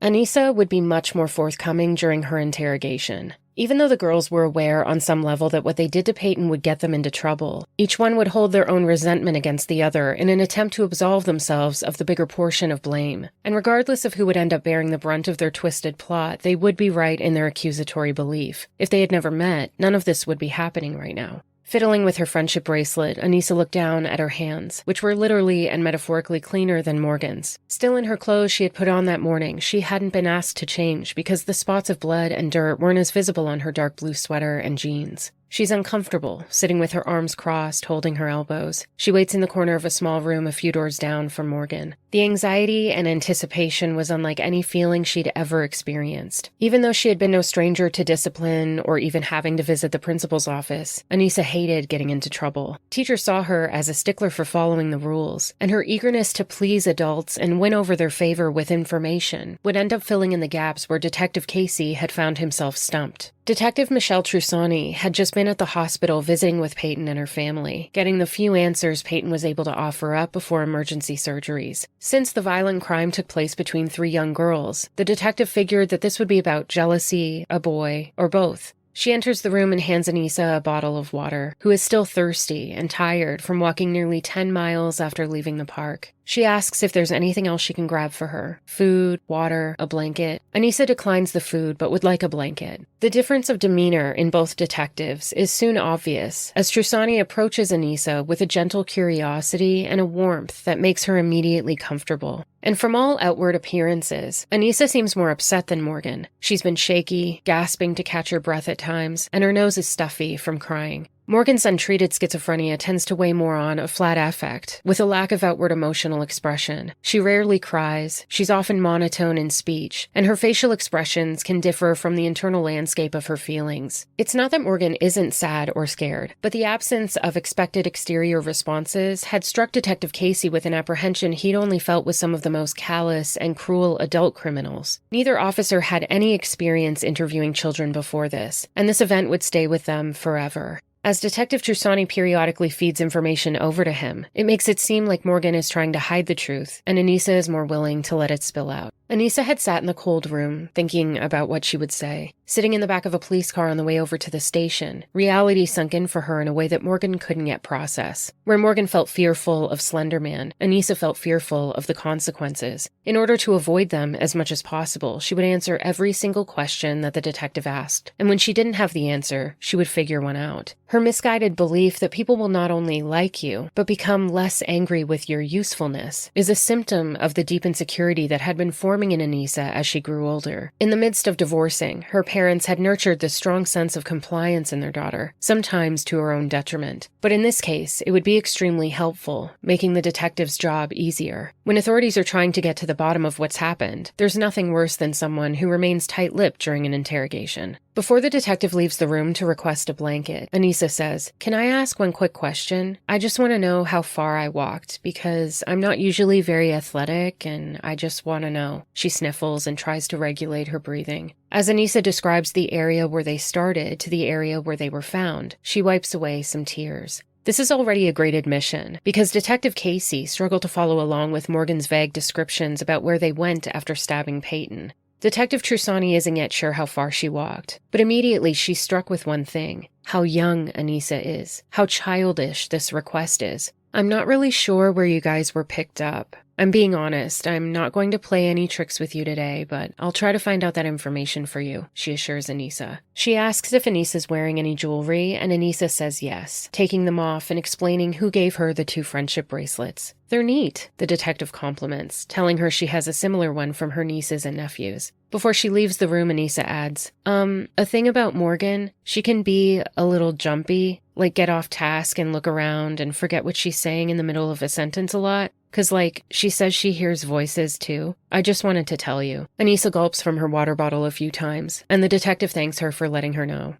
Anissa would be much more forthcoming during her interrogation. Even though the girls were aware on some level that what they did to Payton would get them into trouble, each one would hold their own resentment against the other in an attempt to absolve themselves of the bigger portion of blame. And regardless of who would end up bearing the brunt of their twisted plot, they would be right in their accusatory belief. If they had never met, none of this would be happening right now. Fiddling with her friendship bracelet, Anissa looked down at her hands, which were literally and metaphorically cleaner than Morgan's. Still in her clothes she had put on that morning, she hadn't been asked to change because the spots of blood and dirt weren't as visible on her dark blue sweater and jeans. She's uncomfortable, sitting with her arms crossed, holding her elbows. She waits in the corner of a small room a few doors down from Morgan. The anxiety and anticipation was unlike any feeling she'd ever experienced. Even though she had been no stranger to discipline or even having to visit the principal's office, Anissa hated getting into trouble. Teachers saw her as a stickler for following the rules, and her eagerness to please adults and win over their favor with information would end up filling in the gaps where Detective Casey had found himself stumped. Detective Michelle Trusani had just been at the hospital visiting with Payton and her family, getting the few answers Payton was able to offer up before emergency surgeries. Since the violent crime took place between 3 young girls, the detective figured that this would be about jealousy, a boy, or both. She enters the room and hands Anissa a bottle of water, who is still thirsty and tired from walking nearly 10 miles after leaving the park. She asks if there's anything else she can grab for her. Food, water, a blanket. Anissa declines the food, but would like a blanket. The difference of demeanor in both detectives is soon obvious, as Trusani approaches Anissa with a gentle curiosity and a warmth that makes her immediately comfortable. And from all outward appearances, Anissa seems more upset than Morgan. She's been shaky, gasping to catch her breath at times, and her nose is stuffy from crying. Morgan's untreated schizophrenia tends to weigh more on a flat affect, with a lack of outward emotional expression. She rarely cries, she's often monotone in speech, and her facial expressions can differ from the internal landscape of her feelings. It's not that Morgan isn't sad or scared, but the absence of expected exterior responses had struck Detective Casey with an apprehension he'd only felt with some of the most callous and cruel adult criminals. Neither officer had any experience interviewing children before this, and this event would stay with them forever. As Detective Trusani periodically feeds information over to him, it makes it seem like Morgan is trying to hide the truth, and Anissa is more willing to let it spill out. Anissa had sat in the cold room, thinking about what she would say. Sitting in the back of a police car on the way over to the station, reality sunk in for her in a way that Morgan couldn't yet process. Where Morgan felt fearful of Slender Man, Anissa felt fearful of the consequences. In order to avoid them as much as possible, she would answer every single question that the detective asked, and when she didn't have the answer, she would figure one out. Her misguided belief that people will not only like you, but become less angry with your usefulness, is a symptom of the deep insecurity that had been forming in Anissa as she grew older. In the midst of divorcing, her parents had nurtured this strong sense of compliance in their daughter, sometimes to her own detriment. But in this case, it would be extremely helpful, making the detective's job easier. When authorities are trying to get to the bottom of what's happened, there's nothing worse than someone who remains tight-lipped during an interrogation. Before the detective leaves the room to request a blanket, Anissa says, "Can I ask one quick question? I just want to know how far I walked, because I'm not usually very athletic, and I just want to know." She sniffles and tries to regulate her breathing. As Anissa describes the area where they started to the area where they were found, she wipes away some tears. This is already a great admission, because Detective Casey struggled to follow along with Morgan's vague descriptions about where they went after stabbing Payton. Detective Trusani isn't yet sure how far she walked, but immediately she's struck with one thing: how young Anissa is, how childish this request is. "I'm not really sure where you guys were picked up. I'm being honest, I'm not going to play any tricks with you today, but I'll try to find out that information for you," she assures Anissa. She asks if Anissa's wearing any jewelry, and Anissa says yes, taking them off and explaining who gave her the 2 friendship bracelets. "They're neat," the detective compliments, telling her she has a similar one from her nieces and nephews. Before she leaves the room, Anissa adds, a thing about Morgan, she can be a little jumpy, like get off task and look around and forget what she's saying in the middle of a sentence a lot. 'Cause, she says she hears voices, too. I just wanted to tell you. Anissa gulps from her water bottle a few times, and the detective thanks her for letting her know.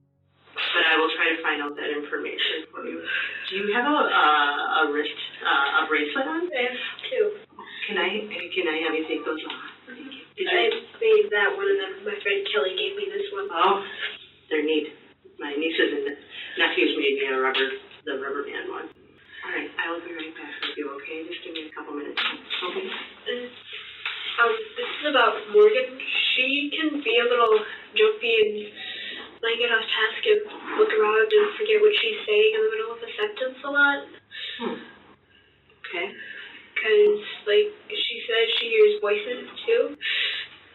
But I will try to find out that information for you. Do you have a wrist, a bracelet on?
I have two.
Can I have you take those off?
I made that one, and then my friend Kelly gave me this one.
Oh, they're neat. My nieces and nephews made me the rubber band one. All right, I will be right back with you, okay? Just give me a couple minutes. Okay.
This is about Morgan. She can be a little jumpy and get off task and look around and forget what she's saying in the middle of a sentence a lot.
Okay.
Because, she says she hears voices, too.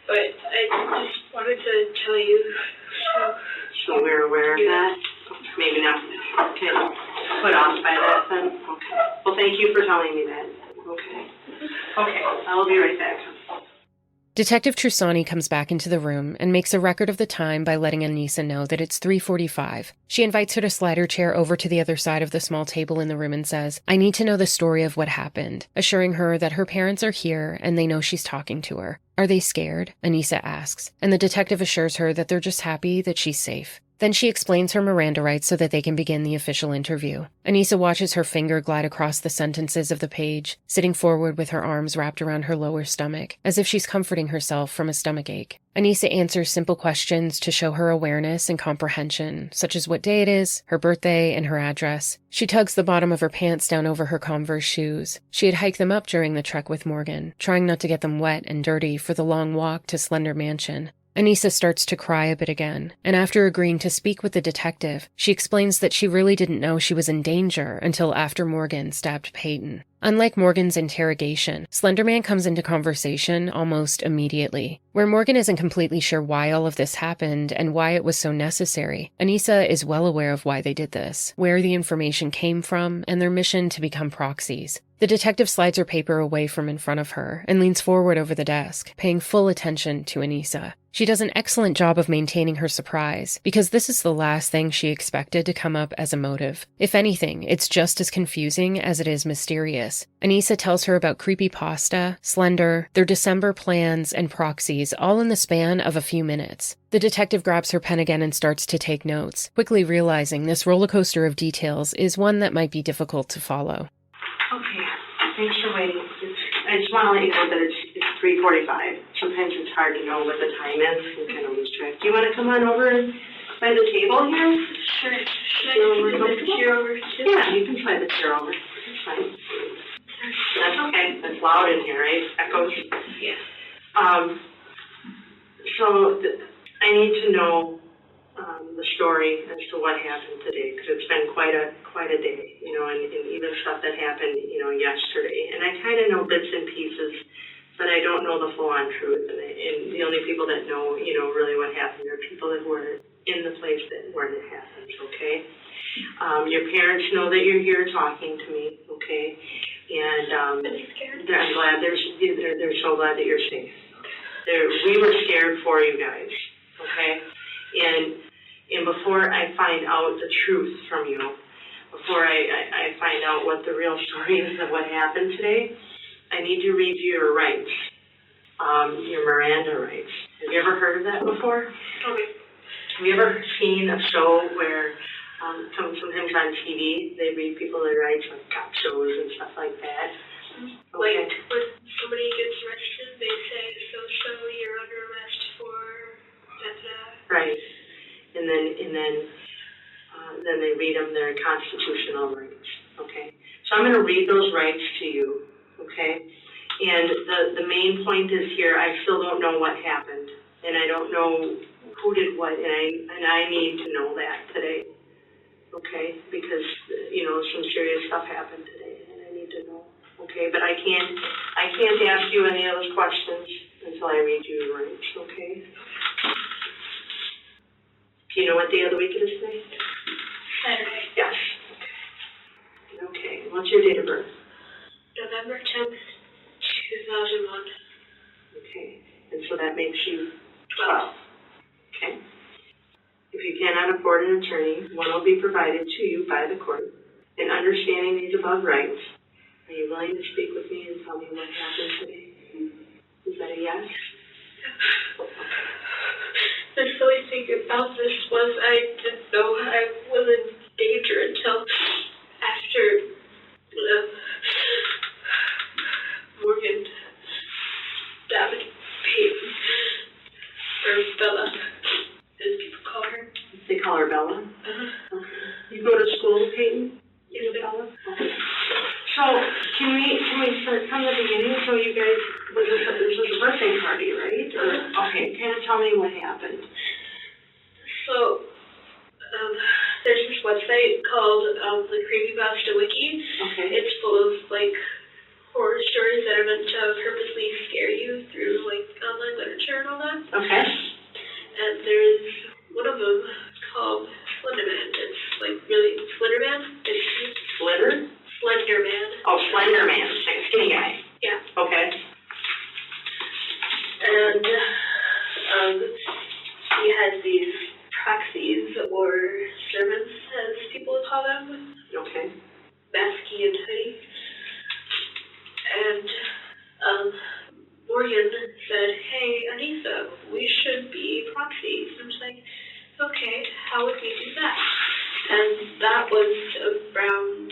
But I just wanted to tell you.
So we're aware of that? Maybe not. Okay. Put off by that, then? Okay. Well, thank you for telling me that. Okay. Okay. I will be right back.
Detective Trusani comes back into the room and makes a record of the time by letting Anissa know that it's 3:45. She invites her to slide her chair over to the other side of the small table in the room and says, I need to know the story of what happened, assuring her that her parents are here and they know she's talking to her. Are they scared? Anissa asks, and the detective assures her that they're just happy that she's safe. Then she explains her Miranda rights so that they can begin the official interview. Anissa watches her finger glide across the sentences of the page, sitting forward with her arms wrapped around her lower stomach, as if she's comforting herself from a stomachache. Anissa answers simple questions to show her awareness and comprehension, such as what day it is, her birthday, and her address. She tugs the bottom of her pants down over her Converse shoes. She had hiked them up during the trek with Morgan, trying not to get them wet and dirty for the long walk to Slender Mansion. Anissa starts to cry a bit again, and after agreeing to speak with the detective, she explains that she really didn't know she was in danger until after Morgan stabbed Payton. Unlike Morgan's interrogation, Slender Man comes into conversation almost immediately. Where Morgan isn't completely sure why all of this happened and why it was so necessary, Anissa is well aware of why they did this, where the information came from, and their mission to become proxies. The detective slides her paper away from in front of her and leans forward over the desk, paying full attention to Anissa. She does an excellent job of maintaining her surprise, because this is the last thing she expected to come up as a motive. If anything, it's just as confusing as it is mysterious. Anissa tells her about creepypasta, Slender, their December plans, and proxies, all in the span of a few minutes. The detective grabs her pen again and starts to take notes, quickly realizing this roller coaster of details is one that might be difficult to follow.
Okay, thanks for waiting. I just want to let you know that it's 3:45. Sometimes it's hard to know what the time is and kind of lose track. Do you want to come on over by the table here?
Sure. Should I slide the chair over too?
Yeah, you can slide the chair over. That's fine. That's okay. It's loud in here, right? Echoes? Yeah. So I need to know the story as to what happened today, because it's been quite a day, and even stuff that happened, yesterday. And I kind of know bits and pieces, but I don't know the full-on truth. And the only people that know, really what happened are people that were in the place where it happened, okay? Your parents know that you're here talking to me, okay? And I'm glad they're so glad that you're safe. We were scared for you guys, okay? And before I find out the truth from you, before I find out what the real story is of what happened today, I need to read you your rights, your Miranda rights. Have you ever heard of that before?
Okay.
Have you ever seen a show where sometimes on TV they read people their rights, like cop shows and stuff like that? Okay.
Like when somebody gets arrested, they say, so you're under arrest for that.
Right. And then they read them their constitutional rights, okay? So I'm going to read those rights to you, okay? And the main point is here, I still don't know what happened, and I don't know who did what, and I need to know that today, okay? Because, some serious stuff happened today, and I need to know, okay? But I can't ask you any of those questions until I read you your rights, okay? Do you know what day of the week it is today?
Saturday.
Yes. Okay. What's your date of birth?
November 10th, 2001.
Okay. And so that makes you 12. Okay. If you cannot afford an attorney, one will be provided to you by the court. In understanding these above rights, Are you willing to speak with me and tell me what happened today? Is that a yes?
The silly thing about this was I didn't know I was in danger until after Morgan stabbed Payton, or Bella, as people call her.
They call her Bella?
Uh-huh.
You go to school, Payton?
Yes,
Bella? Okay. So, can we start from the beginning? So you guys, this was a birthday party, right? Okay, kind of tell me what happened.
So, there's this website called the Creepypasta Wiki.
Okay.
It's full of like horror stories that are meant to purposely scare you through like online literature and all that.
Okay.
And there's one of them called Slender Man. It's like really Slender Man. It's
Slender?
Slender Man.
Oh, Slender Man, like a skinny guy.
Yeah.
Okay.
And he has these proxies or servants, as people would call them.
Okay.
Masky and hoodie. And Morgan said, "Hey, Anissa, we should be proxies." And I was like, "Okay, how would we do that?" And that was around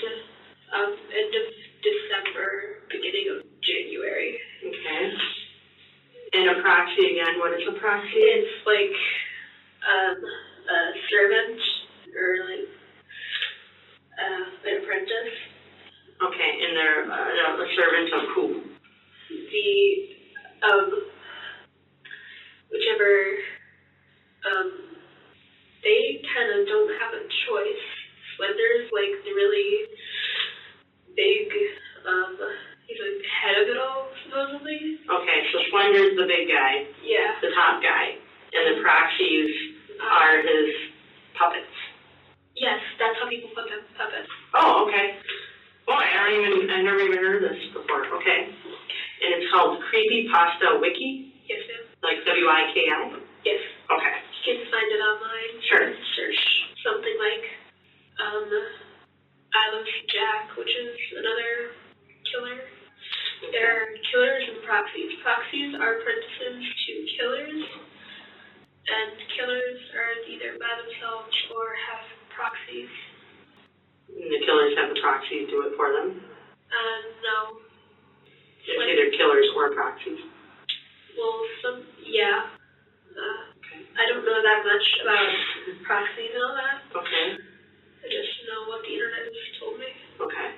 end of December, beginning of January.
Okay. And a proxy again, what is a proxy?
It's like a servant or like an apprentice.
Okay, and they're a servant of who?
Whichever, they kind of don't have a choice. Slender's like the really big, he's like the head of it all, supposedly.
Okay, so Slender's the big guy,
Yeah.
the top guy, and the proxies are his puppets.
Yes, that's how people put them, puppets.
Oh, okay. Well, I never even heard of this before. Okay. And it's called Creepypasta Wiki?
Yes, ma'am.
Like W-I-K-I?
Yes.
Okay.
You can find it online.
Sure.
Search something like, I Love Jack, which is another killer.
Okay.
There are killers and proxies. Proxies are apprentices to killers, and killers are either by themselves or have proxies.
And the killers have the proxies do it for them?
No.
It's either killers or proxies.
Well, yeah.
Okay.
I don't know that much about proxies and all that.
Okay.
I just know what the internet has told me.
Okay.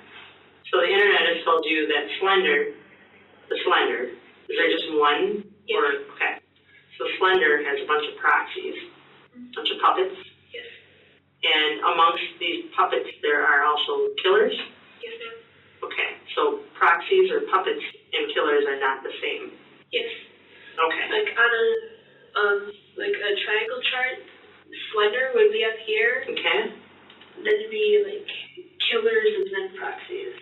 So the internet has told you that the Slender, is there just one?
Yes.
Or, okay. So Slender has a bunch of proxies, a bunch of puppets.
Yes.
And amongst these puppets, there are also killers?
Yes, ma'am.
Okay. So proxies or puppets and killers are not the same?
Yes.
Okay.
Like on a triangle chart, Slender would be up here.
Okay.
Then it'd be like killers and then proxies.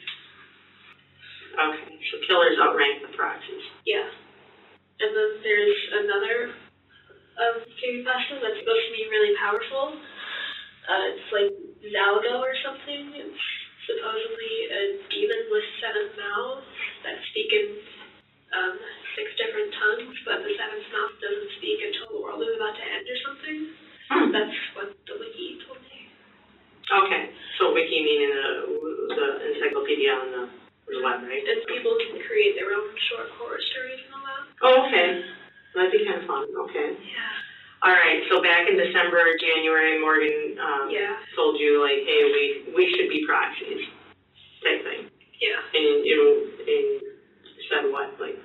Okay. So killers outrank the proxies.
Yeah. And then there's another creepypasta that's supposed to be really powerful. It's like Zalgo or something. It's supposedly a demon with 7 mouths that speak in 6 different tongues, but the 7th mouth doesn't speak until the world is about to end or something. That's what the wiki told me.
Okay. So wiki meaning the encyclopedia on the web, right?
And people can create their own short horror stories and all that.
Oh, okay. That'd be kind of fun. Okay.
Yeah.
All right. So back in December, January, Morgan told you like, hey, we should be proxies, type thing.
Yeah.
And you said what? Like.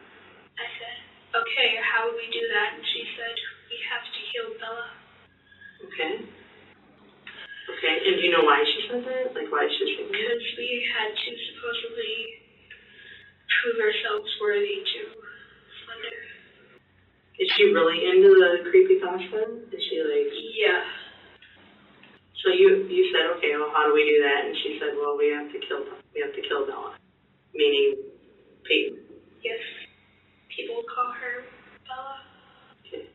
I said, okay, how would we do that? And she said, we have to kill Bella.
Okay. Okay. And do you know why she said that? Like why she said that?
Because we had to supposedly prove ourselves worthy to Slender.
Is she really into the creepypasta? Is she like?
Yeah.
So you said, okay, well, how do we do that? And she said, well, we have to kill Bella, meaning Payton.
Yes. People call her Bella.
Okay.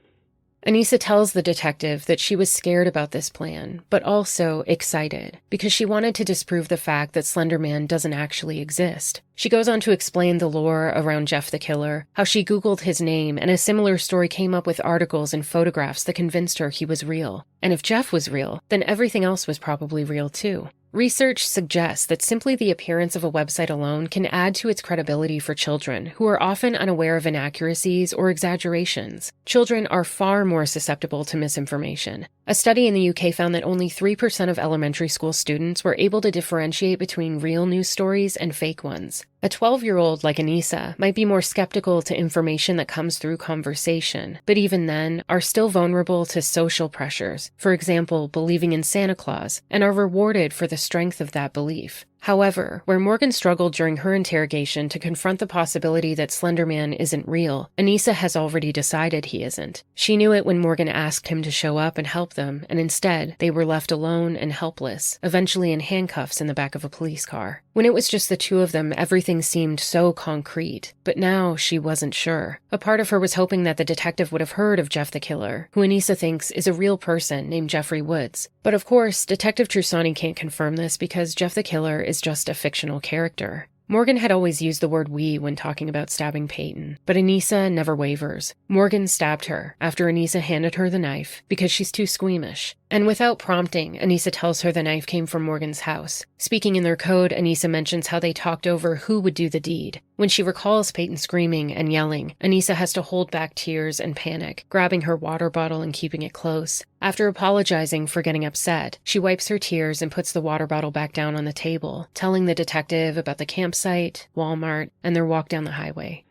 Anissa tells the detective that she was scared about this plan, but also excited, because she wanted to disprove the fact that Slender Man doesn't actually exist. She goes on to explain the lore around Jeff the Killer, how she Googled his name, and a similar story came up with articles and photographs that convinced her he was real. And if Jeff was real, then everything else was probably real too. Research suggests that simply the appearance of a website alone can add to its credibility for children, who are often unaware of inaccuracies or exaggerations. Children are far more susceptible to misinformation. A study in the UK found that only 3% of elementary school students were able to differentiate between real news stories and fake ones. A 12-year-old like Anissa might be more skeptical to information that comes through conversation, but even then are still vulnerable to social pressures, for example, believing in Santa Claus, and are rewarded for the strength of that belief. However, where Morgan struggled during her interrogation to confront the possibility that Slender Man isn't real, Anissa has already decided he isn't. She knew it when Morgan asked him to show up and help them, and instead, they were left alone and helpless, eventually in handcuffs in the back of a police car. When it was just the two of them, everything seemed so concrete, but now she wasn't sure. A part of her was hoping that the detective would have heard of Jeff the Killer, who Anissa thinks is a real person named Jeffrey Woods. But of course, Detective Trusani can't confirm this because Jeff the Killer is just a fictional character. Morgan had always used the word we when talking about stabbing Payton, but Anissa never wavers. Morgan stabbed her after Anissa handed her the knife because she's too squeamish. And without prompting, Anissa tells her the knife came from Morgan's house. Speaking in their code, Anissa mentions how they talked over who would do the deed. When she recalls Payton screaming and yelling, Anissa has to hold back tears and panic, grabbing her water bottle and keeping it close. After apologizing for getting upset, she wipes her tears and puts the water bottle back down on the table, telling the detective about the campsite, Walmart, and their walk down the highway.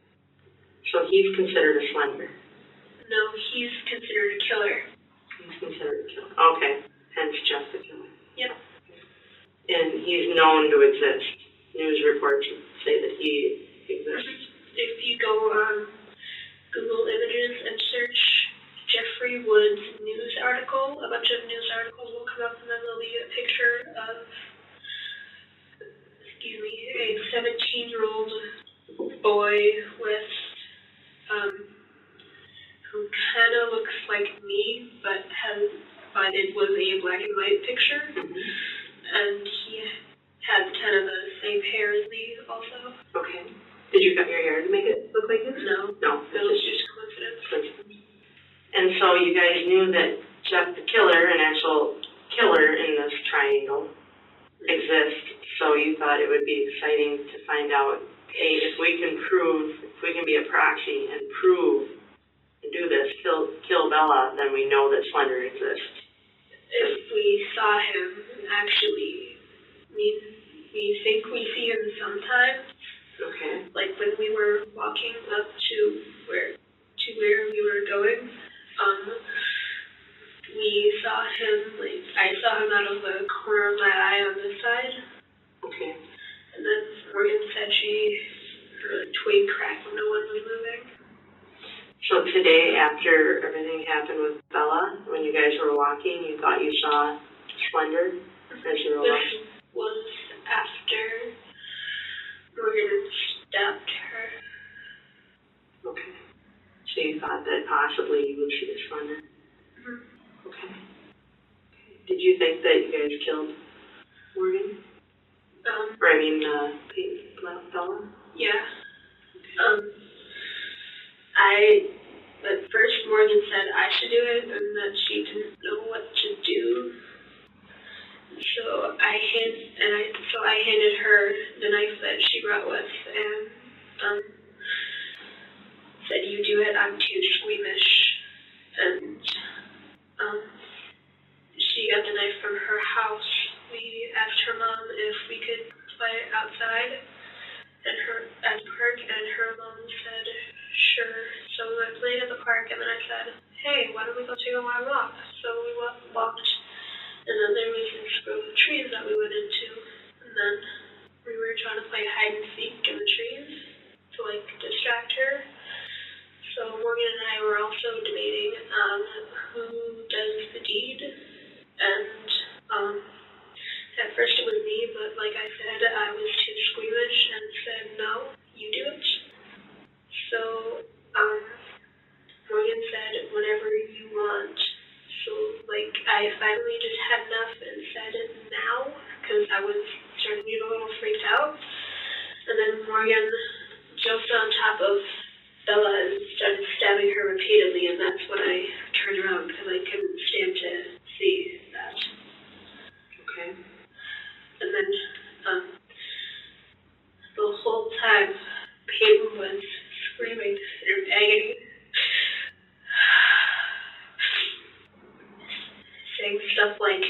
So he's considered a Slender?
No, he's considered a killer.
He's considered a killer. Okay. Hence Jeff the Killer.
Yep.
And he's known to exist. News reports say that he exists.
If you go on Google Images and search Jeffrey Woods news article, a bunch of news articles will come up, and then there'll be a picture of, a 17-year-old boy with, who kind of looks like me, but it was a black and white picture, and he had kind of the same hair as me also.
Okay. Did you cut your hair to make it look like this?
No.
No.
It was just coincidence.
And so you guys knew that Jeff the Killer, an actual killer in this triangle, exists, so you thought it would be exciting to find out, hey, if we can be a proxy and prove and do this, kill Bella, then we know that Slender exists.
If we saw him, actually, we think we see him sometimes.
Okay.
Like when we were walking up to where we were going, we saw him, I saw him out of the corner of my eye on this side.
Okay.
And then Morgan said she heard a twig crack when no one was moving.
So today, after everything happened with Bella, when you guys were walking, you thought you saw Slender as you were walking?
This was after Morgan stabbed her.
Okay. So you thought that possibly you would see the Slender?
Mm-hmm.
Okay. Did you think that you guys killed Morgan? Bella?
Yeah. At first Morgan said I should do it, and that she didn't know what to do. So I handed her the knife that she brought with, and said, "You do it. I'm too squeamish." And she got the knife from her house. We asked her mom if we could play outside at the park, and her mom said, "Sure." So I played at the park, and then I said, "Hey, why don't we go take a long walk?" So we walked, and then there was this grove of trees that we went into, and then we were trying to play hide and seek in the trees to distract her. So Morgan and I were also debating who does the deed, and at first it was me, but like I said, I was too squeamish and said, "No, you do it." So Morgan said, "Whenever you want Morgan jumped on top of Bella and started stabbing her repeatedly, and that's when I turned around because I couldn't stand to see that.
Okay.
And then the whole time, Payton was screaming in agony, saying stuff like,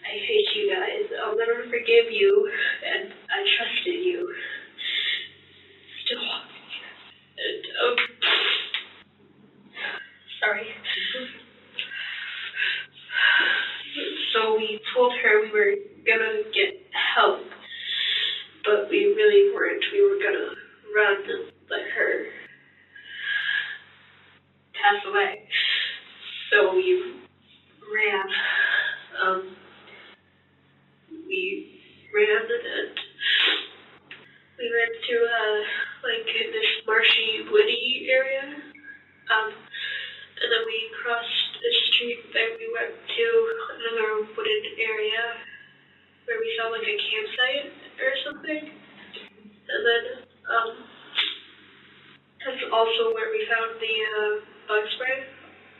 "I hate you guys, I'll never forgive you, and I trusted you." Still walking. And, sorry. So we told her we were gonna get help, but we really weren't. We were gonna run and let her pass away. So we ran. We ran and we ran through like this marshy, woody area. And then we crossed the street and we went to another wooded area where we saw like a campsite or something. And then that's also where we found the bug spray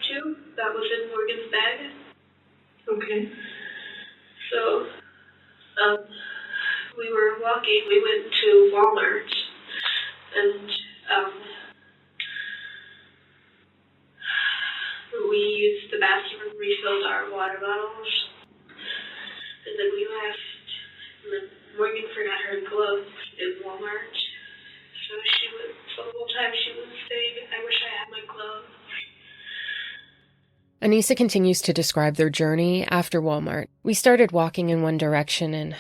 too. That was in Morgan's bag.
Okay.
So we were walking, we went to Walmart and we used the bathroom and refilled our water bottles. And then we left. And then Morgan forgot her gloves in Walmart. So the whole time she was saying, "I wish I had my gloves."
Anissa continues to describe their journey after Walmart. We started walking in one direction and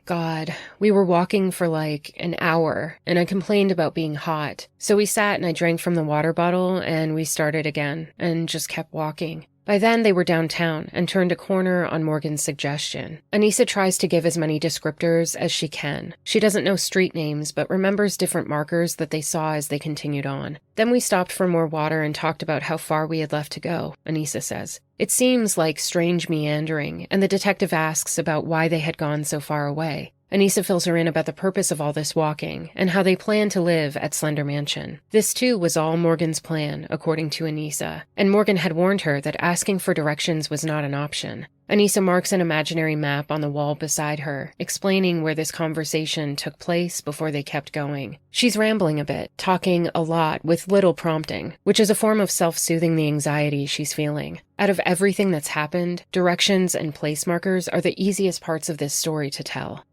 God, we were walking for like an hour and I complained about being hot. So we sat and I drank from the water bottle and we started again and just kept walking. By then, they were downtown and turned a corner on Morgan's suggestion. Anissa tries to give as many descriptors as she can. She doesn't know street names, but remembers different markers that they saw as they continued on. Then we stopped for more water and talked about how far we had left to go, Anissa says. It seems like strange meandering, and the detective asks about why they had gone so far away. Anissa fills her in about the purpose of all this walking and how they plan to live at Slender Mansion. This, too, was all Morgan's plan, according to Anissa, and Morgan had warned her that asking for directions was not an option. Anissa marks an imaginary map on the wall beside her, explaining where this conversation took place before they kept going. She's rambling a bit, talking a lot with little prompting, which is a form of self-soothing the anxiety she's feeling. Out of everything that's happened, directions and place markers are the easiest parts of this story to tell.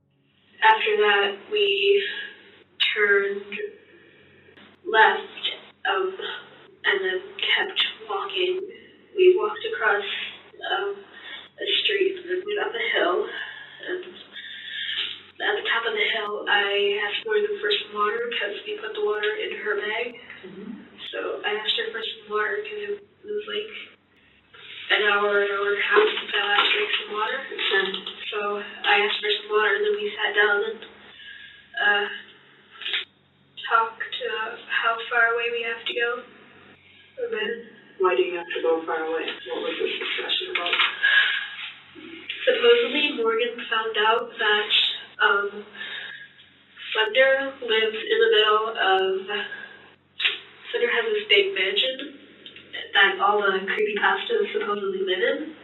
After that, we turned left and then kept walking. We walked across a street and then went up a hill. And at the top of the hill, I asked Morgan for some water because we put the water in her bag. Mm-hmm. So I asked her for some water because it was like an hour and a half since I last drank some water. And so I asked for some water, and then we sat down and talked how far away we have to go. And then,
why do you have to go far away? What was this discussion about?
Supposedly, Morgan found out that Slender lives in the middle of... Slender has this big mansion that all the creepypastas supposedly live in.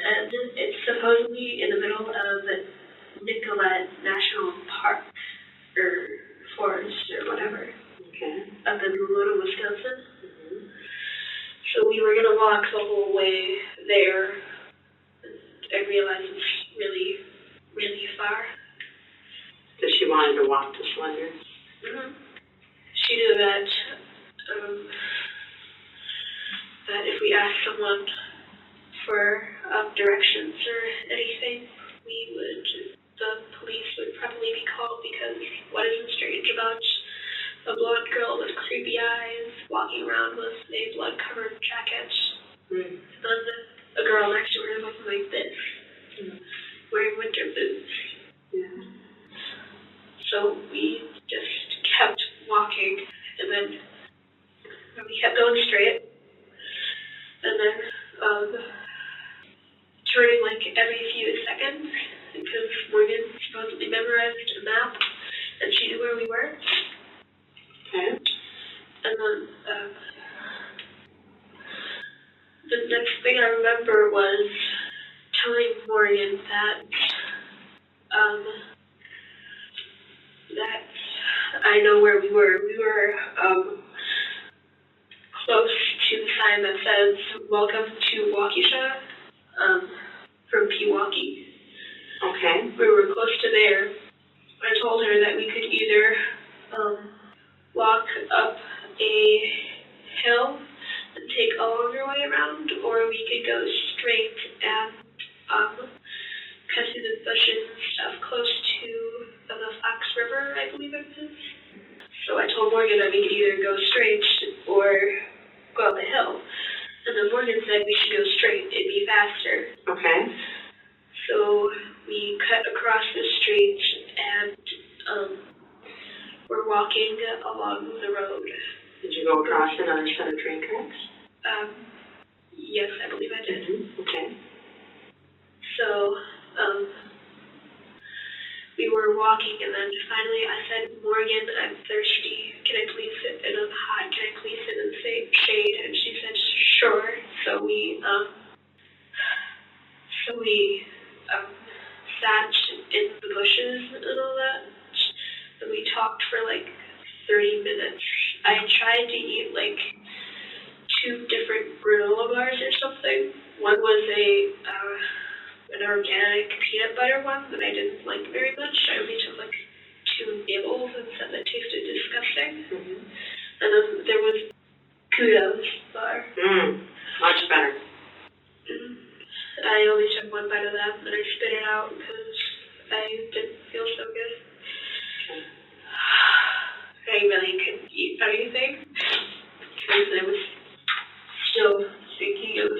And it's supposedly in the middle of Nicollet National Park, or Forest, or whatever.
Okay.
Up in Luna, Wisconsin. Mm-hmm. So we were going to walk the whole way there. I realized it's really, really far.
Did she want to walk to Slender?
Mm-hmm. She knew that that if we asked someone for directions or anything, the police would probably be called, because what isn't strange about a blonde girl with creepy eyes walking around with a blood-covered jacket, and then a girl next to her looking like this, wearing winter boots.
Yeah.
So we just kept walking, and then we kept going straight. And then turning like every few seconds, because Morgan supposedly memorized a map, and she knew next thing I remember was telling Morgan that I know where we were. We were close to the sign that says "Welcome to Waukesha" from Pewaukee.
Okay.
We were close to there. I told her that we could either walk up a hill and take a longer way around, or we could go straight and cut through the bushes and stuff close to the Fox River, I believe it is. So I told Morgan that we could either go straight or go up the hill. And then Morgan said we should go straight, it'd be faster.
Okay.
So we cut across the street and we're walking along the road.
Did you go across another set of train tracks?
Yes, I believe I did.
Mm-hmm. Okay.
So, we were walking, and then finally I said, Morgan, I'm thirsty. Can I please sit? And I'm hot. Can I please sit in the shade? And she said, sure. So we sat in the bushes and all that, and we talked for like 30 minutes. I tried to eat like 2 different granola bars or something. One was an organic peanut butter one that I didn't like very much. I only took like 2 nibbles and said that tasted disgusting.
Mm-hmm.
And then there was kudos bar.
Much better.
I only took 1 bite of that and I spit it out because I didn't feel so good. I really couldn't eat anything because I was still thinking of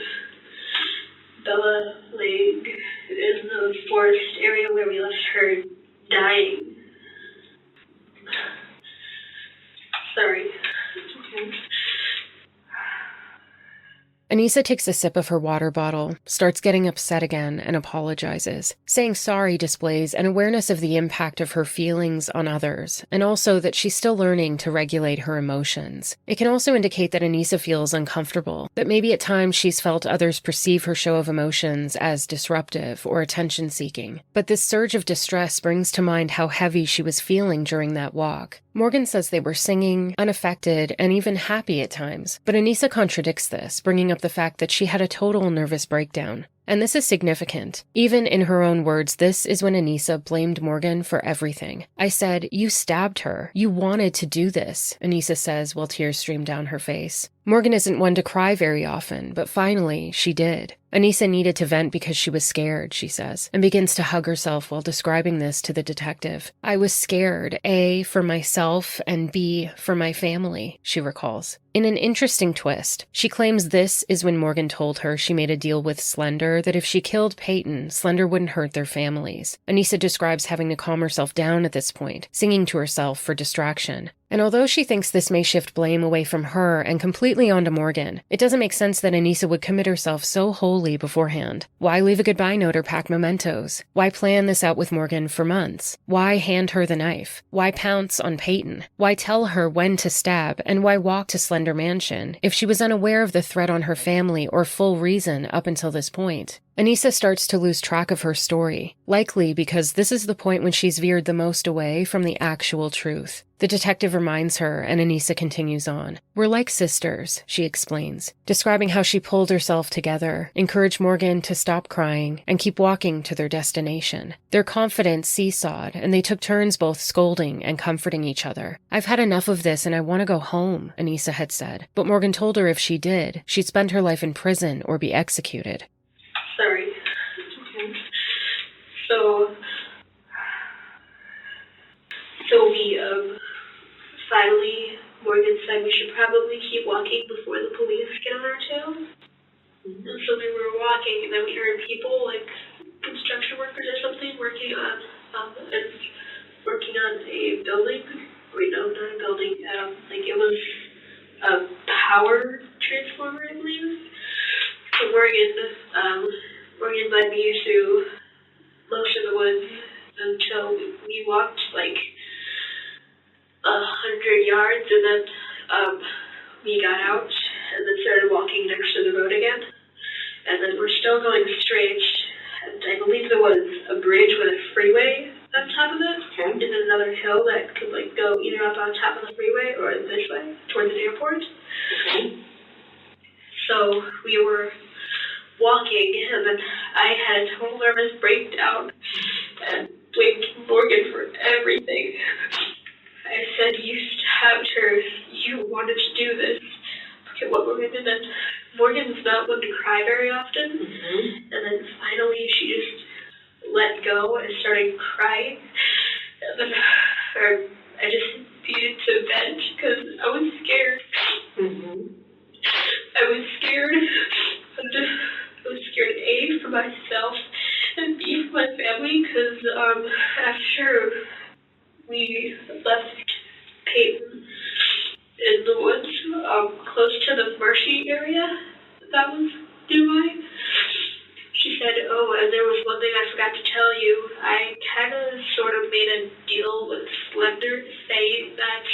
Bella laying in the forest area where we left her dying. Sorry. Okay.
Anissa takes a sip of her water bottle, starts getting upset again, and apologizes. Saying sorry displays an awareness of the impact of her feelings on others, and also that she's still learning to regulate her emotions. It can also indicate that Anissa feels uncomfortable, that maybe at times she's felt others perceive her show of emotions as disruptive or attention-seeking. But this surge of distress brings to mind how heavy she was feeling during that walk. Morgan says they were singing, unaffected, and even happy at times, but Anissa contradicts this, bringing up the fact that she had a total nervous breakdown. And this is significant. Even in her own words, this is when Anissa blamed Morgan for everything. I said, "You stabbed her. You wanted to do this," Anissa says while tears stream down her face. Morgan isn't one to cry very often, but finally, she did. Anissa needed to vent because she was scared, she says, and begins to hug herself while describing this to the detective. "I was scared, A, for myself, and B, for my family," she recalls. In an interesting twist, she claims this is when Morgan told her she made a deal with Slender that if she killed Payton, Slender wouldn't hurt their families. Anissa describes having to calm herself down at this point, singing to herself for distraction. And although she thinks this may shift blame away from her and completely onto Morgan, it doesn't make sense that Anissa would commit herself so wholly beforehand. Why leave a goodbye note or pack mementos? Why plan this out with Morgan for months? Why hand her the knife? Why pounce on Payton? Why tell her when to stab? And why walk to Slender Mansion if she was unaware of the threat on her family or full reason up until this point? Anissa starts to lose track of her story, likely because this is the point when she's veered the most away from the actual truth. The detective reminds her, and Anissa continues on. "We're like sisters," she explains, describing how she pulled herself together, encouraged Morgan to stop crying, and keep walking to their destination. Their confidence seesawed, and they took turns both scolding and comforting each other. "I've had enough of this and I want to go home," Anissa had said, but Morgan told her if she did, she'd spend her life in prison or be executed.
Sorry. Okay. So we, finally, Morgan said we should probably keep walking before the police get on our tail. And so we were walking, and then we heard people, like construction workers or something, working on a building. Wait, no, not a building. Like it was a power transformer, I believe. So Morgan led me through most of the woods until we walked like 100 yards, and then we got out and then started walking next to the road again. And then we're still going straight, and I believe there was a bridge with a freeway on top of it,
Okay.
and then another hill that could like go either up on top of the freeway or this way towards the airport.
Okay.
So we were walking, and then I had a total nervous breakdown and blamed Morgan for everything. I said, you stabbed her, you wanted to do this. Look at what Morgan did. And Morgan's not one to cry very often, and then finally she just let go and started crying. And then I just needed to vent because I was scared. I was scared. I was scared, A, for myself, and B, for my family, because after we left Payton in the woods, close to the marshy area that was nearby, she said, oh, and there was one thing I forgot to tell you. I kind of sort of made a deal with Slender, saying that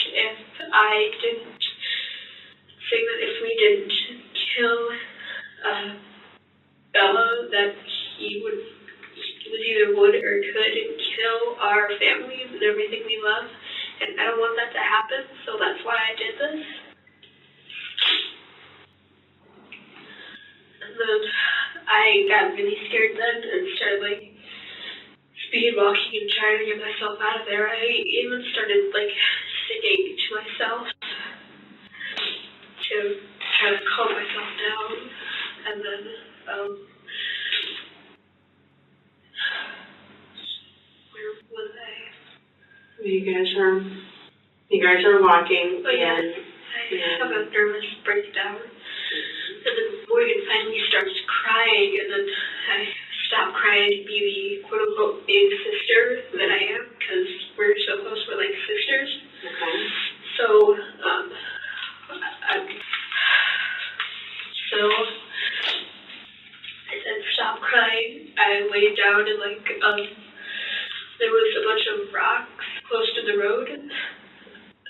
if we didn't kill Bella, that he either would or could kill our families and everything we love. And I don't want that to happen, so that's why I did this. And then I got really scared then and started like speed walking and trying to get myself out of there. I even started like singing to myself to try to calm myself down. And then where was I?
You guys are walking,
Oh yeah,
and
I have a nervous breakdown. And then Morgan finally starts crying, and then I stop crying to be the quote-unquote big sister that I am, because we're so close, we're like sisters.
Okay.
So, I said, stop crying. I laid down and there was a bunch of rocks close to the road. It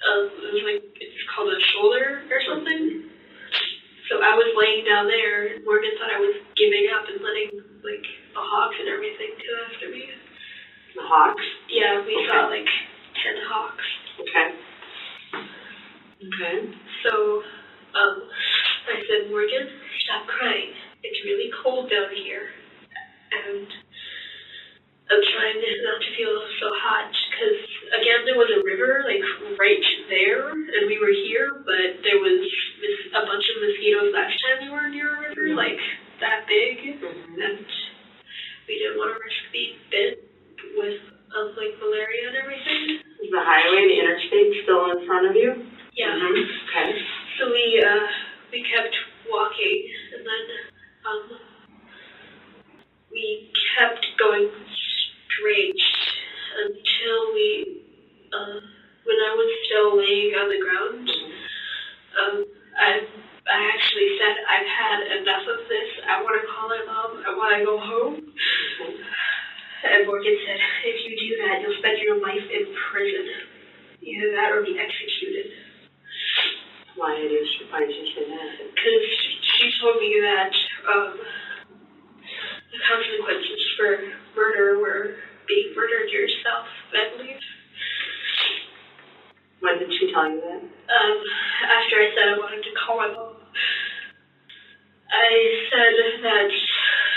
was like, it's called a shoulder or something. So I was laying down there, and Morgan thought I was giving up and letting like the hawks and everything go after me.
The hawks?
Yeah, we saw like 10 hawks.
Okay. Okay.
So, I said, Morgan, stop crying. It's really cold down here. And I'm trying not to feel so hot, because, again, there was a river, like, right there, and we were here, but there was a bunch of mosquitoes last time we were near a river, like, that big, and we didn't want to risk being bit with, like, malaria and everything.
Is the highway, the interstate, still in front of you?
Yeah.
Okay.
So we kept walking, and then we kept going straight until when I was still laying on the ground, I actually said, I've had enough of this. I want to call my mom. I want to go home. And Morgan said, if you do that, you'll spend your life in prison. Either that or be executed.
Why did you say that?
Because she told me that the consequences for murder were being murdered yourself, I believe.
When did she tell you that?
After I said I wanted to call my mom. I said that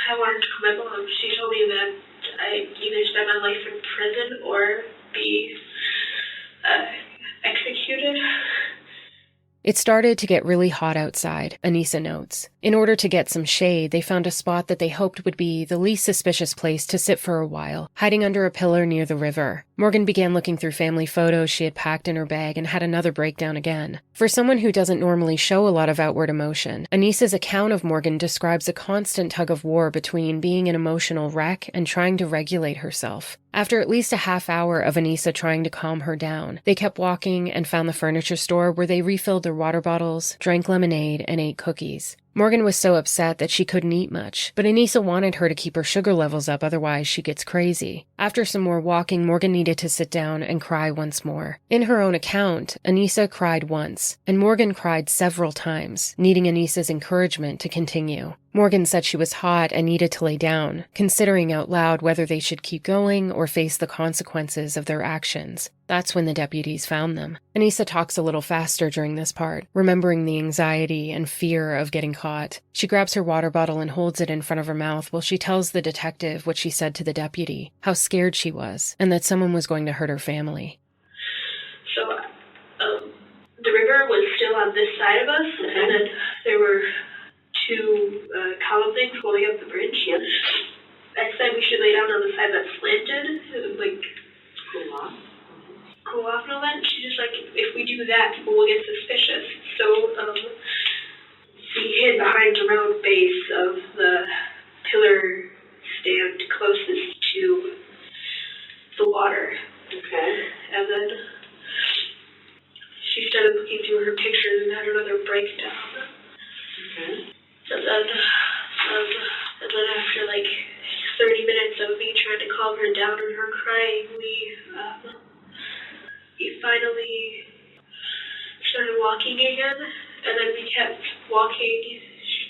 I wanted to call my mom. She told me that I either spend my life in prison or be executed.
It started to get really hot outside, Anissa notes. In order to get some shade, they found a spot that they hoped would be the least suspicious place to sit for a while, hiding under a pillar near the river. Morgan began looking through family photos she had packed in her bag and had another breakdown again. For someone who doesn't normally show a lot of outward emotion, Anissa's account of Morgan describes a constant tug of war between being an emotional wreck and trying to regulate herself. After at least a half hour of Anissa trying to calm her down, they kept walking and found the furniture store where they refilled their water bottles, drank lemonade, and ate cookies. Morgan was so upset that she couldn't eat much, but Anissa wanted her to keep her sugar levels up, otherwise she gets crazy. After some more walking, Morgan needed to sit down and cry once more. In her own account, Anissa cried once, and Morgan cried several times, needing Anissa's encouragement to continue. Morgan said she was hot and needed to lay down, considering out loud whether they should keep going or face the consequences of their actions. That's when the deputies found them. Anissa talks a little faster during this part, remembering the anxiety and fear of getting caught. She grabs her water bottle and holds it in front of her mouth while she tells the detective what she said to the deputy, how scared she was, and that someone was going to hurt her family.
So, the river was still on this side of us, and then there were two column things holding up the bridge. Yep. I said we should lay down on the side that's slanted, like cool off and all that. She's just like, if we do that, people will get suspicious. So we hid behind the round base of the pillar stand closest to the water.
Okay.
And then she started looking through her pictures and had another breakdown.
Okay.
And then after like 30 minutes of me trying to calm her down and her crying, we finally started walking again, and then we kept walking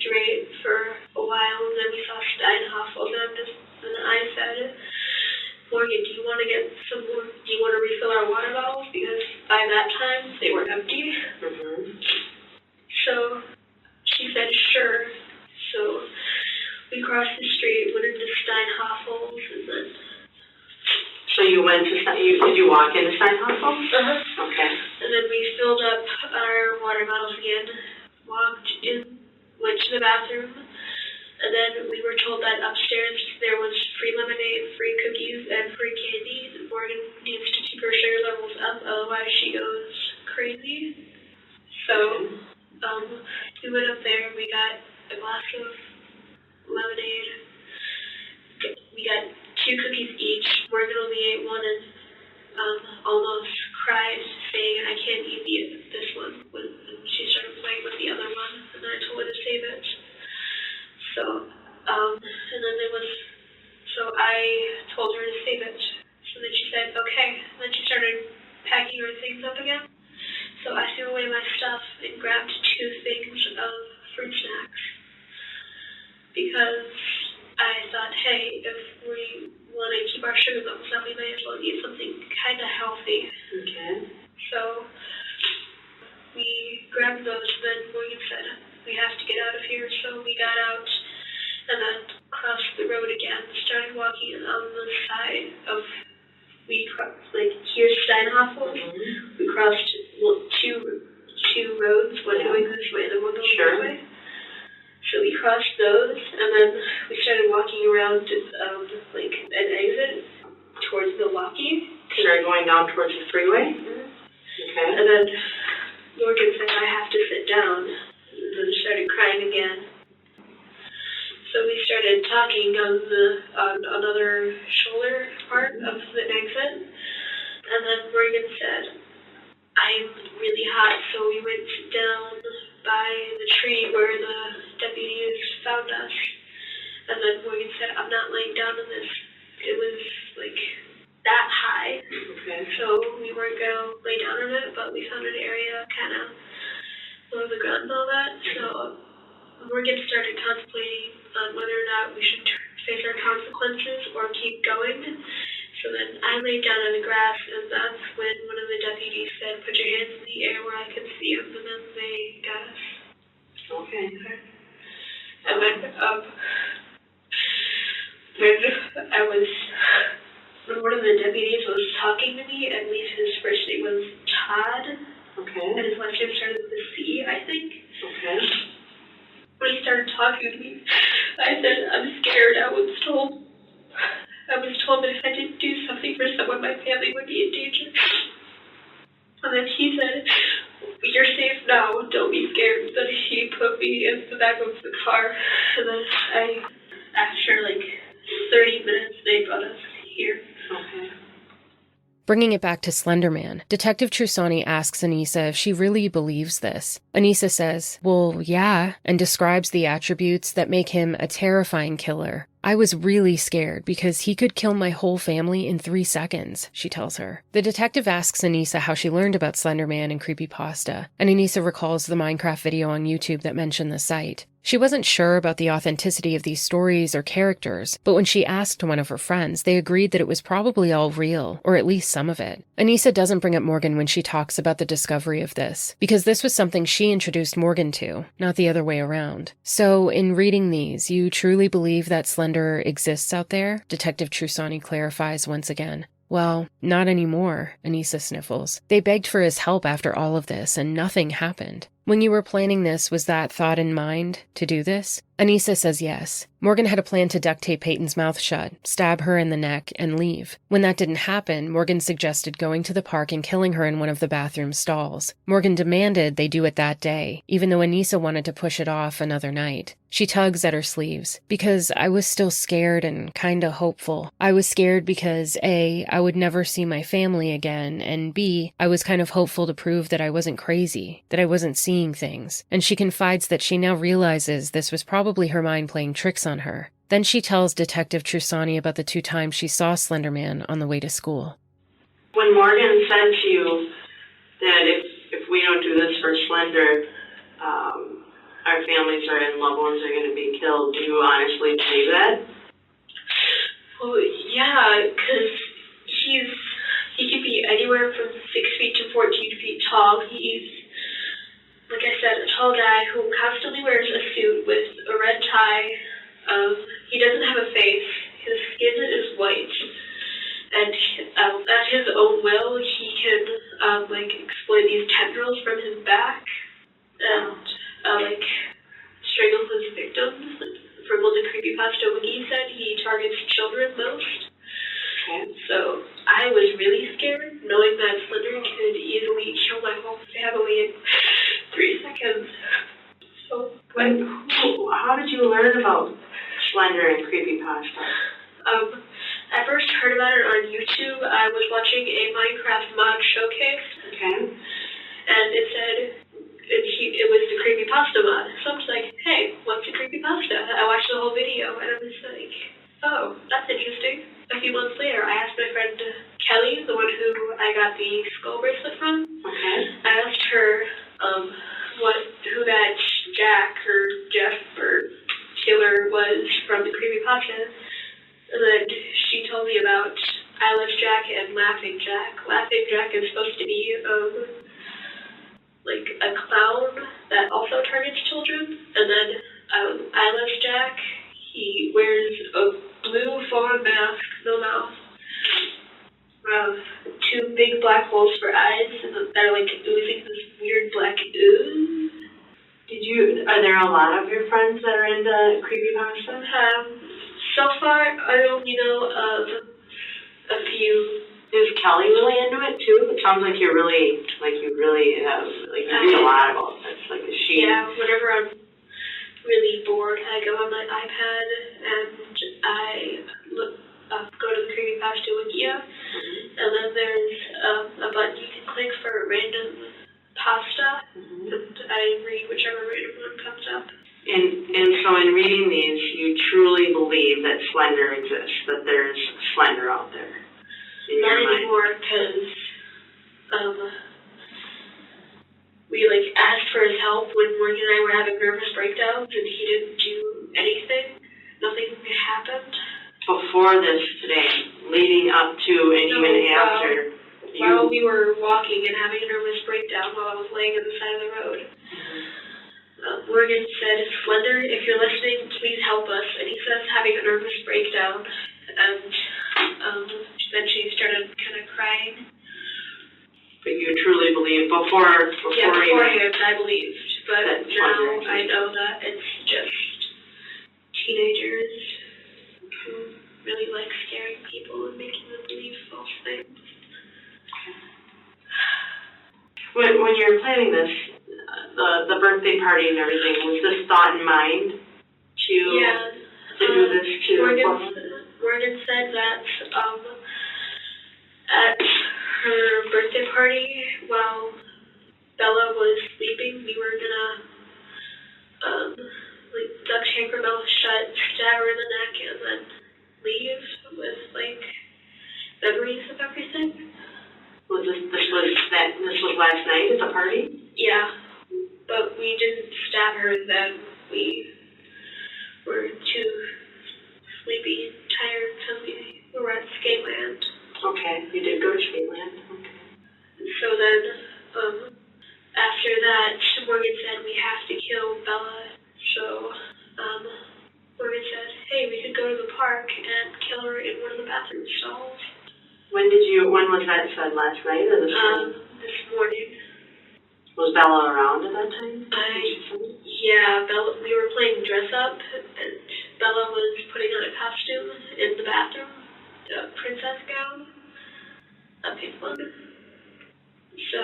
straight for a while, and then we saw Steinhoffel, and I said, Morgan, do you want to get some more, do you want to refill our water bottles? Because by that time, they were empty.
Mm-hmm.
So she said, sure. So we crossed the street, went into Steinhoffel's, and then...
So you went to, did you walk into Steinhoffel's?
Uh-huh.
Okay.
And then we filled up our water bottles again, walked in, went to the bathroom, and then we were told that upstairs there was free lemonade, free cookies, and free candy. Morgan needs to keep her sugar levels up, otherwise she goes crazy. So, we went up there, we got a glass of lemonade, we got 2 cookies each. Morgan only ate one and almost cried, saying, I can't eat this one, when she started playing with the other one, and then I told her to save it. So, and then I told her to save it. So then she said, okay. And then she started packing her things up again. So I threw away my stuff and grabbed 2 things of fruit snacks. Because I thought, hey, if we want to keep our sugar levels up, we may as well eat something kind of healthy.
Okay.
So we grabbed those, then Morgan said, we have to get out of here. So we got out and then crossed the road again, started walking on the side of, here's Steinhoffel. Mm-hmm. We crossed two roads, one going this way and then one going this way. So we crossed those, and then we started walking around, an exit towards Milwaukee.
Started going down towards the freeway?
Mm-hmm.
Okay.
And then Morgan said, I have to sit down. And then started crying again. So we started talking on another shoulder part of the exit. And then Morgan said, I'm really hot, so we went down by the tree where the deputies found us. And then Morgan said, I'm not laying down in this. It was that high.
Okay.
So we weren't going to lay down in it, but we found an area kind of below the ground and all that. So Morgan started contemplating on whether or not we should face our consequences or keep going. So then I laid down on the grass, and that's when one of the deputies said, put your hands in the air where I could see them, and then they got us.
Okay.
And then, when one of the deputies was talking to me, I believe his first name was Todd.
Okay.
And his last name started with a C, I think.
Okay.
When he started talking to me, I said, I'm scared. I was told that if I didn't do something for someone, my family would be in danger. And then he said, you're safe now, don't be scared. Then he put me in the back of the car. And then after 30 minutes, they brought us here.
Okay.
Bringing it back to Slender Man, Detective Trusani asks Anissa if she really believes this. Anissa says, well, yeah, and describes the attributes that make him a terrifying killer. I was really scared because he could kill my whole family in 3 seconds, she tells her. The detective asks Anissa how she learned about Slender Man and creepypasta, and Anissa recalls the Minecraft video on YouTube that mentioned the site. She wasn't sure about the authenticity of these stories or characters, but when she asked one of her friends, they agreed that it was probably all real, or at least some of it. Anissa doesn't bring up Morgan when she talks about the discovery of this, because this was something she introduced Morgan to, not the other way around. So, in reading these, you truly believe that Slender exists out there? Detective Trusani clarifies once again. Well, not anymore, Anissa sniffles. They begged for his help after all of this, and nothing happened. When you were planning this, was that thought in mind, to do this? Anissa says yes. Morgan had a plan to duct tape Payton's mouth shut, stab her in the neck, and leave. When that didn't happen, Morgan suggested going to the park and killing her in one of the bathroom stalls. Morgan demanded they do it that day, even though Anissa wanted to push it off another night. She tugs at her sleeves. Because I was still scared and kinda hopeful. I was scared because A, I would never see my family again, and B, I was kind of hopeful to prove that I wasn't crazy, that I wasn't seeing things. And she confides that she now realizes this was probably her mind playing tricks on her. Then she tells Detective Trusani about the 2 times she saw Slender Man on the way to school.
When Morgan said to you that if we don't do this for Slender, our families and loved ones are going to be killed, do you honestly believe that?
Well, yeah, because he could be anywhere from 6 feet to 14 feet tall. He's, like I said, a tall guy who constantly wears a suit with a red tie. He doesn't have a face. His skin is white. And at his own will, he can, exploit these tendrils from his back and, strangle his victims. From what the creepypasta wiki said, he targets children most. So I was really scared, knowing that Slender could easily kill my whole family in 3 seconds. So,
how did you learn about Slender and creepypasta?
I first heard about it on YouTube. I was watching a Minecraft mod showcase.
Okay.
And it said it was the creepypasta mod. So I was like, hey, what's a creepypasta? I watched the whole video and I was like, oh, that's interesting. A few months later, I asked my friend Kelly, the one who I got the skull bracelet from.
Okay.
I asked her who that Jack or Jeff or Taylor was from the creepypasta. And then she told me about Eyeless Jack and Laughing Jack. Laughing Jack is supposed to be a clown that also targets children. And then Eyeless Jack, he wears a blue fawn mask, no mouth, 2 big black holes for eyes, and that are oozing this weird black ooze.
Are there a lot of your friends that are into creepypasta?
So far, I only know of a few.
Is Kelly really into it too? It sounds like you really read a lot about this. Is she?
Yeah, whenever I'm really bored, I go on my iPad and I go to the creepypasta wiki, and then there's a button you can click for random pasta, and I read whichever random one comes up.
And so in reading these, you truly believe that Slender exists, that there's Slender out there.
Not anymore, because we asked for his help when Morgan and I were having nervous breakdowns, and he didn't do anything. Nothing happened.
Before this today, leading up to and even after.
While we were walking and having a nervous breakdown while I was laying on the side of the road. Morgan said, Slender, if you're listening, please help us. And he says having a nervous breakdown. And then she started kind of crying.
But you truly believe beforehand
I believed. But now I know that it's just teenagers who really like scaring people and making them believe false things.
When you're planning this, the birthday party and everything, was this thought in mind to do this to
Morgan said that at her birthday party, while Bella was sleeping, we were gonna duct tape her mouth shut, stab her in the neck, and then leave with memories of everything.
This was last night at the party?
Yeah, but we didn't stab her then. We be tired because we were at Skateland.
Okay, you did go to Skateland. Okay.
So then, after that, Morgan said we have to kill Bella. So, Morgan said, hey, we could go to the park and kill her in one of the bathroom stalls.
When was that said, last night or this morning?
This morning.
Was Bella around at that time?
Yeah, Bella, we were playing dress up, and Bella was putting on a costume in the bathroom, a princess gown, a pink one. So,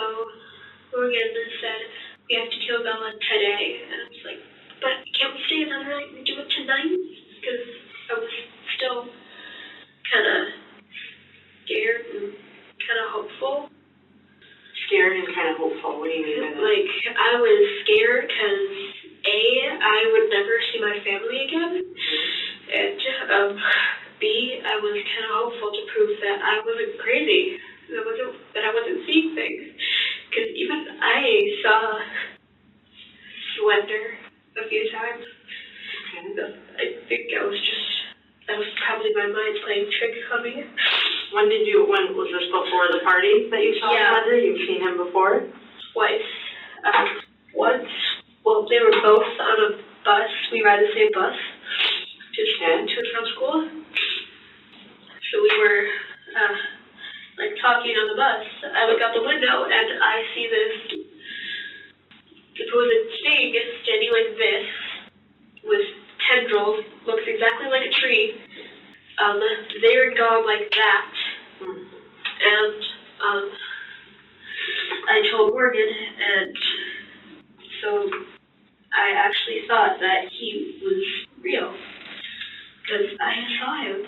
Morgan said, we have to kill Bella today, and I was like, but can't we stay another night and do it tonight? Because I was still kind of scared and kind of hopeful.
Scared and kind of hopeful. What do you mean by that?
Like, I was scared because, A, I would never see my family again, and B, I was kind of hopeful to prove that I wasn't crazy, that I wasn't seeing things. Because even I saw Slender a few times, and I think that was probably my mind playing tricks on me.
When was this before the party that you saw Slender? You've seen him before?
Twice. Once, well, they were both on a bus. We ride the same bus to and from school. So we were, talking on the bus. I look out the window and I see this supposed thing standing like this with tendrils, looks exactly like a tree. They were gone like that. And I told Morgan, and so I actually thought that he was real because I saw him.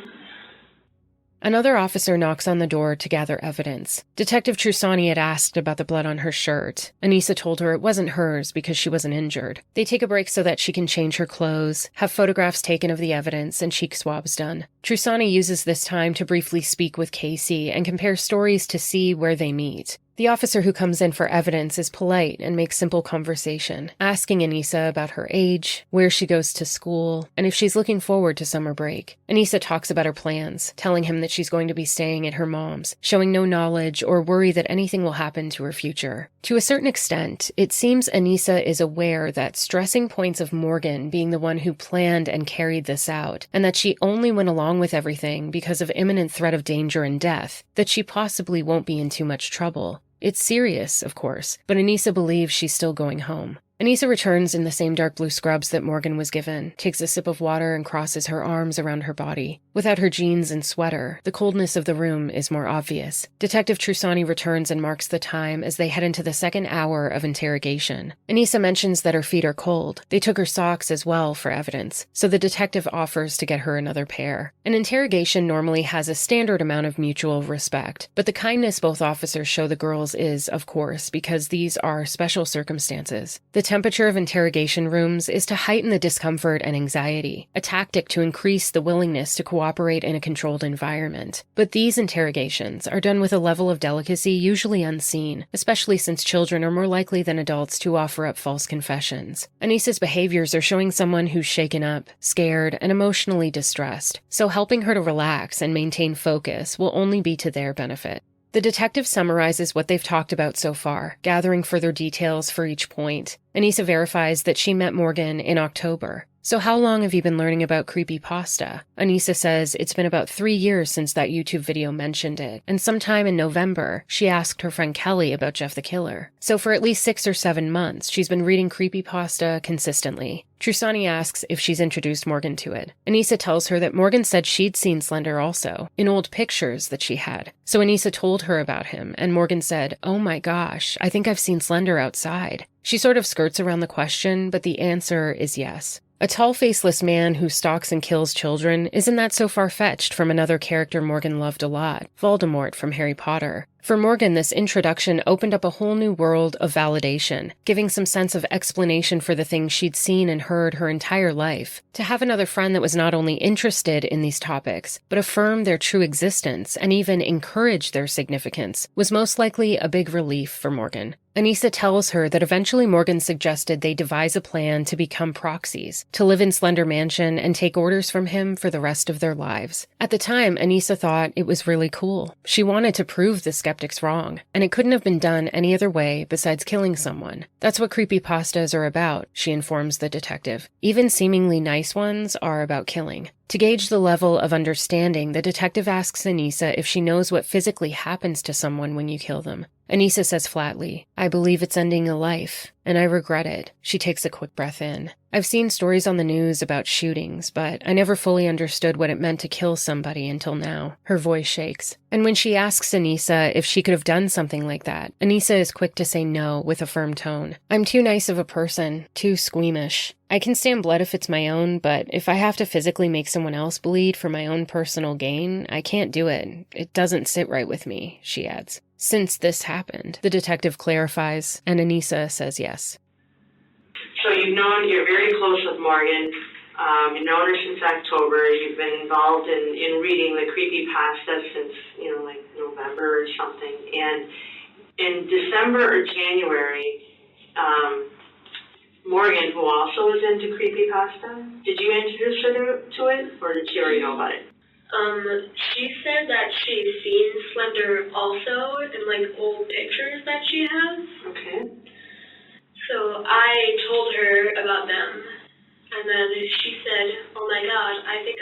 Another officer knocks on the door to gather evidence. Detective Trusani had asked about the blood on her shirt. Anissa told her it wasn't hers because she wasn't injured. They take a break so that she can change her clothes, have photographs taken of the evidence, and cheek swabs done. Trusani uses this time to briefly speak with Casey and compare stories to see where they meet. The officer who comes in for evidence is polite and makes simple conversation, asking Anissa about her age, where she goes to school, and if she's looking forward to summer break. Anissa talks about her plans, telling him that she's going to be staying at her mom's, showing no knowledge or worry that anything will happen to her future. To a certain extent, it seems Anissa is aware that stressing points of Morgan being the one who planned and carried this out, and that she only went along with everything because of imminent threat of danger and death, that she possibly won't be in too much trouble. It's serious, of course, but Anissa believes she's still going home. Anissa returns in the same dark blue scrubs that Morgan was given, takes a sip of water and crosses her arms around her body. Without her jeans and sweater, the coldness of the room is more obvious. Detective Trusani returns and marks the time as they head into the second hour of interrogation. Anissa mentions that her feet are cold. They took her socks as well for evidence, so the detective offers to get her another pair. An interrogation normally has a standard amount of mutual respect, but the kindness both officers show the girls is, of course, because these are special circumstances. The temperature of interrogation rooms is to heighten the discomfort and anxiety, a tactic to increase the willingness to cooperate in a controlled environment. But these interrogations are done with a level of delicacy usually unseen, especially since children are more likely than adults to offer up false confessions. Anissa's behaviors are showing someone who's shaken up, scared, and emotionally distressed, so helping her to relax and maintain focus will only be to their benefit. The detective summarizes what they've talked about so far, gathering further details for each point. Anissa verifies that she met Morgan in October. So how long have you been learning about creepypasta? Anissa says it's been about 3 years since that YouTube video mentioned it, and sometime in November, she asked her friend Kelly about Jeff the Killer. So for at least 6 or 7 months, she's been reading creepypasta consistently. Trusani asks if she's introduced Morgan to it. Anissa tells her that Morgan said she'd seen Slender also, in old pictures that she had. So Anissa told her about him, and Morgan said, "Oh my gosh, I think I've seen Slender outside." She sort of skirts around the question, but the answer is yes. A tall, faceless man who stalks and kills children isn't that so far-fetched from another character Morgan loved a lot, Voldemort from Harry Potter. For Morgan, this introduction opened up a whole new world of validation, giving some sense of explanation for the things she'd seen and heard her entire life. To have another friend that was not only interested in these topics, but affirmed their true existence and even encouraged their significance was most likely a big relief for Morgan. Anissa tells her that eventually Morgan suggested they devise a plan to become proxies, to live in Slender Mansion and take orders from him for the rest of their lives. At the time, Anissa thought it was really cool. She wanted to prove the skeptics wrong, and it couldn't have been done any other way besides killing someone. That's what creepypastas are about, she informs the detective. Even seemingly nice ones are about killing. To gauge the level of understanding, the detective asks Anissa if she knows what physically happens to someone when you kill them. Anissa says flatly, "I believe it's ending a life, and I regret it." She takes a quick breath in. "I've seen stories on the news about shootings, but I never fully understood what it meant to kill somebody until now." Her voice shakes. And when she asks Anissa if she could have done something like that, Anissa is quick to say no with a firm tone. "I'm too nice of a person, too squeamish. I can stand blood if it's my own, but if I have to physically make someone else bleed for my own personal gain, I can't do it. It doesn't sit right with me," she adds. "Since this happened," the detective clarifies, and Anissa says yes.
So you're very close with Morgan. You've known her since October. You've been involved in reading the creepypasta since, like November or something. And in December or January, Morgan, who also was into creepypasta, did you introduce her to it, or did she already know about it?
She said that she's seen Slender also in, like, old pictures that she has.
Okay.
So I told her about them, and then she said, "Oh my God, I think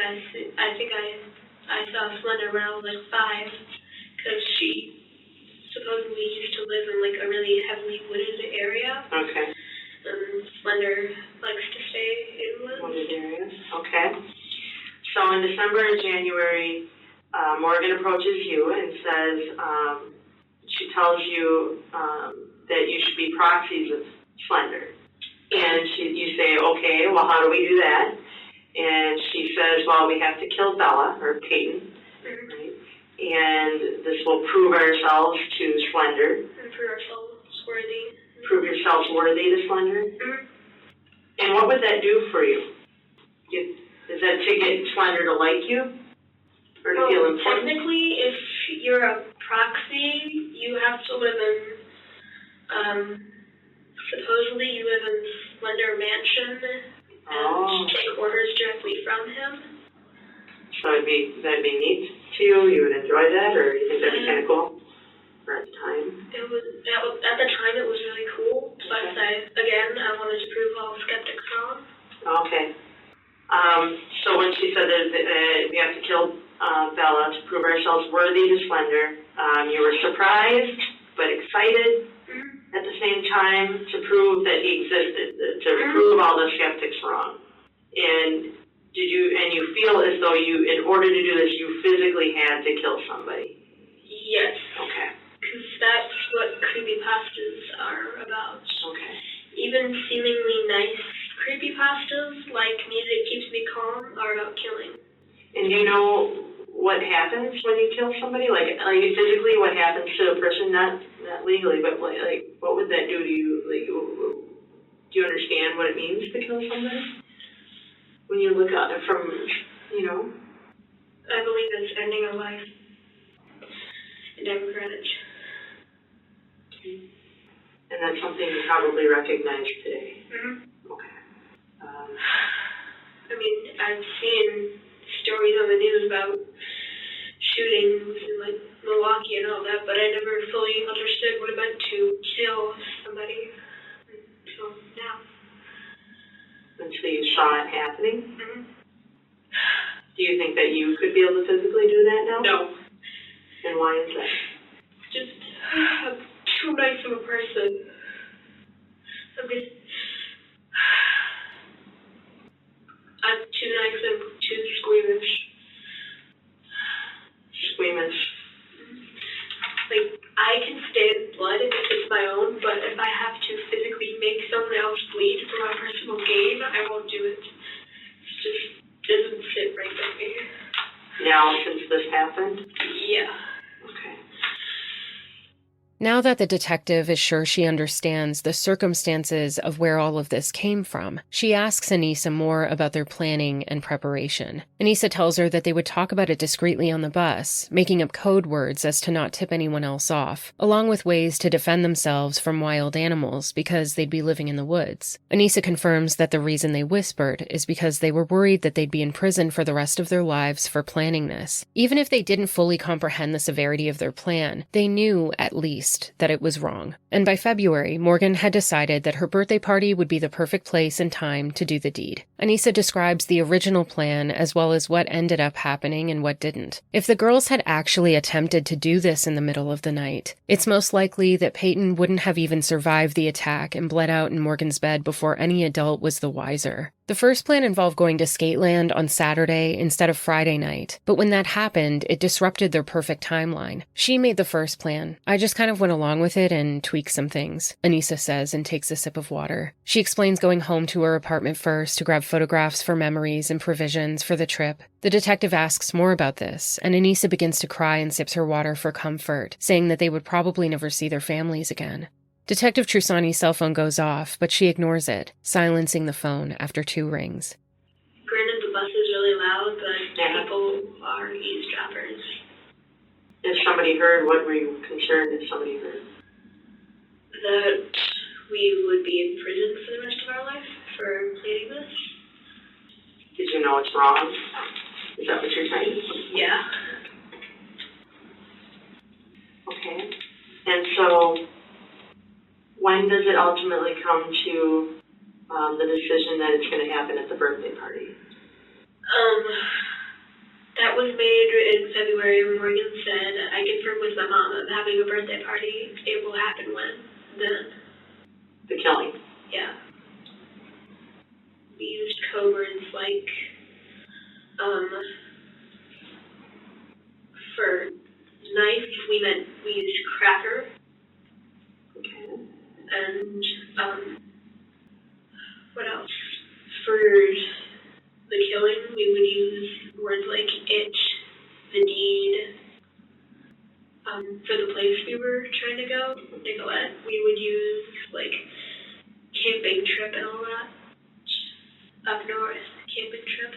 I saw Slender when I was like 5, because she supposedly used to live in like a really heavily wooded area.
Okay.
Slender likes to stay in woods.
Wooded areas. Okay. So in December and January, Morgan approaches you and says, she tells you that you should be proxies of Slender. And you say, okay, well, how do we do that? And she says, well, we have to kill Bella, or Payton, right? And this will prove ourselves to Slender.
And prove ourselves worthy.
Prove yourselves worthy to Slender.
Mm-hmm.
And what would that do for you? Is that to get Slender to like you? Or to feel important?
Technically, if you're a proxy, you have to live in, supposedly you live in Slender Mansion and take orders directly from him.
So that'd be neat to you? You would enjoy that, or you think that'd be kind of cool? Or at the time?
At the time it was really cool, but I wanted to prove all skeptics wrong.
Okay. So when she said that we have to kill Bella to prove ourselves worthy to Slender, you were surprised but excited at the same time to prove that he existed, to prove all the skeptics wrong. And you feel as though in order to do this, you physically had to kill somebody?
Yes.
Okay.
Because that's what creepypastas are about.
Okay.
Even seemingly nice creepypastas, like Music Keeps Me Calm, are about killing.
And you know what happens when you kill somebody? Like physically, what happens to a person? Not legally, but like what would that do to you? Like, do you understand what it means to kill somebody? When you look at it from,
I believe it's ending a life. And I regret it.
Okay. And that's something you probably recognize today.
Mm-hmm.
Okay.
I've seen stories on the news about shootings in like Milwaukee and all that, but I never fully understood what it meant to kill somebody until now.
Until you saw it happening?
Mm-hmm.
Do you think that you could be able to physically do that now?
No.
And why is that?
Just, I'm too nice of a person. I'm too nice and too squeamish.
Squeamish.
Like, I can stand blood if it's my own, but if I have to physically make someone else bleed for my personal gain, I won't do it. It just doesn't sit right with me.
Now, since this happened?
Yeah.
Okay.
Now that the detective is sure she understands the circumstances of where all of this came from, she asks Anissa more about their planning and preparation. Anissa tells her that they would talk about it discreetly on the bus, making up code words as to not tip anyone else off, along with ways to defend themselves from wild animals because they'd be living in the woods. Anissa confirms that the reason they whispered is because they were worried that they'd be in prison for the rest of their lives for planning this. Even if they didn't fully comprehend the severity of their plan, they knew, at least, that it was wrong. And by February, Morgan had decided that her birthday party would be the perfect place and time to do the deed. Anissa describes the original plan as well as what ended up happening and what didn't. If the girls had actually attempted to do this in the middle of the night, it's most likely that Payton wouldn't have even survived the attack and bled out in Morgan's bed before any adult was the wiser. The first plan involved going to Skateland on Saturday instead of Friday night, but when that happened, it disrupted their perfect timeline. She made the first plan. I just kind of went along with it and tweaked some things, Anissa says and takes a sip of water. She explains going home to her apartment first to grab photographs for memories and provisions for the trip. The detective asks more about this, and Anissa begins to cry and sips her water for comfort, saying that they would probably never see their families again. Detective Trusani's cell phone goes off, but she ignores it, silencing the phone after 2 rings.
Granted, the bus is really loud, but people are eavesdroppers.
If somebody heard, what were you concerned if somebody heard?
That we would be in prison for the rest of our life for planning this.
Did you know it's wrong? Is that what you're saying?
Yeah.
Okay. And so, when does it ultimately come to the decision that it's going to happen at the birthday party?
That was made in February. Morgan said, I confirmed with my mom I'm having a birthday party. It will happen when? Then.
The killing?
Yeah. We used code words like, for knife, we used cracker.
Okay.
And, what else? For the killing, we would use words like it, the deed. For the place we were trying to go, Nicolette, we would use, like, camping trip and all that. Up north, camping trip.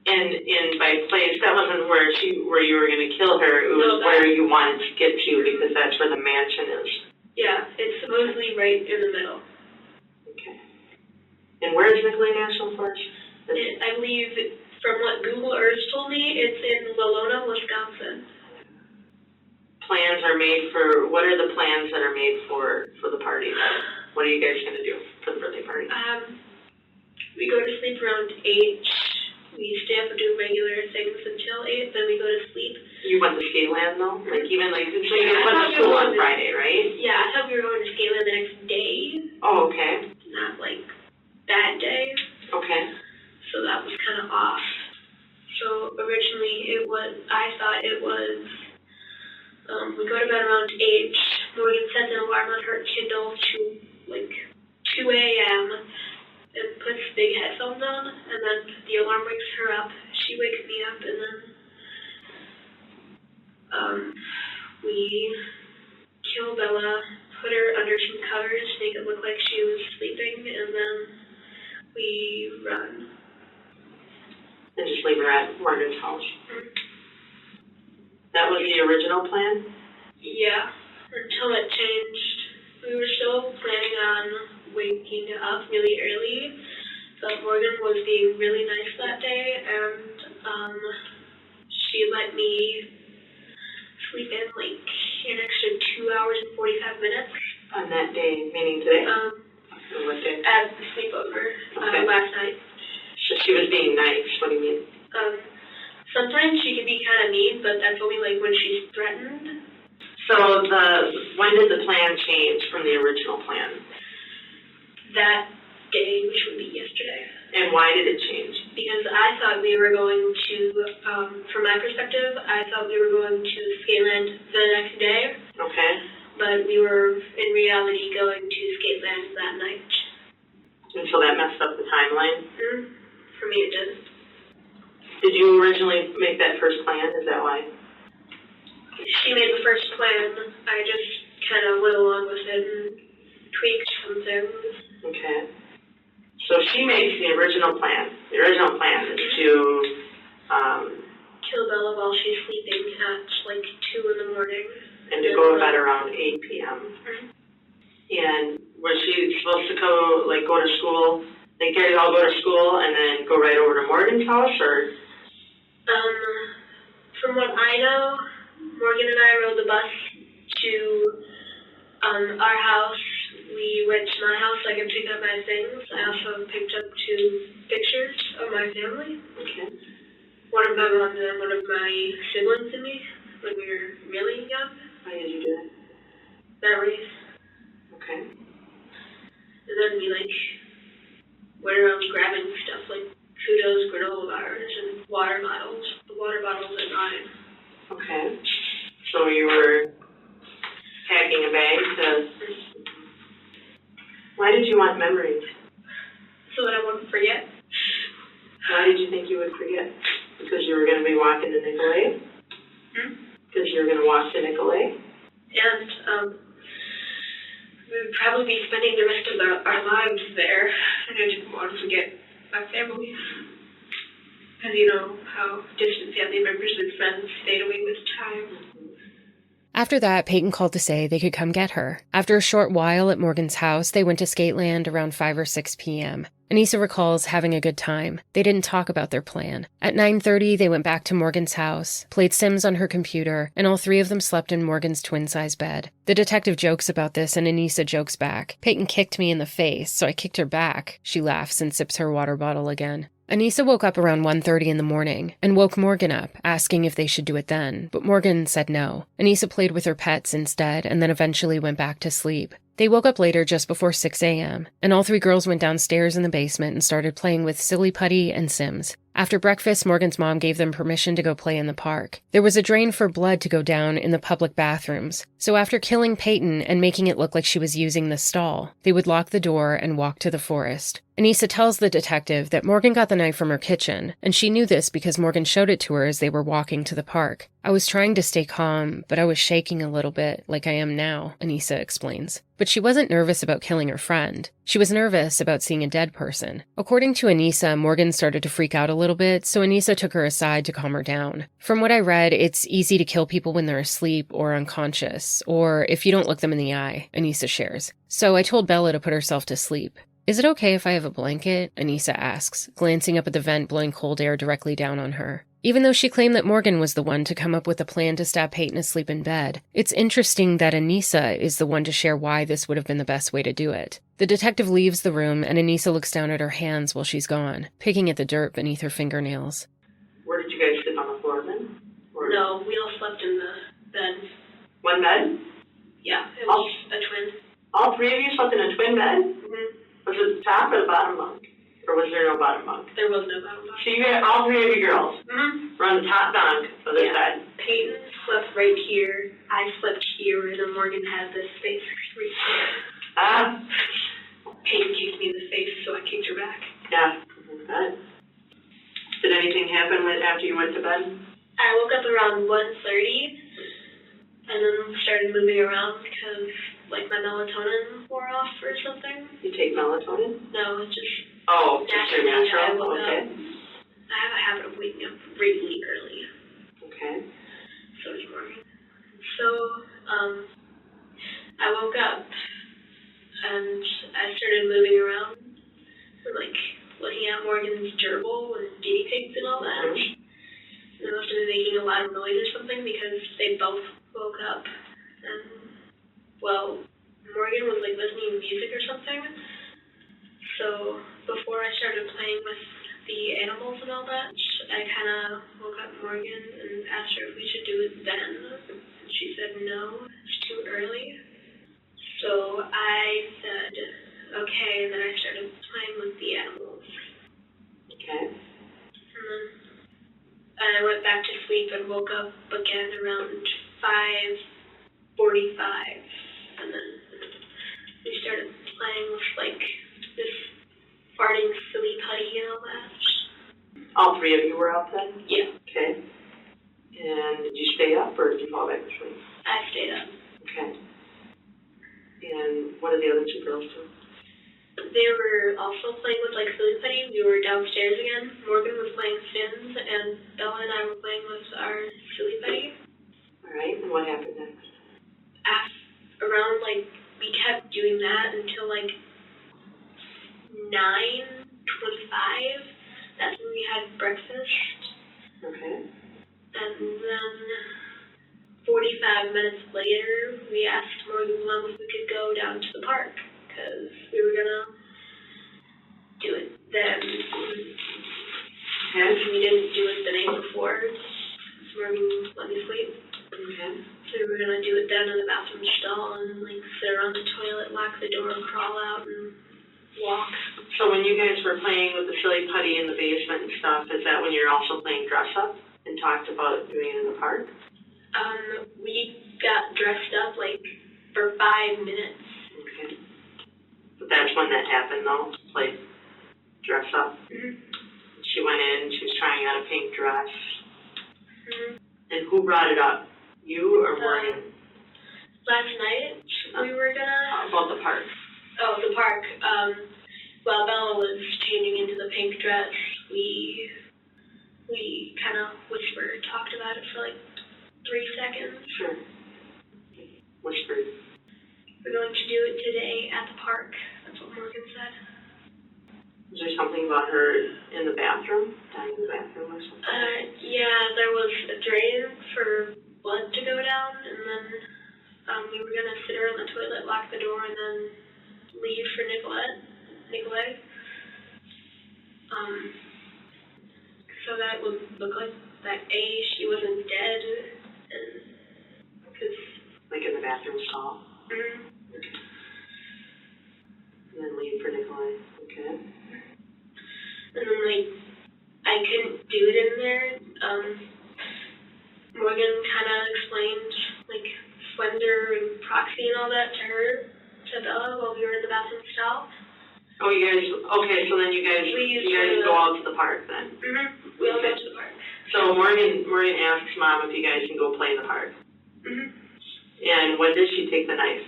And by place, that wasn't where you were going to kill her. It was where you wanted to get to because that's where the mansion is.
Yeah, it's supposedly right in the middle.
Okay. And where is Nicollet National Forest?
I believe, from what Google Earth told me, it's in Walona, Wisconsin.
Plans are made for, what are the plans that are made for the party? What are you guys going to do for the birthday party?
We go to sleep around 8. We stay up and do regular things until 8, then we go to sleep.
You went to Skateland though? So you went to school on Friday, right?
Yeah, I thought we were going to Skateland the next day.
Oh, okay.
Not like that day.
Okay.
So that was kind of off. So originally I thought it was, we go to bed around 8. Morgan sets an alarm on her Kindle to like 2 a.m. and puts big headphones on, and then the alarm wakes her up. She wakes me up, and then we kill Bella, put her under some covers to make it look like she was sleeping, and then we run.
And just leave her at Morgan's house.
Mm-hmm.
That was the original plan?
Yeah, until it changed. We were still planning on waking up really early, but Morgan was being really nice that day, and she let me sleep in like an extra 2 hours and 45 minutes.
On that day, meaning today? What day?
At the sleepover last night.
So she was being nice. What do you mean?
Sometimes she can be kind of mean, but that's only like when she's threatened.
So when did the plan change from the original plan?
That day, which would be yesterday.
And why did it change?
Because I thought we were going to, from my perspective, I thought we were going to Skateland the next day.
Okay.
But we were, in reality, going to Skateland that night.
And so that messed up the timeline?
Mm-hmm. For me, it did.
Did you originally make that first plan? Is that why?
She made the first plan. I just kind of went along with it and tweaked some things.
Okay. So she makes the original plan. The original plan is to,
Kill Bella while she's sleeping at like 2 in the morning.
and to go to bed around 8 p.m. And was she supposed to go to school? They guys all go to school and then go right over to Morgan's house, or?
From what I know, Morgan and I rode the bus to our house. We went to my house so I could pick up my things. I also picked up 2 pictures of my family.
Okay.
One of my mom and one of my siblings and me when we were really young.
How did you do that?
Memories.
Okay.
And then we went around grabbing stuff like Kudos, granola bars, and water bottles. The water bottles are mine.
Okay. So you were packing a bag to... Why did you want memories?
So that I wouldn't forget.
Why did you think you would forget? Because you were going to be walking to Nicolay? Because you were going to walk to Nicolay?
And we would probably be spending the rest of our lives there. And I didn't want to forget my family. Because you know how distant family members and friends fade away with time.
After that, Payton called to say they could come get her. After a short while at Morgan's house, they went to Skateland around 5 or 6 p.m. Anissa recalls having a good time. They didn't talk about their plan. At 9:30, they went back to Morgan's house, played Sims on her computer, and all 3 of them slept in Morgan's twin-size bed. The detective jokes about this, and Anissa jokes back. Payton kicked me in the face, so I kicked her back. She laughs and sips her water bottle again. Anissa woke up around 1:30 in the morning and woke Morgan up, asking if they should do it then, but Morgan said no. Anissa played with her pets instead and then eventually went back to sleep. They woke up later just before 6 a.m., and all 3 girls went downstairs in the basement and started playing with Silly Putty and Sims. After breakfast, Morgan's mom gave them permission to go play in the park. There was a drain for blood to go down in the public bathrooms, so after killing Payton and making it look like she was using the stall, they would lock the door and walk to the forest. Anissa tells the detective that Morgan got the knife from her kitchen, and she knew this because Morgan showed it to her as they were walking to the park. I was trying to stay calm, but I was shaking a little bit, like I am now, Anissa explains. But she wasn't nervous about killing her friend. She was nervous about seeing a dead person. According to Anissa, Morgan started to freak out a little bit, so Anissa took her aside to calm her down. From what I read, it's easy to kill people when they're asleep or unconscious, or if you don't look them in the eye, Anissa shares. So I told Bella to put herself to sleep. Is it okay if I have a blanket? Anissa asks, glancing up at the vent blowing cold air directly down on her. Even though she claimed that Morgan was the one to come up with a plan to stab Payton asleep in bed, it's interesting that Anissa is the one to share why this would have been the best way to do it. The detective leaves the room, and Anissa looks down at her hands while she's gone, picking at the dirt beneath her fingernails.
Where did you guys sleep, on the floor then? Or...
No, we all slept in the bed.
One bed?
Yeah, it was a twin.
All 3 of you slept in a twin bed?
Mm-hmm.
Was it the top or the bottom bunk? Or was there no bottom bunk?
There was no bottom bunk.
So you got all 3 of you girls were on the top bunk of this bed.
Payton slept right here. I slept here, and then Morgan had this space right here. Payton kicked me in the face, so I kicked her back.
Yeah. Okay. Did anything happen after you went to bed?
I woke up around 1:30, and then started moving around because, my melatonin wore off or something.
You take melatonin?
No, it's just...
Oh, just your natural?
Okay. I have a habit of waking up really early.
Okay.
So does Morgan. So, I woke up, and I started moving around, and, looking at Morgan's gerbil and guinea pigs and all that. And I must have been making a loud noise or something because they both woke up. And, Morgan was, listening to music or something. So, before I started playing with the animals and all that, I kind of woke up Morgan and asked her if we should do it then. And she said no, it's too early. So I said, okay, and then I started playing with the animals.
Okay.
And then I went back to sleep and woke up again around 5:45. And then we started playing with, this farting silly putty and all that.
All 3 of you were up then?
Yeah.
Okay. And did you stay up or did you fall back to sleep?
I stayed up.
Okay. And what did the other two girls do?
They were also playing with like silly putty. We were downstairs again. Morgan was playing Sims, and Bella and I were playing with our silly putty.
All right, and what happened next?
Around like we kept doing that until like 9:25. That's when we had breakfast.
Okay.
And then 45 minutes later, we asked Morgan's mom if we could go down to the park, because we were gonna do it then.
Okay.
We didn't do it the night before, so Morgan let me sleep.
Okay.
So we were gonna do it then in the bathroom stall and like sit around the toilet, lock the door, crawl out, and walk.
So when you guys were playing with the silly putty in the basement and stuff, is that when you're also playing dress up and talked about doing it in the park?
We got dressed up like for 5 minutes.
Okay. But that's when that happened though, like dress up.
Mm-hmm.
She went in, she was trying on a pink dress.
Mm-hmm.
And who brought it up? You or Morgan?
Last night, we were gonna...
About the park.
Oh, the park. While Bella was changing into the pink dress, we kind of talked about it for like 3 seconds.
Sure. Whispered.
We're going to do it today at the park. That's what Morgan said.
Was there something about her in the bathroom? Down in the bathroom or something?
Yeah, there was a drain for blood to go down, and then we were going to sit her in the toilet, lock the door, and then leave for Nicolette. So that would look like that A, she wasn't dead, and because...
Like in the bathroom stall?
Mm-hmm.
Okay. And then leave for Nicolette. Okay.
And then, like, I couldn't do it in there. Morgan kind of explained, like, Slender and Proxy and all that to her, to Bella, while we were in the bathroom stall.
Oh, you guys, okay, so then you guys go out to the park then?
Mm-hmm. We all go to the park.
So Morgan asks Mom if you guys can go play in the park.
Mm-hmm.
And when did she take the knife?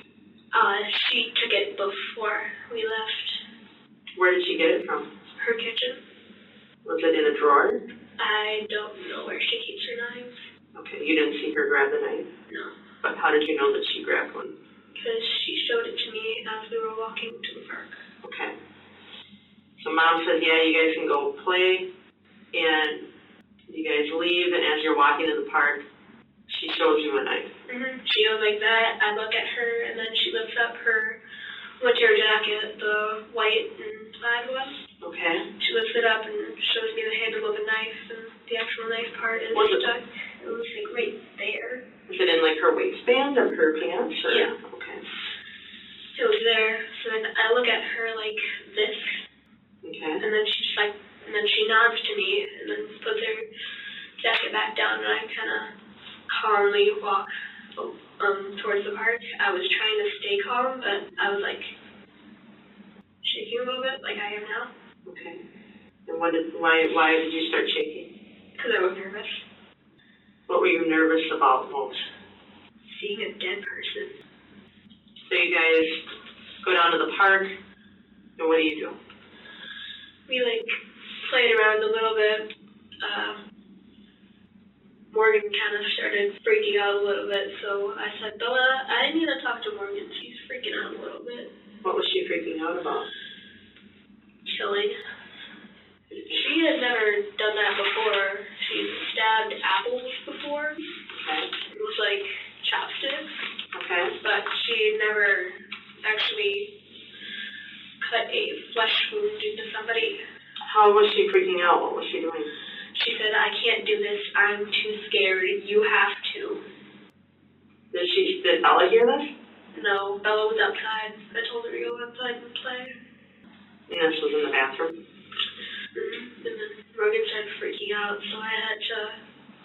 She took it before we left.
Where did she get it from?
Her kitchen.
Was it in a drawer?
I don't know where she keeps her knives.
Okay, you didn't see her grab the knife?
No.
But how did you know that she grabbed one?
Because she showed it to me as we were walking to the park.
Okay. So Mom says, yeah, you guys can go play, and you guys leave, and as you're walking to the park, she shows you a knife.
Mm-hmm. She goes like that, I look at her, and then she lifts up her winter jacket, the white and plaid one.
Okay.
She lifts it up and shows me the handle of a knife, and the actual knife part is stuck. It was like right there.
Is it in like her waistband of her pants? Or?
Yeah.
Okay.
It was there, so then I look at her like this.
Okay.
And then she's like, and then she nods to me, and then puts her jacket back down, and I kind of calmly walk towards the park. I was trying to stay calm, but I was like shaking a little bit, like I am now.
Okay. And why did you start shaking?
Because I was nervous.
What were you nervous about most?
Seeing a dead person.
So you guys go down to the park, and what do?
We like played around a little bit. Morgan kind of started freaking out a little bit, so I said, Bella, I need to talk to Morgan. She's freaking out a little bit.
What was she freaking out about?
Killing. She had never done that before. She's stabbed apples before.
Okay.
It was like chopsticks.
Okay.
But she never actually cut a flesh wound into somebody.
How was she freaking out? What was she doing?
She said, I can't do this. I'm too scared. You have to.
Did Bella hear this?
No, Bella was outside. I told her to go outside and play.
And this was in the bathroom?
Mm-hmm. And then Morgan started freaking out, so I had to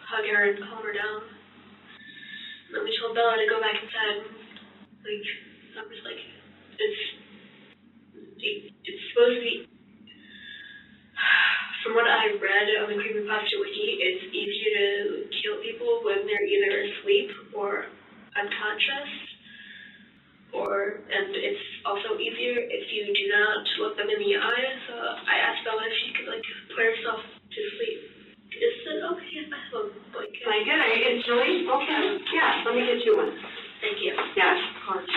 hug her and calm her down. And then we told Bella to go back inside. Like, I was like, it's supposed to be... From what I read on the Creepypasta Wiki, it's easier to kill people when they're either asleep or unconscious or before, and it's also easier if you do not look them in the eye. So I asked Bella if she could, like, put herself to sleep. Is it okay if I have a blanket?
Blanket? Are you getting chilly? Okay. Yeah, let me get you one.
Thank you.
Yes, of course.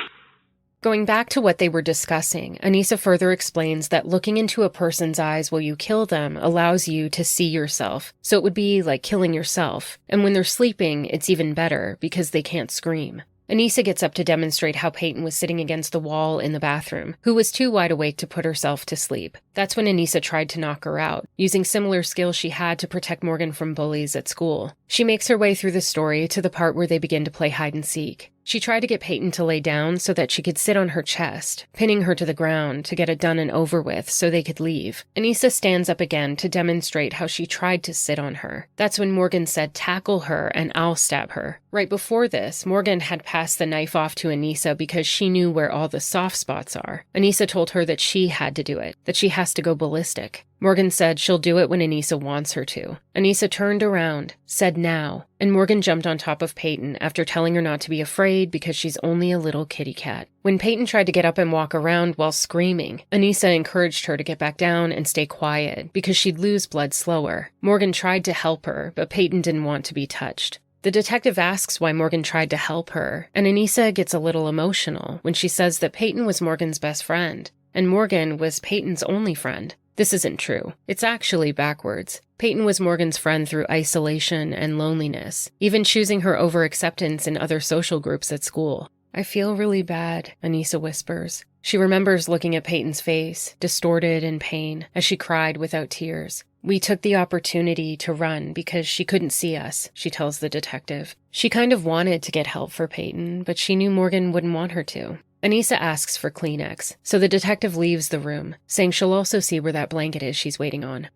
Going back to what they were discussing, Anissa further explains that looking into a person's eyes while you kill them allows you to see yourself. So it would be like killing yourself. And when they're sleeping, it's even better because they can't scream. Anissa gets up to demonstrate how Payton was sitting against the wall in the bathroom, who was too wide awake to put herself to sleep. That's when Anissa tried to knock her out, using similar skills she had to protect Morgan from bullies at school. She makes her way through the story to the part where they begin to play hide and seek. She tried to get Payton to lay down so that she could sit on her chest, pinning her to the ground to get it done and over with so they could leave. Anissa stands up again to demonstrate how she tried to sit on her. That's when Morgan said, "Tackle her and I'll stab her." Right before this, Morgan had passed the knife off to Anissa because she knew where all the soft spots are. Anissa told her that she had to do it, that she has to go ballistic. Morgan said she'll do it when Anissa wants her to. Anissa turned around, said now, and Morgan jumped on top of Payton after telling her not to be afraid because she's only a little kitty cat. When Payton tried to get up and walk around while screaming, Anissa encouraged her to get back down and stay quiet because she'd lose blood slower. Morgan tried to help her, but Payton didn't want to be touched. The detective asks why Morgan tried to help her, and Anissa gets a little emotional when she says that Payton was Morgan's best friend, and Morgan was Payton's only friend. This isn't true. It's actually backwards. Payton was Morgan's friend through isolation and loneliness, even choosing her over acceptance in other social groups at school. "I feel really bad," Anissa whispers. She remembers looking at Payton's face, distorted in pain, as she cried without tears. "We took the opportunity to run because she couldn't see us," she tells the detective. She kind of wanted to get help for Payton, but she knew Morgan wouldn't want her to. Anissa asks for Kleenex, so the detective leaves the room, saying she'll also see where that blanket is she's waiting on.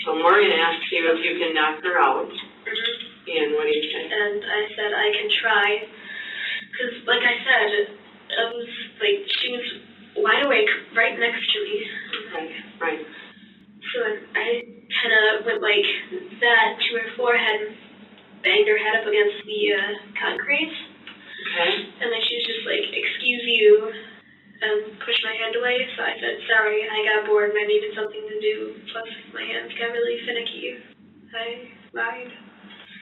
So Morgan asks you if you can knock her out. And what do you say?
And I said I can try. Because, like I said, I was, like, she was wide awake right next to me.
Right.
So I kind of went like that to her forehead and banged her head up against the concrete.
Okay.
And then she was just like, "Excuse you," and pushed my hand away. So I said, "Sorry, I got bored and I needed something to do. Plus, my hands got really finicky." I lied.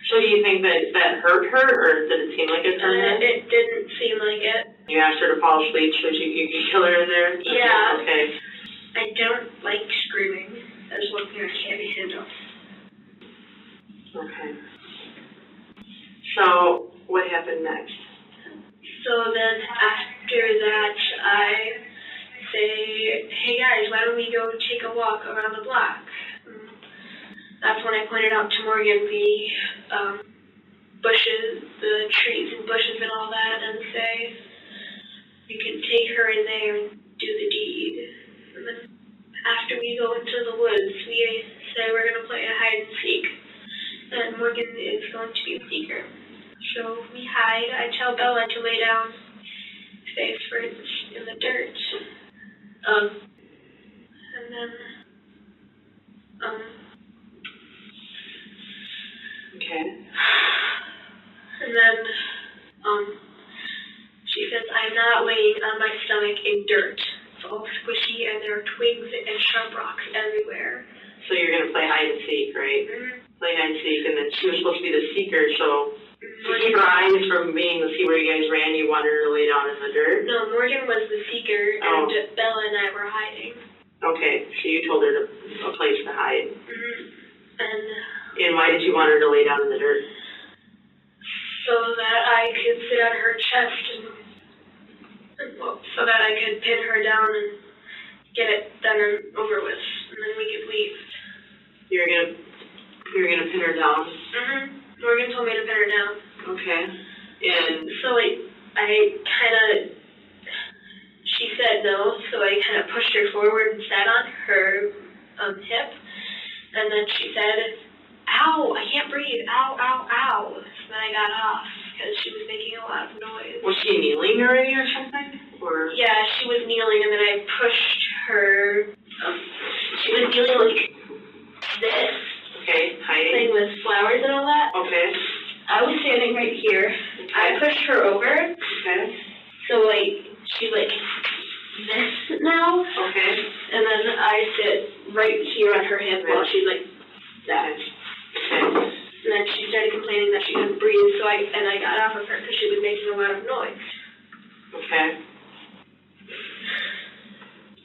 So do you think that hurt her, or did it seem like it hurt her?
It didn't seem like it.
You asked her to fall asleep so you could kill her in there?
Yeah.
Okay.
I don't like screaming. That's one thing I can't handle.
Okay. So, what happened next?
So then after that, I say, "Hey guys, why don't we go take a walk around the block?" That's when I pointed out to Morgan the bushes, the trees and bushes and all that, and say, "You can take her in there and do the deed." And then after we go into the woods, we say we're going to play a hide and seek, and Morgan is going to be the seeker. So we hide. I tell Bella to lay down face first in the dirt. And then,
Okay.
And then, she says, "I'm not laying on my stomach in dirt. It's all squishy and there are twigs and sharp rocks everywhere."
So you're going to play hide and seek, right?
Mm-hmm.
Play hide and seek, and then she was supposed to be the seeker, so to keep her eyes from being to see where you guys ran, you wanted her to lay down in the dirt?
No, Morgan was the seeker, and Bella and I were hiding.
Okay, so you told her a place to hide.
Mm-hmm.
And why did you want her to lay down in the dirt?
So that I could sit on her chest and so that I could pin her down and get it done and over with, and then we could leave.
You're gonna pin her down?
Mm-hmm. Morgan told me to pin her down.
Okay. And
so she said no, so I kind of pushed her forward and sat on her hip, and then she said, "Ow, I can't breathe, ow, ow, ow." So then I got off because she was making a lot of noise.
Was she kneeling already or something? Or?
Yeah, she was kneeling, and then I pushed her. She was kneeling like this.
Okay, hiding.
Thing with flowers and all that.
Okay.
I was standing right here. Okay. I pushed her over.
Okay.
So she's like this now.
Okay.
And then I sit right here on her hip while she's like that.
Okay.
And then she started complaining that she couldn't breathe, so I got off of her because she was making a lot of noise.
Okay.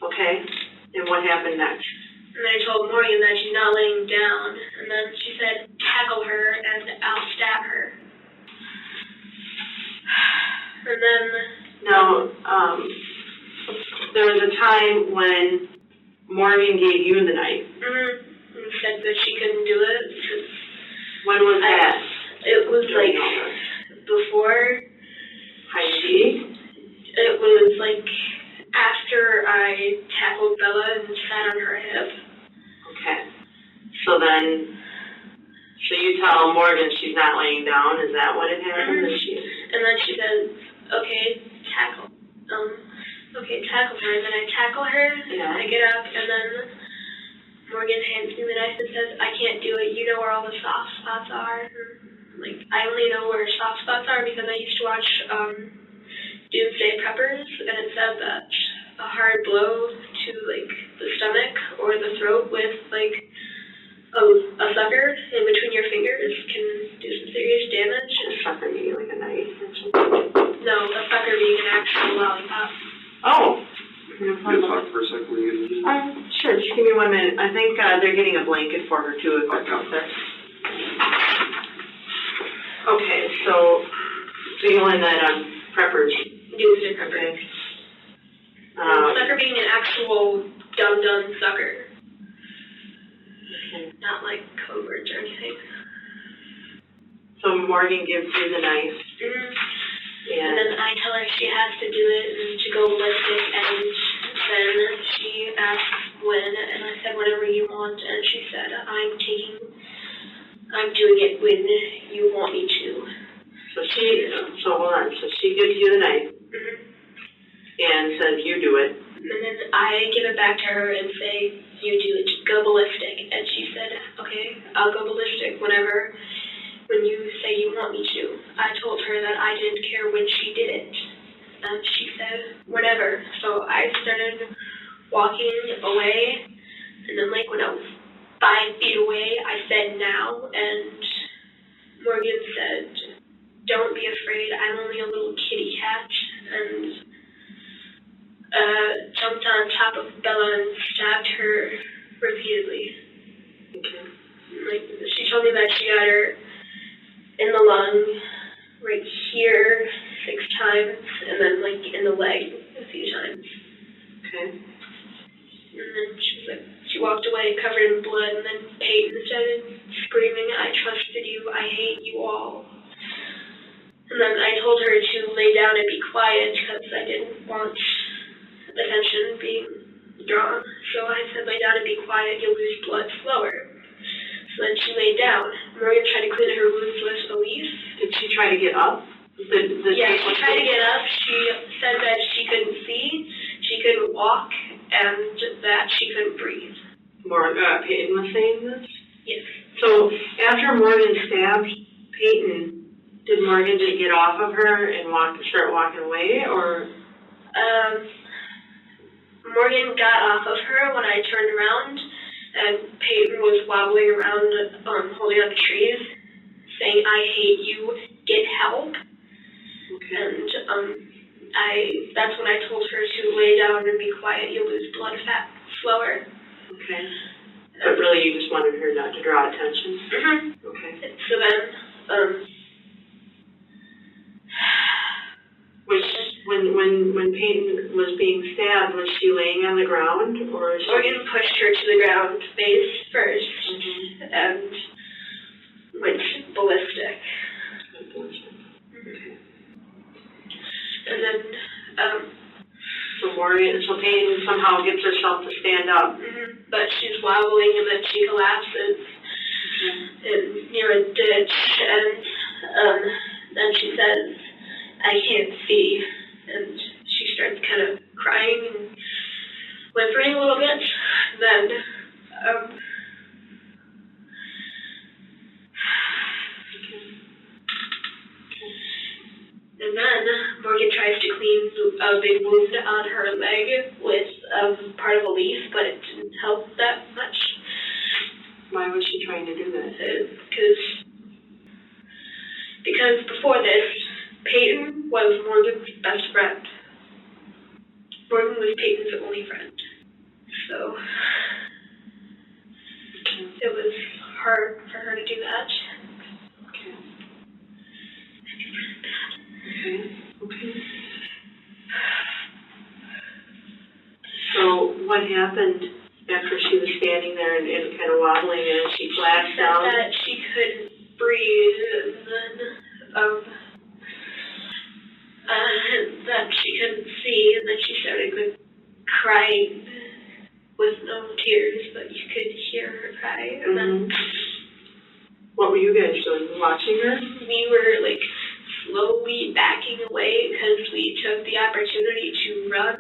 Okay. And what happened next?
And I told Morgan that she's not laying down, and then she said, tackle her and I'll stab her. And then...
Now, there was a time when Morgan gave you the knife.
And said that she couldn't do it.
When was that?
It was like before it was like after I tackled Bella and sat on her hip.
Okay. So you tell Morgan she's not laying down, is that what it happened?
And then she says, okay, tackle. Okay, tackle her. And then I tackle her,
yeah.
I get up, and then Morgan hands me the knife and says, I can't do it, you know where all the soft spots are. Like, I only know where soft spots are because I used to watch Doomsday Preppers, and it said that a hard blow to, like, the stomach or the throat with, like, a sucker in between your fingers can do some serious damage.
A sucker being like a knife or something?
No, a sucker being an actual lollipop.
Oh!
You can talk for a second when you get
Sure, just give me 1 minute. I think they're getting a blanket for her too, if that's out there. Okay, so you learned that on Preppers.
Doomsday Preppers. Sucker being an actual dum-dum sucker.
Okay.
Not like code words or anything.
So Morgan gives you the knife.
And then I tell her she has to do it and to go ballistic, and then she asks when, and I said whenever you want, and she said I'm doing it when you want me to.
So hold on, so she gives you the knife and says you do it.
And then I give it back to her and say, you do it, go ballistic. And she said, okay, I'll go ballistic when you say you want me to. I told her that I didn't care when she did it. And she said, whatever. So I started walking away, and then like when I was 5 feet away, I said now, and Morgan said, don't be afraid, I'm only a little kitty cat, and jumped on top of Bella and stabbed her repeatedly.
Okay.
Like, she told me that she got her in the lung, right here 6 times, and then like in the leg a few times.
Okay.
And then she walked away covered in blood, and then Payton started screaming, I trusted you, I hate you all. And then I told her to lay down and be quiet because I didn't want attention being drawn. So I said, lay down and be quiet, you'll lose blood slower. So then she laid down. Morgan tried to clean her wounds with a leaf.
Did she try to get up?
Yeah, she tried to get up. She said that she couldn't see, she couldn't walk, and that she couldn't breathe.
Payton was saying this?
Yes.
So after Morgan stabbed Payton, did Morgan just get off of her and start walking away, or?
Morgan got off of her when I turned around, and Payton was wobbling around, holding on to trees, saying, I hate you, get help.
Okay.
And that's when I told her to lay down and be quiet, you'll lose blood fat slower.
Okay. But really you just wanted her not to draw attention? Okay.
So then,
when Payton was being stabbed, was she laying on the ground, or?
Morgan pushed her to the ground face first, and went ballistic.
Okay.
And then,
so Payton somehow gets herself to stand up.
But she's wobbling, and then she collapses near a ditch, and then she says, I can't see, and she starts kind of crying and whimpering a little bit. Then, and then Morgan tries to clean a big wound on her leg with part of a leaf, but it didn't help that much.
Why was she trying to do that?
Because before this, Payton was Morgan's best friend. Morgan was Payton's only friend. So it was hard for her to do that.
Okay. So what happened after she was standing there and kind of wobbling and she collapsed down?
That she couldn't breathe, and then that she couldn't see, and then she started crying with no tears, but you could hear her cry. And then
what were you guys doing? Watching her?
We were slowly backing away because we took the opportunity to run.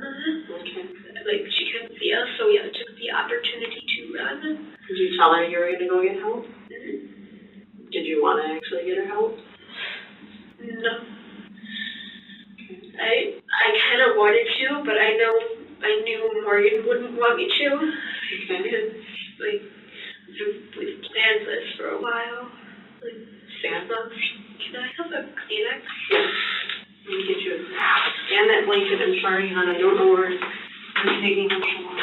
Okay.
She couldn't see us, so we took the opportunity to run.
Did you tell her you were going to go get help? Did you want to actually get her help?
No. I kind of wanted to, but I knew Morgan wouldn't want me to.
Okay.
Because, we've planned this for a while.
Sam?
Can I have a Kleenex?
Yeah. Let me get you and that blanket. I'm sorry, hon. I don't know where I'm taking them so long.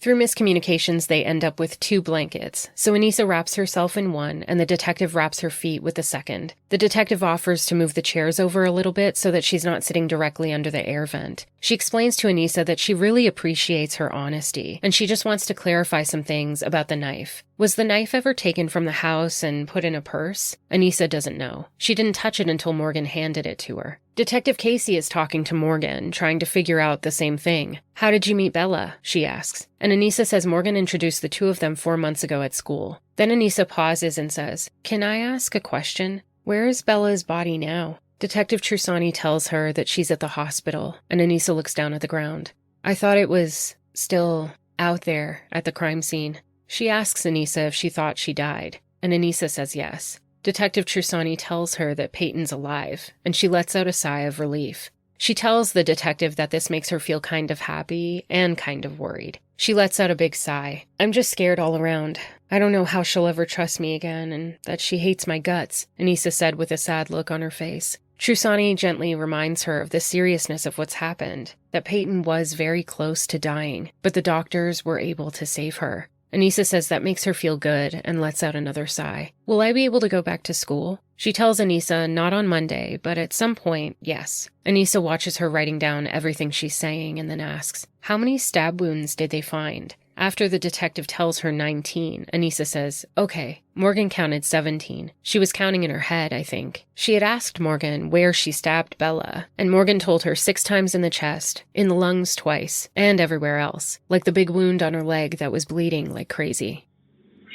Through miscommunications, they end up with 2 blankets. So Anissa wraps herself in one, and the detective wraps her feet with the second. The detective offers to move the chairs over a little bit so that she's not sitting directly under the air vent. She explains to Anissa that she really appreciates her honesty, and she just wants to clarify some things about the knife. Was the knife ever taken from the house and put in a purse? Anissa doesn't know. She didn't touch it until Morgan handed it to her. Detective Casey is talking to Morgan, trying to figure out the same thing. How did you meet Bella? She asks. And Anissa says Morgan introduced the 2 of them 4 months ago at school. Then Anissa pauses and says, "Can I ask a question? Where is Bella's body now?" Detective Trusani tells her that she's at the hospital, and Anissa looks down at the ground. "I thought it was still out there at the crime scene." She asks Anissa if she thought she died, and Anissa says yes. Detective Trusani tells her that Payton's alive, and she lets out a sigh of relief. She tells the detective that this makes her feel kind of happy and kind of worried. She lets out a big sigh. "I'm just scared all around. I don't know how she'll ever trust me again, and that she hates my guts," Anissa said with a sad look on her face. Trusani gently reminds her of the seriousness of what's happened, that Payton was very close to dying, but the doctors were able to save her. Anissa says that makes her feel good and lets out another sigh. "Will I be able to go back to school?" She tells Anissa not on Monday, but at some point, yes. Anissa watches her writing down everything she's saying and then asks, "How many stab wounds did they find?" After the detective tells her 19, Anissa says, "Okay." Morgan counted 17. She was counting in her head, I think. She had asked Morgan where she stabbed Bella, and Morgan told her 6 times in the chest, in the lungs twice, and everywhere else, like the big wound on her leg that was bleeding like crazy.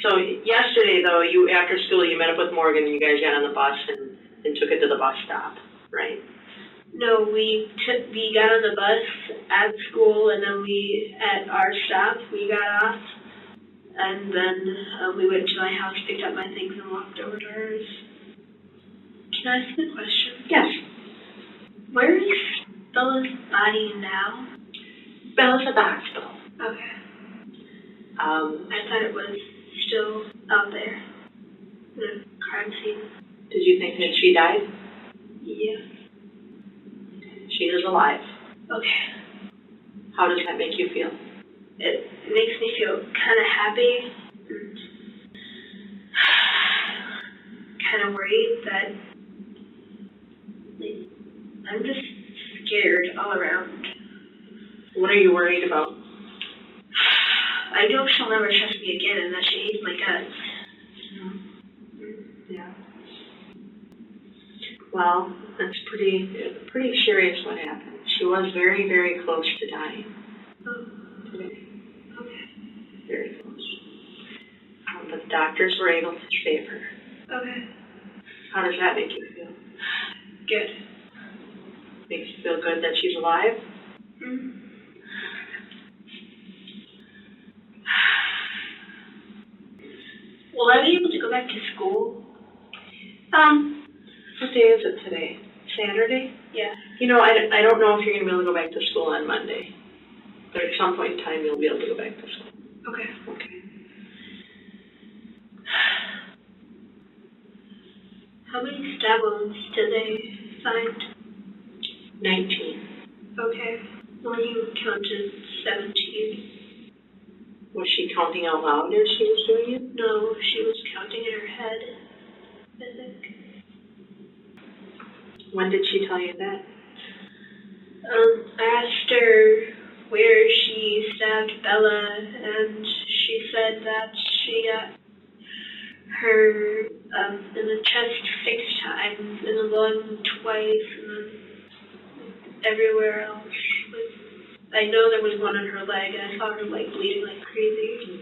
So yesterday, though, after school, you met up with Morgan and you guys got on the bus and took it to the bus stop, right?
No, we got on the bus at school, and then at our stop, we got off, and then we went to my house, picked up my things, and walked over to hers. Can I ask a question?
Yes.
Where is Bella's body now?
Bella's at the hospital.
Okay. I thought it was still out there, the crime scene.
Did you think that she died?
Yeah.
She is alive.
Okay.
How does that make you feel?
It makes me feel kind of happy, kind of worried that I'm just scared all around.
What are you worried about?
I know she'll never trust me again and that she hates my guts.
Yeah. Well, that's pretty serious what happened. She was very, very close to dying.
Oh.
Today.
Okay.
Very close. But the doctors were able to save her.
Okay.
How does that make you feel?
Good.
Makes you feel good that she's alive?
Mm-hmm. Will I be able to go back to school?
What day is it today? Saturday?
Yeah.
You know, I don't know if you're going to be able to go back to school on Monday. But at some point in time, you'll be able to go back to school.
Okay.
Okay.
How many stab wounds did they find?
19.
Okay. Well, you counted 17.
Was she counting out loud as she was doing it?
No, she was counting in her head, I think.
When did she tell you that?
I asked her where she stabbed Bella, and she said that she got her in the chest 6 times, in the lung twice, and then everywhere else. I know there was one on her leg, and I saw her like bleeding like crazy.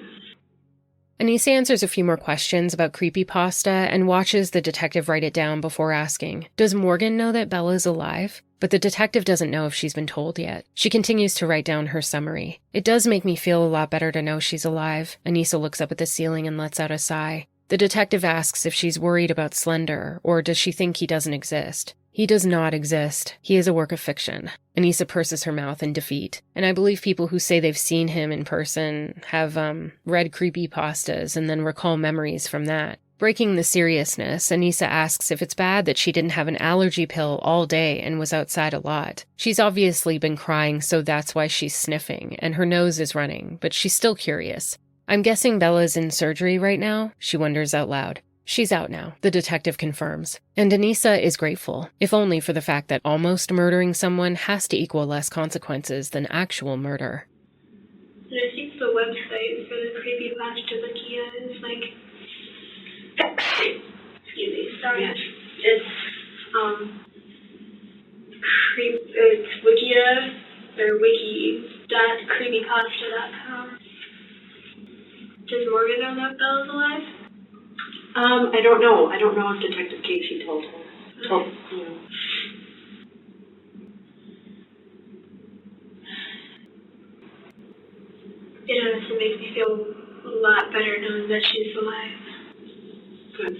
Anissa answers a few more questions about creepypasta and watches the detective write it down before asking, does Morgan know that Bella's alive? But the detective doesn't know if she's been told yet. She continues to write down her summary. It does make me feel a lot better to know she's alive. Anissa looks up at the ceiling and lets out a sigh. The detective asks if she's worried about Slender, or does she think he doesn't exist? He does not exist. He is a work of fiction. Anissa purses her mouth in defeat. And I believe people who say they've seen him in person have, read creepypastas and then recall memories from that. Breaking the seriousness, Anissa asks if it's bad that she didn't have an allergy pill all day and was outside a lot. She's obviously been crying, so that's why she's sniffing, and her nose is running, but she's still curious. I'm guessing Bella's in surgery right now, she wonders out loud. She's out now, the detective confirms. And Anissa is grateful, if only for the fact that almost murdering someone has to equal less consequences than actual murder.
And I think the website for the creepypasta Wikia is like, excuse me, sorry, it's it's Wikia or wiki.creepypasta.com. Does Morgan know that Bella's alive?
I don't know. I don't know if Detective Casey told her.
It honestly makes me feel a lot better knowing that she's alive.
Good.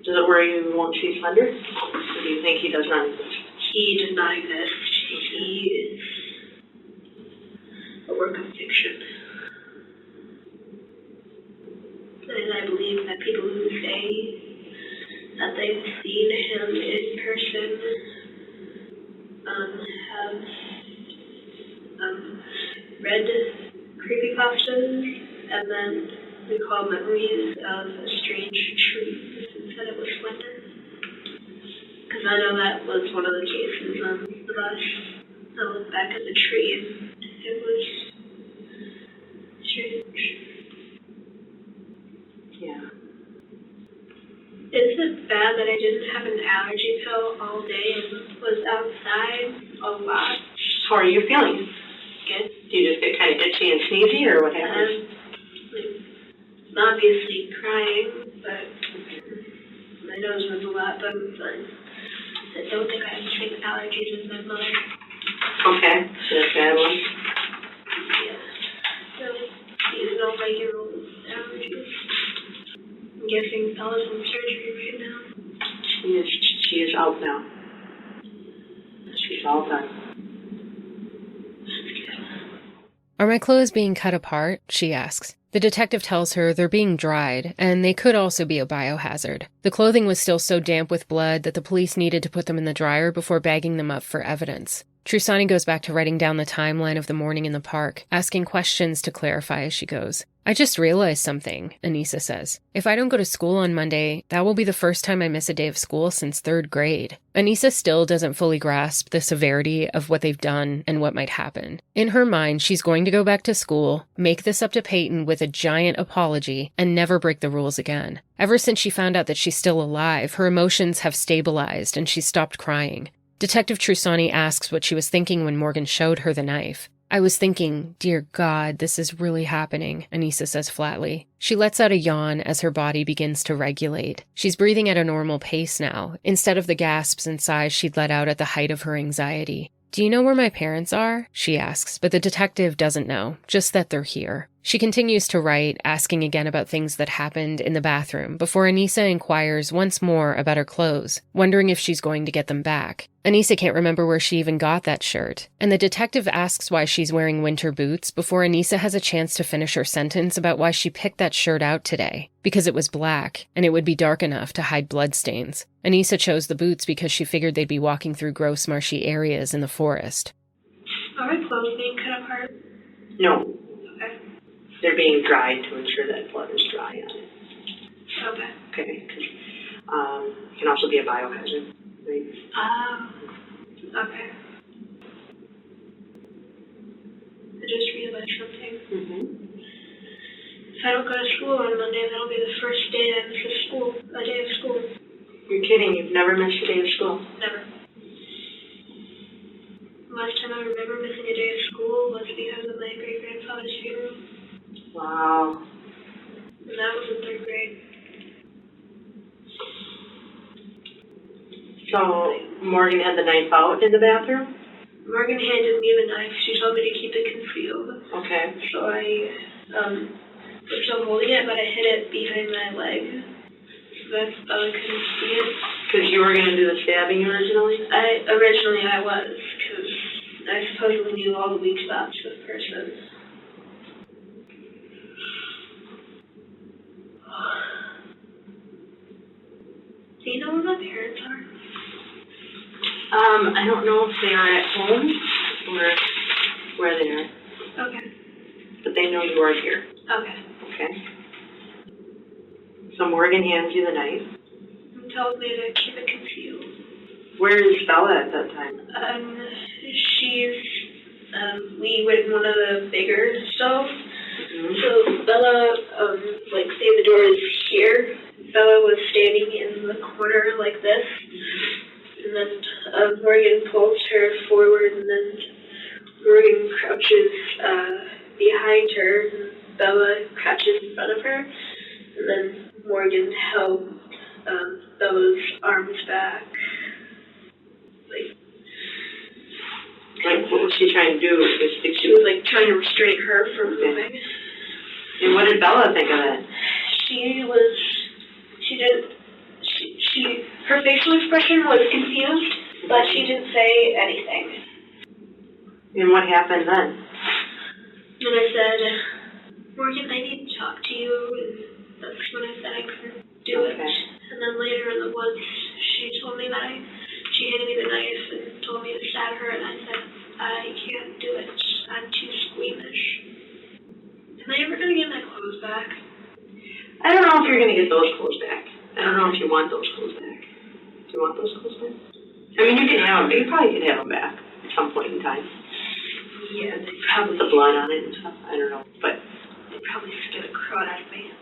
Does it worry you won't see Slender? Or do you think he does not exist?
He does not exist. He is a work of fiction. And I believe that people who say that they've seen him in person have read creepypastas and then recall memories of a strange tree and said it was Slender. Because I know that was one of the cases on the bus. I looked back at the tree and it was strange.
Yeah.
Is it bad that I didn't have an allergy pill all day and was outside a lot?
How are you feeling?
Good.
Do you just get kind of itchy and sneezy, or what happens?
I'm obviously crying, but my nose was a lot, but I'm fine. I don't think I have any allergies in my mother.
Okay, so that's a bad one.
Yeah. So, seasonal, regular allergies. I'm guessing Bella's in surgery right now.
She is out now. She's all done.
Are my clothes being cut apart? She asks. The detective tells her they're being dried, and they could also be a biohazard. The clothing was still so damp with blood that the police needed to put them in the dryer before bagging them up for evidence. Trusani goes back to writing down the timeline of the morning in the park, asking questions to clarify as she goes. I just realized something, Anissa says. If I don't go to school on Monday, that will be the first time I miss a day of school since 3rd grade. Anissa still doesn't fully grasp the severity of what they've done and what might happen. In her mind, she's going to go back to school, make this up to Payton with a giant apology, and never break the rules again. Ever since she found out that she's still alive, her emotions have stabilized and she's stopped crying. Detective Trusani asks what she was thinking when Morgan showed her the knife. I was thinking, dear God, this is really happening, Anissa says flatly. She lets out a yawn as her body begins to regulate. She's breathing at a normal pace now, instead of the gasps and sighs she'd let out at the height of her anxiety. Do you know where my parents are? She asks, but the detective doesn't know, just that they're here. She continues to write, asking again about things that happened in the bathroom, before Anissa inquires once more about her clothes, wondering if she's going to get them back. Anissa can't remember where she even got that shirt, and the detective asks why she's wearing winter boots before Anissa has a chance to finish her sentence about why she picked that shirt out today. Because it was black, and it would be dark enough to hide bloodstains. Anissa chose the boots because she figured they'd be walking through gross, marshy areas in the forest.
Are my clothes being cut apart?
No. They're being dried to ensure that blood is dry on it.
Okay.
Okay. It can also be a biohazard. Right?
Okay. I just realized something.
Mm-hmm.
If I don't go to school on Monday, that'll be the first day I miss a day of school.
You're kidding. You've never missed a day of school?
Never. Last time I remember missing a day of school was because of my great-grandfather's funeral.
Wow.
And that was in 3rd grade.
So, Morgan had the knife out in the bathroom?
Morgan handed me the knife. She told me to keep it concealed.
Okay.
So I was still holding it, but I hid it behind my leg. So that Bella couldn't see it.
Because you were going to do the stabbing originally?
Originally I was, because I supposedly knew all the weak spots of the person. Do you know where my parents are?
I don't know if they are at home or where they are.
Okay.
But they know you are here.
Okay.
Okay. So Morgan hands you the knife.
And tells me to keep it concealed.
Where is Bella at that time?
We went in one of the bigger stalls.
Mm-hmm.
So Bella, say the door is here. Bella was standing in the corner like this. And then Morgan pulls her forward, and then Morgan crouches behind her, and Bella crouches in front of her. And then Morgan held Bella's arms back.
Like, what was she trying to do?
She was trying to restrain her from moving.
And what did Bella think of it?
Her facial expression was confused, but she didn't say anything.
And what happened then?
And I said, Morgan, I need to talk to you. And that's when I said I couldn't do it. And then later in the woods, she told me that she handed me the knife and told me to stab her, and I said, I can't do it. I'm too squeamish. Am I ever going to get my clothes back?
I don't know if you're going to get those clothes back. I don't know if you want those clothes back. Do you want those clothes back? I mean, you can have them. You probably can have them back at some point in time.
Yeah, they
With the blood on it and stuff. I don't know. But
they probably scared the crud out of me.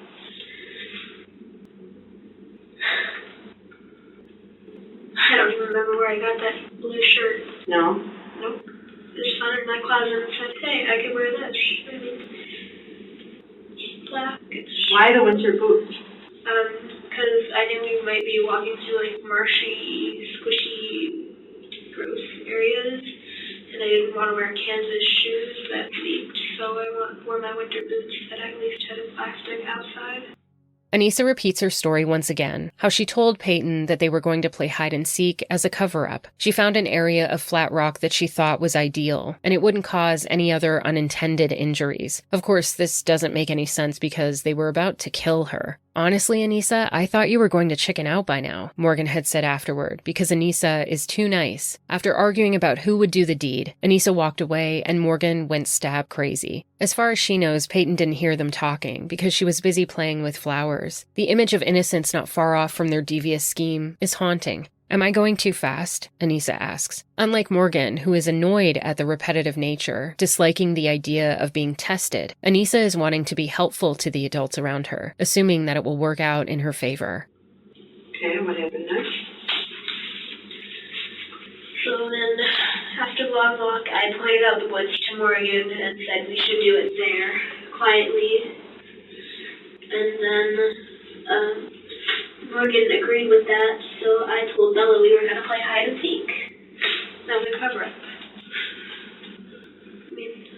I don't even remember where I got that blue shirt.
no.
Nope. Just found it in my closet and said, hey, I could wear this. I mean, it's black.
Why the winter boots?
Because I knew we might be walking through marshy, squishy, gross areas, and I didn't want to wear canvas shoes that leaked, so I wore my winter boots that at least had a plastic outside.
Anissa repeats her story once again, how she told Payton that they were going to play hide and seek as a cover-up. She found an area of flat rock that she thought was ideal, and it wouldn't cause any other unintended injuries. Of course, this doesn't make any sense because they were about to kill her. Honestly, Anissa, I thought you were going to chicken out by now, Morgan had said afterward, because Anissa is too nice. After arguing about who would do the deed, Anissa walked away and Morgan went stab crazy. As far as she knows, Payton didn't hear them talking because she was busy playing with flowers. The image of innocence not far off from their devious scheme is haunting. Am I going too fast? Anissa asks. Unlike Morgan, who is annoyed at the repetitive nature, disliking the idea of being tested, Anissa is wanting to be helpful to the adults around her, assuming that it will work out in her favor.
Okay, what happened next?
So then, after the long walk, I pointed out the woods to Morgan and said we should do it there, quietly. And then, Morgan agreed with that, so I told Bella we were going to play hide and seek. That was a cover-up. I mean,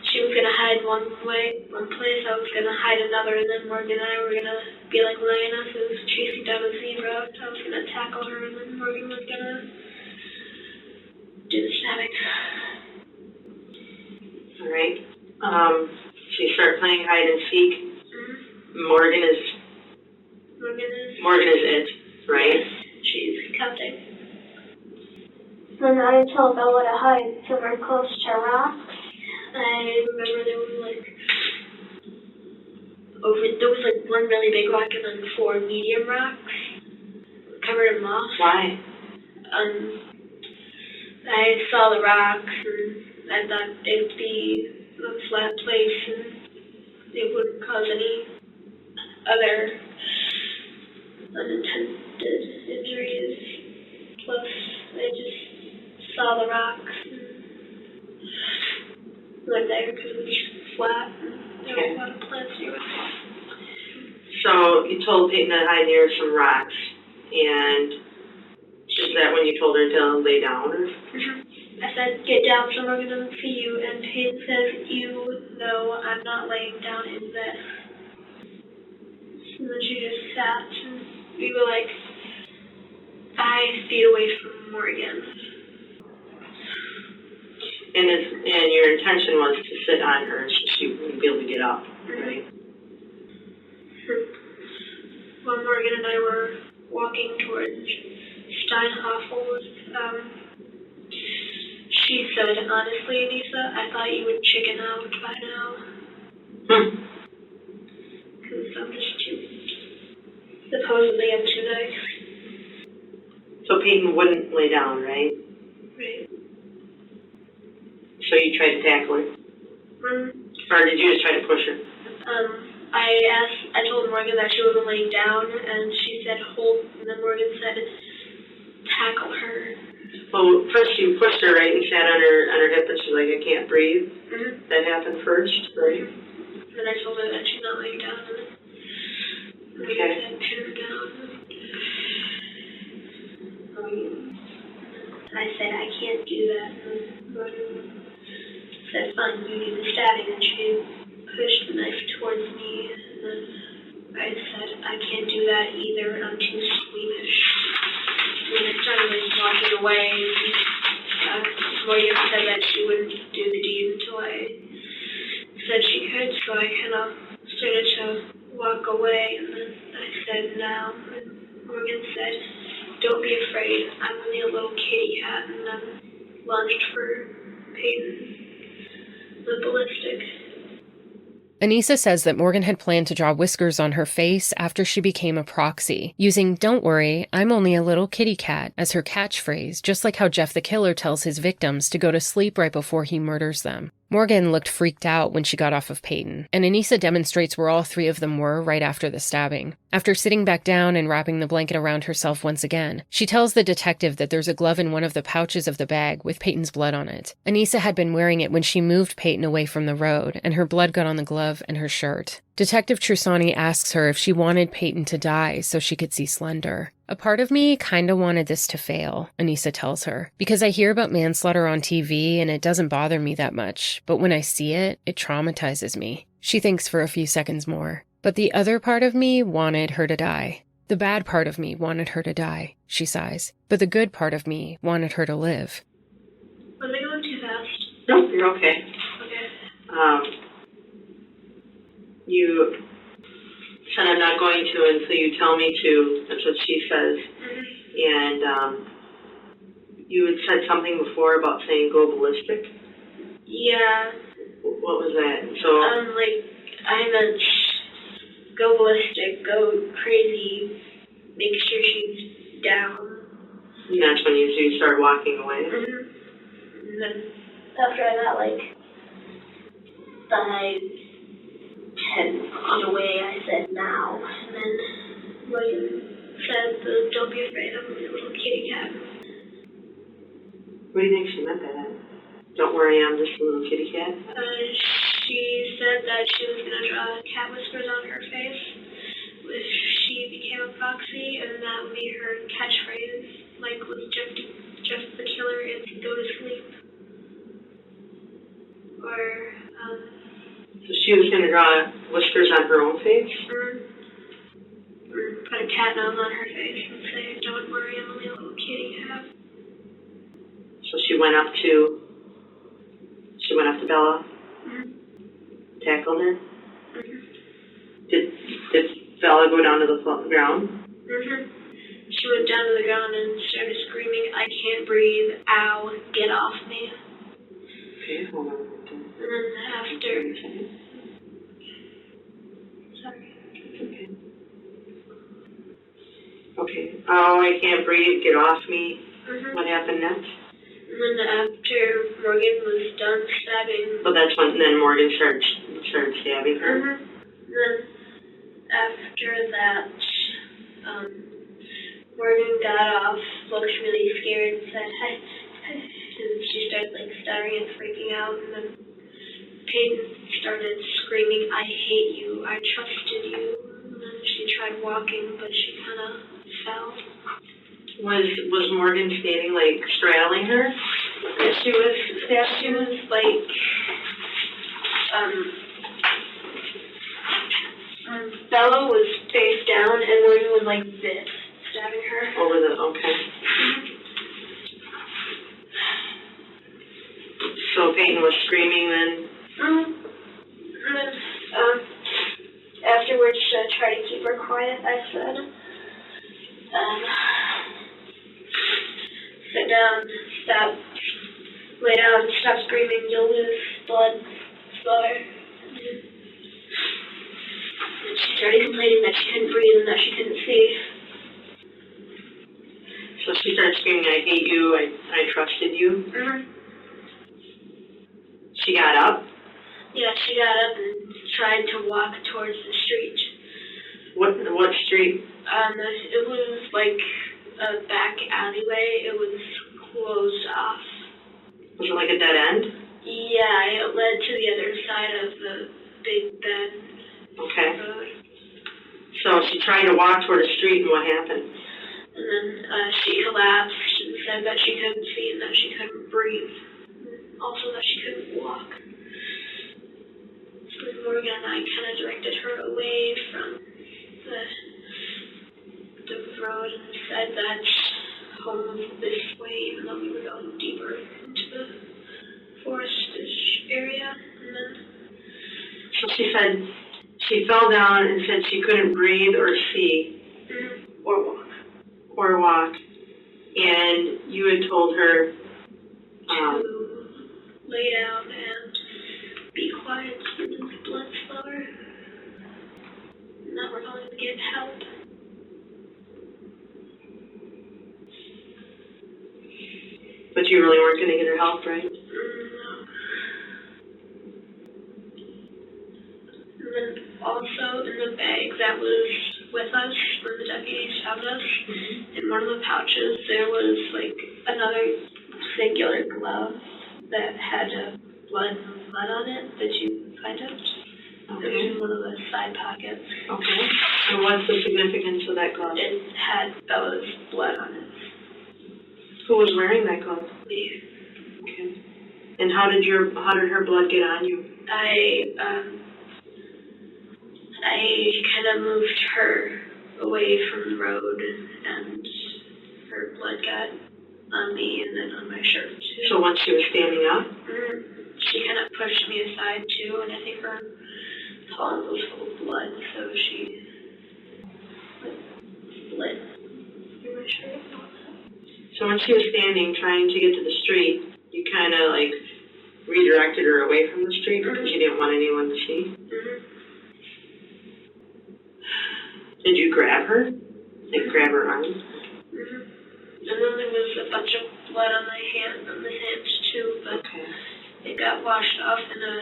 she was going to hide one place, I was gonna hide another, and then Morgan and I were gonna be like lionesses chasing down a zebra. I was gonna tackle her, and then Morgan was gonna do the stabbing.
Alright. So you start playing hide and seek.
Mm-hmm.
Morgan is it, right?
She's counting. Then I told Bella to hide somewhere close to rocks. I remember there was like one really big rock and then 4 medium rocks covered in moss.
Why?
I saw the rocks and I thought it'd be a flat place and it wouldn't cause any other unintended injuries. Plus, I just saw the rocks and went there because it was flat and there was a lot of plants near it.
So you told Payton to hide near some rocks, and is that when you told her to lay down? Or?
Mm-hmm. I said, get down, someone doesn't see you, and Payton says, you know I'm not laying down in this. And then she just sat, and we were like 5 feet away from Morgan.
And your intention was to sit on her so she wouldn't be able to get up, right?
When Morgan and I were walking towards Steinhoffel's, she said, honestly, Anissa, I thought you would chicken out by now. Because I'm just supposedly I'm too nice.
So Payton wouldn't lay down, right?
Right.
So you tried to tackle her? Or did you just try to push her?
I told Morgan that she wasn't laying down, and she said hold, and then Morgan said tackle her.
Well, first you pushed her, right, and sat on her hip, and she's like, I can't breathe.
Mm-hmm.
That happened first, right?
And then I told her that she's not laying down, and then Morgan said pin her down. And I said, I can't do that. And Morgan said, fine, you do the stabbing, and she pushed the knife towards me, and then I said, I can't do that either, I'm too squeamish. When I started walking away, Morgan said that she wouldn't do the deed until I said she could, so I kind of started to walk away, and then I said, now, and Morgan said, don't be afraid, I'm only a little kitty cat, and then lunged for Payton, the ballistic.
Anissa says that Morgan had planned to draw whiskers on her face after she became a proxy, using "Don't worry, I'm only a little kitty cat" as her catchphrase, just like how Jeff the Killer tells his victims to go to sleep right before he murders them. Morgan looked freaked out when she got off of Payton, and Anissa demonstrates where all 3 of them were right after the stabbing. After sitting back down and wrapping the blanket around herself once again, she tells the detective that there's a glove in one of the pouches of the bag with Payton's blood on it. Anissa had been wearing it when she moved Payton away from the road, and her blood got on the glove and her shirt. Detective Trusani asks her if she wanted Payton to die so she could see Slender. A part of me kinda wanted this to fail, Anissa tells her, because I hear about manslaughter on TV and it doesn't bother me that much, but when I see it, it traumatizes me. She thinks for a few seconds more. But the other part of me wanted her to die. The bad part of me wanted her to die, she sighs, but the good part of me wanted her to live.
Was I going too fast?
No, you're okay.
Okay.
You said I'm not going to until you tell me to. That's what she says.
Mm-hmm.
And you had said something before about saying go ballistic.
Yeah.
What was that? So
I meant go ballistic, go crazy, make sure she's down.
And that's when you start walking away.
Mm-hmm. And then after I got 10 feet away, I said now. And then William said, don't be afraid, I'm a little kitty cat.
What do you think she meant by that? Don't worry, I'm just a little kitty cat?
She said that she was going to draw cat whiskers on her face if she became a proxy, and that would be her catchphrase, like with Jeff the Killer, it's go to sleep. Or
she was going to draw whiskers on her own face?
Put a cat nose on her face and say, "Don't worry, I'm only a little kitty cat."
So she went up to Bella, tackled her. Did Bella go down to the ground?
She went down to the ground and started screaming, "I can't breathe, ow, get off me."
Okay, hold on.
And then after, sorry.
Okay. Okay. Oh, I can't breathe, get off me. What happened next?
And then after Morgan was done stabbing.
Well, that's when then Morgan started stabbing her.
And then after that, Morgan got off, looked really scared, and said, "Hi." And she started like stuttering and freaking out. And then Payton started screaming, "I hate you. I trusted you." And then she tried walking, but she kind of fell.
Was Morgan standing like straddling her?
And she was like, Bella was face down and Morgan was like this, stabbing her.
Over the, okay. So Payton was screaming then?
And then, afterwards, to try to keep her quiet, I said, sit down, stop, lay down, stop screaming, you'll lose blood slower. And she started complaining that she couldn't breathe and that she couldn't see.
So she started screaming, "I hate you, I trusted you." She got up?
Yeah, she got up and tried to walk towards the street.
What street?
It was like a back alleyway. It was closed off.
Was it like a dead end?
Yeah, it led to the other side of the Big Bend road.
So she tried to walk toward the street, and what happened?
And then she collapsed and said that she couldn't see and that she couldn't breathe. And also that she couldn't walk. So then Morgan and I kind of directed her away from the road and said that home was this way, even though we were going deeper into the forestish area. And then
So she said she fell down and said she couldn't breathe or see or walk. And you had told her
to lay down and be quiet so the blood slower. And that we're going to get help.
But you really weren't going to get her help, right?
No. And then also in the bag that was with us when the deputies found us, in one of the pouches there was like another singular glove that had blood on it that you find out. It was in one of the side pockets.
Okay. And what's the significance of that glove?
It had Bella's blood on it.
Who was wearing that glove?
Me.
Okay. And how did her blood get on you?
I kind of moved her away from the road, and her blood got on me and then on my shirt too.
So once she was standing up?
She kind of pushed me aside too, and I think her palm was full of blood, so she split through my shirt and all that.
So when she was standing trying to get to the street, you kind of like redirected her away from the street because you didn't want anyone to see? Did you grab her? Like grab her arm?
And then there was a bunch of blood on my hand, on the hands too, but it got washed off in a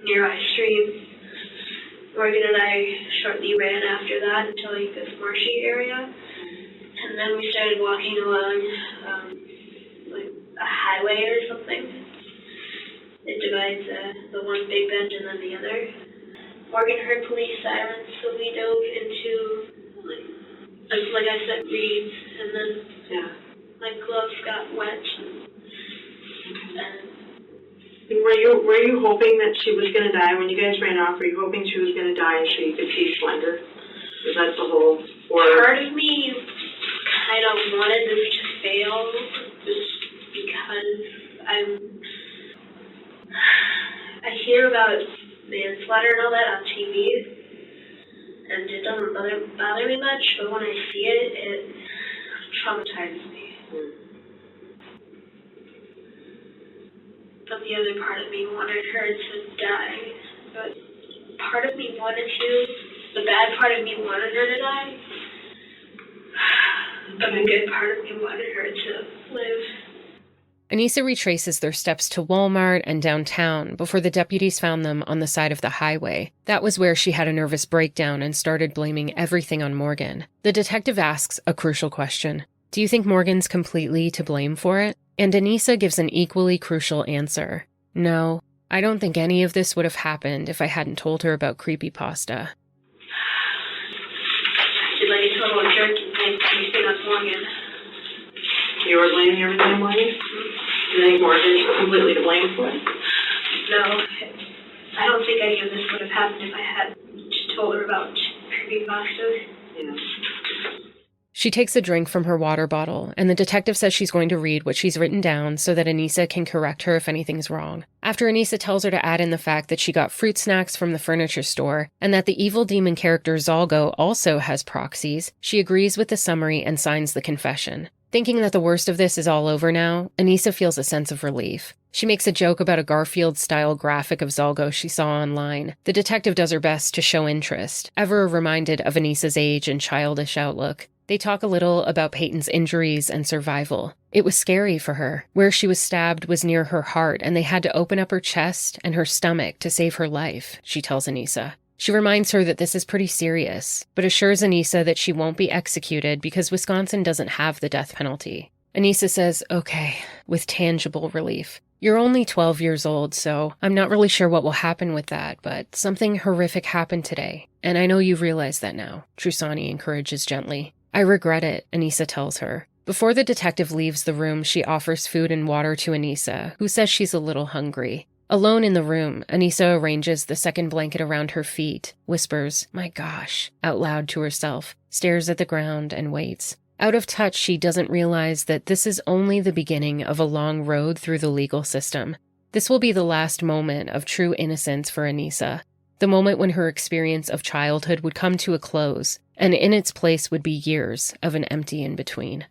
nearby stream. Morgan and I shortly ran after that into like this marshy area. And then we started walking along like a highway or something. It divides the one Big Bend and then the other. Morgan heard police sirens, so we dove into like I said, reeds, and then my gloves got wet, and
Were you hoping that she was going to die when you guys ran off? Were you hoping she was going to die and so you could see Slender? Is that the whole? Or
part of me kind of wanted this to fail, just because I hear about manslaughter and all that on TV, and it doesn't bother me much. But when I see it, it traumatizes me. But the other part of me wanted her to die. But part of me wanted to. The bad part of me wanted her to die. But the good part of me wanted her to live.
Anissa retraces their steps to Walmart and downtown before the deputies found them on the side of the highway. That was where she had a nervous breakdown and started blaming everything on Morgan. The detective asks a crucial question. Do you think Morgan's completely to blame for it? And Anissa gives an equally crucial answer. No, I don't think any of this would have happened if I hadn't told her about creepypasta.
She's like a total jerk and think anything on Morgan.
you were blaming everything on Morgan? Do you think Morgan's completely to blame for it?
No, I don't think any of this would have happened if I had just told her about creepypastas.
Yeah.
She takes a drink from her water bottle, and the detective says she's going to read what she's written down so that Anissa can correct her if anything's wrong. After Anissa tells her to add in the fact that she got fruit snacks from the furniture store, and that the evil demon character Zalgo also has proxies, she agrees with the summary and signs the confession. Thinking that the worst of this is all over now, Anissa feels a sense of relief. She makes a joke about a Garfield-style graphic of Zalgo she saw online. The detective does her best to show interest, ever reminded of Anissa's age and childish outlook. They talk a little about Payton's injuries and survival. It was scary for her. Where she was stabbed was near her heart, and they had to open up her chest and her stomach to save her life, she tells Anissa. She reminds her that this is pretty serious, but assures Anissa that she won't be executed because Wisconsin doesn't have the death penalty. Anissa says, okay, with tangible relief. You're only 12 years old, so I'm not really sure what will happen with that, but something horrific happened today, and I know you realize that now, Trusani encourages gently. I regret it, Anissa tells her. Before the detective leaves the room, she offers food and water to Anissa, who says she's a little hungry. Alone in the room, Anissa arranges the second blanket around her feet, whispers, "My gosh," out loud to herself, stares at the ground, and waits. Out of touch, she doesn't realize that this is only the beginning of a long road through the legal system. This will be the last moment of true innocence for Anissa. The moment when her experience of childhood would come to a close, and in its place would be years of an empty in-between.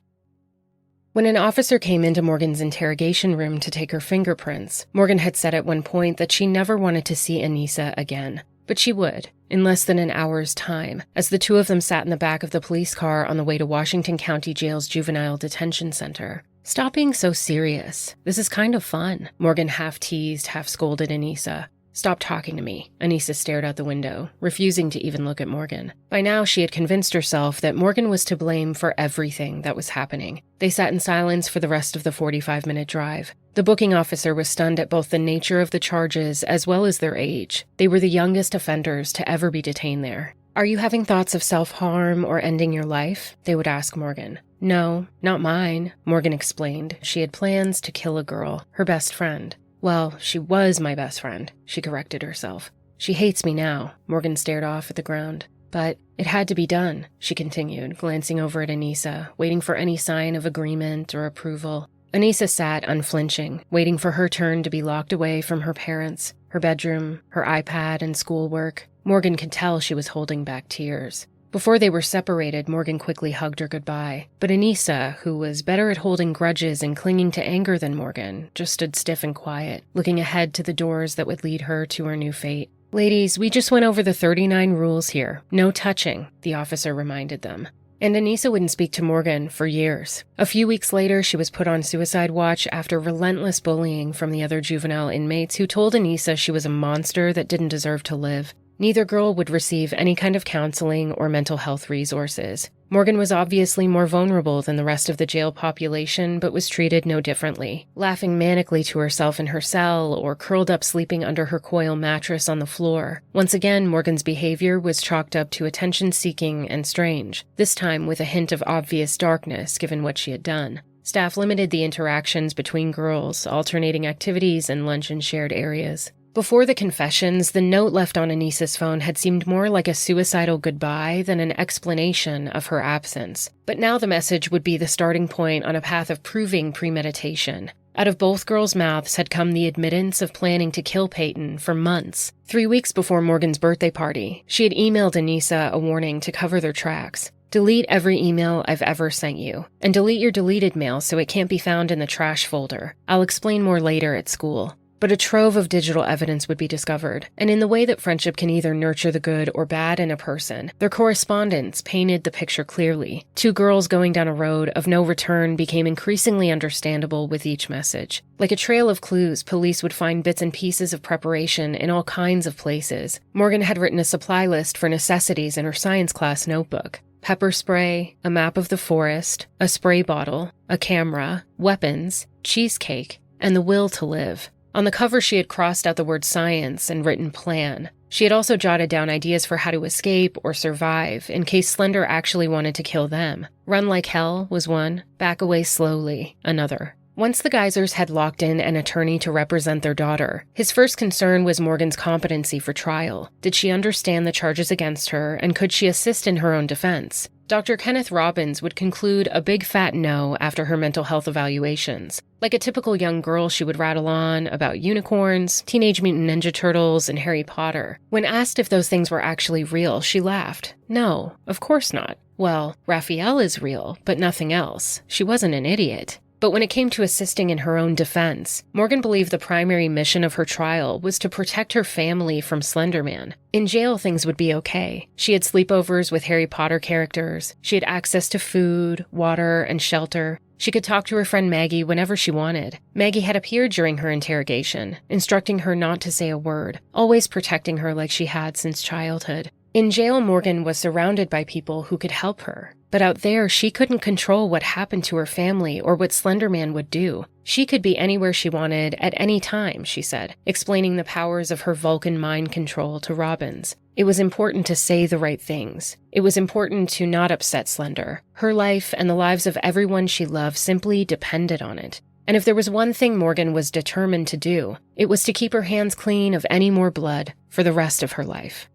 When an officer came into Morgan's interrogation room to take her fingerprints, Morgan had said at one point that she never wanted to see Anissa again. But she would, in less than an hour's time, as the two of them sat in the back of the police car on the way to Washington County Jail's Juvenile Detention Center. "Stop being so serious. This is kind of fun," Morgan half-teased, half-scolded Anissa. "Stop talking to me." Anissa stared out the window, refusing to even look at Morgan. By now, she had convinced herself that Morgan was to blame for everything that was happening. They sat in silence for the rest of the 45-minute drive. The booking officer was stunned at both the nature of the charges as well as their age. They were the youngest offenders to ever be detained there. "Are you having thoughts of self-harm or ending your life?" they would ask Morgan. "No, not mine," Morgan explained. She had plans to kill a girl, her best friend. "Well, she was my best friend," she corrected herself. "She hates me now," Morgan stared off at the ground. "But it had to be done," she continued, glancing over at Anissa, waiting for any sign of agreement or approval. Anissa sat unflinching, waiting for her turn to be locked away from her parents, her bedroom, her iPad, and schoolwork. Morgan could tell she was holding back tears. Before they were separated, Morgan quickly hugged her goodbye. But Anissa, who was better at holding grudges and clinging to anger than Morgan, just stood stiff and quiet, looking ahead to the doors that would lead her to her new fate. "Ladies, we just went over the 39 rules here. No touching," the officer reminded them. And Anissa wouldn't speak to Morgan for years. A few weeks later, she was put on suicide watch after relentless bullying from the other juvenile inmates who told Anissa she was a monster that didn't deserve to live. Neither girl would receive any kind of counseling or mental health resources. Morgan was obviously more vulnerable than the rest of the jail population, but was treated no differently. Laughing manically to herself in her cell or curled up sleeping under her coil mattress on the floor. Once again, Morgan's behavior was chalked up to attention-seeking and strange, this time with a hint of obvious darkness given what she had done. Staff limited the interactions between girls, alternating activities and lunch in shared areas. Before the confessions, the note left on Anissa's phone had seemed more like a suicidal goodbye than an explanation of her absence. But now the message would be the starting point on a path of proving premeditation. Out of both girls' mouths had come the admittance of planning to kill Payton for months. 3 weeks before Morgan's birthday party, she had emailed Anissa a warning to cover their tracks. Delete every email I've ever sent you, and delete your deleted mail so it can't be found in the trash folder. I'll explain more later at school. But a trove of digital evidence would be discovered, and in the way that friendship can either nurture the good or bad in a person, their correspondence painted the picture clearly. Two girls going down a road of no return became increasingly understandable with each message. Like a trail of clues, police would find bits and pieces of preparation in all kinds of places. Morgan had written a supply list for necessities in her science class notebook. Pepper spray, a map of the forest, a spray bottle, a camera, weapons, cheesecake, and the will to live. On the cover, she had crossed out the word science and written plan. She had also jotted down ideas for how to escape or survive in case Slender actually wanted to kill them. Run like hell was one, back away slowly another. Once the Geysers had locked in an attorney to represent their daughter, his first concern was Morgan's competency for trial. Did she understand the charges against her, and could she assist in her own defense? Dr. Kenneth Robbins would conclude a big fat no after her mental health evaluations. Like a typical young girl, she would rattle on about unicorns, Teenage Mutant Ninja Turtles, and Harry Potter. When asked if those things were actually real, she laughed. No, of course not. Well, Raphael is real, but nothing else. She wasn't an idiot. But when it came to assisting in her own defense, Morgan believed the primary mission of her trial was to protect her family from Slender Man. In jail, things would be okay. She had sleepovers with Harry Potter characters. She had access to food, water, and shelter. She could talk to her friend Maggie whenever she wanted. Maggie had appeared during her interrogation, instructing her not to say a word, always protecting her like she had since childhood. In jail, Morgan was surrounded by people who could help her. But out there, she couldn't control what happened to her family or what Slender Man would do. She could be anywhere she wanted at any time, she said, explaining the powers of her Vulcan mind control to Robbins. It was important to say the right things. It was important to not upset Slender. Her life and the lives of everyone she loved simply depended on it. And if there was one thing Morgan was determined to do, it was to keep her hands clean of any more blood for the rest of her life.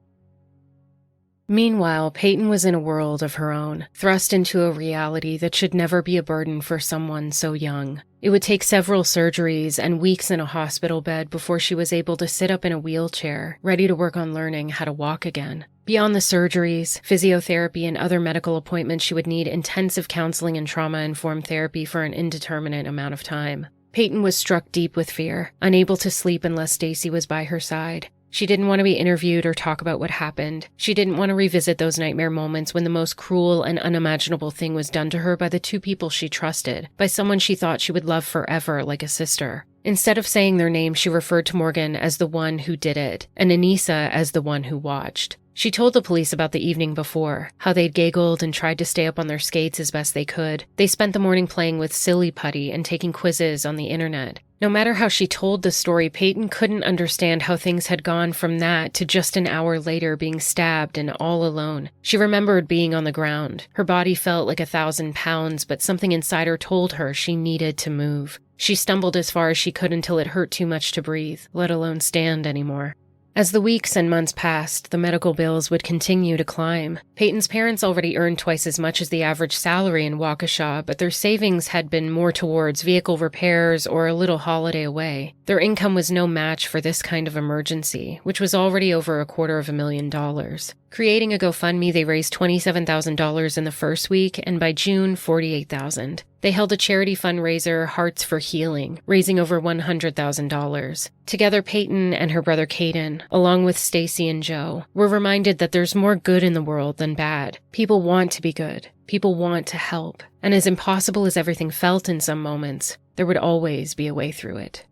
Meanwhile, Payton was in a world of her own, thrust into a reality that should never be a burden for someone so young. It would take several surgeries and weeks in a hospital bed before she was able to sit up in a wheelchair, ready to work on learning how to walk again. Beyond the surgeries, physiotherapy, and other medical appointments, she would need intensive counseling and trauma-informed therapy for an indeterminate amount of time. Payton was struck deep with fear, unable to sleep unless Stacy was by her side. She didn't want to be interviewed or talk about what happened. She didn't want to revisit those nightmare moments when the most cruel and unimaginable thing was done to her by the two people she trusted, by someone she thought she would love forever like a sister. Instead of saying their name, she referred to Morgan as the one who did it, and Anissa as the one who watched. She told the police about the evening before, how they'd giggled and tried to stay up on their skates as best they could. They spent the morning playing with Silly Putty and taking quizzes on the internet. No matter how she told the story, Payton couldn't understand how things had gone from that to just an hour later being stabbed and all alone. She remembered being on the ground. Her body felt like 1,000 pounds, but something inside her told her she needed to move. She stumbled as far as she could until it hurt too much to breathe, let alone stand anymore. As the weeks and months passed, the medical bills would continue to climb. Payton's parents already earned twice as much as the average salary in Waukesha, but their savings had been more towards vehicle repairs or a little holiday away. Their income was no match for this kind of emergency, which was already over $250,000. Creating a GoFundMe, they raised $27,000 in the first week, and by June, $48,000. They held a charity fundraiser, Hearts for Healing, raising over $100,000. Together, Payton and her brother Caden, along with Stacy and Joe, were reminded that there's more good in the world than bad. People want to be good. People want to help. And as impossible as everything felt in some moments, there would always be a way through it.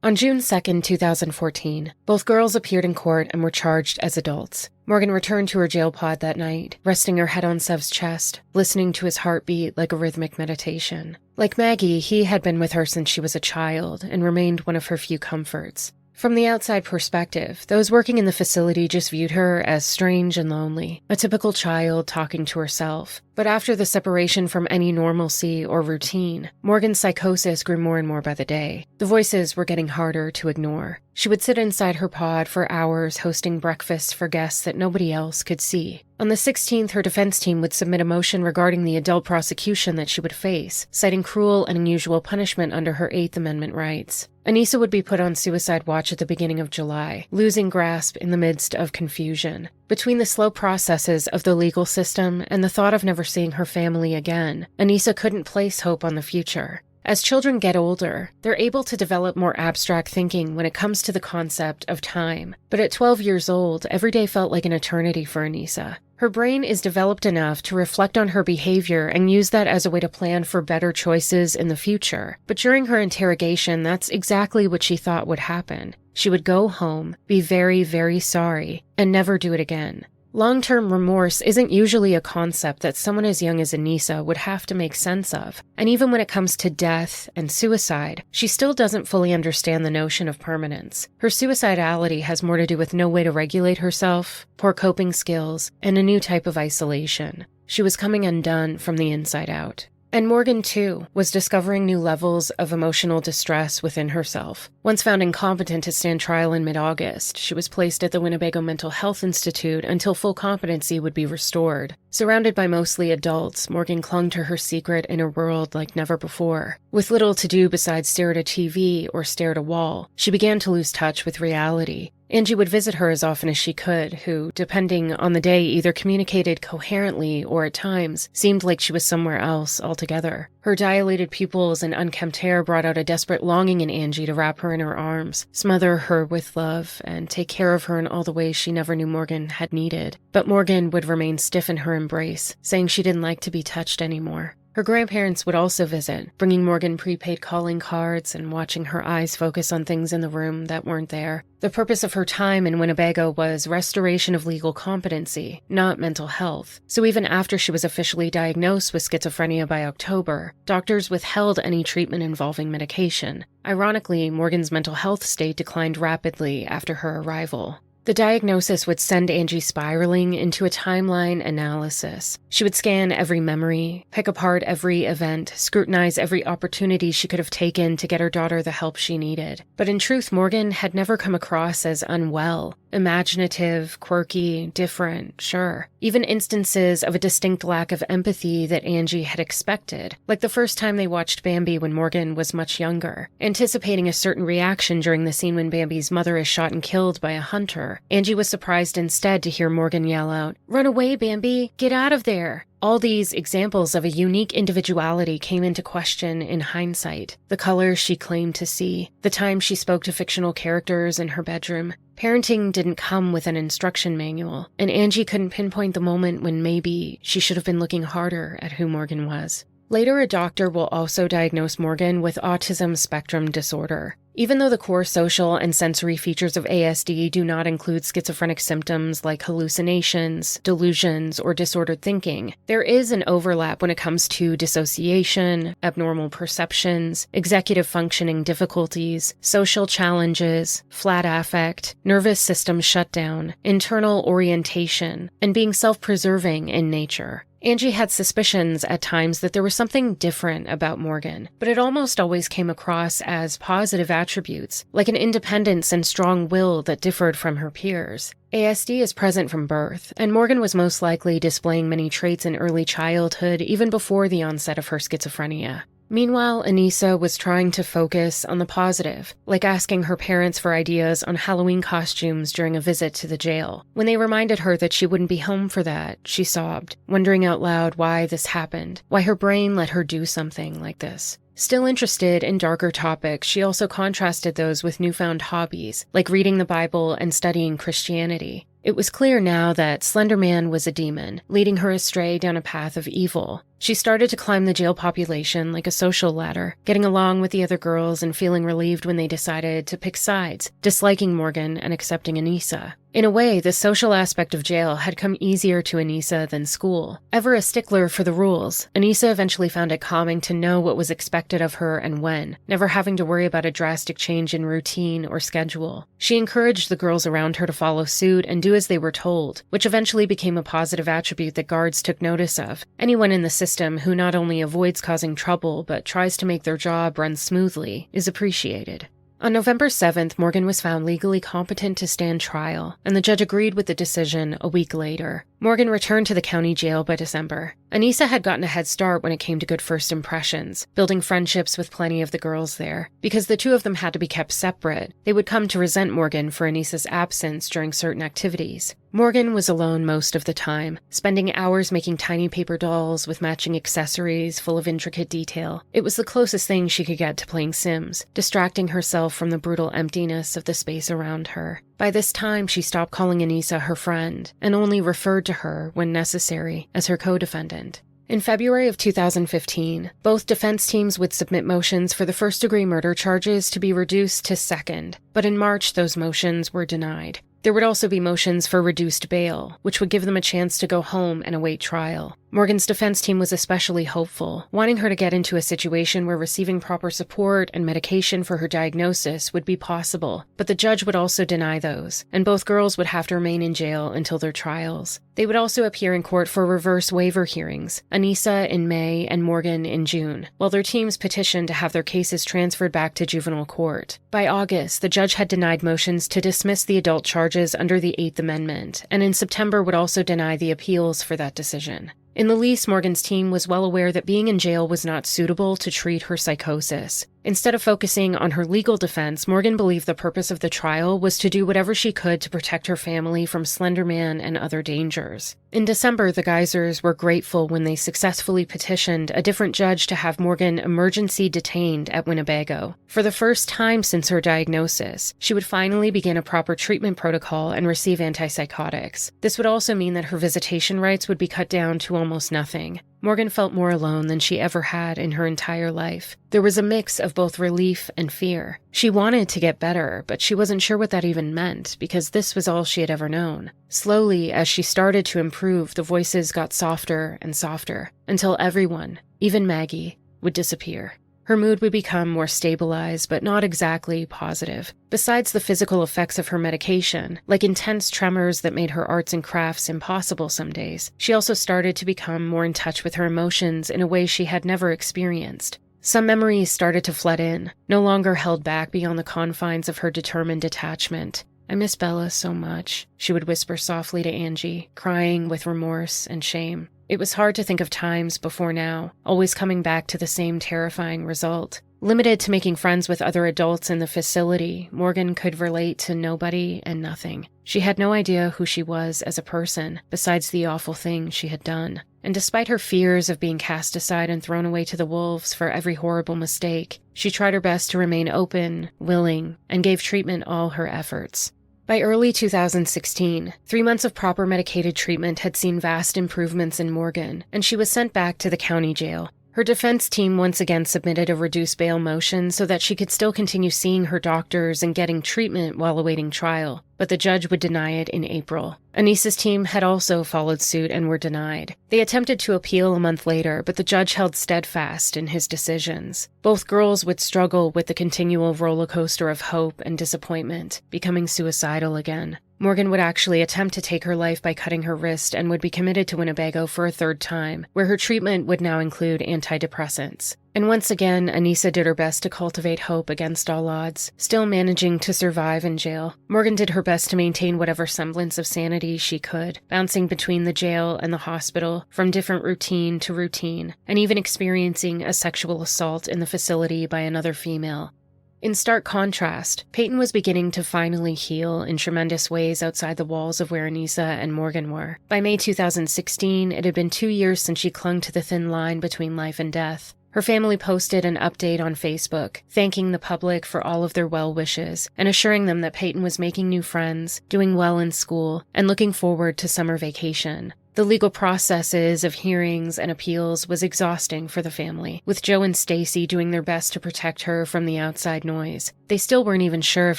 On June 2, 2014, both girls appeared in court and were charged as adults. Morgan returned to her jail pod that night, resting her head on Sev's chest, listening to his heartbeat like a rhythmic meditation. Like Maggie, he had been with her since she was a child and remained one of her few comforts. From the outside perspective, those working in the facility just viewed her as strange and lonely, a typical child talking to herself. But after the separation from any normalcy or routine, Morgan's psychosis grew more and more by the day. The voices were getting harder to ignore. She would sit inside her pod for hours hosting breakfasts for guests that nobody else could see. On the 16th, her defense team would submit a motion regarding the adult prosecution that she would face, citing cruel and unusual punishment under her Eighth Amendment rights. Anissa would be put on suicide watch at the beginning of July, losing grasp in the midst of confusion. Between the slow processes of the legal system and the thought of never seeing her family again, Anissa couldn't place hope on the future. As children get older, they're able to develop more abstract thinking when it comes to the concept of time. But at 12 years old, every day felt like an eternity for Anissa. Her brain is developed enough to reflect on her behavior and use that as a way to plan for better choices in the future. But during her interrogation, that's exactly what she thought would happen. She would go home, be very, very sorry, and never do it again. Long-term remorse isn't usually a concept that someone as young as Anissa would have to make sense of. And even when it comes to death and suicide, she still doesn't fully understand the notion of permanence. Her suicidality has more to do with no way to regulate herself, poor coping skills, and a new type of isolation. She was coming undone from the inside out. And Morgan, too, was discovering new levels of emotional distress within herself. Once found incompetent to stand trial in mid-August, she was placed at the Winnebago Mental Health Institute until full competency would be restored. Surrounded by mostly adults, Morgan clung to her secret in a world like never before. With little to do besides stare at a TV or stare at a wall, she began to lose touch with reality. Angie would visit her as often as she could, who, depending on the day, either communicated coherently or at times seemed like she was somewhere else altogether. Her dilated pupils and unkempt hair brought out a desperate longing in Angie to wrap her in her arms, smother her with love, and take care of her in all the ways she never knew Morgan had needed. But Morgan would remain stiff in her embrace, saying she didn't like to be touched anymore. Her grandparents would also visit, bringing Morgan prepaid calling cards and watching her eyes focus on things in the room that weren't there. The purpose of her time in Winnebago was restoration of legal competency, not mental health. So even after she was officially diagnosed with schizophrenia by October, doctors withheld any treatment involving medication. Ironically, Morgan's mental health state declined rapidly after her arrival. The diagnosis would send Angie spiraling into a timeline analysis. She would scan every memory, pick apart every event, scrutinize every opportunity she could have taken to get her daughter the help she needed. But in truth, Morgan had never come across as unwell. Imaginative, quirky, different, sure. Even instances of a distinct lack of empathy that Angie had expected, like the first time they watched Bambi when Morgan was much younger. Anticipating a certain reaction during the scene when Bambi's mother is shot and killed by a hunter, Angie was surprised instead to hear Morgan yell out, "Run away, Bambi! Get out of there!" All these examples of a unique individuality came into question in hindsight. The colors she claimed to see, the time she spoke to fictional characters in her bedroom. Parenting didn't come with an instruction manual, and Angie couldn't pinpoint the moment when maybe she should have been looking harder at who Morgan was. Later, a doctor will also diagnose Morgan with autism spectrum disorder. Even though the core social and sensory features of ASD do not include schizophrenic symptoms like hallucinations, delusions, or disordered thinking, there is an overlap when it comes to dissociation, abnormal perceptions, executive functioning difficulties, social challenges, flat affect, nervous system shutdown, internal orientation, and being self-preserving in nature. Angie had suspicions at times that there was something different about Morgan, but it almost always came across as positive attributes, like an independence and strong will that differed from her peers. ASD is present from birth, and Morgan was most likely displaying many traits in early childhood even before the onset of her schizophrenia. Meanwhile, Anissa was trying to focus on the positive, like asking her parents for ideas on Halloween costumes during a visit to the jail. When they reminded her that she wouldn't be home for that, she sobbed, wondering out loud why this happened, why her brain let her do something like this. Still interested in darker topics, she also contrasted those with newfound hobbies, like reading the Bible and studying Christianity. It was clear now that Slender Man was a demon, leading her astray down a path of evil. She started to climb the jail population like a social ladder, getting along with the other girls and feeling relieved when they decided to pick sides, disliking Morgan and accepting Anissa. In a way, the social aspect of jail had come easier to Anissa than school. Ever a stickler for the rules, Anissa eventually found it calming to know what was expected of her and when, never having to worry about a drastic change in routine or schedule. She encouraged the girls around her to follow suit and do as they were told, which eventually became a positive attribute that guards took notice of. Anyone in the system who not only avoids causing trouble but tries to make their job run smoothly is appreciated. On November 7th, Morgan was found legally competent to stand trial, and the judge agreed with the decision a week later. Morgan returned to the county jail by December. Anissa had gotten a head start when it came to good first impressions, building friendships with plenty of the girls there. Because the two of them had to be kept separate, they would come to resent Morgan for Anissa's absence during certain activities. Morgan was alone most of the time, spending hours making tiny paper dolls with matching accessories full of intricate detail. It was the closest thing she could get to playing Sims, distracting herself from the brutal emptiness of the space around her. By this time, she stopped calling Anissa her friend, and only referred to her, when necessary, as her co-defendant. In February of 2015, both defense teams would submit motions for the first-degree murder charges to be reduced to second, but in March those motions were denied. There would also be motions for reduced bail, which would give them a chance to go home and await trial. Morgan's defense team was especially hopeful, wanting her to get into a situation where receiving proper support and medication for her diagnosis would be possible, but the judge would also deny those, and both girls would have to remain in jail until their trials. They would also appear in court for reverse waiver hearings, Anissa in May and Morgan in June, while their teams petitioned to have their cases transferred back to juvenile court. By August, the judge had denied motions to dismiss the adult charges under the 8th Amendment, and in September would also deny the appeals for that decision. In the lease, Morgan's team was well aware that being in jail was not suitable to treat her psychosis. Instead of focusing on her legal defense, Morgan believed the purpose of the trial was to do whatever she could to protect her family from Slender Man and other dangers. In December, the Geysers were grateful when they successfully petitioned a different judge to have Morgan emergency detained at Winnebago. For the first time since her diagnosis, she would finally begin a proper treatment protocol and receive antipsychotics. This would also mean that her visitation rights would be cut down to almost nothing. Morgan felt more alone than she ever had in her entire life. There was a mix of both relief and fear. She wanted to get better, but she wasn't sure what that even meant, because this was all she had ever known. Slowly, as she started to improve, the voices got softer and softer, until everyone, even Maggie, would disappear. Her mood would become more stabilized, but not exactly positive. Besides the physical effects of her medication, like intense tremors that made her arts and crafts impossible some days, she also started to become more in touch with her emotions in a way she had never experienced. Some memories started to flood in, no longer held back beyond the confines of her determined attachment. "I miss Bella so much," she would whisper softly to Angie, crying with remorse and shame. It was hard to think of times before now, always coming back to the same terrifying result. Limited to making friends with other adults in the facility, Morgan could relate to nobody and nothing. She had no idea who she was as a person, besides the awful thing she had done. And despite her fears of being cast aside and thrown away to the wolves for every horrible mistake, she tried her best to remain open, willing, and gave treatment all her efforts. By early 2016, 3 months of proper medicated treatment had seen vast improvements in Morgan, and she was sent back to the county jail. Her defense team once again submitted a reduced bail motion so that she could still continue seeing her doctors and getting treatment while awaiting trial, but the judge would deny it in April. Anissa's team had also followed suit and were denied. They attempted to appeal a month later, but the judge held steadfast in his decisions. Both girls would struggle with the continual roller coaster of hope and disappointment, becoming suicidal again. Morgan would actually attempt to take her life by cutting her wrist and would be committed to Winnebago for a third time, where her treatment would now include antidepressants. And once again, Anissa did her best to cultivate hope against all odds, still managing to survive in jail. Morgan did her best to maintain whatever semblance of sanity she could, bouncing between the jail and the hospital, from different routine to routine, and even experiencing a sexual assault in the facility by another female. In stark contrast, Payton was beginning to finally heal in tremendous ways outside the walls of where Anissa and Morgan were. By May 2016, it had been 2 years since she clung to the thin line between life and death. Her family posted an update on Facebook, thanking the public for all of their well wishes, and assuring them that Payton was making new friends, doing well in school, and looking forward to summer vacation. The legal processes of hearings and appeals was exhausting for the family, with Joe and Stacy doing their best to protect her from the outside noise. They still weren't even sure if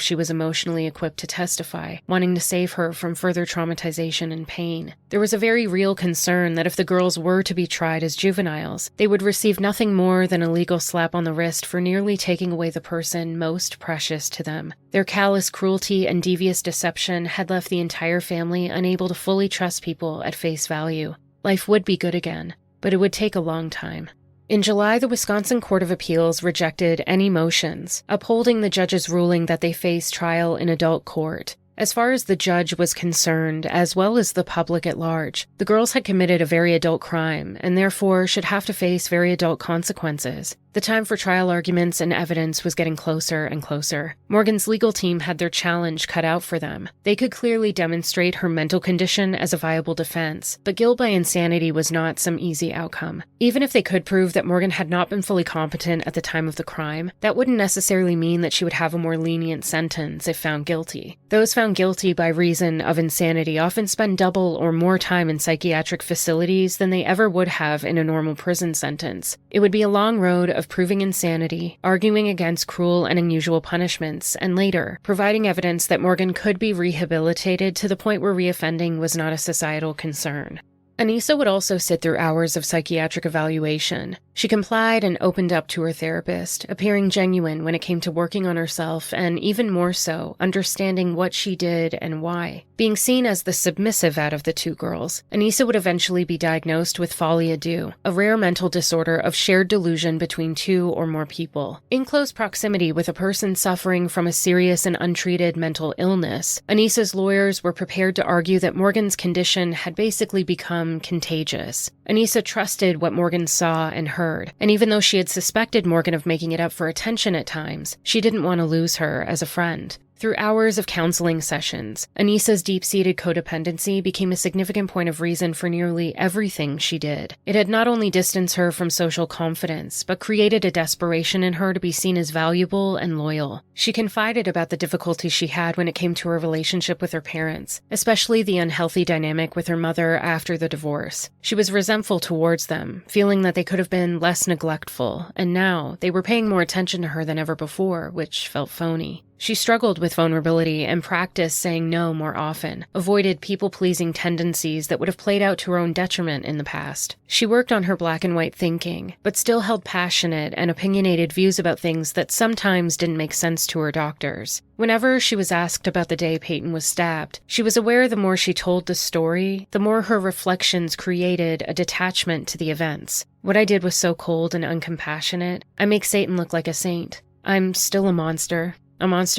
she was emotionally equipped to testify, wanting to save her from further traumatization and pain. There was a very real concern that if the girls were to be tried as juveniles, they would receive nothing more than a legal slap on the wrist for nearly taking away the person most precious to them. Their callous cruelty and devious deception had left the entire family unable to fully trust people at face value. Life would be good again, but it would take a long time. In July, the Wisconsin Court of Appeals rejected any motions, upholding the judge's ruling that they face trial in adult court. As far as the judge was concerned, as well as the public at large, the girls had committed a very adult crime and therefore should have to face very adult consequences. The time for trial arguments and evidence was getting closer and closer. Morgan's legal team had their challenge cut out for them. They could clearly demonstrate her mental condition as a viable defense, but guilt by insanity was not some easy outcome. Even if they could prove that Morgan had not been fully competent at the time of the crime, that wouldn't necessarily mean that she would have a more lenient sentence if found guilty. Those found guilty by reason of insanity often spend double or more time in psychiatric facilities than they ever would have in a normal prison sentence. It would be a long road of proving insanity, arguing against cruel and unusual punishments, and later, providing evidence that Morgan could be rehabilitated to the point where reoffending was not a societal concern. Anissa would also sit through hours of psychiatric evaluation. She complied and opened up to her therapist, appearing genuine when it came to working on herself and, even more so, understanding what she did and why. Being seen as the submissive out of the two girls, Anissa would eventually be diagnosed with folie à deux, a rare mental disorder of shared delusion between two or more people. In close proximity with a person suffering from a serious and untreated mental illness, Anissa's lawyers were prepared to argue that Morgan's condition had basically become contagious. Anissa trusted what Morgan saw and heard, and even though she had suspected Morgan of making it up for attention at times, she didn't want to lose her as a friend. Through hours of counseling sessions, Anissa's deep-seated codependency became a significant point of reason for nearly everything she did. It had not only distanced her from social confidence, but created a desperation in her to be seen as valuable and loyal. She confided about the difficulties she had when it came to her relationship with her parents, especially the unhealthy dynamic with her mother after the divorce. She was resentful towards them, feeling that they could have been less neglectful, and now they were paying more attention to her than ever before, which felt phony. She struggled with vulnerability and practiced saying no more often, avoided people-pleasing tendencies that would have played out to her own detriment in the past. She worked on her black and white thinking, but still held passionate and opinionated views about things that sometimes didn't make sense to her doctors. Whenever she was asked about the day Payton was stabbed, she was aware the more she told the story, the more her reflections created a detachment to the events. What I did was so cold and uncompassionate. I make Satan look like a saint. I'm still a monster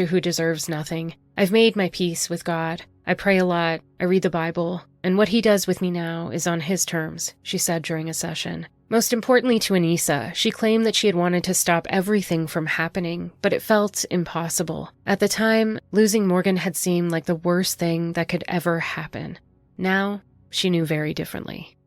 who deserves nothing. I've made my peace with God. I pray a lot, I read the Bible, and what he does with me now is on his terms, she said during a session. Most importantly to Anissa, she claimed that she had wanted to stop everything from happening, but it felt impossible. At the time, losing Morgan had seemed like the worst thing that could ever happen. Now, she knew very differently.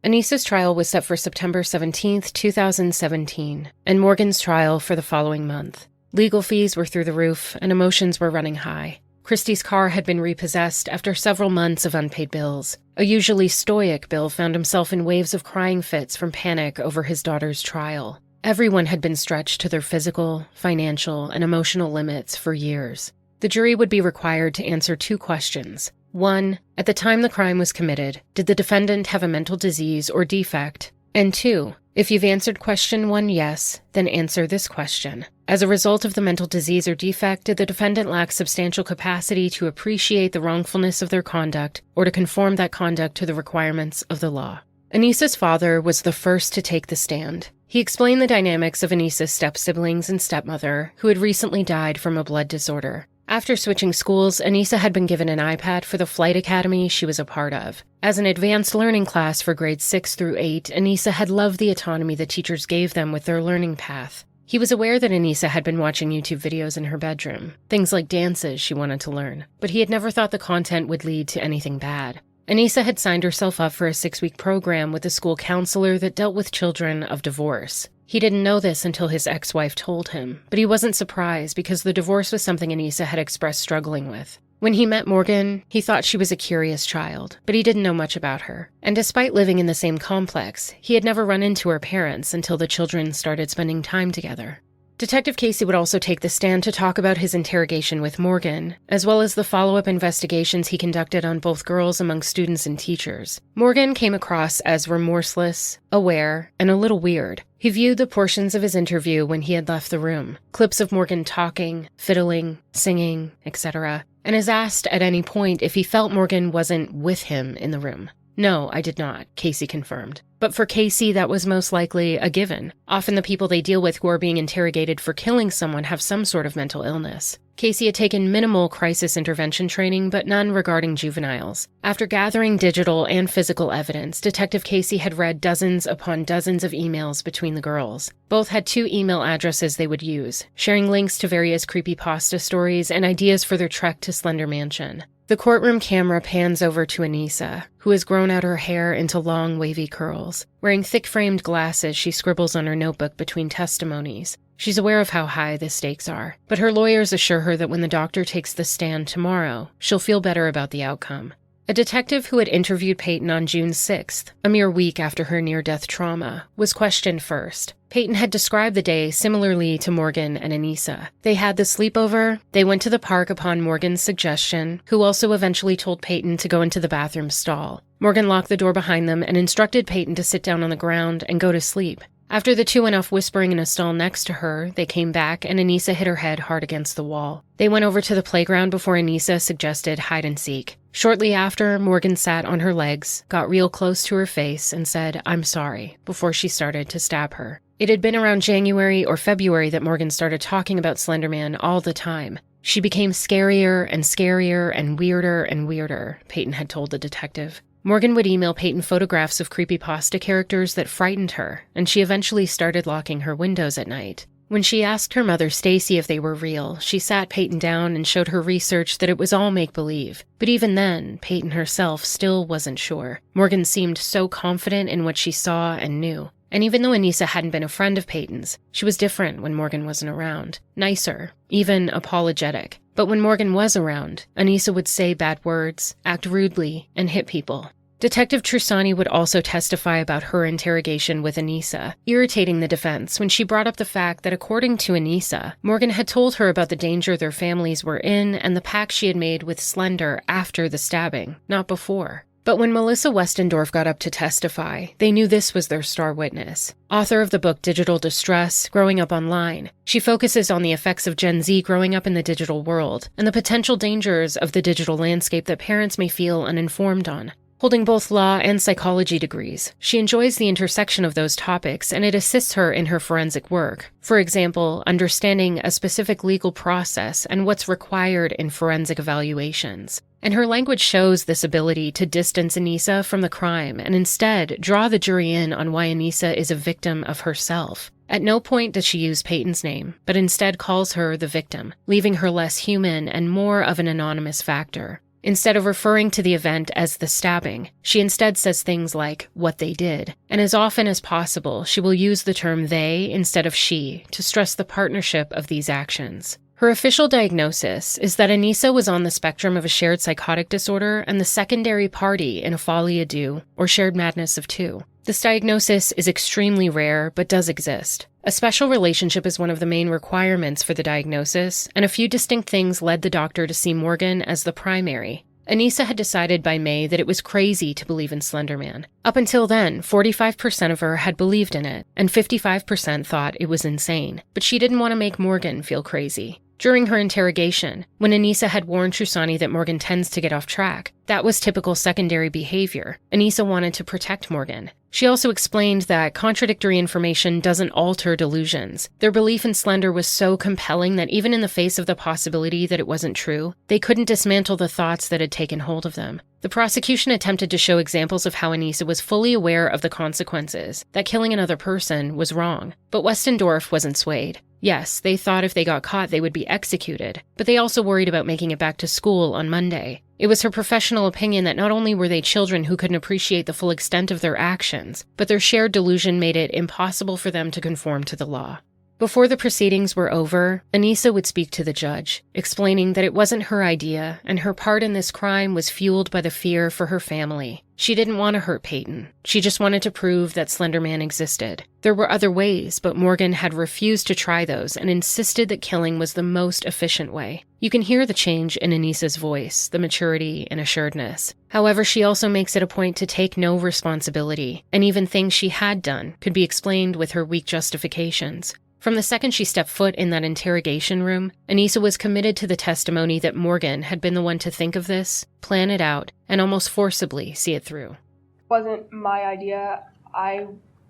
Anissa's trial was set for September 17, 2017, and Morgan's trial for the following month. Legal fees were through the roof, and emotions were running high. Christy's car had been repossessed after several months of unpaid bills. A usually stoic Bill found himself in waves of crying fits from panic over his daughter's trial. Everyone had been stretched to their physical, financial, and emotional limits for years. The jury would be required to answer two questions. 1. At the time the crime was committed, did the defendant have a mental disease or defect? And 2. If you've answered question 1 yes, then answer this question. As a result of the mental disease or defect, did the defendant lack substantial capacity to appreciate the wrongfulness of their conduct or to conform that conduct to the requirements of the law? Anissa's father was the first to take the stand. He explained the dynamics of Anissa's step-siblings and stepmother, who had recently died from a blood disorder. After switching schools, Anissa had been given an iPad for the flight academy she was a part of. As an advanced learning class for grades 6 through 8, Anissa had loved the autonomy the teachers gave them with their learning path. He was aware that Anissa had been watching YouTube videos in her bedroom, things like dances she wanted to learn, but he had never thought the content would lead to anything bad. Anissa had signed herself up for a 6-week program with a school counselor that dealt with children of divorce. He didn't know this until his ex-wife told him, but he wasn't surprised because the divorce was something Anissa had expressed struggling with. When he met Morgan, he thought she was a curious child, but he didn't know much about her. And despite living in the same complex, he had never run into her parents until the children started spending time together. Detective Casey would also take the stand to talk about his interrogation with Morgan, as well as the follow-up investigations he conducted on both girls among students and teachers. Morgan came across as remorseless, aware, and a little weird. He viewed the portions of his interview when he had left the room, clips of Morgan talking, fiddling, singing, etc., and is asked at any point if he felt Morgan wasn't with him in the room. "No, I did not," Casey confirmed. But for Casey, that was most likely a given. Often the people they deal with who are being interrogated for killing someone have some sort of mental illness. Casey had taken minimal crisis intervention training, but none regarding juveniles. After gathering digital and physical evidence, Detective Casey had read dozens upon dozens of emails between the girls. Both had 2 email addresses they would use, sharing links to various creepypasta stories and ideas for their trek to Slender Mansion. The courtroom camera pans over to Anissa, who has grown out her hair into long, wavy curls. Wearing thick-framed glasses, she scribbles on her notebook between testimonies. She's aware of how high the stakes are, but her lawyers assure her that when the doctor takes the stand tomorrow, she'll feel better about the outcome. A detective who had interviewed Payton on June 6th, a mere week after her near-death trauma, was questioned first. Payton had described the day similarly to Morgan and Anissa. They had the sleepover, they went to the park upon Morgan's suggestion, who also eventually told Payton to go into the bathroom stall. Morgan locked the door behind them and instructed Payton to sit down on the ground and go to sleep. After the two went off whispering in a stall next to her, they came back and Anissa hit her head hard against the wall. They went over to the playground before Anissa suggested hide and seek. Shortly after, Morgan sat on her legs, got real close to her face, and said, "I'm sorry," before she started to stab her. It had been around January or February that Morgan started talking about Slender Man all the time. She became scarier and weirder, Payton had told the detective. Morgan would email Payton photographs of creepypasta characters that frightened her, and she eventually started locking her windows at night. When she asked her mother, Stacy, if they were real, she sat Payton down and showed her research that it was all make-believe. But even then, Payton herself still wasn't sure. Morgan seemed so confident in what she saw and knew. And even though Anissa hadn't been a friend of Payton's, she was different when Morgan wasn't around. Nicer, even apologetic. But when Morgan was around, Anissa would say bad words, act rudely, and hit people. Detective Trusani would also testify about her interrogation with Anissa, irritating the defense when she brought up the fact that according to Anissa, Morgan had told her about the danger their families were in and the pact she had made with Slender after the stabbing, not before. But when Melissa Westendorf got up to testify, they knew this was their star witness. Author of the book Digital Distress, Growing Up Online, she focuses on the effects of Gen Z growing up in the digital world and the potential dangers of the digital landscape that parents may feel uninformed on. Holding both law and psychology degrees, she enjoys the intersection of those topics and it assists her in her forensic work. For example, understanding a specific legal process and what's required in forensic evaluations. And her language shows this ability to distance Anissa from the crime and instead draw the jury in on why Anissa is a victim of herself. At no point does she use Payton's name, but instead calls her the victim, leaving her less human and more of an anonymous factor. Instead of referring to the event as the stabbing, she instead says things like, what they did. And as often as possible, she will use the term they instead of she to stress the partnership of these actions. Her official diagnosis is that Anissa was on the spectrum of a shared psychotic disorder and the secondary party in a folie à deux, or shared madness of two. This diagnosis is extremely rare, but does exist. A special relationship is one of the main requirements for the diagnosis, and a few distinct things led the doctor to see Morgan as the primary. Anissa had decided by May that it was crazy to believe in Slender Man. Up until then, 45% of her had believed in it, and 55% thought it was insane. But she didn't want to make Morgan feel crazy. During her interrogation, when Anissa had warned Trusani that Morgan tends to get off track, that was typical secondary behavior. Anissa wanted to protect Morgan. She also explained that contradictory information doesn't alter delusions. Their belief in Slender was so compelling that even in the face of the possibility that it wasn't true, they couldn't dismantle the thoughts that had taken hold of them. The prosecution attempted to show examples of how Anissa was fully aware of the consequences, that killing another person was wrong. But Westendorf wasn't swayed. Yes, they thought if they got caught they would be executed, but they also worried about making it back to school on Monday. It was her professional opinion that not only were they children who couldn't appreciate the full extent of their actions, but their shared delusion made it impossible for them to conform to the law. Before the proceedings were over, Anissa would speak to the judge, explaining that it wasn't her idea and her part in this crime was fueled by the fear for her family. She didn't want to hurt Payton. She just wanted to prove that Slender Man existed. There were other ways, but Morgan had refused to try those and insisted that killing was the most efficient way. You can hear the change in Anissa's voice, the maturity and assuredness. However, she also makes it a point to take no responsibility, and even things she had done could be explained with her weak justifications. From the second she stepped foot in that interrogation room, Anissa was committed to the testimony that Morgan had been the one to think of this, plan it out, and almost forcibly see it through.
It wasn't my idea.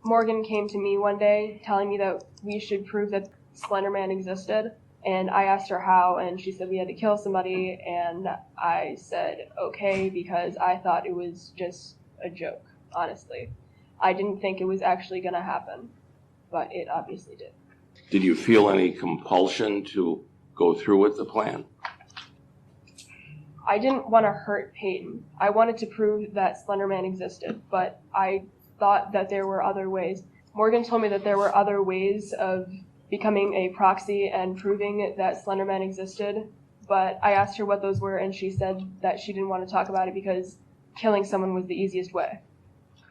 Morgan came to me one day telling me that we should prove that Slender Man existed, and I asked her how, and she said we had to kill somebody, and I said okay because I thought it was just a joke, honestly. I didn't think it was actually going to happen, but it obviously did.
Did you feel any compulsion to go through with the plan?
I didn't want to hurt Payton. I wanted to prove that Slender Man existed, but I thought that there were other ways. Morgan told me that there were other ways of becoming a proxy and proving that Slender Man existed, but I asked her what those were, and she said that she didn't want to talk about it because killing someone was the easiest way.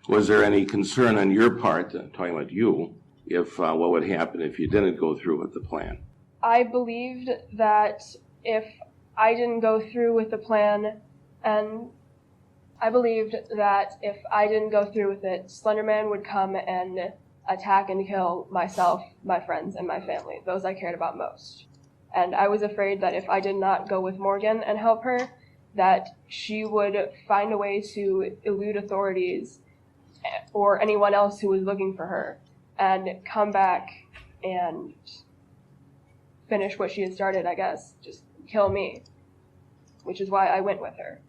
Was there any concern on your part, talking about you, if what would happen if you didn't go through with the plan?
I believed that if I didn't go through with the plan, Slender Man would come and attack and kill myself, my friends, and my family, those I cared about most. And I was afraid that if I did not go with Morgan and help her, that she would find a way to elude authorities or anyone else who was looking for her, and come back and finish what she had started, I guess, just kill me, which is why I went with her.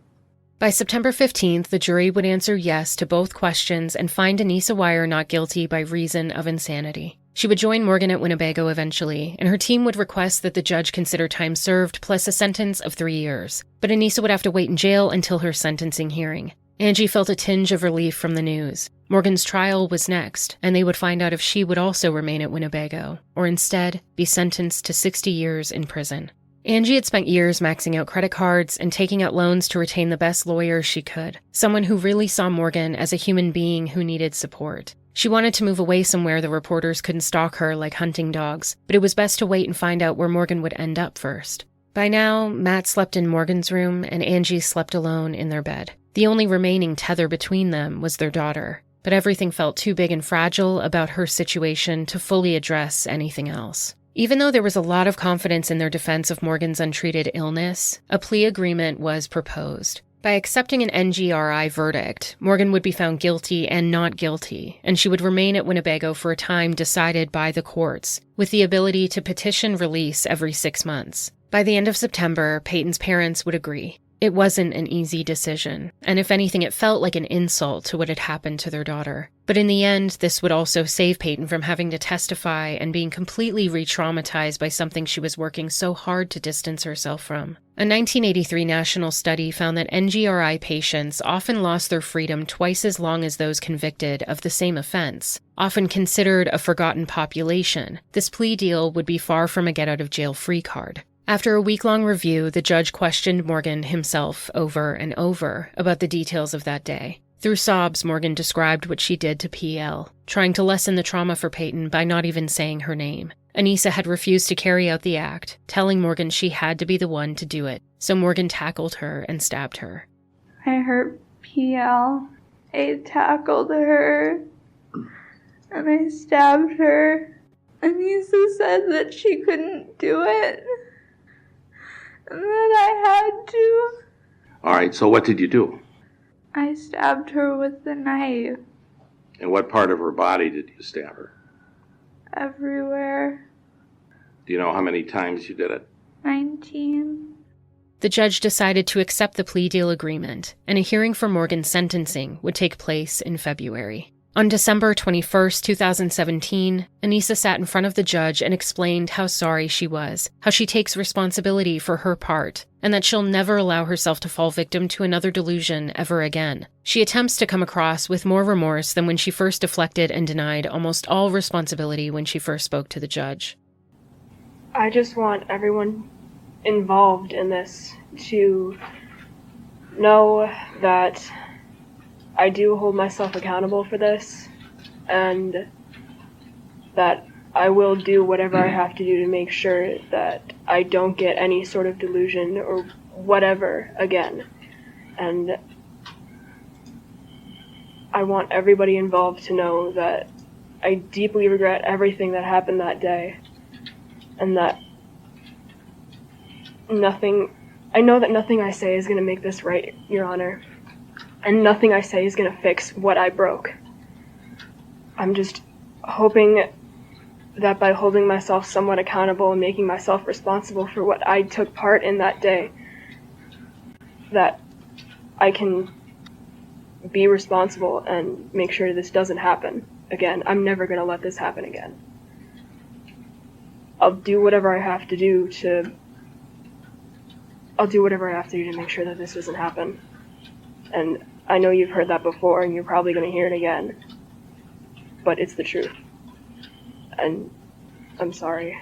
By September 15th, the jury would answer yes to both questions and find Anissa Weier not guilty by reason of insanity. She would join Morgan at Winnebago eventually, and her team would request that the judge consider time served plus a sentence of 3 years. But Anissa would have to wait in jail until her sentencing hearing. Angie felt a tinge of relief from the news. Morgan's trial was next, and they would find out if she would also remain at Winnebago, or instead be sentenced to 60 years in prison. Angie had spent years maxing out credit cards and taking out loans to retain the best lawyers she could, someone who really saw Morgan as a human being who needed support. She wanted to move away somewhere the reporters couldn't stalk her like hunting dogs, but it was best to wait and find out where Morgan would end up first. By now, Matt slept in Morgan's room and Angie slept alone in their bed. The only remaining tether between them was their daughter, but everything felt too big and fragile about her situation to fully address anything else. Even though there was a lot of confidence in their defense of Morgan's untreated illness, a plea agreement was proposed. By accepting an NGRI verdict, Morgan would be found guilty and not guilty, and she would remain at Winnebago for a time decided by the courts, with the ability to petition release every 6 months. By the end of September, Payton's parents would agree. It wasn't an easy decision, and if anything, it felt like an insult to what had happened to their daughter. But in the end, this would also save Payton from having to testify and being completely re-traumatized by something she was working so hard to distance herself from. A 1983 national study found that NGRI patients often lost their freedom twice as long as those convicted of the same offense. Often considered a forgotten population, this plea deal would be far from a get-out-of-jail-free card. After a week-long review, the judge questioned Morgan himself over and over about the details of that day. Through sobs, Morgan described what she did to PL, trying to lessen the trauma for Payton by not even saying her name. Anissa had refused to carry out the act, telling Morgan she had to be the one to do it, so Morgan tackled her and stabbed her.
I hurt PL. I tackled her, and I stabbed her. Anissa said that she couldn't do it, and that I had to.
All right, so what did you do?
I stabbed her with the knife.
And what part of her body did you stab her?
Everywhere.
Do you know how many times you did it?
19.
The judge decided to accept the plea deal agreement, and a hearing for Morgan's sentencing would take place in February. On December 21, 2017, Anissa sat in front of the judge and explained how sorry she was, how she takes responsibility for her part, and that she'll never allow herself to fall victim to another delusion ever again. She attempts to come across with more remorse than when she first deflected and denied almost all responsibility when she first spoke to the judge.
I just want everyone involved in this to know that I do hold myself accountable for this, and that I will do whatever I have to do to make sure that I don't get any sort of delusion or whatever again. And I want everybody involved to know that I deeply regret everything that happened that day, and that I know that nothing I say is going to make this right, Your Honor, and nothing I say is going to fix what I broke. I'm just hoping that by holding myself somewhat accountable and making myself responsible for what I took part in that day, that I can be responsible and make sure this doesn't happen again. I'm never going to let this happen again. I'll do whatever I have to do to make sure that this doesn't happen. And I know you've heard that before, and you're probably going to hear it again. But it's the truth. And I'm sorry.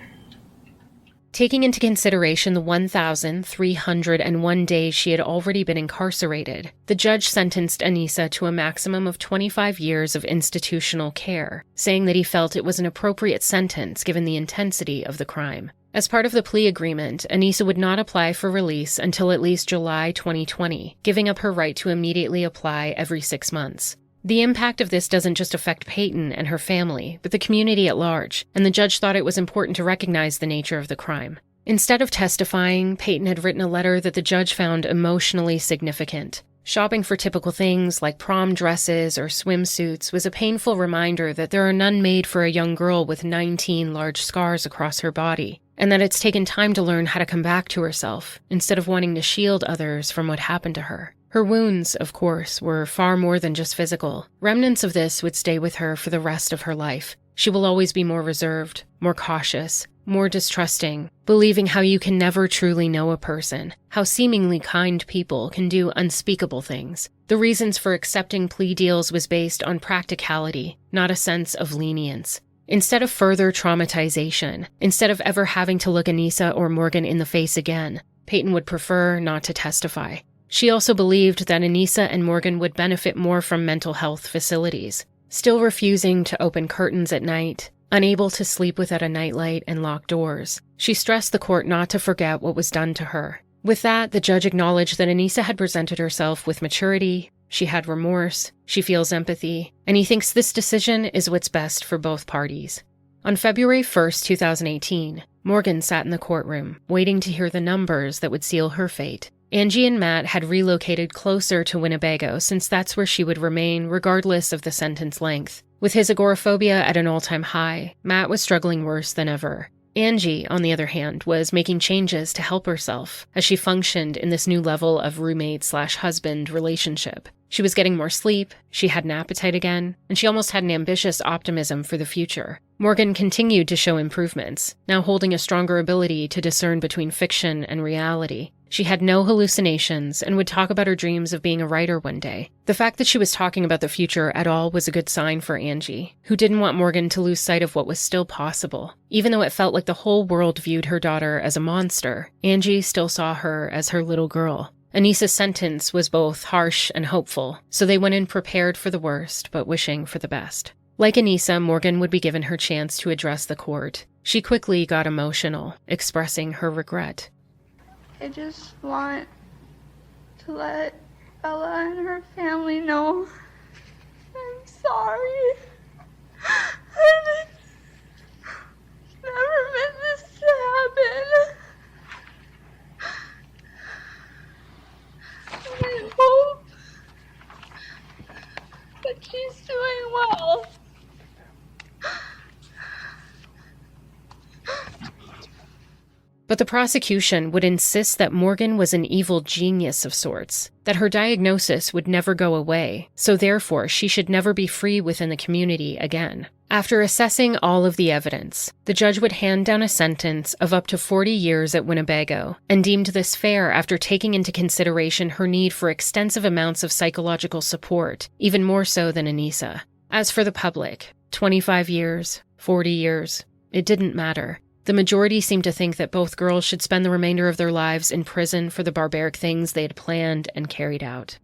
Taking into consideration the 1,301 days she had already been incarcerated, the judge sentenced Anissa to a maximum of 25 years of institutional care, saying that he felt it was an appropriate sentence given the intensity of the crime. As part of the plea agreement, Anissa would not apply for release until at least July 2020, giving up her right to immediately apply every 6 months. The impact of this doesn't just affect Payton and her family, but the community at large, and the judge thought it was important to recognize the nature of the crime. Instead of testifying, Payton had written a letter that the judge found emotionally significant. Shopping for typical things like prom dresses or swimsuits was a painful reminder that there are none made for a young girl with 19 large scars across her body, and that it's taken time to learn how to come back to herself, instead of wanting to shield others from what happened to her. Her wounds, of course, were far more than just physical. Remnants of this would stay with her for the rest of her life. She will always be more reserved, more cautious, more distrusting, believing how you can never truly know a person, how seemingly kind people can do unspeakable things. The reasons for accepting plea deals was based on practicality, not a sense of lenience. Instead of further traumatization, instead of ever having to look Anissa or Morgan in the face again, Payton would prefer not to testify. She also believed that Anissa and Morgan would benefit more from mental health facilities. Still refusing to open curtains at night, unable to sleep without a nightlight and locked doors, she stressed the court not to forget what was done to her. With that, the judge acknowledged that Anissa had presented herself with maturity, she had remorse, she feels empathy, and he thinks this decision is what's best for both parties. On February 1st, 2018, Morgan sat in the courtroom, waiting to hear the numbers that would seal her fate. Angie and Matt had relocated closer to Winnebago since that's where she would remain regardless of the sentence length. With his agoraphobia at an all-time high, Matt was struggling worse than ever. Angie, on the other hand, was making changes to help herself as she functioned in this new level of roommate/husband relationship. She was getting more sleep, she had an appetite again, and she almost had an ambitious optimism for the future. Morgan continued to show improvements, now holding a stronger ability to discern between fiction and reality. She had no hallucinations and would talk about her dreams of being a writer one day. The fact that she was talking about the future at all was a good sign for Angie, who didn't want Morgan to lose sight of what was still possible. Even though it felt like the whole world viewed her daughter as a monster, Angie still saw her as her little girl. Anissa's sentence was both harsh and hopeful, so they went in prepared for the worst, but wishing for the best. Like Anissa, Morgan would be given her chance to address the court. She quickly got emotional, expressing her regret.
I just want to let Bella and her family know I'm sorry. I never meant this to happen. I hope that she's doing well.
But the prosecution would insist that Morgan was an evil genius of sorts, that her diagnosis would never go away, so therefore she should never be free within the community again. After assessing all of the evidence, the judge would hand down a sentence of up to 40 years at Winnebago, and deemed this fair after taking into consideration her need for extensive amounts of psychological support, even more so than Anissa. As for the public, 25 years, 40 years, it didn't matter. The majority seemed to think that both girls should spend the remainder of their lives in prison for the barbaric things they had planned and carried out.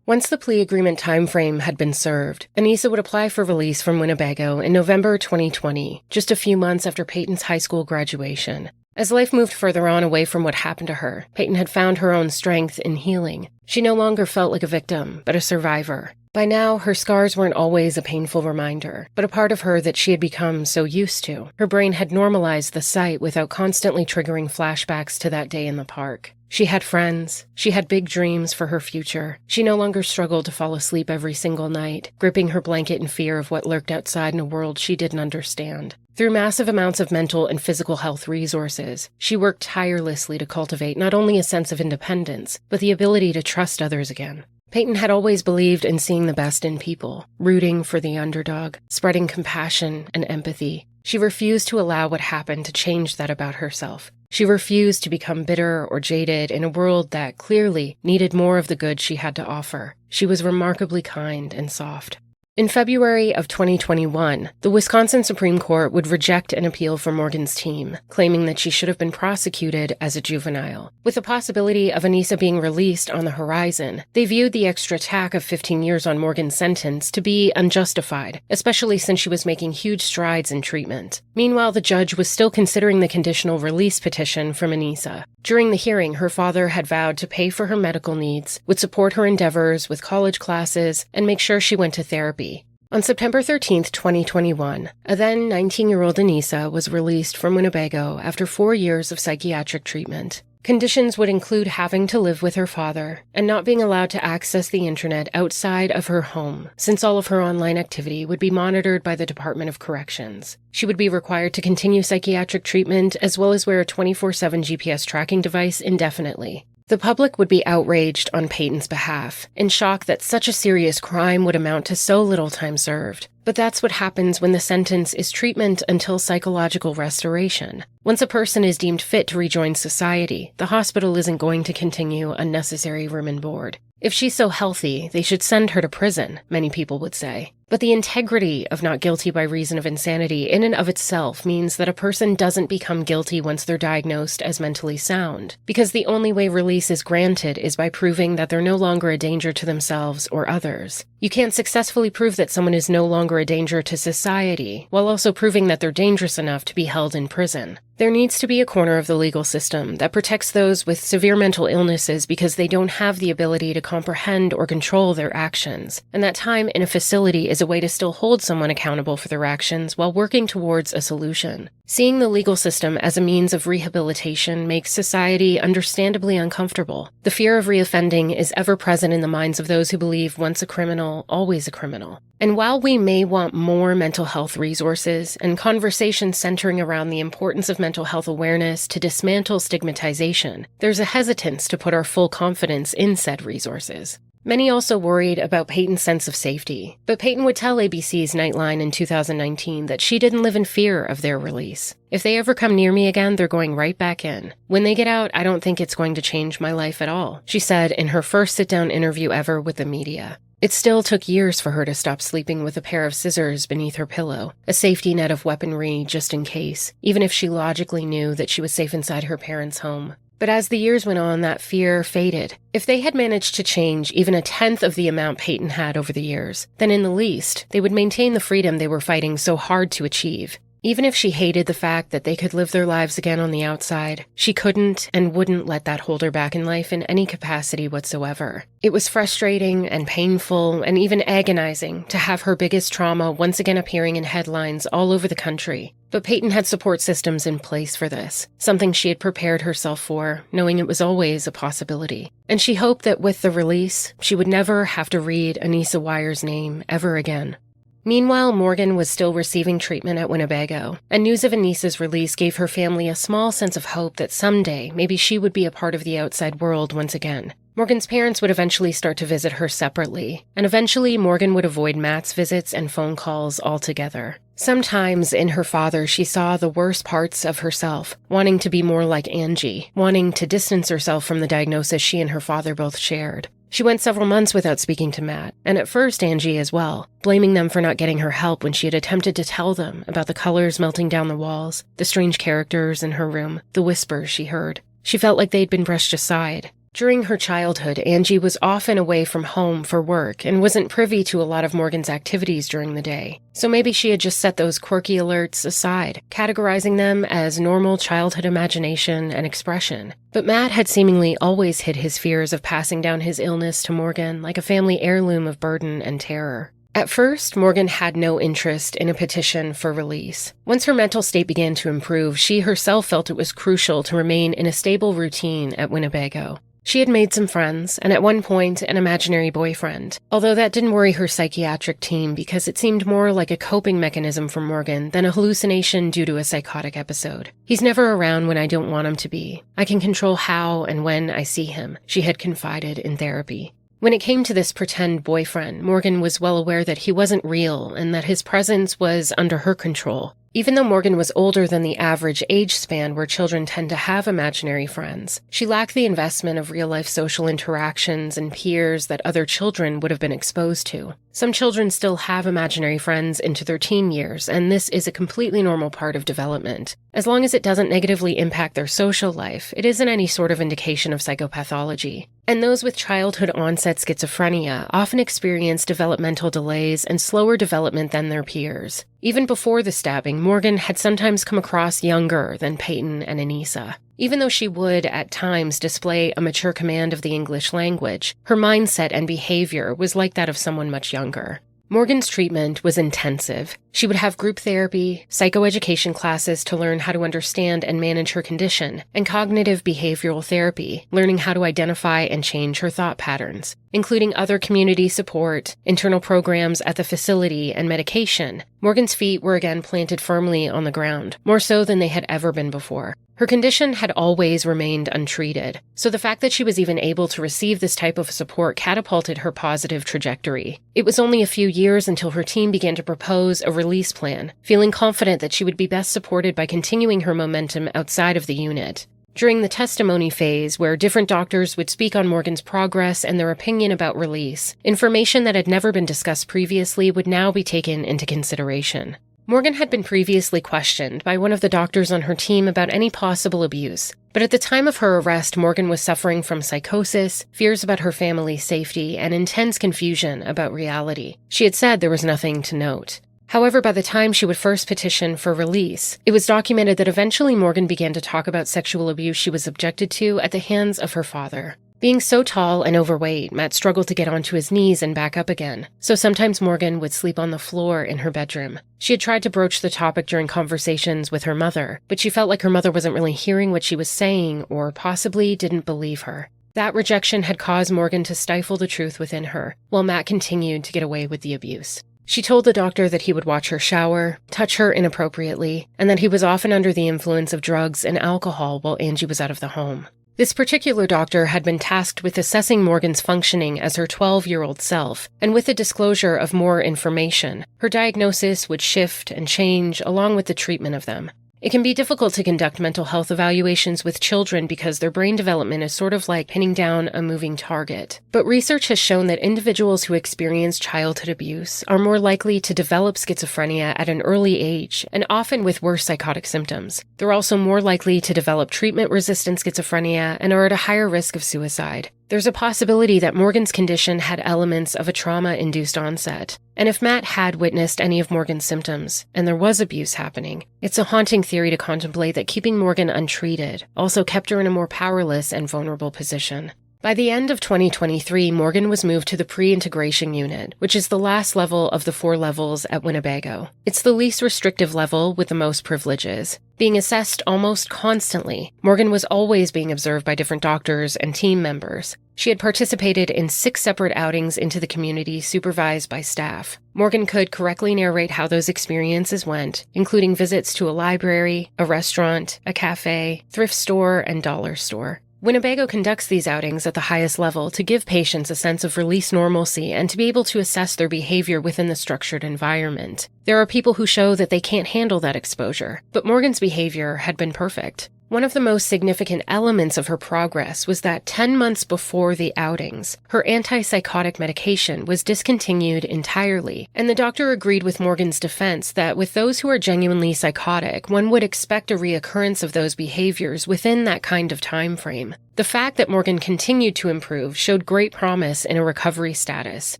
Once the plea agreement timeframe had been served, Anissa would apply for release from Winnebago in November 2020, just a few months after Payton's high school graduation. As life moved further on away from what happened to her, Payton had found her own strength in healing. She no longer felt like a victim, but a survivor. By now, her scars weren't always a painful reminder, but a part of her that she had become so used to. Her brain had normalized the sight without constantly triggering flashbacks to that day in the park. She had friends. She had big dreams for her future. She no longer struggled to fall asleep every single night, gripping her blanket in fear of what lurked outside in a world she didn't understand. Through massive amounts of mental and physical health resources, she worked tirelessly to cultivate not only a sense of independence, but the ability to trust others again. Payton had always believed in seeing the best in people, rooting for the underdog, spreading compassion and empathy. She refused to allow what happened to change that about herself. She refused to become bitter or jaded in a world that clearly needed more of the good she had to offer. She was remarkably kind and soft. In February of 2021, the Wisconsin Supreme Court would reject an appeal for Morgan's team, claiming that she should have been prosecuted as a juvenile. With the possibility of Anissa being released on the horizon, they viewed the extra tack of 15 years on Morgan's sentence to be unjustified, especially since she was making huge strides in treatment. Meanwhile, the judge was still considering the conditional release petition from Anissa. During the hearing, her father had vowed to pay for her medical needs, would support her endeavors with college classes, and make sure she went to therapy. On September 13, 2021, a then 19-year-old Anissa was released from Winnebago after 4 years of psychiatric treatment. Conditions would include having to live with her father and not being allowed to access the internet outside of her home, since all of her online activity would be monitored by the Department of Corrections. She would be required to continue psychiatric treatment as well as wear a 24/7 GPS tracking device indefinitely. The public would be outraged on Payton's behalf, in shock that such a serious crime would amount to so little time served. But that's what happens when the sentence is treatment until psychological restoration. Once a person is deemed fit to rejoin society, the hospital isn't going to continue unnecessary room and board. If she's so healthy, they should send her to prison, many people would say. But the integrity of not guilty by reason of insanity in and of itself means that a person doesn't become guilty once they're diagnosed as mentally sound, because the only way release is granted is by proving that they're no longer a danger to themselves or others. You can't successfully prove that someone is no longer a danger to society, while also proving that they're dangerous enough to be held in prison. There needs to be a corner of the legal system that protects those with severe mental illnesses because they don't have the ability to comprehend or control their actions, and that time in a facility is a way to still hold someone accountable for their actions while working towards a solution. Seeing the legal system as a means of rehabilitation makes society understandably uncomfortable. The fear of reoffending is ever present in the minds of those who believe once a criminal, always a criminal. And while we may want more mental health resources and conversations centering around the importance of mental health awareness to dismantle stigmatization, there's a hesitance to put our full confidence in said resources. Many also worried about Payton's sense of safety, but Payton would tell ABC's Nightline in 2019 that she didn't live in fear of their release. If they ever come near me again, they're going right back in. When they get out, I don't think it's going to change my life at all, she said in her first sit-down interview ever with the media. It still took years for her to stop sleeping with a pair of scissors beneath her pillow, a safety net of weaponry just in case, even if she logically knew that she was safe inside her parents' home. But as the years went on, that fear faded. If they had managed to change even a tenth of the amount Payton had over the years, then in the least, they would maintain the freedom they were fighting so hard to achieve. Even if she hated the fact that they could live their lives again on the outside, she couldn't and wouldn't let that hold her back in life in any capacity whatsoever. It was frustrating and painful and even agonizing to have her biggest trauma once again appearing in headlines all over the country. But Payton had support systems in place for this, something she had prepared herself for, knowing it was always a possibility. And she hoped that with the release, she would never have to read Anissa Weier's name ever again. Meanwhile, Morgan was still receiving treatment at Winnebago, and news of Anissa's release gave her family a small sense of hope that someday maybe she would be a part of the outside world once again. Morgan's parents would eventually start to visit her separately, and eventually Morgan would avoid Matt's visits and phone calls altogether. Sometimes in her father, she saw the worst parts of herself, wanting to be more like Angie, wanting to distance herself from the diagnosis she and her father both shared. She went several months without speaking to Matt, and at first Angie as well, blaming them for not getting her help when she had attempted to tell them about the colors melting down the walls, the strange characters in her room, the whispers she heard. She felt like they'd been brushed aside. During her childhood, Angie was often away from home for work and wasn't privy to a lot of Morgan's activities during the day. So maybe she had just set those quirky alerts aside, categorizing them as normal childhood imagination and expression. But Matt had seemingly always hid his fears of passing down his illness to Morgan like a family heirloom of burden and terror. At first, Morgan had no interest in a petition for release. Once her mental state began to improve, she herself felt it was crucial to remain in a stable routine at Winnebago. She had made some friends, and at one point, an imaginary boyfriend, although that didn't worry her psychiatric team because it seemed more like a coping mechanism for Morgan than a hallucination due to a psychotic episode. He's never around when I don't want him to be. I can control how and when I see him, she had confided in therapy. When it came to this pretend boyfriend, Morgan was well aware that he wasn't real and that his presence was under her control. Even though Morgan was older than the average age span where children tend to have imaginary friends, she lacked the investment of real-life social interactions and peers that other children would have been exposed to. Some children still have imaginary friends into their teen years, and this is a completely normal part of development. As long as it doesn't negatively impact their social life, it isn't any sort of indication of psychopathology. And those with childhood-onset schizophrenia often experience developmental delays and slower development than their peers. Even before the stabbing, Morgan had sometimes come across younger than Payton and Anissa. Even though she would, at times, display a mature command of the English language, her mindset and behavior was like that of someone much younger. Morgan's treatment was intensive. She would have group therapy, psychoeducation classes to learn how to understand and manage her condition, and cognitive behavioral therapy, learning how to identify and change her thought patterns, including other community support, internal programs at the facility, and medication. Morgan's feet were again planted firmly on the ground, more so than they had ever been before. Her condition had always remained untreated, so the fact that she was even able to receive this type of support catapulted her positive trajectory. It was only a few years until her team began to propose a release plan, feeling confident that she would be best supported by continuing her momentum outside of the unit. During the testimony phase, where different doctors would speak on Morgan's progress and their opinion about release, information that had never been discussed previously would now be taken into consideration. Morgan had been previously questioned by one of the doctors on her team about any possible abuse, but at the time of her arrest, Morgan was suffering from psychosis, fears about her family's safety, and intense confusion about reality. She had said there was nothing to note. However, by the time she would first petition for release, it was documented that eventually Morgan began to talk about sexual abuse she was subjected to at the hands of her father. Being so tall and overweight, Matt struggled to get onto his knees and back up again, so sometimes Morgan would sleep on the floor in her bedroom. She had tried to broach the topic during conversations with her mother, but she felt like her mother wasn't really hearing what she was saying or possibly didn't believe her. That rejection had caused Morgan to stifle the truth within her, while Matt continued to get away with the abuse. She told the doctor that he would watch her shower, touch her inappropriately, and that he was often under the influence of drugs and alcohol while Angie was out of the home. This particular doctor had been tasked with assessing Morgan's functioning as her 12-year-old self, and with the disclosure of more information, her diagnosis would shift and change along with the treatment of them. It can be difficult to conduct mental health evaluations with children because their brain development is sort of like pinning down a moving target. But research has shown that individuals who experience childhood abuse are more likely to develop schizophrenia at an early age, and often with worse psychotic symptoms. They're also more likely to develop treatment-resistant schizophrenia and are at a higher risk of suicide. There's a possibility that Morgan's condition had elements of a trauma-induced onset. And if Matt had witnessed any of Morgan's symptoms, and there was abuse happening, it's a haunting theory to contemplate that keeping Morgan untreated also kept her in a more powerless and vulnerable position. By the end of 2023, Morgan was moved to the pre-integration unit, which is the last level of the 4 levels at Winnebago. It's the least restrictive level with the most privileges. Being assessed almost constantly, Morgan was always being observed by different doctors and team members. She had participated in 6 separate outings into the community supervised by staff. Morgan could correctly narrate how those experiences went, including visits to a library, a restaurant, a cafe, thrift store, and dollar store. Winnebago conducts these outings at the highest level to give patients a sense of release normalcy and to be able to assess their behavior within the structured environment. There are people who show that they can't handle that exposure, but Morgan's behavior had been perfect. One of the most significant elements of her progress was that 10 months before the outings, her antipsychotic medication was discontinued entirely, and the doctor agreed with Morgan's defense that with those who are genuinely psychotic, one would expect a reoccurrence of those behaviors within that kind of time frame. The fact that Morgan continued to improve showed great promise in a recovery status.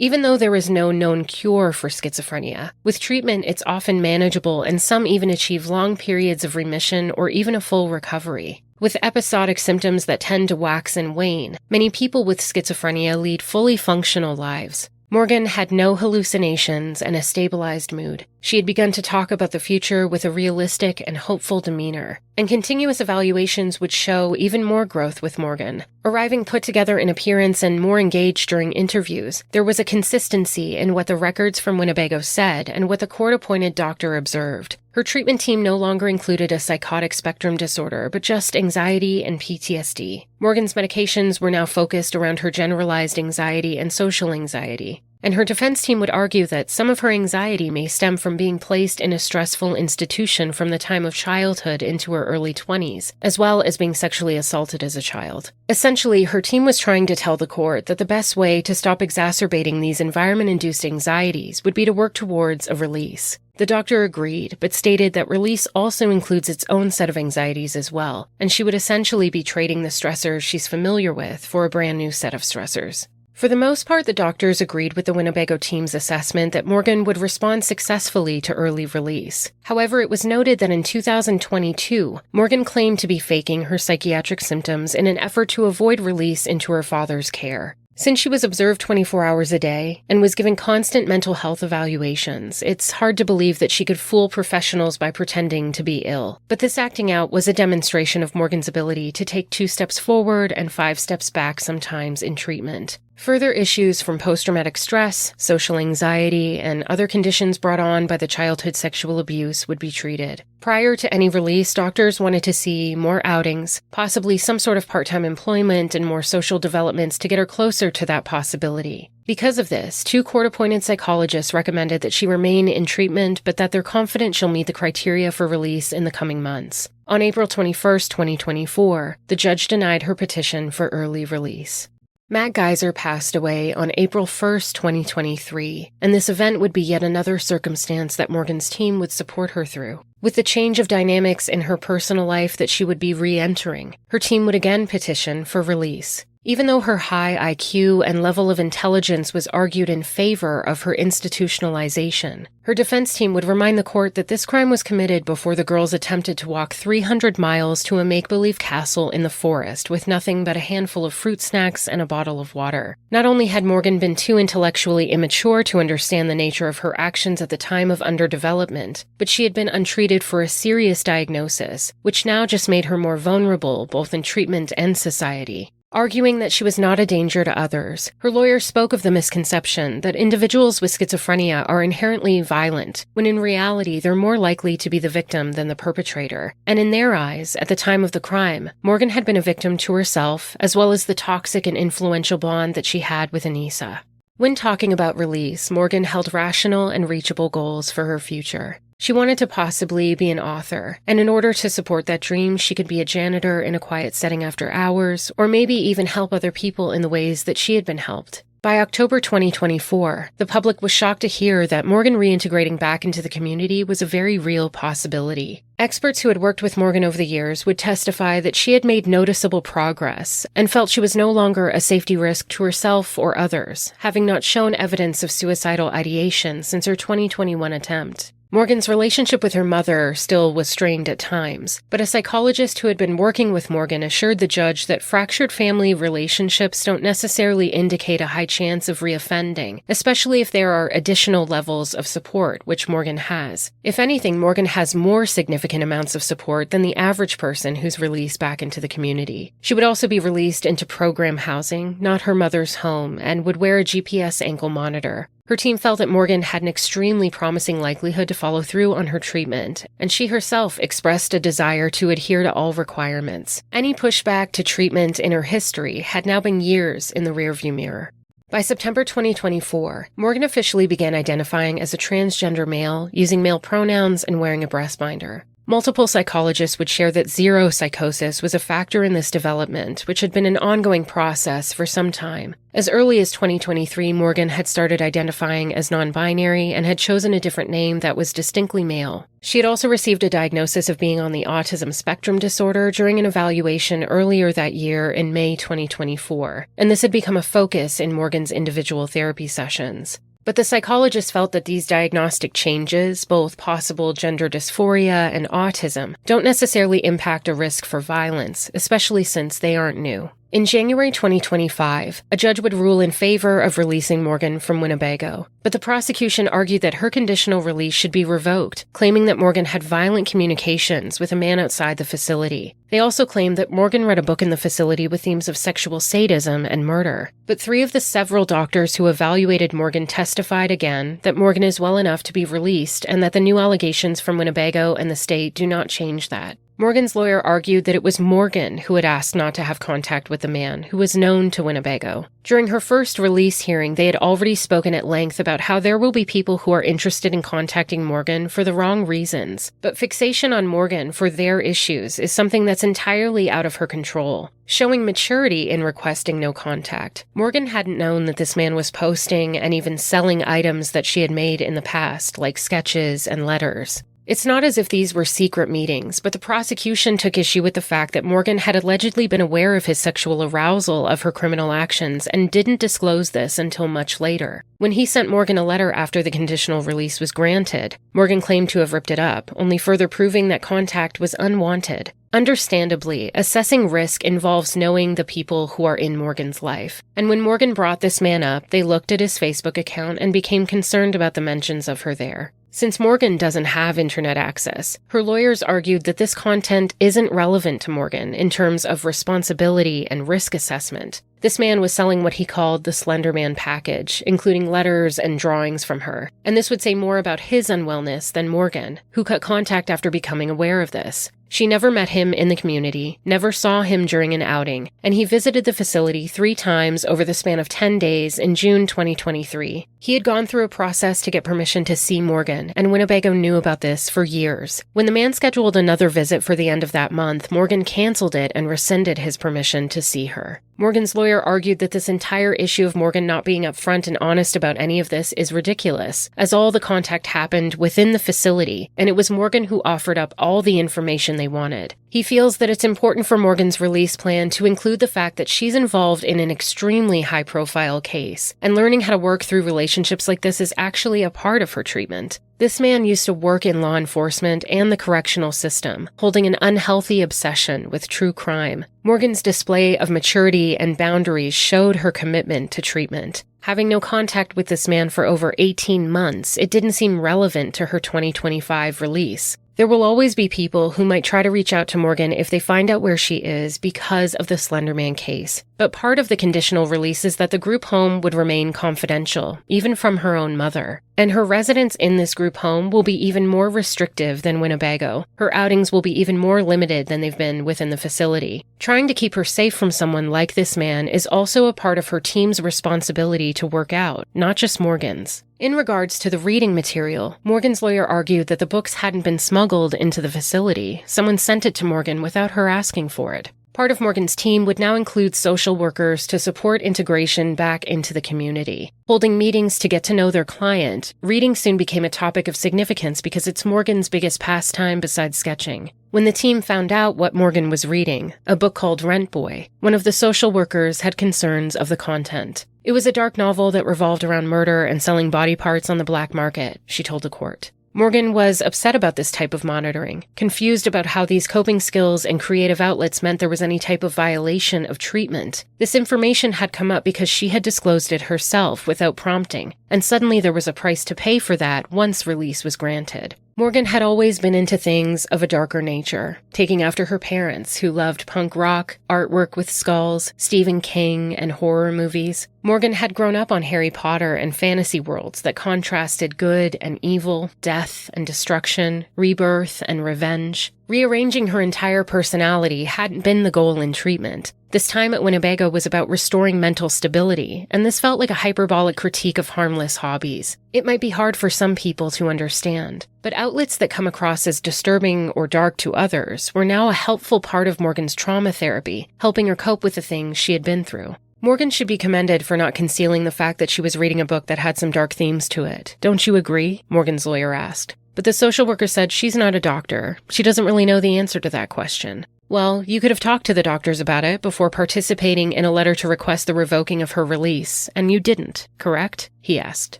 Even though there is no known cure for schizophrenia, with treatment it's often manageable and some even achieve long periods of remission or even a full recovery. With episodic symptoms that tend to wax and wane, many people with schizophrenia lead fully functional lives. Morgan had no hallucinations and a stabilized mood. She had begun to talk about the future with a realistic and hopeful demeanor, and continuous evaluations would show even more growth with Morgan. Arriving put together in appearance and more engaged during interviews, there was a consistency in what the records from Winnebago said and what the court-appointed doctor observed. Her treatment team no longer included a psychotic spectrum disorder, but just anxiety and PTSD. Morgan's medications were now focused around her generalized anxiety and social anxiety. And her defense team would argue that some of her anxiety may stem from being placed in a stressful institution from the time of childhood into her early 20s, as well as being sexually assaulted as a child. Essentially, her team was trying to tell the court that the best way to stop exacerbating these environment-induced anxieties would be to work towards a release. The doctor agreed, but stated that release also includes its own set of anxieties as well, and she would essentially be trading the stressors she's familiar with for a brand new set of stressors. For the most part, the doctors agreed with the Winnebago team's assessment that Morgan would respond successfully to early release. However, it was noted that in 2022, Morgan claimed to be faking her psychiatric symptoms in an effort to avoid release into her father's care. Since she was observed 24 hours a day and was given constant mental health evaluations, it's hard to believe that she could fool professionals by pretending to be ill. But this acting out was a demonstration of Morgan's ability to take 2 steps forward and 5 steps back sometimes in treatment. Further issues from post-traumatic stress, social anxiety, and other conditions brought on by the childhood sexual abuse would be treated. Prior to any release, doctors wanted to see more outings, possibly some sort of part-time employment and more social developments to get her closer to that possibility. Because of this, 2 court-appointed psychologists recommended that she remain in treatment, but that they're confident she'll meet the criteria for release in the coming months. On April 21, 2024, the judge denied her petition for early release. Matt Geyser passed away on April 1, 2023, and this event would be yet another circumstance that Morgan's team would support her through. With the change of dynamics in her personal life that she would be re-entering, her team would again petition for release. Even though her high IQ and level of intelligence was argued in favor of her institutionalization, her defense team would remind the court that this crime was committed before the girls attempted to walk 300 miles to a make-believe castle in the forest with nothing but a handful of fruit snacks and a bottle of water. Not only had Morgan been too intellectually immature to understand the nature of her actions at the time of underdevelopment, but she had been untreated for a serious diagnosis, which now just made her more vulnerable both in treatment and society. Arguing that she was not a danger to others, her lawyer spoke of the misconception that individuals with schizophrenia are inherently violent, when in reality they're more likely to be the victim than the perpetrator. And in their eyes, at the time of the crime, Morgan had been a victim to herself, as well as the toxic and influential bond that she had with Anissa. When talking about release, Morgan held rational and reachable goals for her future. She wanted to possibly be an author, and in order to support that dream, she could be a janitor in a quiet setting after hours, or maybe even help other people in the ways that she had been helped. By October 2024, the public was shocked to hear that Morgan reintegrating back into the community was a very real possibility. Experts who had worked with Morgan over the years would testify that she had made noticeable progress and felt she was no longer a safety risk to herself or others, having not shown evidence of suicidal ideation since her 2021 attempt. Morgan's relationship with her mother still was strained at times, but a psychologist who had been working with Morgan assured the judge that fractured family relationships don't necessarily indicate a high chance of reoffending, especially if there are additional levels of support, which Morgan has. If anything, Morgan has more significant amounts of support than the average person who's released back into the community. She would also be released into program housing, not her mother's home, and would wear a GPS ankle monitor. Her team felt that Morgan had an extremely promising likelihood to follow through on her treatment, and she herself expressed a desire to adhere to all requirements. Any pushback to treatment in her history had now been years in the rearview mirror. By September 2024, Morgan officially began identifying as a transgender male, using male pronouns and wearing a breast binder. Multiple psychologists would share that zero psychosis was a factor in this development, which had been an ongoing process for some time. As early as 2023, Morgan had started identifying as non-binary and had chosen a different name that was distinctly male. She had also received a diagnosis of being on the autism spectrum disorder during an evaluation earlier that year in May 2024, and this had become a focus in Morgan's individual therapy sessions. But the psychologist felt that these diagnostic changes, both possible gender dysphoria and autism, don't necessarily impact a risk for violence, especially since they aren't new. In January 2025, a judge would rule in favor of releasing Morgan from Winnebago, but the prosecution argued that her conditional release should be revoked, claiming that Morgan had violent communications with a man outside the facility. They also claimed that Morgan read a book in the facility with themes of sexual sadism and murder. But 3 of the several doctors who evaluated Morgan testified again that Morgan is well enough to be released and that the new allegations from Winnebago and the state do not change that. Morgan's lawyer argued that it was Morgan who had asked not to have contact with the man, who was known to Winnebago. During her first release hearing, they had already spoken at length about how there will be people who are interested in contacting Morgan for the wrong reasons. But fixation on Morgan for their issues is something that's entirely out of her control. Showing maturity in requesting no contact, Morgan hadn't known that this man was posting and even selling items that she had made in the past, like sketches and letters. It's not as if these were secret meetings, but the prosecution took issue with the fact that Morgan had allegedly been aware of his sexual arousal of her criminal actions and didn't disclose this until much later. When he sent Morgan a letter after the conditional release was granted, Morgan claimed to have ripped it up, only further proving that contact was unwanted. Understandably, assessing risk involves knowing the people who are in Morgan's life. And when Morgan brought this man up, they looked at his Facebook account and became concerned about the mentions of her there. Since Morgan doesn't have internet access, her lawyers argued that this content isn't relevant to Morgan in terms of responsibility and risk assessment. This man was selling what he called the Slender Man package, including letters and drawings from her, and this would say more about his unwellness than Morgan, who cut contact after becoming aware of this. She never met him in the community, never saw him during an outing, and he visited the facility 3 times over the span of 10 days in June 2023. He had gone through a process to get permission to see Morgan, and Winnebago knew about this for years. When the man scheduled another visit for the end of that month, Morgan canceled it and rescinded his permission to see her. Morgan's lawyer argued that this entire issue of Morgan not being upfront and honest about any of this is ridiculous, as all the contact happened within the facility, and it was Morgan who offered up all the information they wanted. He feels that it's important for Morgan's release plan to include the fact that she's involved in an extremely high-profile case, and learning how to work through relationships like this is actually a part of her treatment. This man used to work in law enforcement and the correctional system, holding an unhealthy obsession with true crime. Morgan's display of maturity and boundaries showed her commitment to treatment. Having no contact with this man for over 18 months, it didn't seem relevant to her 2025 release. There will always be people who might try to reach out to Morgan if they find out where she is because of the Slender Man case. But part of the conditional release is that the group home would remain confidential, even from her own mother. And her residence in this group home will be even more restrictive than Winnebago. Her outings will be even more limited than they've been within the facility. Trying to keep her safe from someone like this man is also a part of her team's responsibility to work out, not just Morgan's. In regards to the reading material, Morgan's lawyer argued that the books hadn't been smuggled into the facility. Someone sent it to Morgan without her asking for it. Part of Morgan's team would now include social workers to support integration back into the community. Holding meetings to get to know their client, reading soon became a topic of significance because it's Morgan's biggest pastime besides sketching. When the team found out what Morgan was reading, a book called Rent Boy, one of the social workers had concerns of the content. It was a dark novel that revolved around murder and selling body parts on the black market, she told the court. Morgan was upset about this type of monitoring, confused about how these coping skills and creative outlets meant there was any type of violation of treatment. This information had come up because she had disclosed it herself without prompting, and suddenly there was a price to pay for that once release was granted. Morgan had always been into things of a darker nature, taking after her parents who loved punk rock, artwork with skulls, Stephen King, and horror movies. Morgan had grown up on Harry Potter and fantasy worlds that contrasted good and evil, death and destruction, rebirth and revenge. Rearranging her entire personality hadn't been the goal in treatment. This time at Winnebago was about restoring mental stability, and this felt like a hyperbolic critique of harmless hobbies. It might be hard for some people to understand, but outlets that come across as disturbing or dark to others were now a helpful part of Morgan's trauma therapy, helping her cope with the things she had been through. Morgan should be commended for not concealing the fact that she was reading a book that had some dark themes to it. Don't you agree? Morgan's lawyer asked. But the social worker said she's not a doctor. She doesn't really know the answer to that question. Well, you could have talked to the doctors about it before participating in a letter to request the revoking of her release, and you didn't, correct? He asked.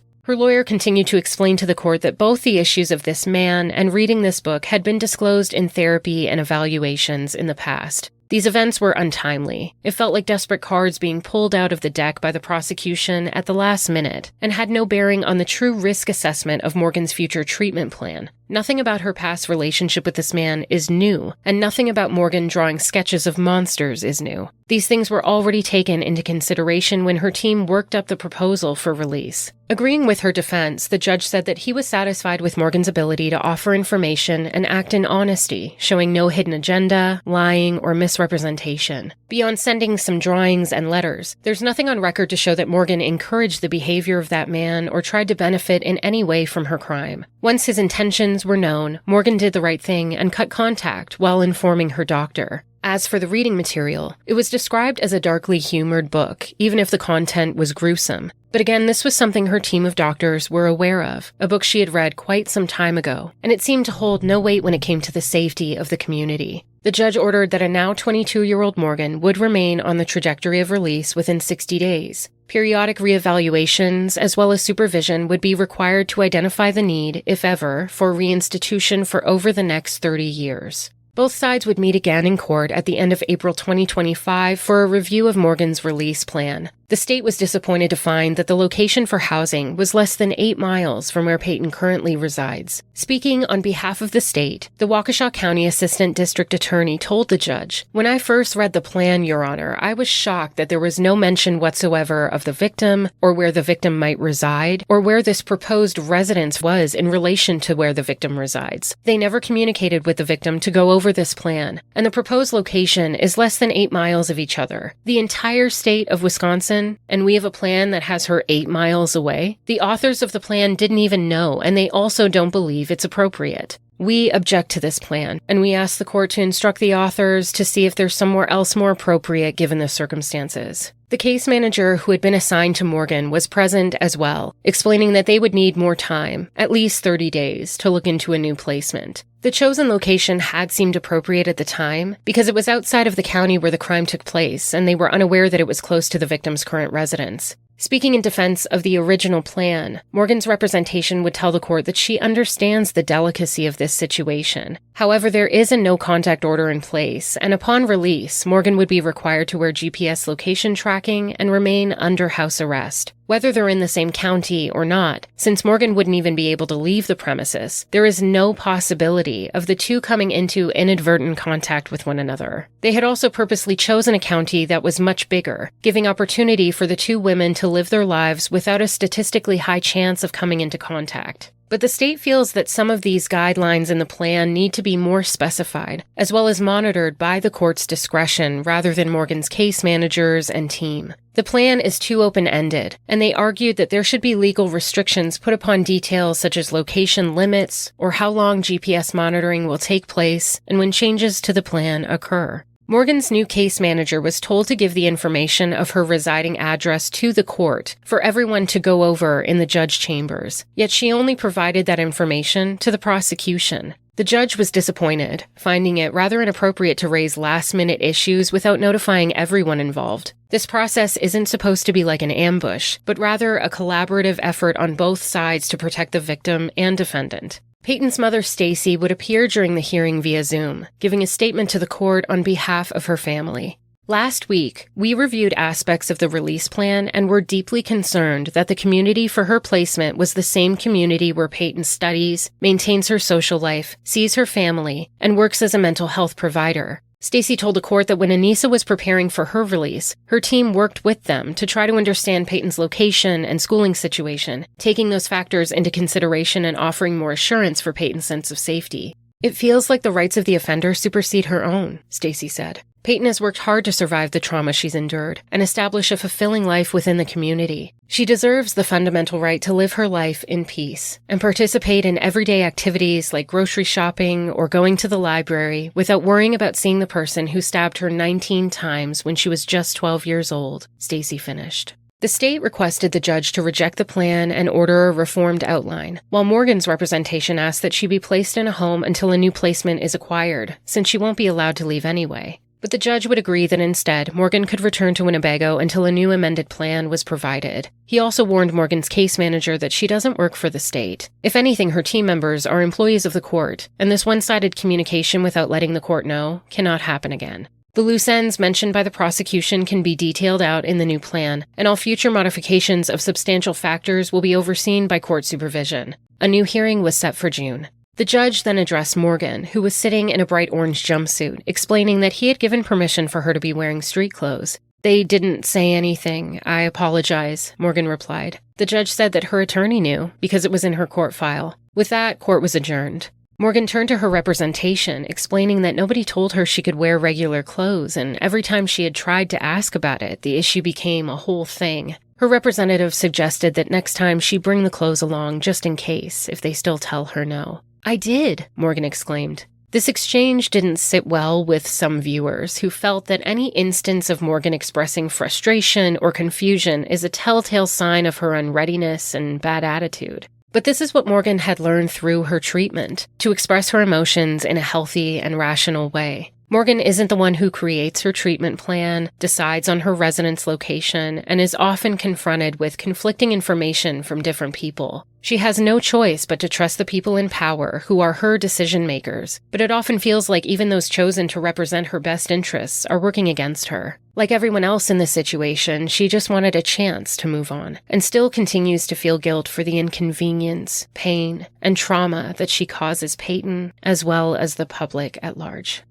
Her lawyer continued to explain to the court that both the issues of this man and reading this book had been disclosed in therapy and evaluations in the past. These events were untimely. It felt like desperate cards being pulled out of the deck by the prosecution at the last minute, and had no bearing on the true risk assessment of Morgan's future treatment plan. Nothing about her past relationship with this man is new, and nothing about Morgan drawing sketches of monsters is new. These things were already taken into consideration when her team worked up the proposal for release. Agreeing with her defense, the judge said that he was satisfied with Morgan's ability to offer information and act in honesty, showing no hidden agenda, lying, or misrepresentation. Beyond sending some drawings and letters, there's nothing on record to show that Morgan encouraged the behavior of that man or tried to benefit in any way from her crime. Once his intentions were known, Morgan did the right thing and cut contact while informing her doctor. As for the reading material, it was described as a darkly humored book, even if the content was gruesome. But again, this was something her team of doctors were aware of, a book she had read quite some time ago, and it seemed to hold no weight when it came to the safety of the community. The judge ordered that a now 22-year-old Morgan would remain on the trajectory of release within 60 days. Periodic reevaluations, as well as supervision, would be required to identify the need, if ever, for reinstitution for over the next 30 years. Both sides would meet again in court at the end of April 2025 for a review of Morgan's release plan. The state was disappointed to find that the location for housing was less than 8 miles from where Payton currently resides. Speaking on behalf of the state, the Waukesha County Assistant District Attorney told the judge, "When I first read the plan, Your Honor, I was shocked that there was no mention whatsoever of the victim, or where the victim might reside, or where this proposed residence was in relation to where the victim resides. They never communicated with the victim to go over this plan, and the proposed location is less than 8 miles of each other. The entire state of Wisconsin, and we have a plan that has her 8 miles away? The authors of the plan didn't even know, and they also don't believe it's appropriate. We object to this plan, and we ask the court to instruct the authors to see if there's somewhere else more appropriate given the circumstances." The case manager who had been assigned to Morgan was present as well, explaining that they would need more time, at least 30 days, to look into a new placement. The chosen location had seemed appropriate at the time because it was outside of the county where the crime took place, and they were unaware that it was close to the victim's current residence. Speaking in defense of the original plan, Morgan's representation would tell the court that she understands the delicacy of this situation. However, there is a no-contact order in place, and upon release, Morgan would be required to wear GPS location tracking and remain under house arrest. Whether they're in the same county or not, since Morgan wouldn't even be able to leave the premises, there is no possibility of the two coming into inadvertent contact with one another. They had also purposely chosen a county that was much bigger, giving opportunity for the two women to live their lives without a statistically high chance of coming into contact. But the state feels that some of these guidelines in the plan need to be more specified, as well as monitored by the court's discretion rather than Morgan's case managers and team. The plan is too open-ended, and they argued that there should be legal restrictions put upon details such as location limits or how long GPS monitoring will take place and when changes to the plan occur. Morgan's new case manager was told to give the information of her residing address to the court for everyone to go over in the judge chambers, yet she only provided that information to the prosecution. The judge was disappointed, finding it rather inappropriate to raise last-minute issues without notifying everyone involved. This process isn't supposed to be like an ambush, but rather a collaborative effort on both sides to protect the victim and defendant. Payton's mother, Stacy, would appear during the hearing via Zoom, giving a statement to the court on behalf of her family. Last week, we reviewed aspects of the release plan and were deeply concerned that the community for her placement was the same community where Payton studies, maintains her social life, sees her family, and works as a mental health provider. Stacy told the court that when Anissa was preparing for her release, her team worked with them to try to understand Payton's location and schooling situation, taking those factors into consideration and offering more assurance for Payton's sense of safety. "It feels like the rights of the offender supersede her own," Stacy said. "Payton has worked hard to survive the trauma she's endured and establish a fulfilling life within the community. She deserves the fundamental right to live her life in peace and participate in everyday activities like grocery shopping or going to the library without worrying about seeing the person who stabbed her 19 times when she was just 12 years old," Stacy finished. The state requested the judge to reject the plan and order a reformed outline, while Morgan's representation asked that she be placed in a home until a new placement is acquired, since she won't be allowed to leave anyway. But the judge would agree that instead, Morgan could return to Winnebago until a new amended plan was provided. He also warned Morgan's case manager that she doesn't work for the state. If anything, her team members are employees of the court, and this one-sided communication without letting the court know cannot happen again. The loose ends mentioned by the prosecution can be detailed out in the new plan, and all future modifications of substantial factors will be overseen by court supervision. A new hearing was set for June. The judge then addressed Morgan, who was sitting in a bright orange jumpsuit, explaining that he had given permission for her to be wearing street clothes. "They didn't say anything. I apologize," Morgan replied. The judge said that her attorney knew, because it was in her court file. With that, court was adjourned. Morgan turned to her representation, explaining that nobody told her she could wear regular clothes, and every time she had tried to ask about it, the issue became a whole thing. Her representative suggested that next time she bring the clothes along just in case, if they still tell her no. "I did," Morgan exclaimed. This exchange didn't sit well with some viewers who felt that any instance of Morgan expressing frustration or confusion is a telltale sign of her unreadiness and bad attitude. But this is what Morgan had learned through her treatment, to express her emotions in a healthy and rational way. Morgan isn't the one who creates her treatment plan, decides on her residence location, and is often confronted with conflicting information from different people. She has no choice but to trust the people in power who are her decision makers, but it often feels like even those chosen to represent her best interests are working against her. Like everyone else in this situation, she just wanted a chance to move on, and still continues to feel guilt for the inconvenience, pain, and trauma that she causes Payton, as well as the public at large.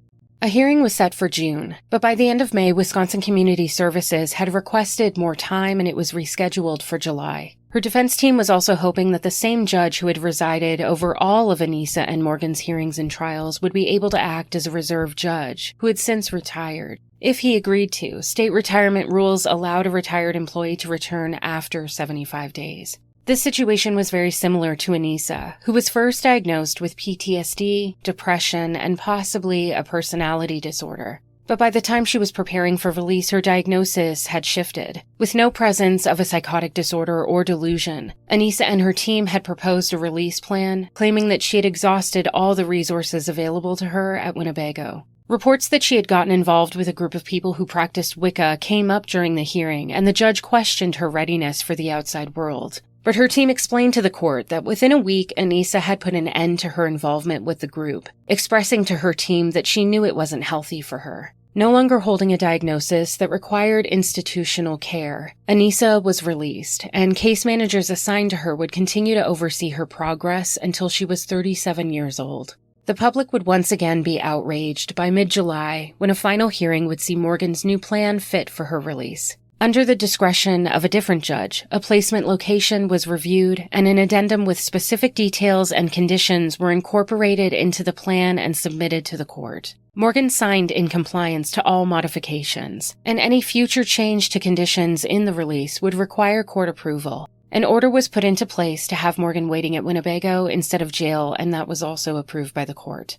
A hearing was set for June, but by the end of May, Wisconsin Community Services had requested more time and it was rescheduled for July. Her defense team was also hoping that the same judge who had resided over all of Anissa and Morgan's hearings and trials would be able to act as a reserve judge, who had since retired. If he agreed to, state retirement rules allowed a retired employee to return after 75 days. This situation was very similar to Anissa, who was first diagnosed with PTSD, depression, and possibly a personality disorder. But by the time she was preparing for release, her diagnosis had shifted. With no presence of a psychotic disorder or delusion, Anissa and her team had proposed a release plan, claiming that she had exhausted all the resources available to her at Winnebago. Reports that she had gotten involved with a group of people who practiced Wicca came up during the hearing, and the judge questioned her readiness for the outside world. But her team explained to the court that within a week, Anissa had put an end to her involvement with the group, expressing to her team that she knew it wasn't healthy for her. No longer holding a diagnosis that required institutional care, Anissa was released, and case managers assigned to her would continue to oversee her progress until she was 37 years old. The public would once again be outraged by mid-July, when a final hearing would see Morgan's new plan fit for her release. Under the discretion of a different judge, a placement location was reviewed, and an addendum with specific details and conditions were incorporated into the plan and submitted to the court. Morgan signed in compliance to all modifications, and any future change to conditions in the release would require court approval. An order was put into place to have Morgan waiting at Winnebago instead of jail, and that was also approved by the court.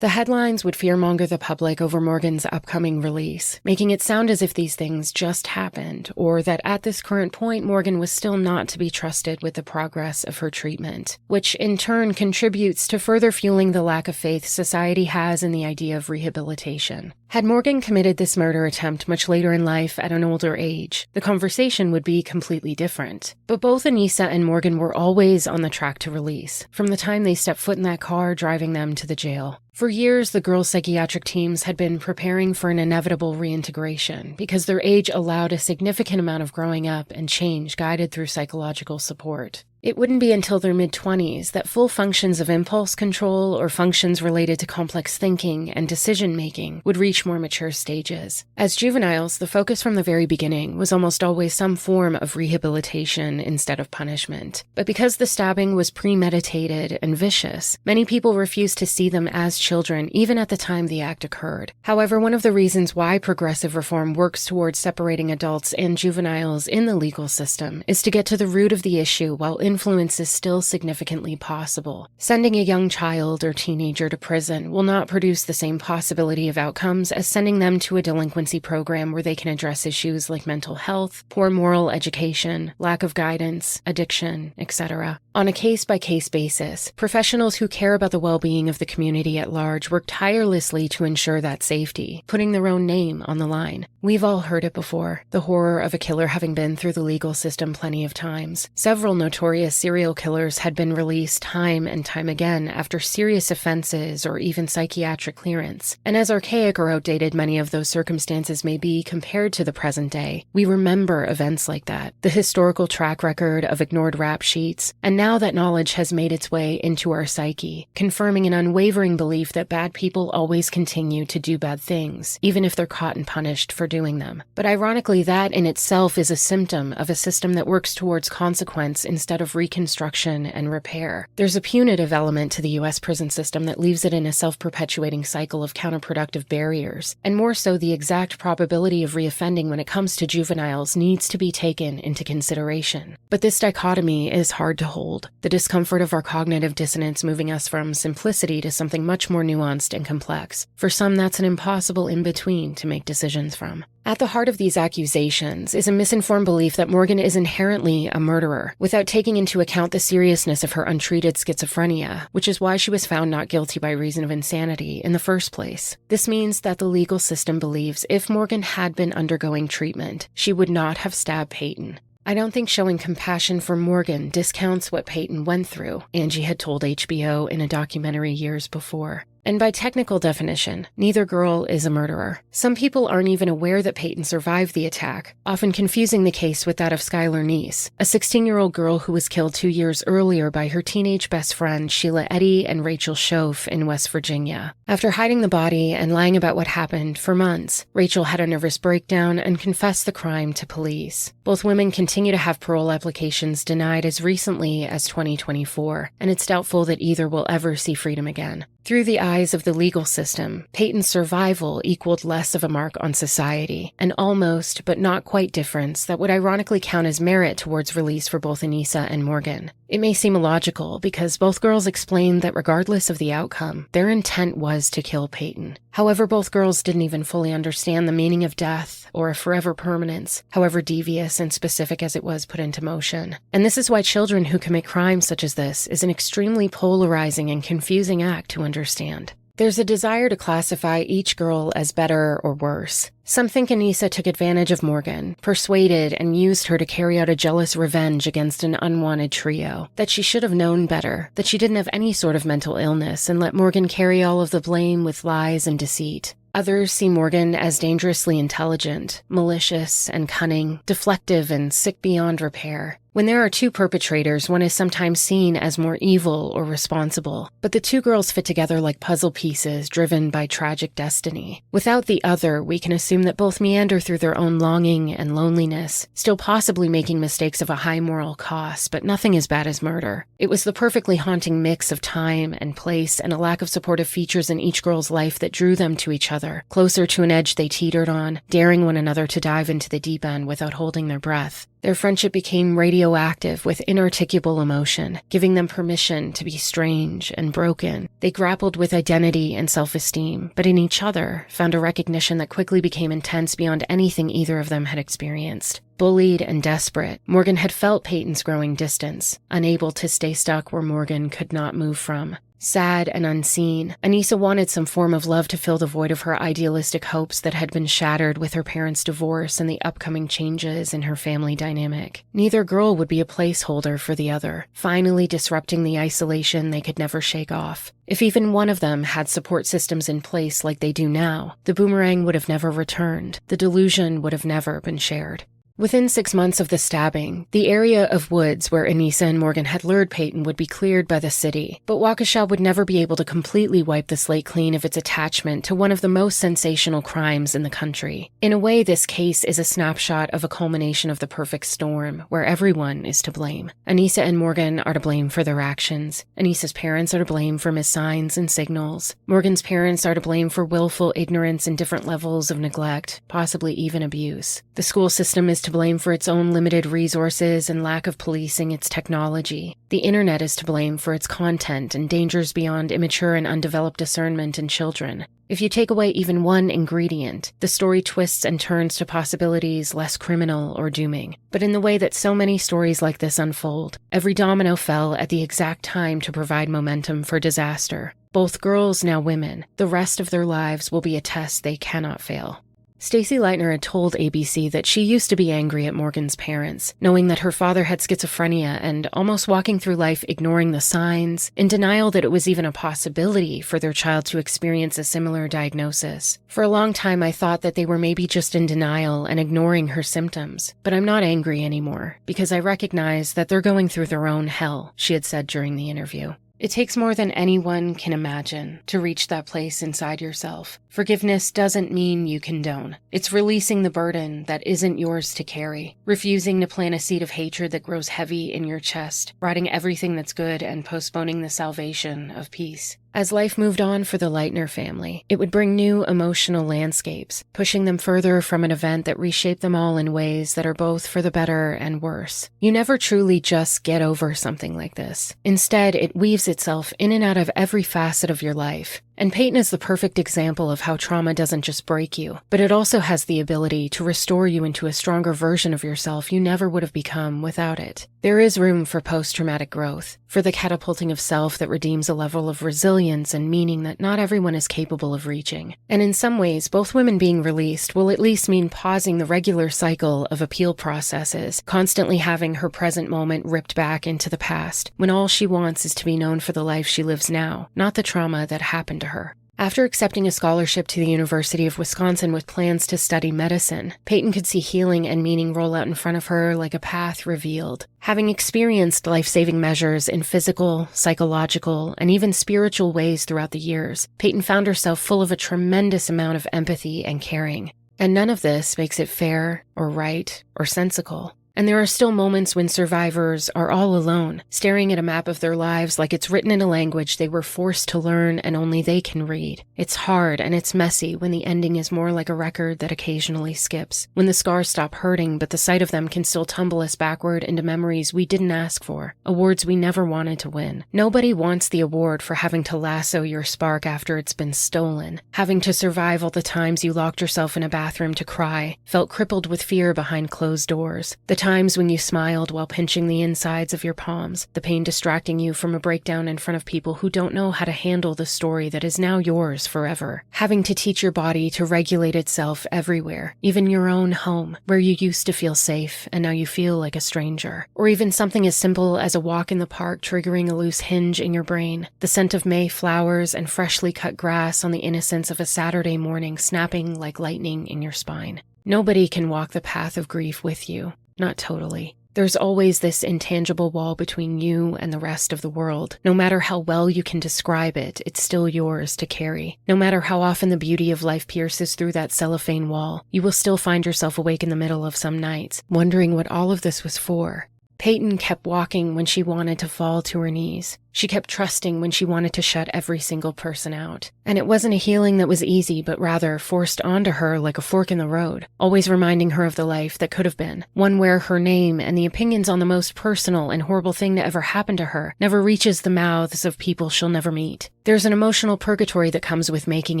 The headlines would fearmonger the public over Morgan's upcoming release, making it sound as if these things just happened, or that at this current point Morgan was still not to be trusted with the progress of her treatment, which in turn contributes to further fueling the lack of faith society has in the idea of rehabilitation. Had Morgan committed this murder attempt much later in life at an older age, the conversation would be completely different. But both Anissa and Morgan were always on the track to release, from the time they stepped foot in that car driving them to the jail. For years, the girls' psychiatric teams had been preparing for an inevitable reintegration because their age allowed a significant amount of growing up and change guided through psychological support. It wouldn't be until their mid-20s that full functions of impulse control or functions related to complex thinking and decision-making would reach more mature stages. As juveniles, the focus from the very beginning was almost always some form of rehabilitation instead of punishment. But because the stabbing was premeditated and vicious, many people refused to see them as children even at the time the act occurred. However, one of the reasons why progressive reform works towards separating adults and juveniles in the legal system is to get to the root of the issue while influence is still significantly possible. Sending a young child or teenager to prison will not produce the same possibility of outcomes as sending them to a delinquency program where they can address issues like mental health, poor moral education, lack of guidance, addiction, etc. On a case-by-case basis, professionals who care about the well-being of the community at large work tirelessly to ensure that safety, putting their own name on the line. We've all heard it before, the horror of a killer having been through the legal system plenty of times. Several notorious serial killers had been released time and time again after serious offenses or even psychiatric clearance. And as archaic or outdated many of those circumstances may be compared to the present day, we remember events like that, the historical track record of ignored rap sheets, and now that knowledge has made its way into our psyche, confirming an unwavering belief that bad people always continue to do bad things, even if they're caught and punished for doing them. But ironically, that in itself is a symptom of a system that works towards consequence instead of reconstruction and repair. There's a punitive element to the U.S. prison system that leaves it in a self-perpetuating cycle of counterproductive barriers, and more so the exact probability of reoffending when it comes to juveniles needs to be taken into consideration. But this dichotomy is hard to hold, the discomfort of our cognitive dissonance moving us from simplicity to something much more nuanced and complex. For some, that's an impossible in-between to make decisions from. At the heart of these accusations is a misinformed belief that Morgan is inherently a murderer, without taking into account the seriousness of her untreated schizophrenia, which is why she was found not guilty by reason of insanity in the first place. This means that the legal system believes if Morgan had been undergoing treatment, she would not have stabbed Payton. I don't think showing compassion for Morgan discounts what Payton went through, Angie had told HBO in a documentary years before. And by technical definition, neither girl is a murderer. Some people aren't even aware that Payton survived the attack, often confusing the case with that of Skylar Neese, a 16-year-old girl who was killed 2 years earlier by her teenage best friend Sheila Eddy and Rachel Schoaf in West Virginia. After hiding the body and lying about what happened for months, Rachel had a nervous breakdown and confessed the crime to police. Both women continue to have parole applications denied as recently as 2024, and it's doubtful that either will ever see freedom again. Through the eyes of the legal system, Payton's survival equaled less of a mark on society, an almost but not quite difference that would ironically count as merit towards release for both Anissa and Morgan. It may seem illogical because both girls explained that regardless of the outcome, their intent was to kill Payton. However, both girls didn't even fully understand the meaning of death or a forever permanence, however devious and specific as it was put into motion. And this is why children who commit crimes such as this is an extremely polarizing and confusing act to understand. There's a desire to classify each girl as better or worse. Some think Anissa took advantage of Morgan, persuaded and used her to carry out a jealous revenge against an unwanted trio, that she should have known better, that she didn't have any sort of mental illness and let Morgan carry all of the blame with lies and deceit. Others see Morgan as dangerously intelligent, malicious and cunning, deflective and sick beyond repair. When there are two perpetrators, one is sometimes seen as more evil or responsible, but the two girls fit together like puzzle pieces driven by tragic destiny. Without the other, we can assume that both meander through their own longing and loneliness, still possibly making mistakes of a high moral cost, but nothing as bad as murder. It was the perfectly haunting mix of time and place and a lack of supportive features in each girl's life that drew them to each other, closer to an edge they teetered on, daring one another to dive into the deep end without holding their breath. Their friendship became radioactive with inarticulable emotion, giving them permission to be strange and broken. They grappled with identity and self-esteem, but in each other found a recognition that quickly became intense beyond anything either of them had experienced. Bullied and desperate, Morgan had felt Payton's growing distance, unable to stay stuck where Morgan could not move from. Sad and unseen, Anissa wanted some form of love to fill the void of her idealistic hopes that had been shattered with her parents' divorce and the upcoming changes in her family dynamic. Neither girl would be a placeholder for the other, finally disrupting the isolation they could never shake off. If even one of them had support systems in place like they do now, the boomerang would have never returned. The delusion would have never been shared. Within 6 months of the stabbing, the area of woods where Anissa and Morgan had lured Payton would be cleared by the city, but Waukesha would never be able to completely wipe the slate clean of its attachment to one of the most sensational crimes in the country. In a way, this case is a snapshot of a culmination of the perfect storm, where everyone is to blame. Anissa and Morgan are to blame for their actions. Anissa's parents are to blame for missed signs and signals. Morgan's parents are to blame for willful ignorance and different levels of neglect, possibly even abuse. The school system is to blame for its own limited resources and lack of policing its technology. The internet is to blame for its content and dangers beyond immature and undeveloped discernment in children. If you take away even one ingredient, the story twists and turns to possibilities less criminal or dooming. But in the way that so many stories like this unfold, every domino fell at the exact time to provide momentum for disaster. Both girls, now women, the rest of their lives will be a test they cannot fail. Stacey Leutner had told ABC that she used to be angry at Morgan's parents, knowing that her father had schizophrenia and almost walking through life ignoring the signs, in denial that it was even a possibility for their child to experience a similar diagnosis. For a long time, I thought that they were maybe just in denial and ignoring her symptoms, but I'm not angry anymore, because I recognize that they're going through their own hell, she had said during the interview. It takes more than anyone can imagine to reach that place inside yourself. Forgiveness doesn't mean you condone. It's releasing the burden that isn't yours to carry, refusing to plant a seed of hatred that grows heavy in your chest, rotting everything that's good and postponing the salvation of peace. As life moved on for the Leutner family, it would bring new emotional landscapes, pushing them further from an event that reshaped them all in ways that are both for the better and worse. You never truly just get over something like this. Instead, it weaves itself in and out of every facet of your life. And Payton is the perfect example of how trauma doesn't just break you, but it also has the ability to restore you into a stronger version of yourself you never would have become without it. There is room for post-traumatic growth, for the catapulting of self that redeems a level of resilience and meaning that not everyone is capable of reaching. And in some ways, both women being released will at least mean pausing the regular cycle of appeal processes, constantly having her present moment ripped back into the past, when all she wants is to be known for the life she lives now, not the trauma that happened to her. After accepting a scholarship to the University of Wisconsin with plans to study medicine, Payton could see healing and meaning roll out in front of her like a path revealed. Having experienced life-saving measures in physical, psychological, and even spiritual ways throughout the years, Payton found herself full of a tremendous amount of empathy and caring. And none of this makes it fair, or right, or sensical. And there are still moments when survivors are all alone, staring at a map of their lives like it's written in a language they were forced to learn and only they can read. It's hard and it's messy when the ending is more like a record that occasionally skips, when the scars stop hurting but the sight of them can still tumble us backward into memories we didn't ask for, awards we never wanted to win. Nobody wants the award for having to lasso your spark after it's been stolen, having to survive all the times you locked yourself in a bathroom to cry, felt crippled with fear behind closed doors, the times when you smiled while pinching the insides of your palms, the pain distracting you from a breakdown in front of people who don't know how to handle the story that is now yours forever. Having to teach your body to regulate itself everywhere, even your own home, where you used to feel safe and now you feel like a stranger. Or even something as simple as a walk in the park triggering a loose hinge in your brain, the scent of May flowers and freshly cut grass on the innocence of a Saturday morning snapping like lightning in your spine. Nobody can walk the path of grief with you. Not totally. There's always this intangible wall between you and the rest of the world. No matter how well you can describe it, it's still yours to carry. No matter how often the beauty of life pierces through that cellophane wall, you will still find yourself awake in the middle of some nights, wondering what all of this was for. Payton kept walking when she wanted to fall to her knees. She kept trusting when she wanted to shut every single person out. And it wasn't a healing that was easy, but rather forced onto her like a fork in the road, always reminding her of the life that could have been, one where her name and the opinions on the most personal and horrible thing to ever happen to her never reaches the mouths of people she'll never meet. There's an emotional purgatory that comes with making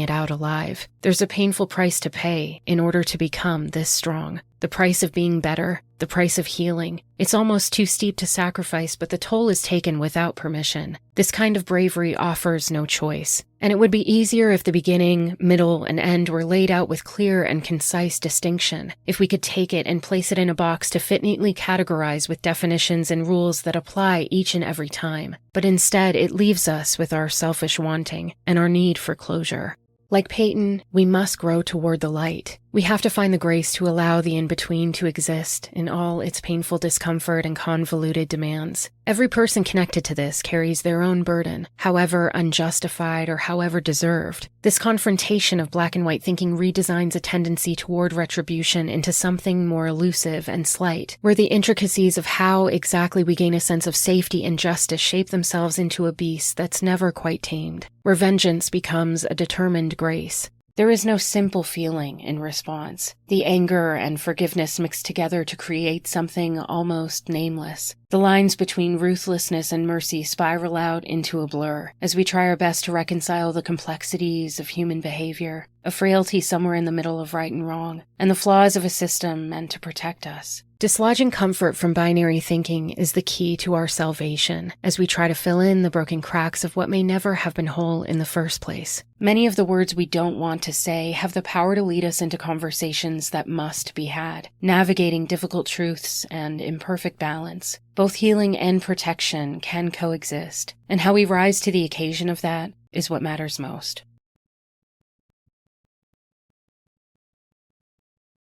it out alive. There's a painful price to pay in order to become this strong. The price of being better, the price of healing. It's almost too steep to sacrifice, but the toll is taken without permission. This kind of bravery offers no choice. And it would be easier if the beginning, middle, and end were laid out with clear and concise distinction, if we could take it and place it in a box to fit neatly categorize with definitions and rules that apply each and every time. But instead, it leaves us with our selfish wanting and our need for closure. Like Payton, we must grow toward the light. We We have to find the grace to allow the in-between to exist in all its painful discomfort and convoluted demands. Every person connected to this carries their own burden, however unjustified or however deserved. This confrontation of black and white thinking redesigns a tendency toward retribution into something more elusive and slight, where the intricacies of how exactly we gain a sense of safety and justice shape themselves into a beast that's never quite tamed, where vengeance becomes a determined grace. There is no simple feeling in response. The anger and forgiveness mix together to create something almost nameless. The lines between ruthlessness and mercy spiral out into a blur as we try our best to reconcile the complexities of human behavior, a frailty somewhere in the middle of right and wrong, and the flaws of a system meant to protect us. Dislodging comfort from binary thinking is the key to our salvation as we try to fill in the broken cracks of what may never have been whole in the first place. Many of the words we don't want to say have the power to lead us into conversations that must be had, navigating difficult truths and imperfect balance. Both healing and protection can coexist, and how we rise to the occasion of that is what matters most.